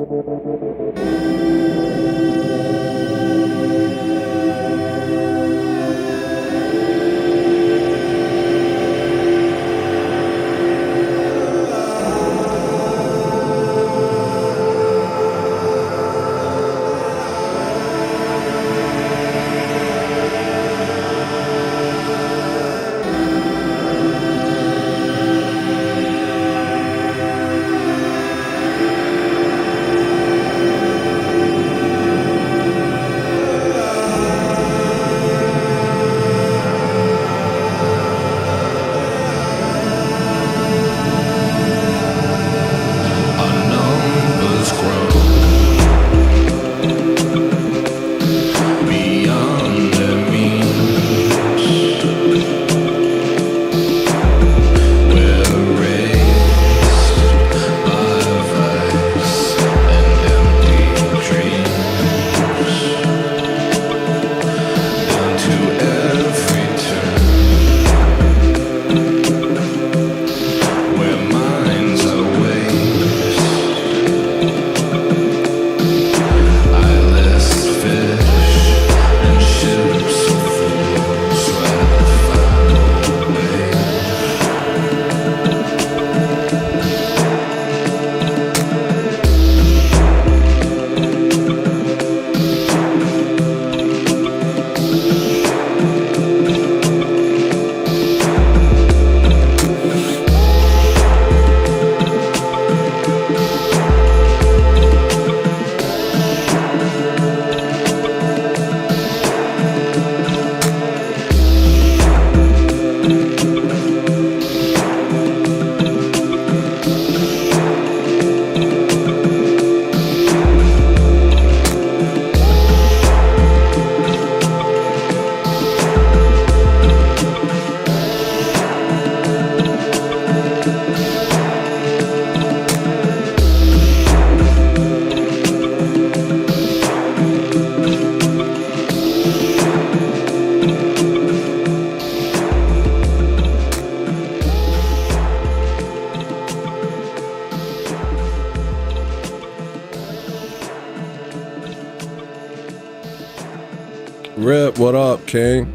Rip, what up, King?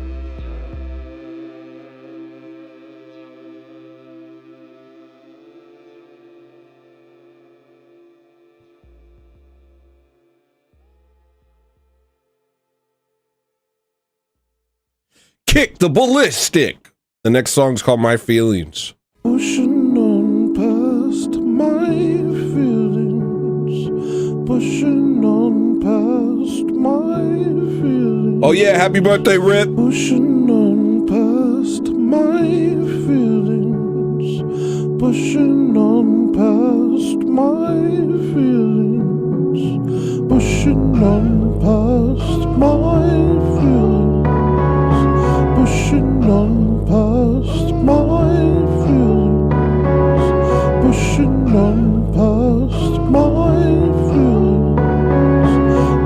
Kick the ballistic. The next song's called My Feelings. Pushing on past my feelings. Pushing on past my feelings. Oh yeah, happy birthday, Rip. Pushing on past my feelings. Pushing on past my feelings. Pushing on past my feelings. Pushing on past my feelings. Pushing on past my feelings.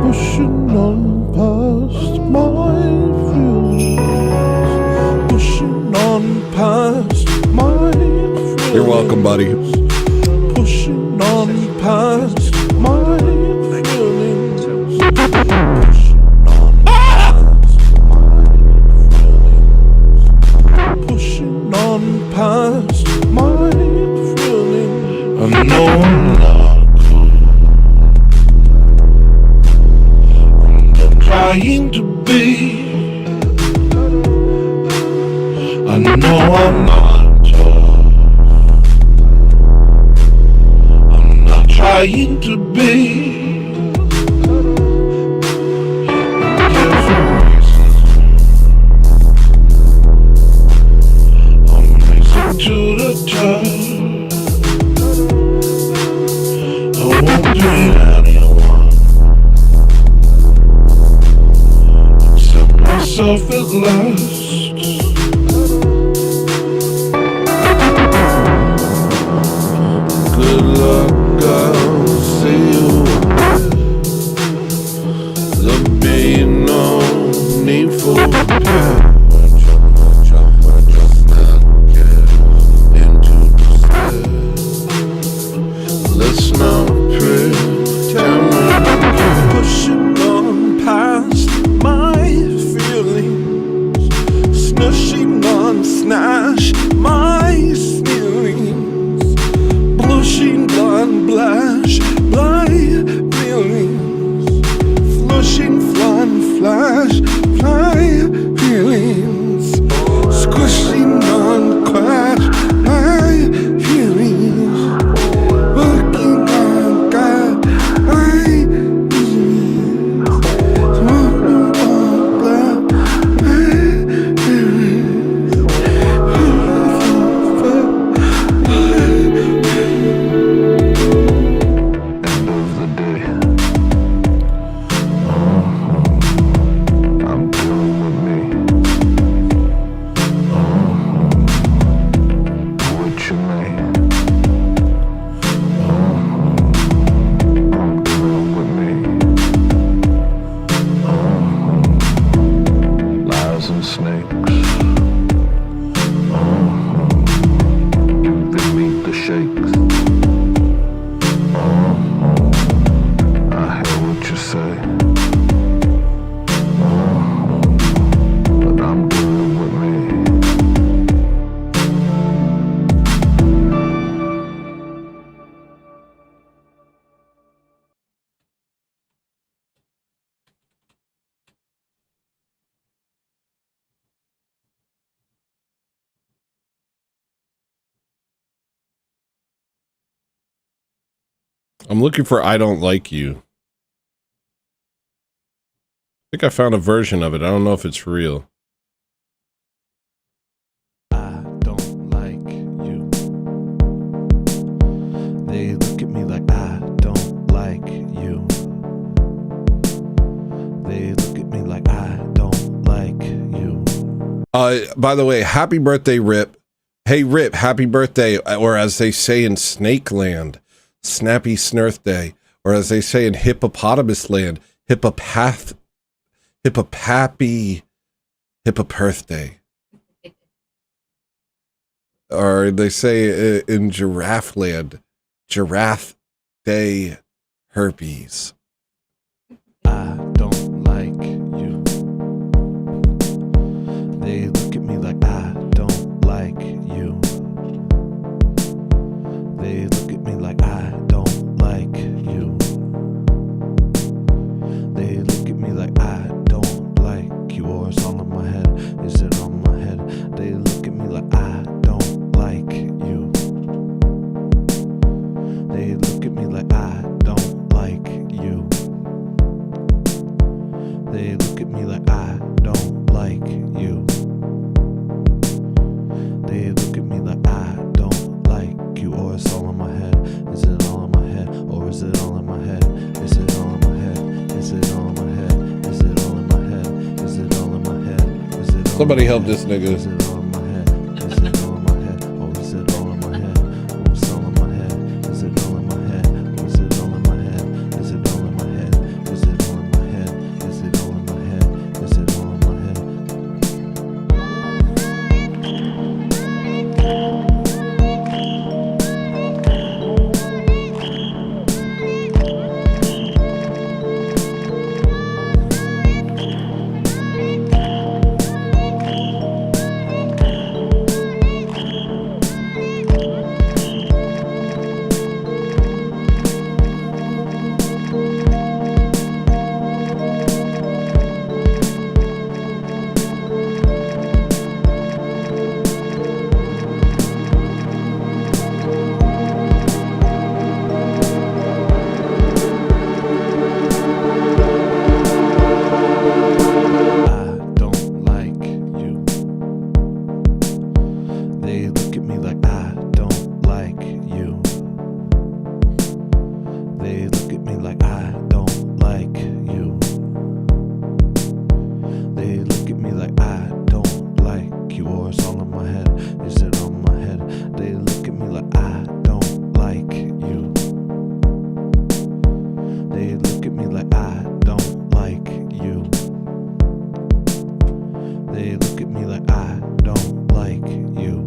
Pushing on past my feelings. Pushing on past my feelings. You're welcome, buddy. Pushing on past my feelings. Pushing on past my feelings. I know I'm not cool. I'm trying to be. I know I'm not tough. I'm not trying to be. To the top, I won't be anyone except myself at last. Good luck, I'll see you. There'll be no need for repair. Let's not pretend we're not pushing on past my feelings, snushing on snash my feelings, blushing blonde blush blind feelings, flushing flan flash fly feelings, squishing on crash my feelings. I'm looking for I Don't Like You. I think I found a version of it. I don't know if it's real. I don't like you. They look at me like I don't like you. They look at me like I don't like you. By the way, happy birthday, Rip. Hey, Rip, happy birthday. Or as they say in Snake Land, Snappy Snurf Day. Or as they say in Hippopotamus Land, Hippopappy Hippopirth Day. Or they say in Giraffe Land, Giraffe Day Herpes. I don't like you. at me like I don't like you. They look at me like I don't like you. Or it's all in my head. Is it all in my head? Or is it all in my head? Is it all in my head? Is it all in my head? Is it all in my head? Is it all in my head? Is it all Somebody help this nigga. Is it all in my head? Is it all in my head? Or is it all in my head? Or it's all in my head? Is it all in my head? Or is it all in my head? Is it all in my head? Is it all in my head? Is it all in my head? Is it all in my head? They look at me like I don't like you. They look at me like I don't like you. They look at me like I don't like you. Or it's all in my head. Is it all in my head? They look at me like I don't like you. They look at me like I don't like you. They look at me like I don't like you.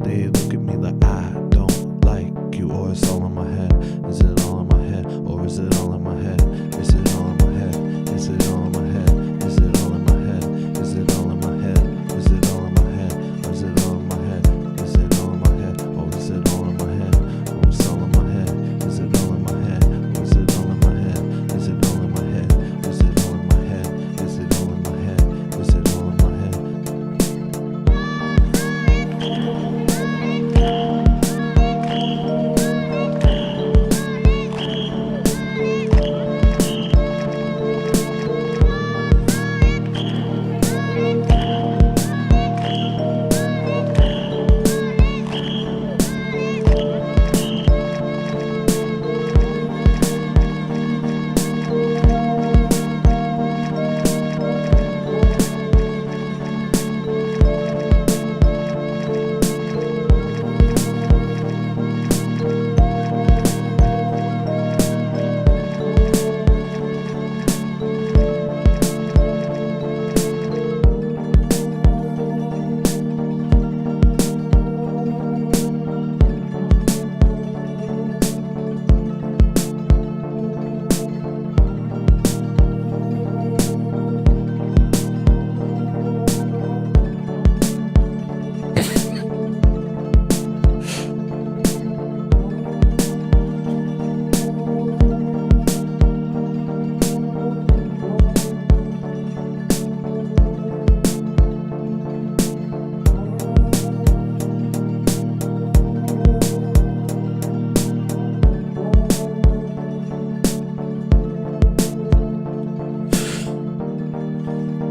They look at me like I don't like you. Or it's all in my head. Is it all in my head? Or is it all in my head? Is it all in my head? Is it all in my head? Is it all in my head? Is it all in my head? Is it all in my head? Is it all in my head? Is it all in my head? Or is it all in my head? Or it's all in my head? Is it all in my head? Or is it all in my head? Is it all in my head? Is it all in my head? Is it all in my head? Is it all in my head?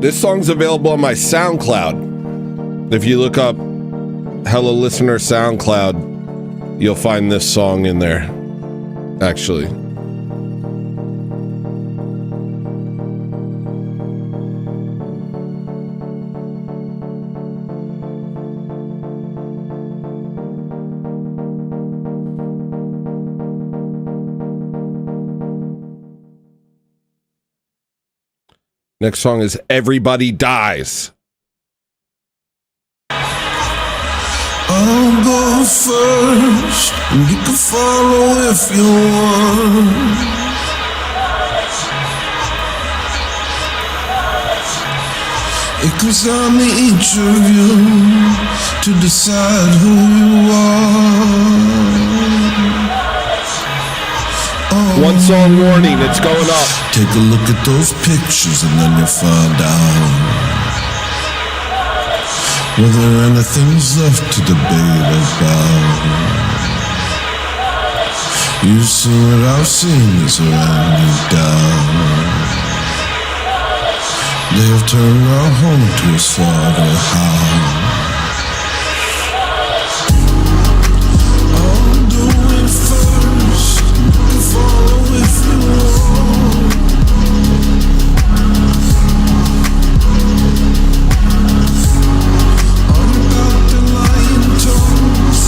This song's available on my SoundCloud. If you look up Hello Listener SoundCloud, you'll find this song in there, actually. Next song is Everybody Dies. I'll go first, and you can follow if you want. It comes down to each of you to decide who you are. One song warning, it's going up. Take a look at those pictures and then you'll find out whether anything's left to debate about. You've seen what I've seen, is there any doubt? They've turned our home to a slaughterhouse. I'll do it first, follow if you want. Unpack the lying tongues,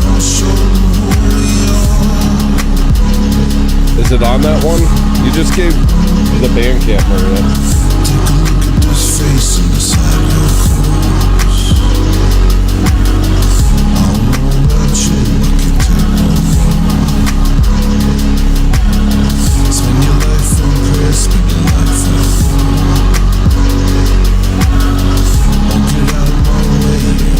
I'll show them who we are. Is it on that one? You just gave the Bandcamp, Maria. This face inside your clothes. I don't know about you, I can take no more. Spend your life on prayer, spend your life on I'll get out of my way and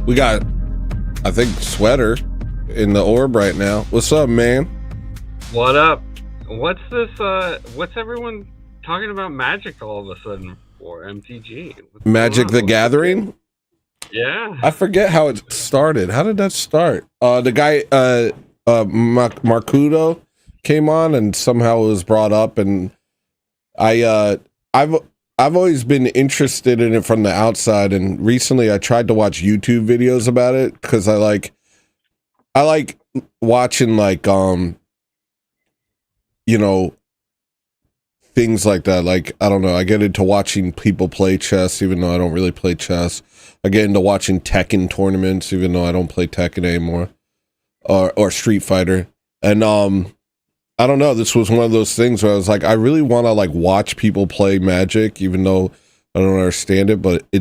We got, I think, Sweater in the orb right now. What's up, man? What up? What's this? What's everyone talking about Magic all of a sudden for MTG? Magic the Gathering? Yeah. I forget how it started. How did that start? The guy, Marcudo came on and somehow it was brought up, and I've always been interested in it from the outside, and recently I tried to watch YouTube videos about it because I like watching like you know, things like that. Like, I don't know, I get into watching people play chess even though I don't really play chess. I get into watching Tekken tournaments even though I don't play Tekken anymore, or Street Fighter. And I don't know, this was one of those things where I was like, I really want to like watch people play Magic even though I don't understand it, but I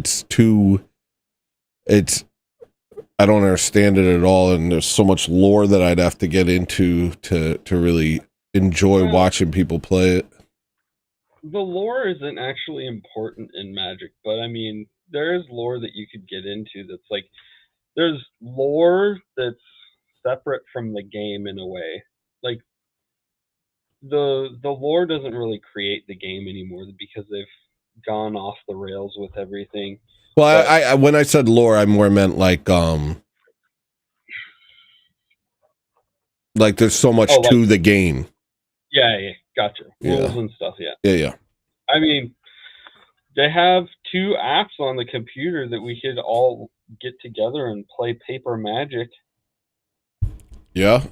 don't understand it at all, and there's so much lore that I'd have to get into to really enjoy watching people play it. The lore isn't actually important in Magic, but I mean, there is lore that you could get into that's like, there's lore that's separate from the game in a way. Like, the lore doesn't really create the game anymore because they've gone off the rails with everything. Well, I when I said lore, I more meant like there's so much to the game. Yeah, gotcha. Rules Yeah. and stuff, yeah. Yeah. I mean, they have 2 apps on the computer that we could all get together and play paper Magic. Yeah.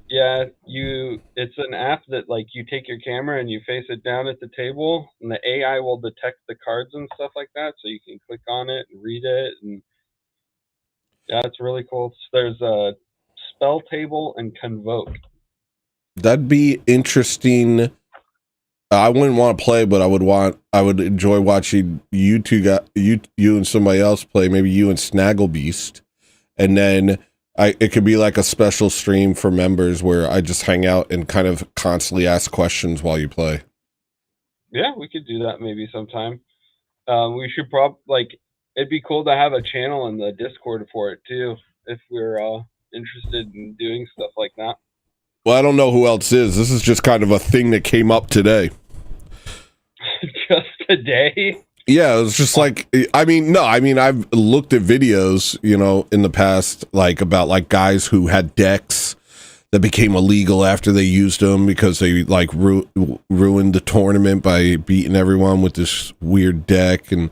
Yeah, it's an app that like you take your camera and you face it down at the table, and the AI will detect the cards and stuff like that, so you can click on it and read it, and yeah, it's really cool. There's a spell table and convoke. That'd be interesting. I wouldn't want to play, but I would enjoy watching you and somebody else play, maybe you and Snagglebeast. And then it could be like a special stream for members where I just hang out and kind of constantly ask questions while you play. Yeah, we could do that maybe sometime. We should it'd be cool to have a channel in the Discord for it too, if we're interested in doing stuff like that. Well, I don't know who else is. This is just kind of a thing that came up today. Just today? Yeah, it was just like, I've looked at videos, in the past, like about like guys who had decks that became illegal after they used them because they like ruined the tournament by beating everyone with this weird deck. And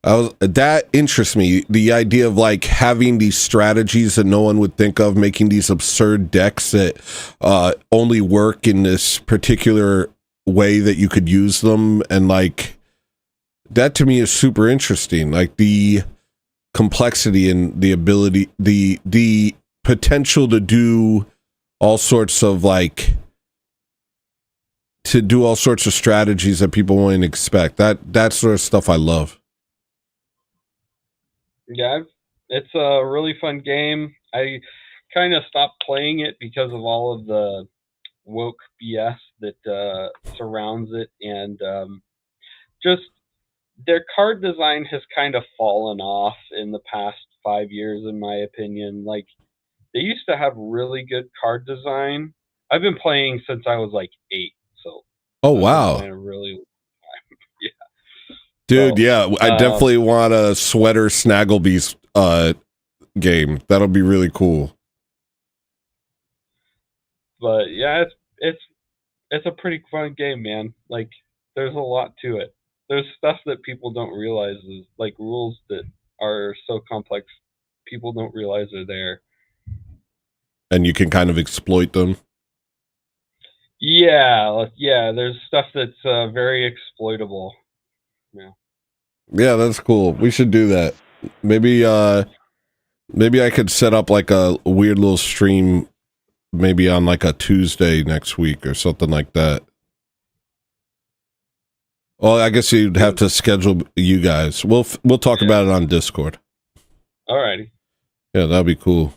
that interests me. The idea of like having these strategies that no one would think of, making these absurd decks that only work in this particular way that you could use them, and like that to me is super interesting. Like the complexity and the ability, the potential to do all sorts of strategies that people wouldn't expect. That sort of stuff I love. Yeah, it's a really fun game. I kind of stopped playing it because of all of the woke BS that surrounds it, and just their card design has kind of fallen off in the past 5 years, in my opinion. Like, they used to have really good card design. I've been playing since I was like 8, so. Oh, wow. A really long time. Yeah. Dude, yeah, I definitely want a Sweater Snagglebeast game. That'll be really cool. But yeah, it's a pretty fun game, man. Like, there's a lot to it. There's stuff that people don't realize is like rules that are so complex people don't realize are there. And you can kind of exploit them. Yeah, there's stuff that's very exploitable. Yeah, that's cool. We should do that. Maybe I could set up like a weird little stream maybe on like a Tuesday next week or something like that. Well, I guess you'd have to schedule you guys. We'll talk about it on Discord. Alrighty. Yeah, that'd be cool.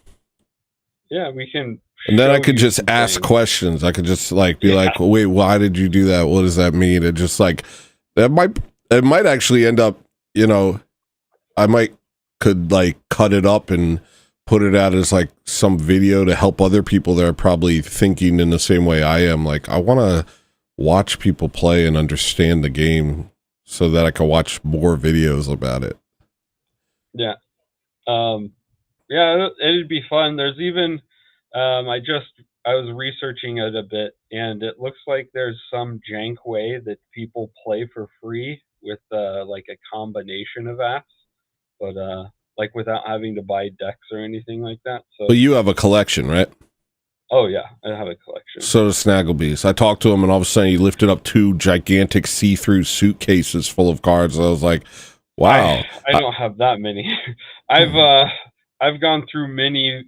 Yeah, we can. And then I could just ask questions. I could just like be like, wait, why did you do that? What does that mean? And just like it might actually end up, I might could like cut it up and put it out as like some video to help other people that are probably thinking in the same way I am. Like, I want to watch people play and understand the game so that I can watch more videos about it. Yeah. Yeah, it'd be fun. There's even, I was researching it a bit, and it looks like there's some jank way that people play for free with like a combination of apps, but like without having to buy decks or anything like that. So, But you have a collection, right? oh yeah, I have a collection. So does Snagglebees. I talked to him, and all of a sudden he lifted up 2 gigantic see-through suitcases full of cards. I was like, wow. I don't have that many. I've gone through many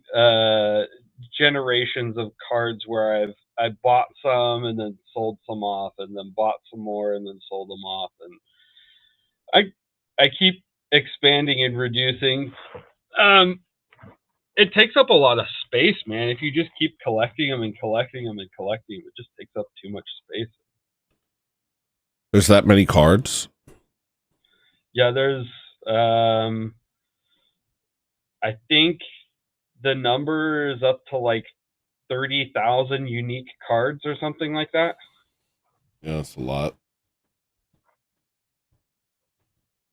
generations of cards where I bought some and then sold some off, and then bought some more and then sold them off, and I keep expanding and reducing. It takes up a lot of space, man. If you just keep collecting them and collecting them and collecting them, it just takes up too much space. There's that many cards? Yeah, there's I think the number is up to like 30,000 unique cards or something like that. Yeah, that's a lot.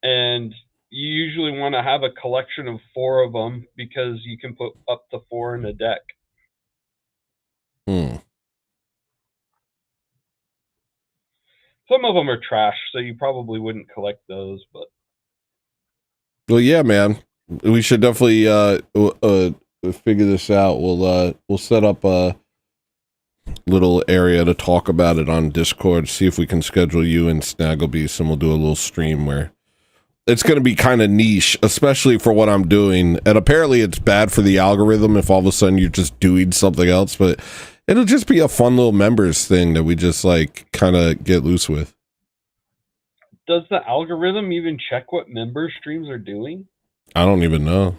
And you usually want to have a collection of 4 of them because you can put up to 4 in a deck. Some of them are trash, so you probably wouldn't collect those, but Well, yeah, man. We should definitely figure this out. We'll set up a little area to talk about it on Discord, see if we can schedule you and Snagglebeast, and we'll do a little stream where it's going to be kind of niche, especially for what I'm doing. And apparently it's bad for the algorithm if all of a sudden you're just doing something else, but it'll just be a fun little members thing that we just like kind of get loose with. does the algorithm even check what member streams are doing? I don't even know.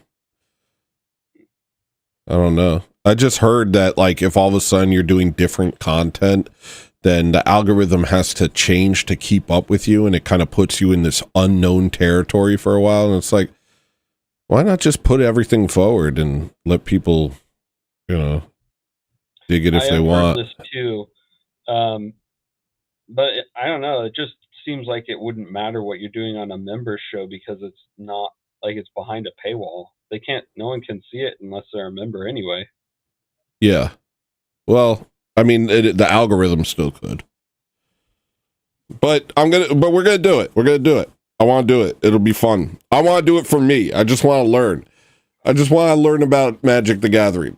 I don't know. I just heard that like if all of a sudden you're doing different content, then the algorithm has to change to keep up with you, and it kind of puts you in this unknown territory for a while. And it's like, why not just put everything forward and let people, dig it if they want? Heard this too, but I don't know. It just seems like it wouldn't matter what you're doing on a member show because it's not like it's behind a paywall. No one can see it unless they're a member anyway. Yeah. Well, I mean, the algorithm still could. But we're gonna do it. We're gonna do it. I want to do it. It'll be fun. I want to do it for me. I just want to learn. I just want to learn about Magic the Gathering.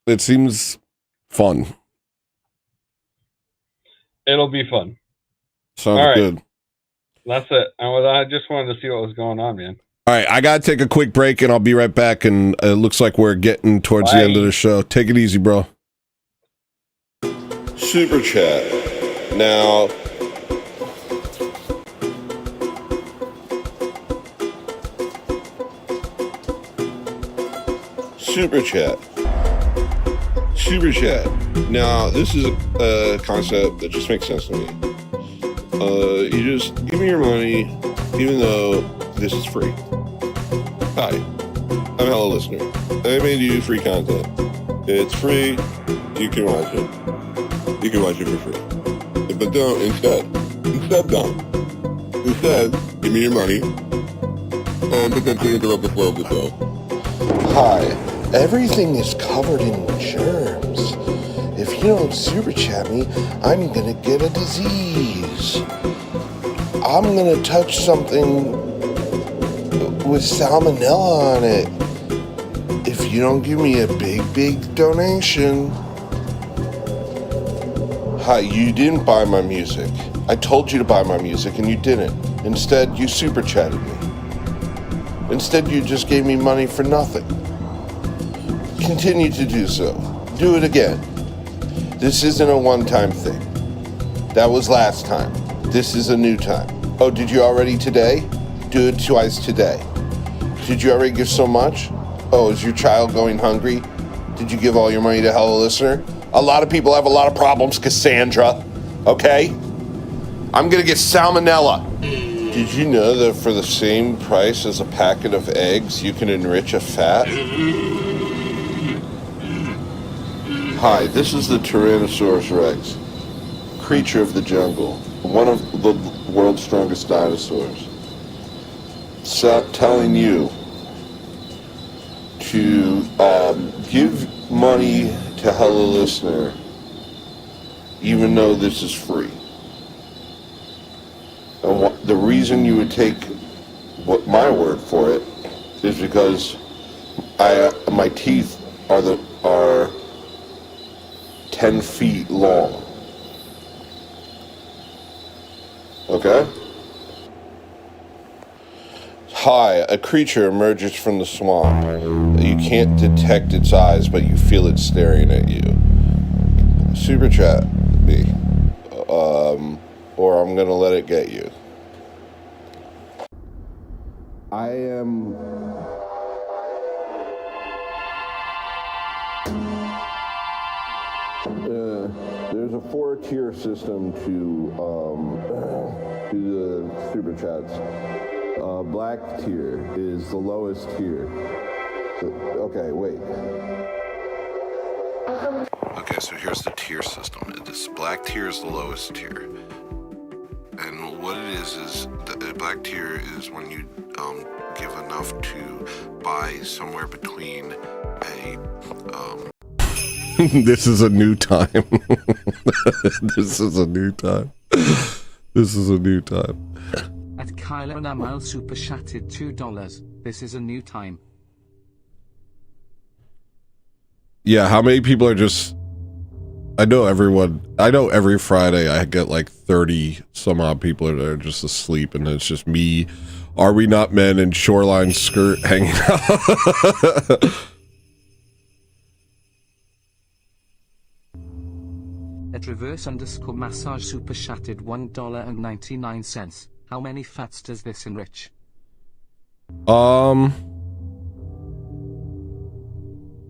It seems fun. It'll be fun. Sounds All right. good. That's it. I just wanted to see what was going on, man. All right, I gotta take a quick break, and I'll be right back. And it looks like we're getting towards the end of the show. Take it easy, bro. Super chat. Now, super chat. Super chat. Now, this is a concept that just makes sense to me. You just give me your money, even though this is free. Hi, I'm hEllolisTENER. I made you free content. It's free. You can watch it. You can watch it for free. But don't, instead don't. Instead, give me your money and potentially interrupt the flow of the show. Hi, everything is covered in germs. If you don't super chat me, I'm gonna get a disease. I'm gonna touch something with salmonella on it. If you don't give me a big donation. Hi, you didn't buy my music. I told you to buy my music and you didn't. Instead, you super chatted me. Instead, you just gave me money for nothing. Continue to do so. Do it again. This isn't a one-time thing. That was last time. This is a new time. Oh, did you already today? Do it twice today. Did you already give so much? Oh, is your child going hungry? Did you give all your money to hEllolisTENER? A lot of people have a lot of problems, Cassandra. Okay? I'm gonna get salmonella. Did Did you know that for the same price as a packet of eggs, you can enrich a fat? Hi, this is the Tyrannosaurus Rex, creature of the jungle, one of the world's strongest dinosaurs. Telling you to give money to hEllolisTENER, even though this is free. And the reason you would take my word for it is because my teeth are 10 feet long. Okay? Hi, a creature emerges from the swamp. You can't detect its eyes, but you feel it staring at you. Super chat me. Or I'm gonna let it get you. I am... there's a 4-tier system to the super chats. Black tier is the lowest tier. Okay, wait. Okay, so here's the tier system. This black tier is the lowest tier. And what it is the black tier is when you give enough to buy somewhere between a This is a new time. This is a new time. This is a new time. At Kylo Namal super chatted $2. This is a new time. Yeah, how many people are just... I know every Friday I get like 30 some odd people that are just asleep, and it's just me, Are We Not Men, and Shoreline Skirt hanging out. At reverse_massage super chatted $1.99. How many fats does this enrich?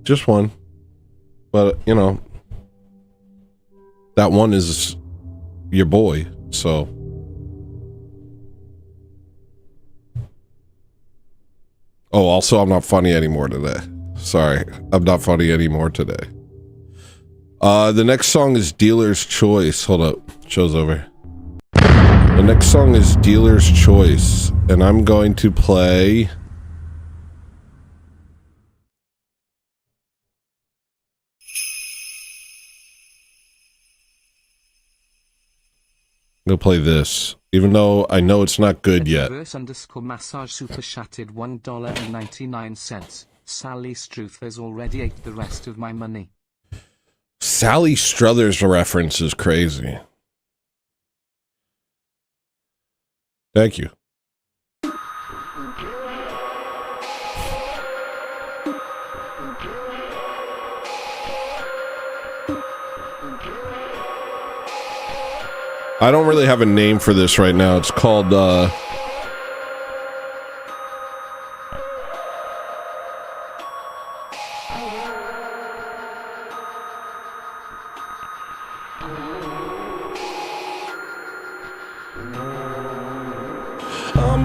Just one. But, you know, that one is your boy, so. Oh, also, I'm not funny anymore today. Sorry, I'm not funny anymore today. The next song is Dealer's Choice. Hold up, show's over. The next song is Dealer's Choice, and I'm going to play... I'm gonna play this, even though I know it's not good yet. Reverse_massage super chatted $1.99. Sally Struth has already ate the rest of my money. Sally Struthers reference is crazy. Thank you. I don't really have a name for this right now. It's called, I'm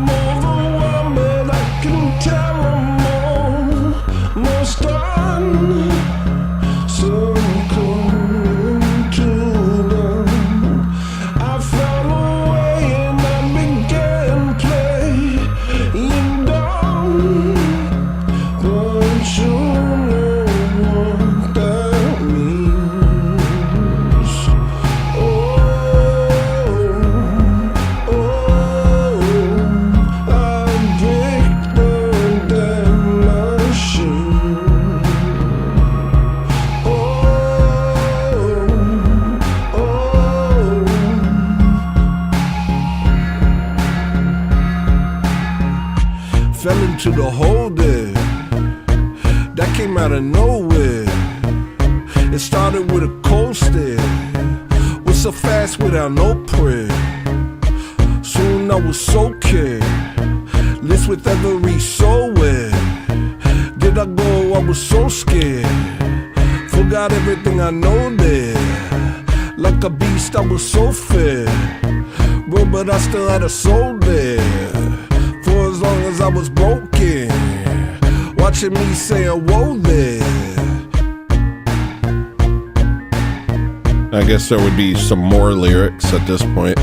overwhelmed, but I can tell I'm almost done. So coming to them. I fell away and I began playing dumb. But you know what that means. Fell into the hole there. That came out of nowhere. It started with a cold stare. Was so fast without no prayer. Soon I was so careless with every soul. Where did I go? I was so scared. Forgot everything I know there. Like a beast, I was so fair. world, but I still had a soul there. For as long as I was broken, watching me saying, whoa there. I guess there would be some more lyrics at this point.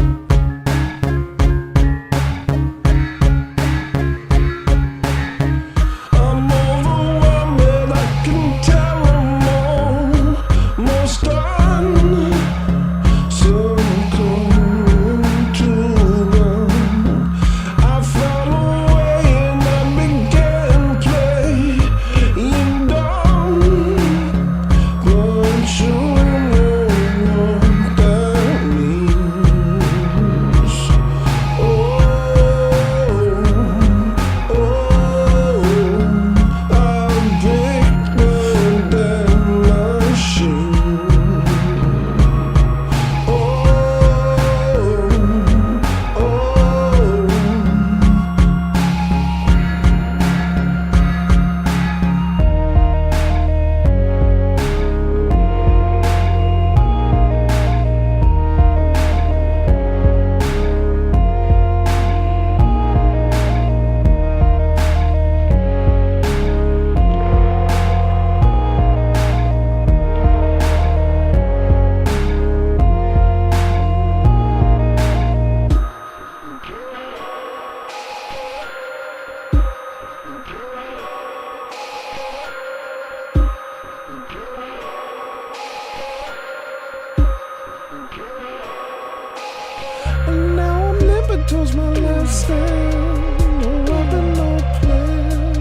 And now I'm limping towards my last stand. No weapon, no plan.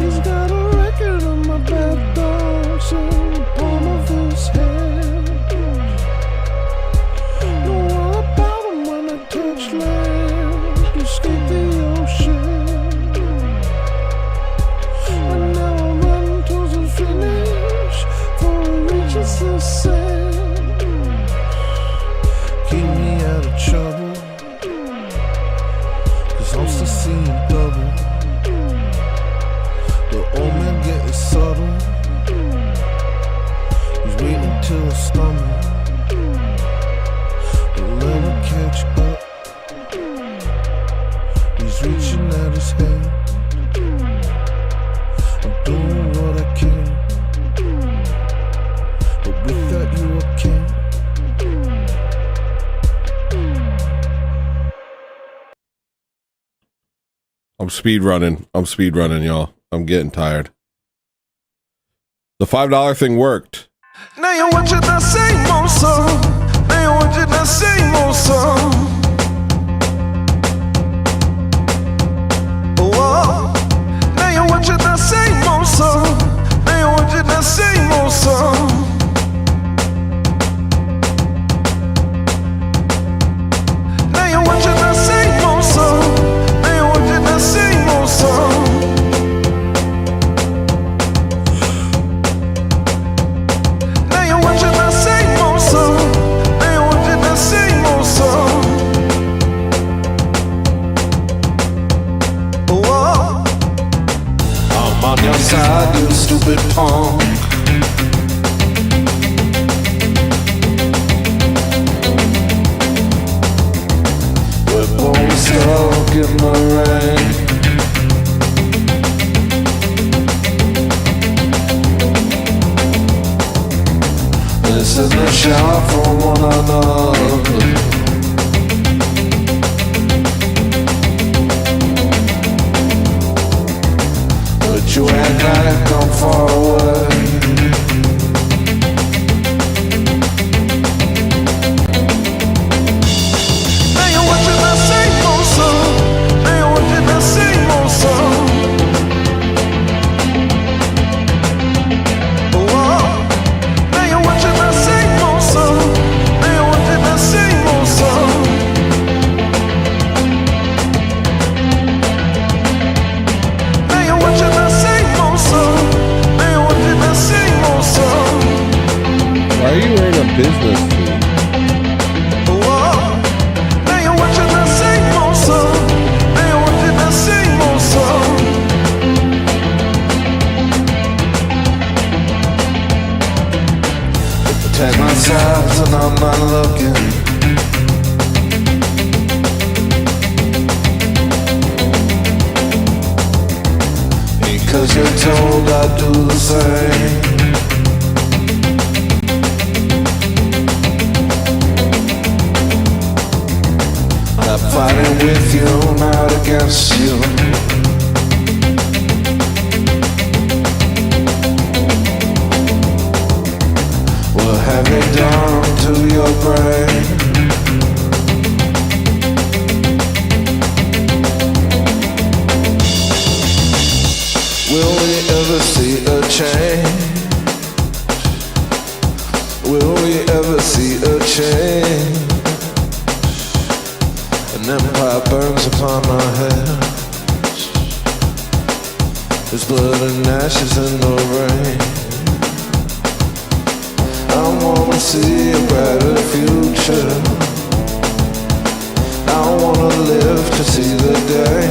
He's got a record on my back dogs in the palm of his hand. Know all about him when I touch land. Escape the ocean. And now I'm running towards the finish. For it reaches the sand. Keep me out of trouble, 'cause I'm still seeing double. The old man getting subtle. He's waiting till I stumble. But let him catch up. He's reaching out his hand. I'm doing what I can, but without you I can't. I'm speed running, y'all. I'm getting tired. The $5 thing worked. Now you're watching the same old song. Now you're watching the same old song. Whoa. Now you're watching the same old song. Now you're watching the same old song. Now you're watching the same old song. Now you're watching the same old song. Now you're watching the same old song. Now you're watching the same old song. Whoa. I'm on your side, you stupid punk. We're both stuck in the rain. This is a shout from one another. But you act like I'm far away. Now you're watching the same old song. Now you're watching the same old song. Whoa. Now you're watching the same old song. Now you're watching the same old song. Now you're watching the same old song. Now you're watching the same old song. Why are you wearing a business suit? Whoa. Now you're watching the same old song. Now you're watching the same old song. Take my sides and I'm not looking. 'cause you're told I do the same. I'm fighting with you, not against you. What have you done to your brain? Will we ever see a change? Will we ever see a change? An empire burns upon our heads. There's blood and ashes in the rain. I wanna see a brighter future. I wanna live to see the day.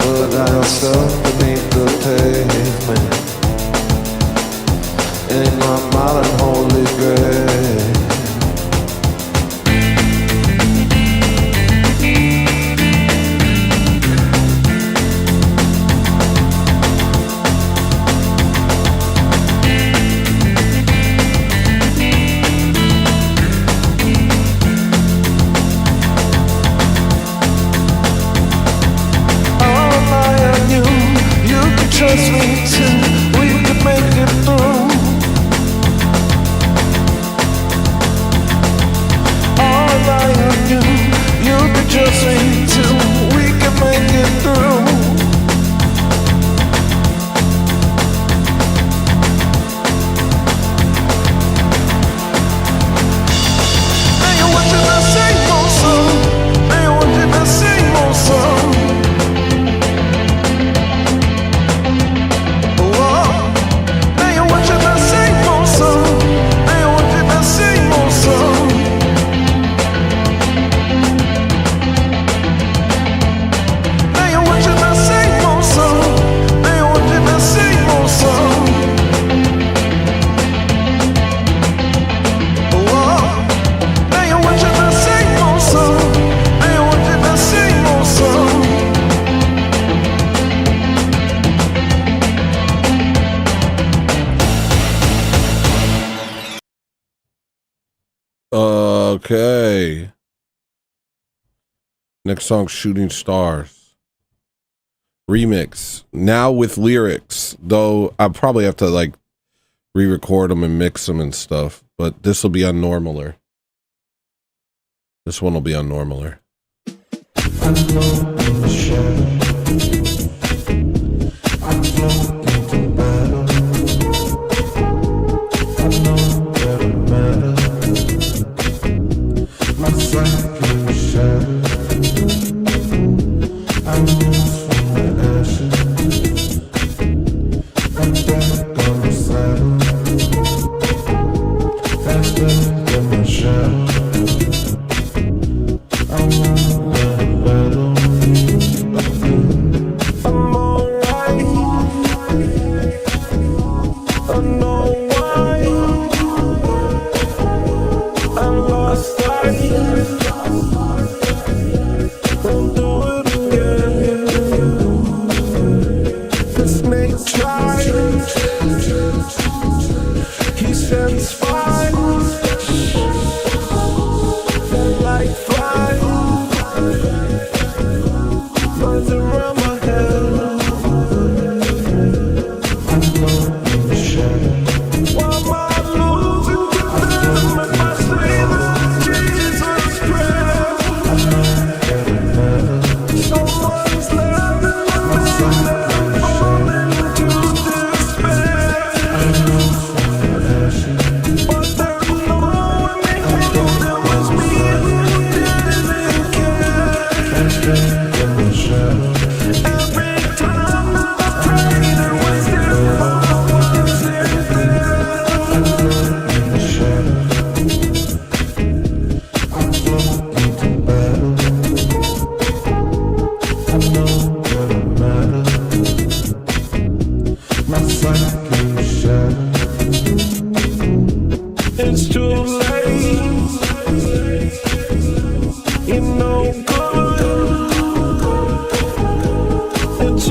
But I'll stop beneath the pavement in my modern holy grave. Trust me too, we could make it through. All I am you could trust me too, we can make it through. Now you're watching the same old song. Now you're watching the same old song. Okay. Next song, Shooting Stars. Remix. Now with lyrics. Though I probably have to like re-record them and mix them and stuff. But this will be on Normaler. This one will be on Normaler.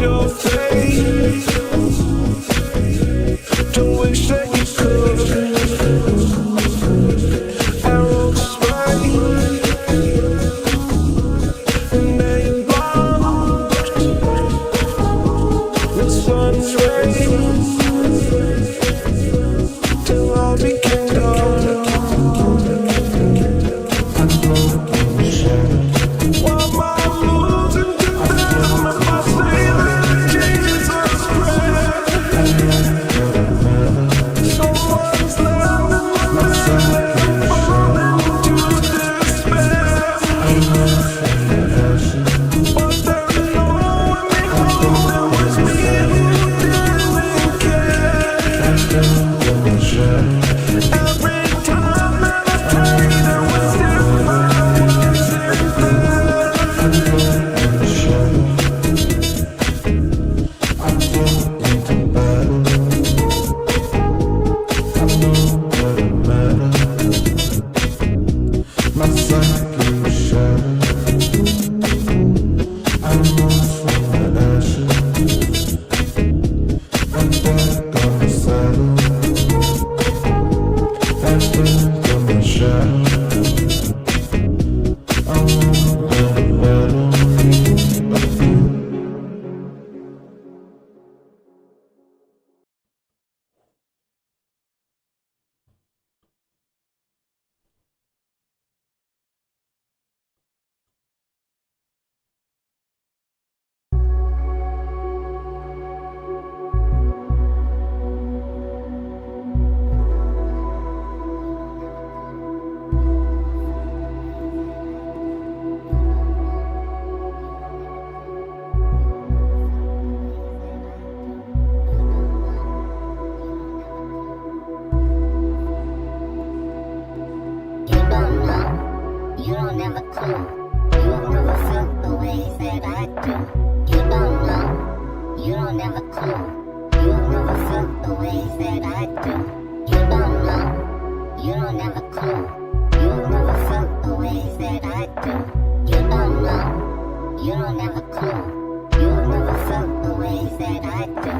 your face. Don't wish that you could. Arrows spray, and now you're blocked. The sun's rays till all became dark.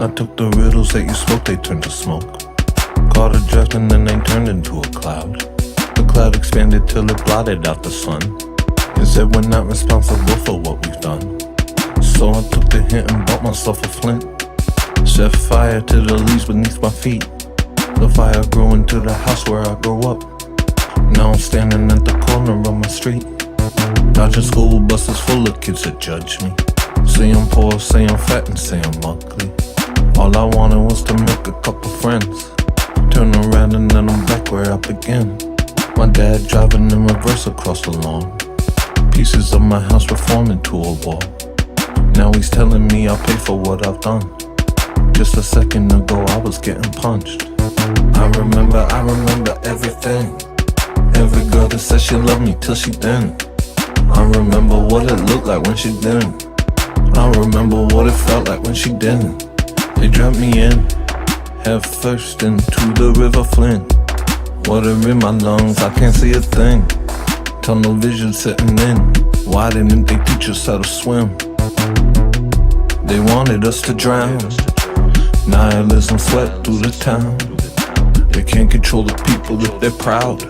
I took the riddles that you spoke, they turned to smoke. Caught a draft and then they turned into a cloud. The cloud expanded till it blotted out the sun. It said we're not responsible for what we've done. So I took the hint and bought myself a flint. Set fire to the leaves beneath my feet. The fire grew into the house where I grew up. Now I'm standing at the corner of my street, dodging school buses full of kids that judge me. Say I'm poor, say I'm fat, and say I'm ugly. All I wanted was to make a couple friends. Turn around and then I'm back where I began. My dad driving in reverse across the lawn. Pieces of my house were formed into a wall. Now he's telling me I'll pay for what I've done. Just a second ago I was getting punched. I remember everything. Every girl that said she loved me till she didn't. I remember what it looked like when she didn't. I remember what it felt like when she didn't. They dropped me in, head first into the river Flint. Water in my lungs, I can't see a thing. Tunnel vision setting in. Why didn't they teach us how to swim? They wanted us to drown. Nihilism swept through the town. They can't control the people if they're proud.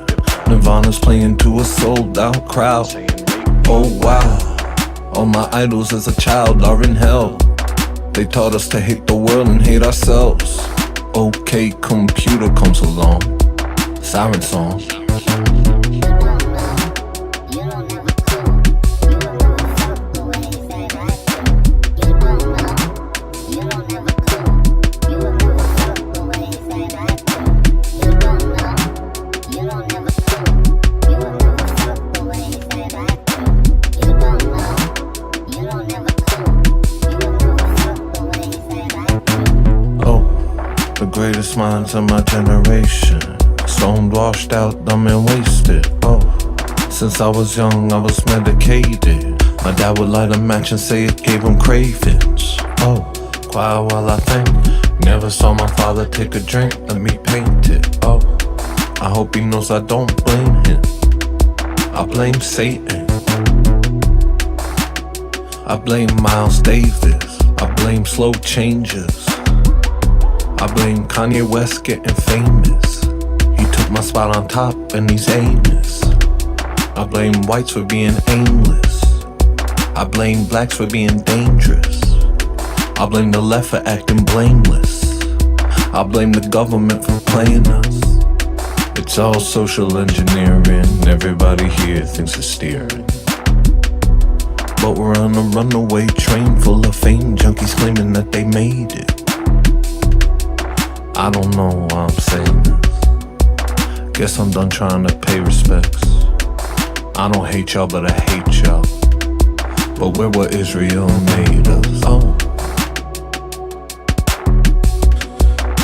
Nirvana's playing to a sold out crowd. Oh wow. All my idols as a child are in hell. They taught us to hate the world and hate ourselves. Okay, computer comes along. Siren song. Greatest minds of my generation. Stoned, washed out, dumb and wasted. Oh, since I was young I was medicated. My dad would light a match and say it gave him cravings. Oh, quiet while I think. Never saw my father take a drink, let me paint it. Oh, I hope he knows I don't blame him. I blame Satan. I blame Miles Davis. I blame slow changes. I blame Kanye West getting famous. He took my spot on top and he's heinous. I blame whites for being aimless. I blame blacks for being dangerous. I blame the left for acting blameless. I blame the government for playing us. It's all social engineering. Everybody here thinks it's steering. But we're on a runaway train full of fame junkies claiming that they made it. I don't know why I'm saying this. Guess I'm done trying to pay respects. I don't hate y'all, but I hate y'all. But we're what Israel made us. Oh.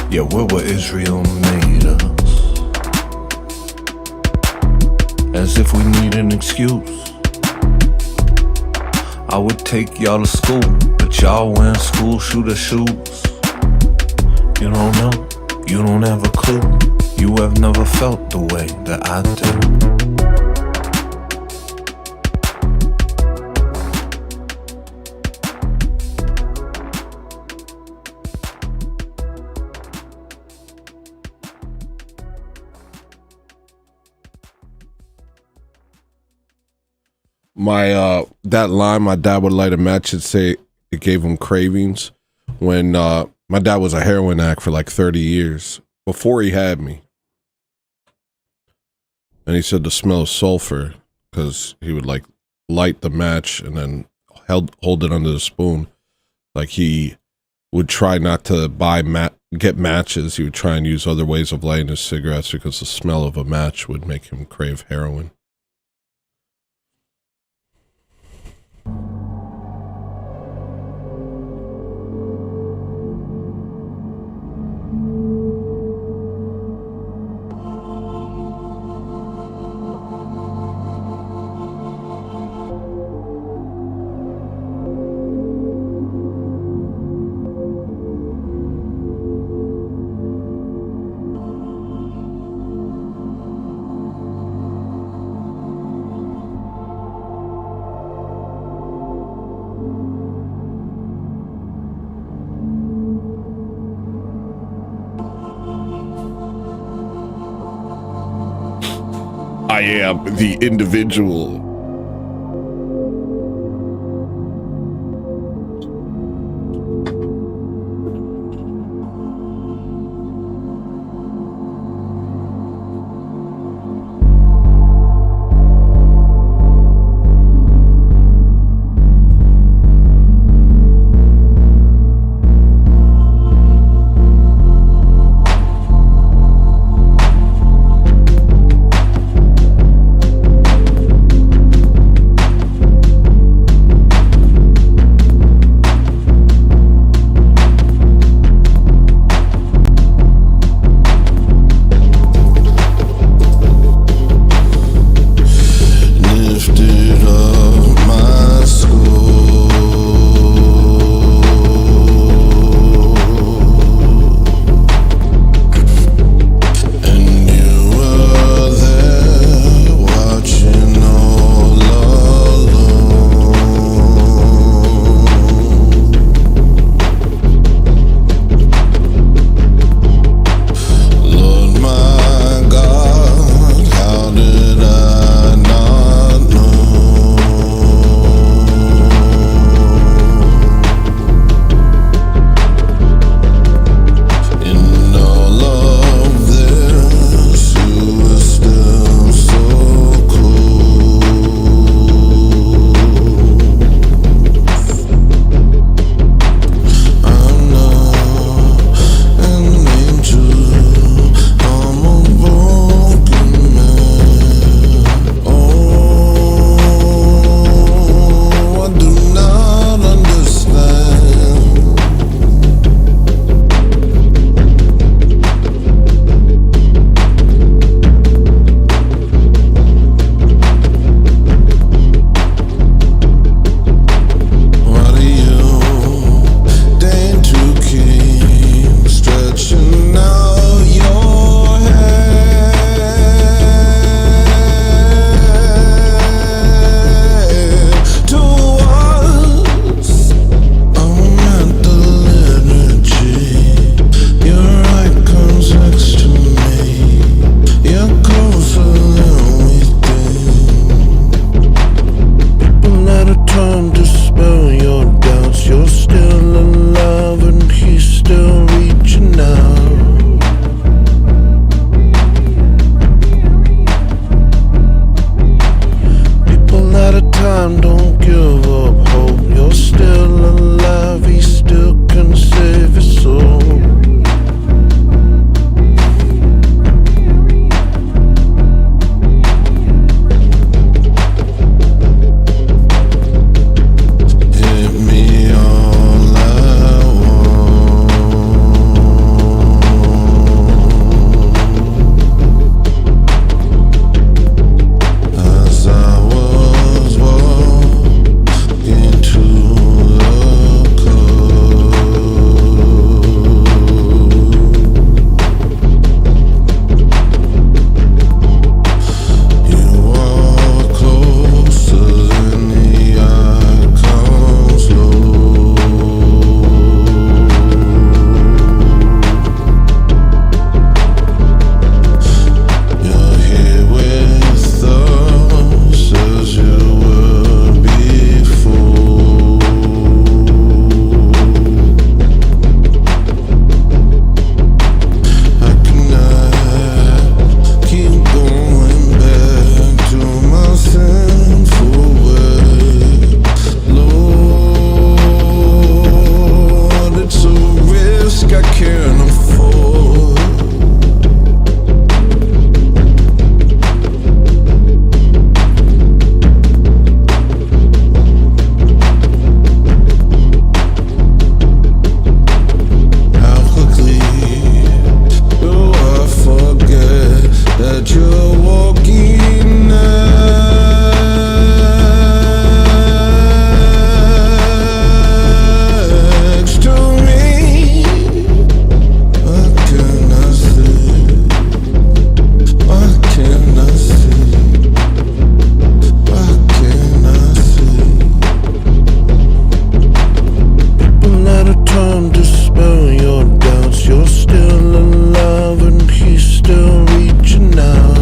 Yeah, we're what Israel made us. As if we need an excuse. I would take y'all to school, but y'all wearing school shooter shoes. You don't know, you don't have a clue. You have never felt the way that I do. That line, my dad would light a match and say it gave him cravings. When my dad was a heroin addict for like 30 years before he had me, and he said the smell of sulfur, because he would like light the match and then hold it under the spoon. Like he would try not to get matches. He would try and use other ways of lighting his cigarettes because the smell of a match would make him crave heroin. I am the individual. Spell your doubts, you're still alive and he's still reaching out.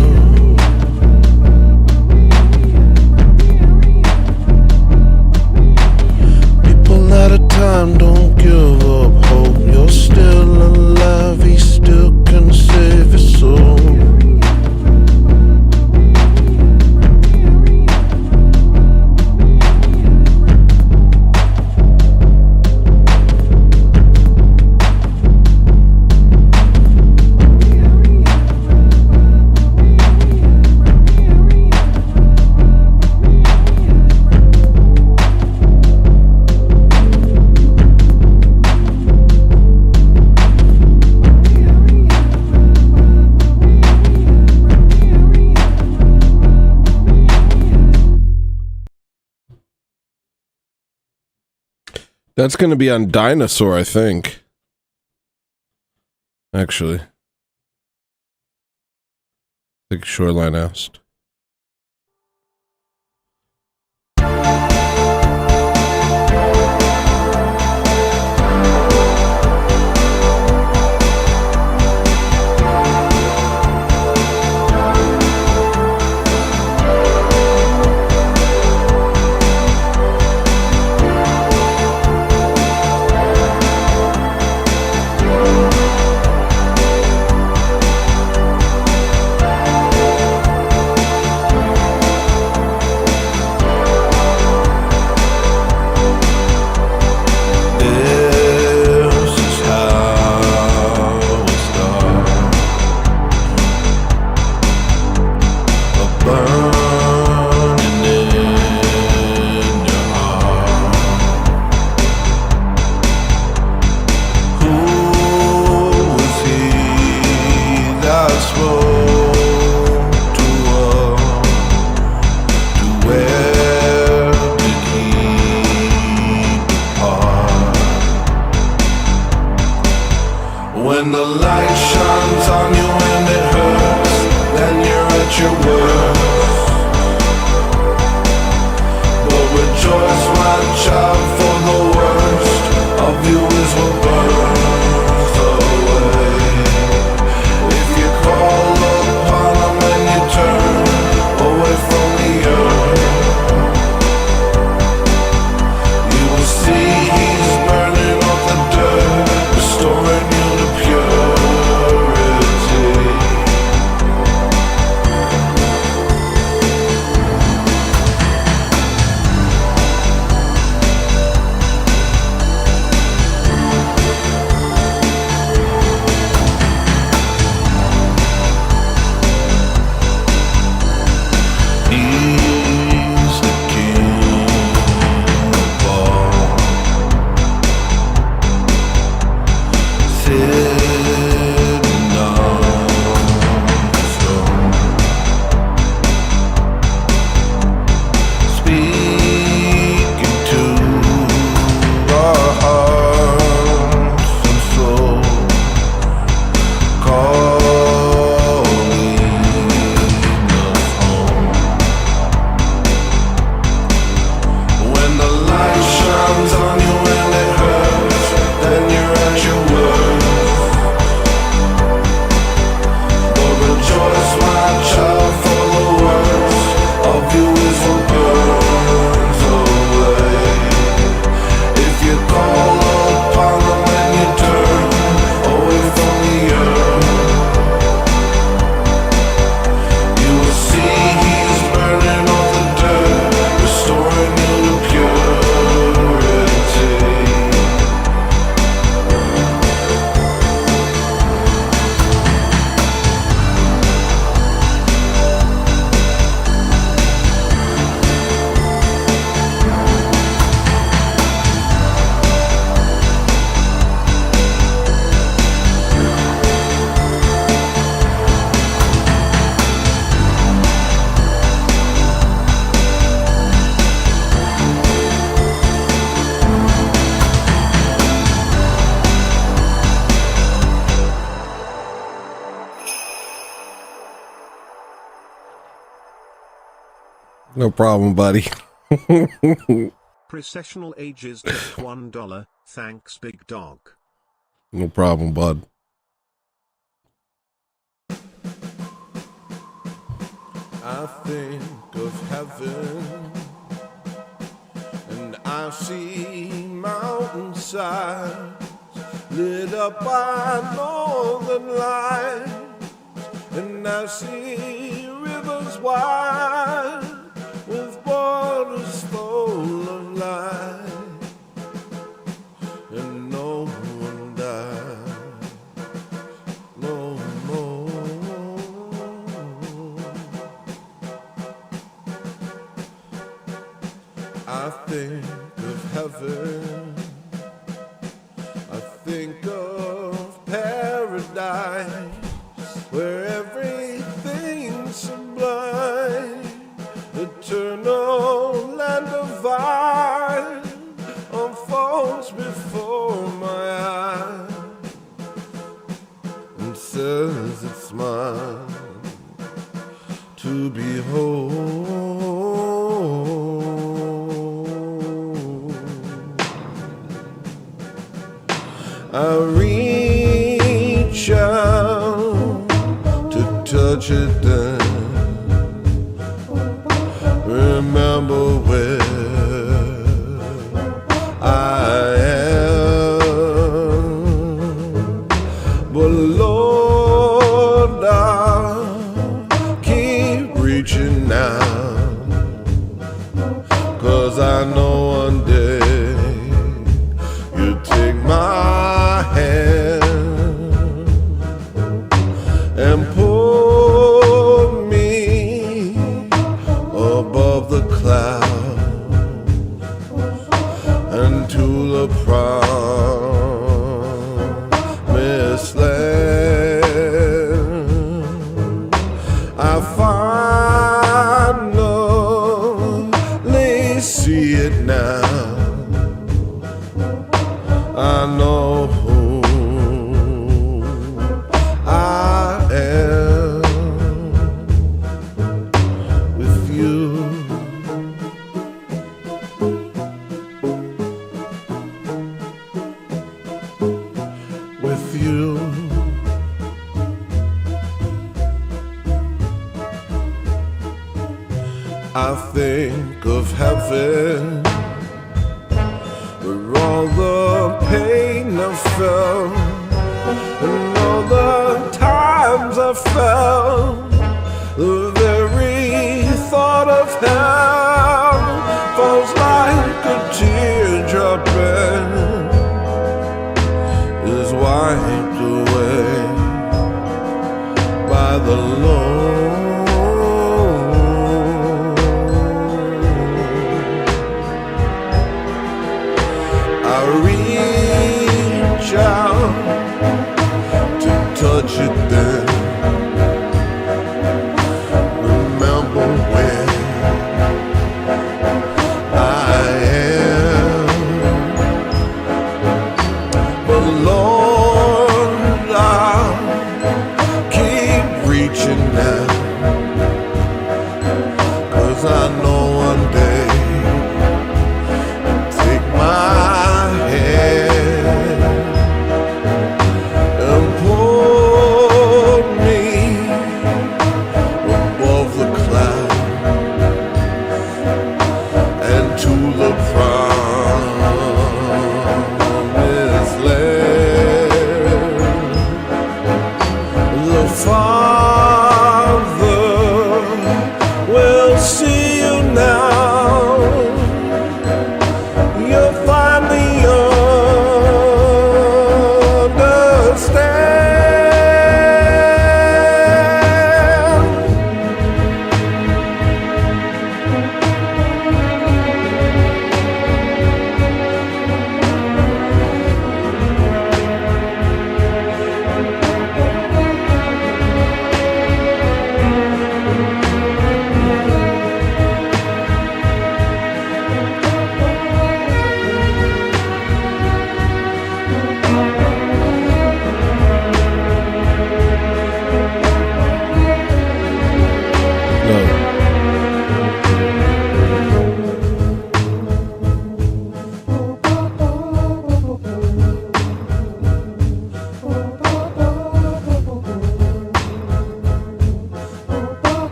People out of time, don't give up hope. You're still alive, he still can save your soul. That's going to be on Dinosaur, I think. Actually. I think Shoreline asked. When the light shines on you and it hurts, then you're at your worst. But rejoice, my child, for the worst of you is what burns away. If you call upon him and you turn away from the earth, you will see he's burning off the dirt, restoring you to purity. He's the king of all. Sitting on the throne, speaking to our hearts and souls, calling us home. When the light shines on you and it hurts, then you're at your worst. But rejoice, my child, for the worst of you is what burns away. If you call upon him and you turn away from the earth, you will see he's burning off the dirt, restoring you to purity. No problem, buddy. Processional ages tipped $1. Thanks, big dog. No problem, bud. I think of heaven, and I see mountainsides lit up by northern lights, and I see rivers wide with waters full of light, and no one dies, no more. I think of heaven, I think of paradise, where everything's sublime, eternal land divine unfolds before my eyes and says it's mine to behold. I reach out to touch it then remember where I am, but Lord, I keep reaching out, 'cause I know one day you take my hand and pull me above the clouds and to the promised land. I finally see it now. I know who I am with you. With you. I think of heaven, where all the pain I felt and all the times I felt, the very thought of hell falls like a teardrop and is wiped away by the Lord. I reach out to touch it then remember where I am, but Lord, I'll keep reaching out, 'cause I know one day take my hand and pull me above the clouds and to the promised land.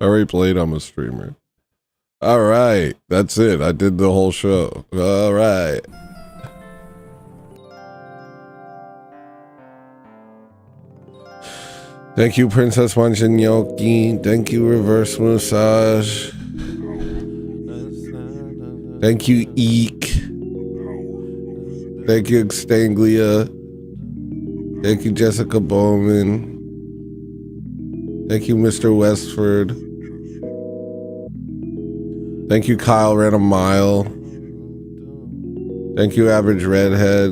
I already played I'm a Streamer. All right, that's it. I did the whole show. All right. Thank you, Princess Wanchinyoki. Thank you, Reverse Massage. Thank you, Eek. Thank you, Extanglia. Thank you, Jessica Bowman. Thank you, Mr. Westford. Thank you, Kyle Ran a Mile. Thank you, Average Redhead.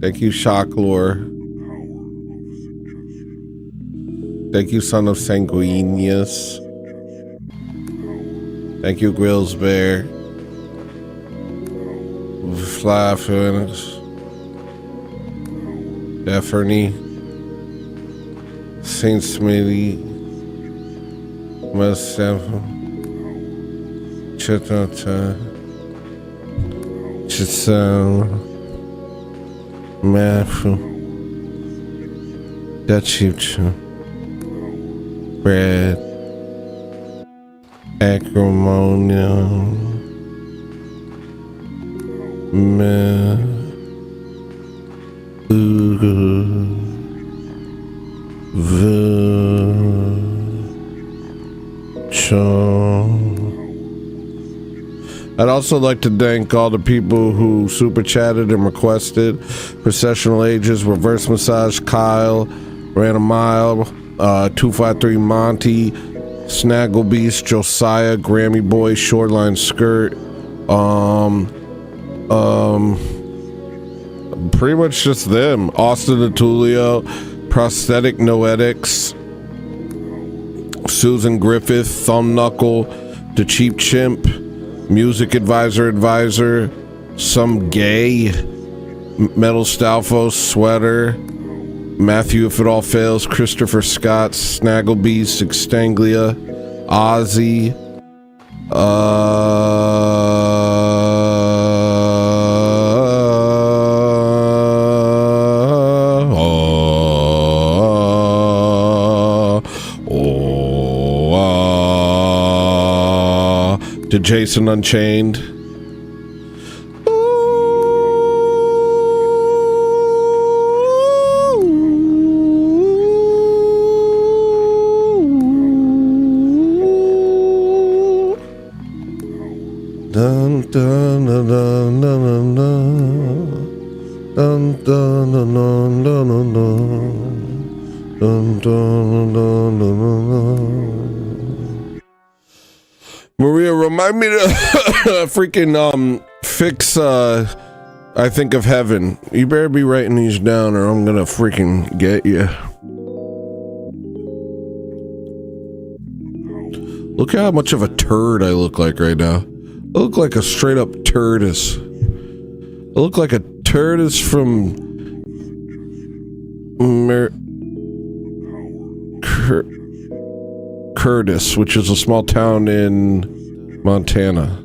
Thank you, Shocklore. Thank you, Son of Sanguinius. Thank you, Grills Bear. Fly Phoenix. Daphne. Saint Smitty. Mustafa. Chitata. Chisel. Mafu. Dachicha. Brad. Acrimonium. Me. I'd also like to thank all the people who super chatted and requested. Processional Ages, Reverse Massage, Kyle, Ran a Mile, 253 Monty, Snaggle Beast, Josiah, Grammy Boy, Shoreline Skirt, pretty much just them. Austin Atulio, Prosthetic Noetics, Susan Griffith, Thumb Knuckle, The Cheap Chimp, Music Advisor, Some Gay, Metal Stalfos, Sweater, Matthew If It All Fails, Christopher Scott, Snagglebeast, Extanglia, Ozzy, to Jason Unchained. Dun, dun, dun, dun, dun, dun, dun, dun, dun, dun, dun, dun, dun, dun, dun. Maria, remind me to freaking fix I Think of Heaven. You better be writing these down or I'm gonna freaking get you. Look how much of a turd I look like right now. I look like a straight up turdus. I look like a turdus from Curtis, which is a small town in Montana.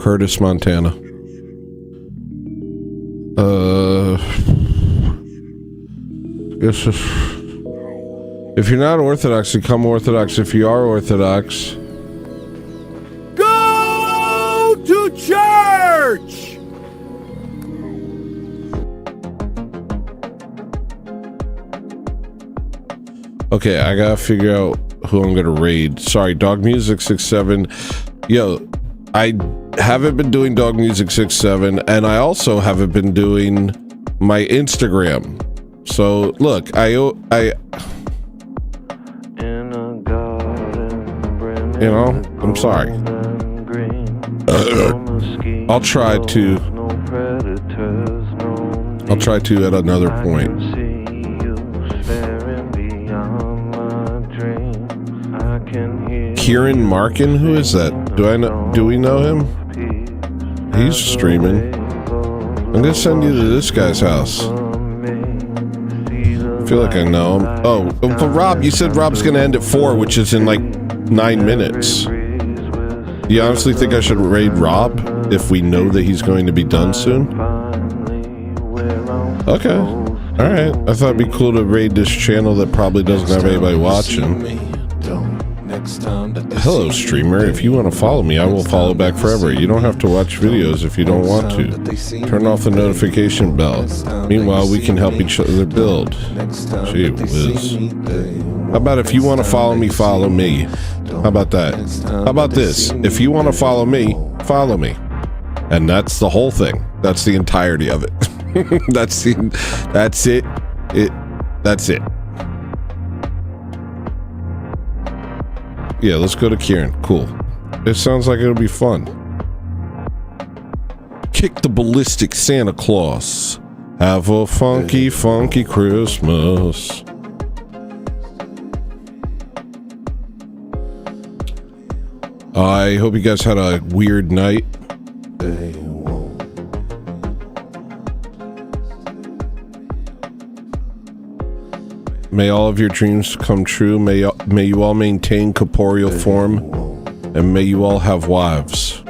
Curtis, Montana. Guess if you're not Orthodox, become Orthodox. If you are Orthodox, Go to church! okay, I gotta figure out who I'm gonna raid. Sorry, Dog Music 67. Yo, I haven't been doing Dog Music 67, and I also haven't been doing my Instagram. So look, you know, I'm sorry. I'll try to at another point. Kieran Markin, who is that? Do we know him? He's streaming. I'm gonna send you to this guy's house. I feel like I know him. Oh, for Rob, you said Rob's gonna end at 4, which is in like 9 minutes. Do you honestly think I should raid Rob if we know that he's going to be done soon? Okay. All right, I thought it'd be cool to raid this channel that probably doesn't have anybody watching. Hello, streamer. If you want to follow me, I will follow back forever. You don't have to watch videos if you don't want to. Turn off the notification bell. Meanwhile, we can help each other build. Gee whiz. How about if you want to follow me, follow me? How about that? How about this? If you want to follow me, follow me. And that's the whole thing. That's the entirety of it. That's it. That's it. Yeah, let's go to Kieran. Cool. It sounds like it'll be fun. Kick the ballistic Santa Claus. Have a funky, funky Christmas. I hope you guys had a weird night. May all of your dreams come true. May you all maintain corporeal form, and may you all have wives.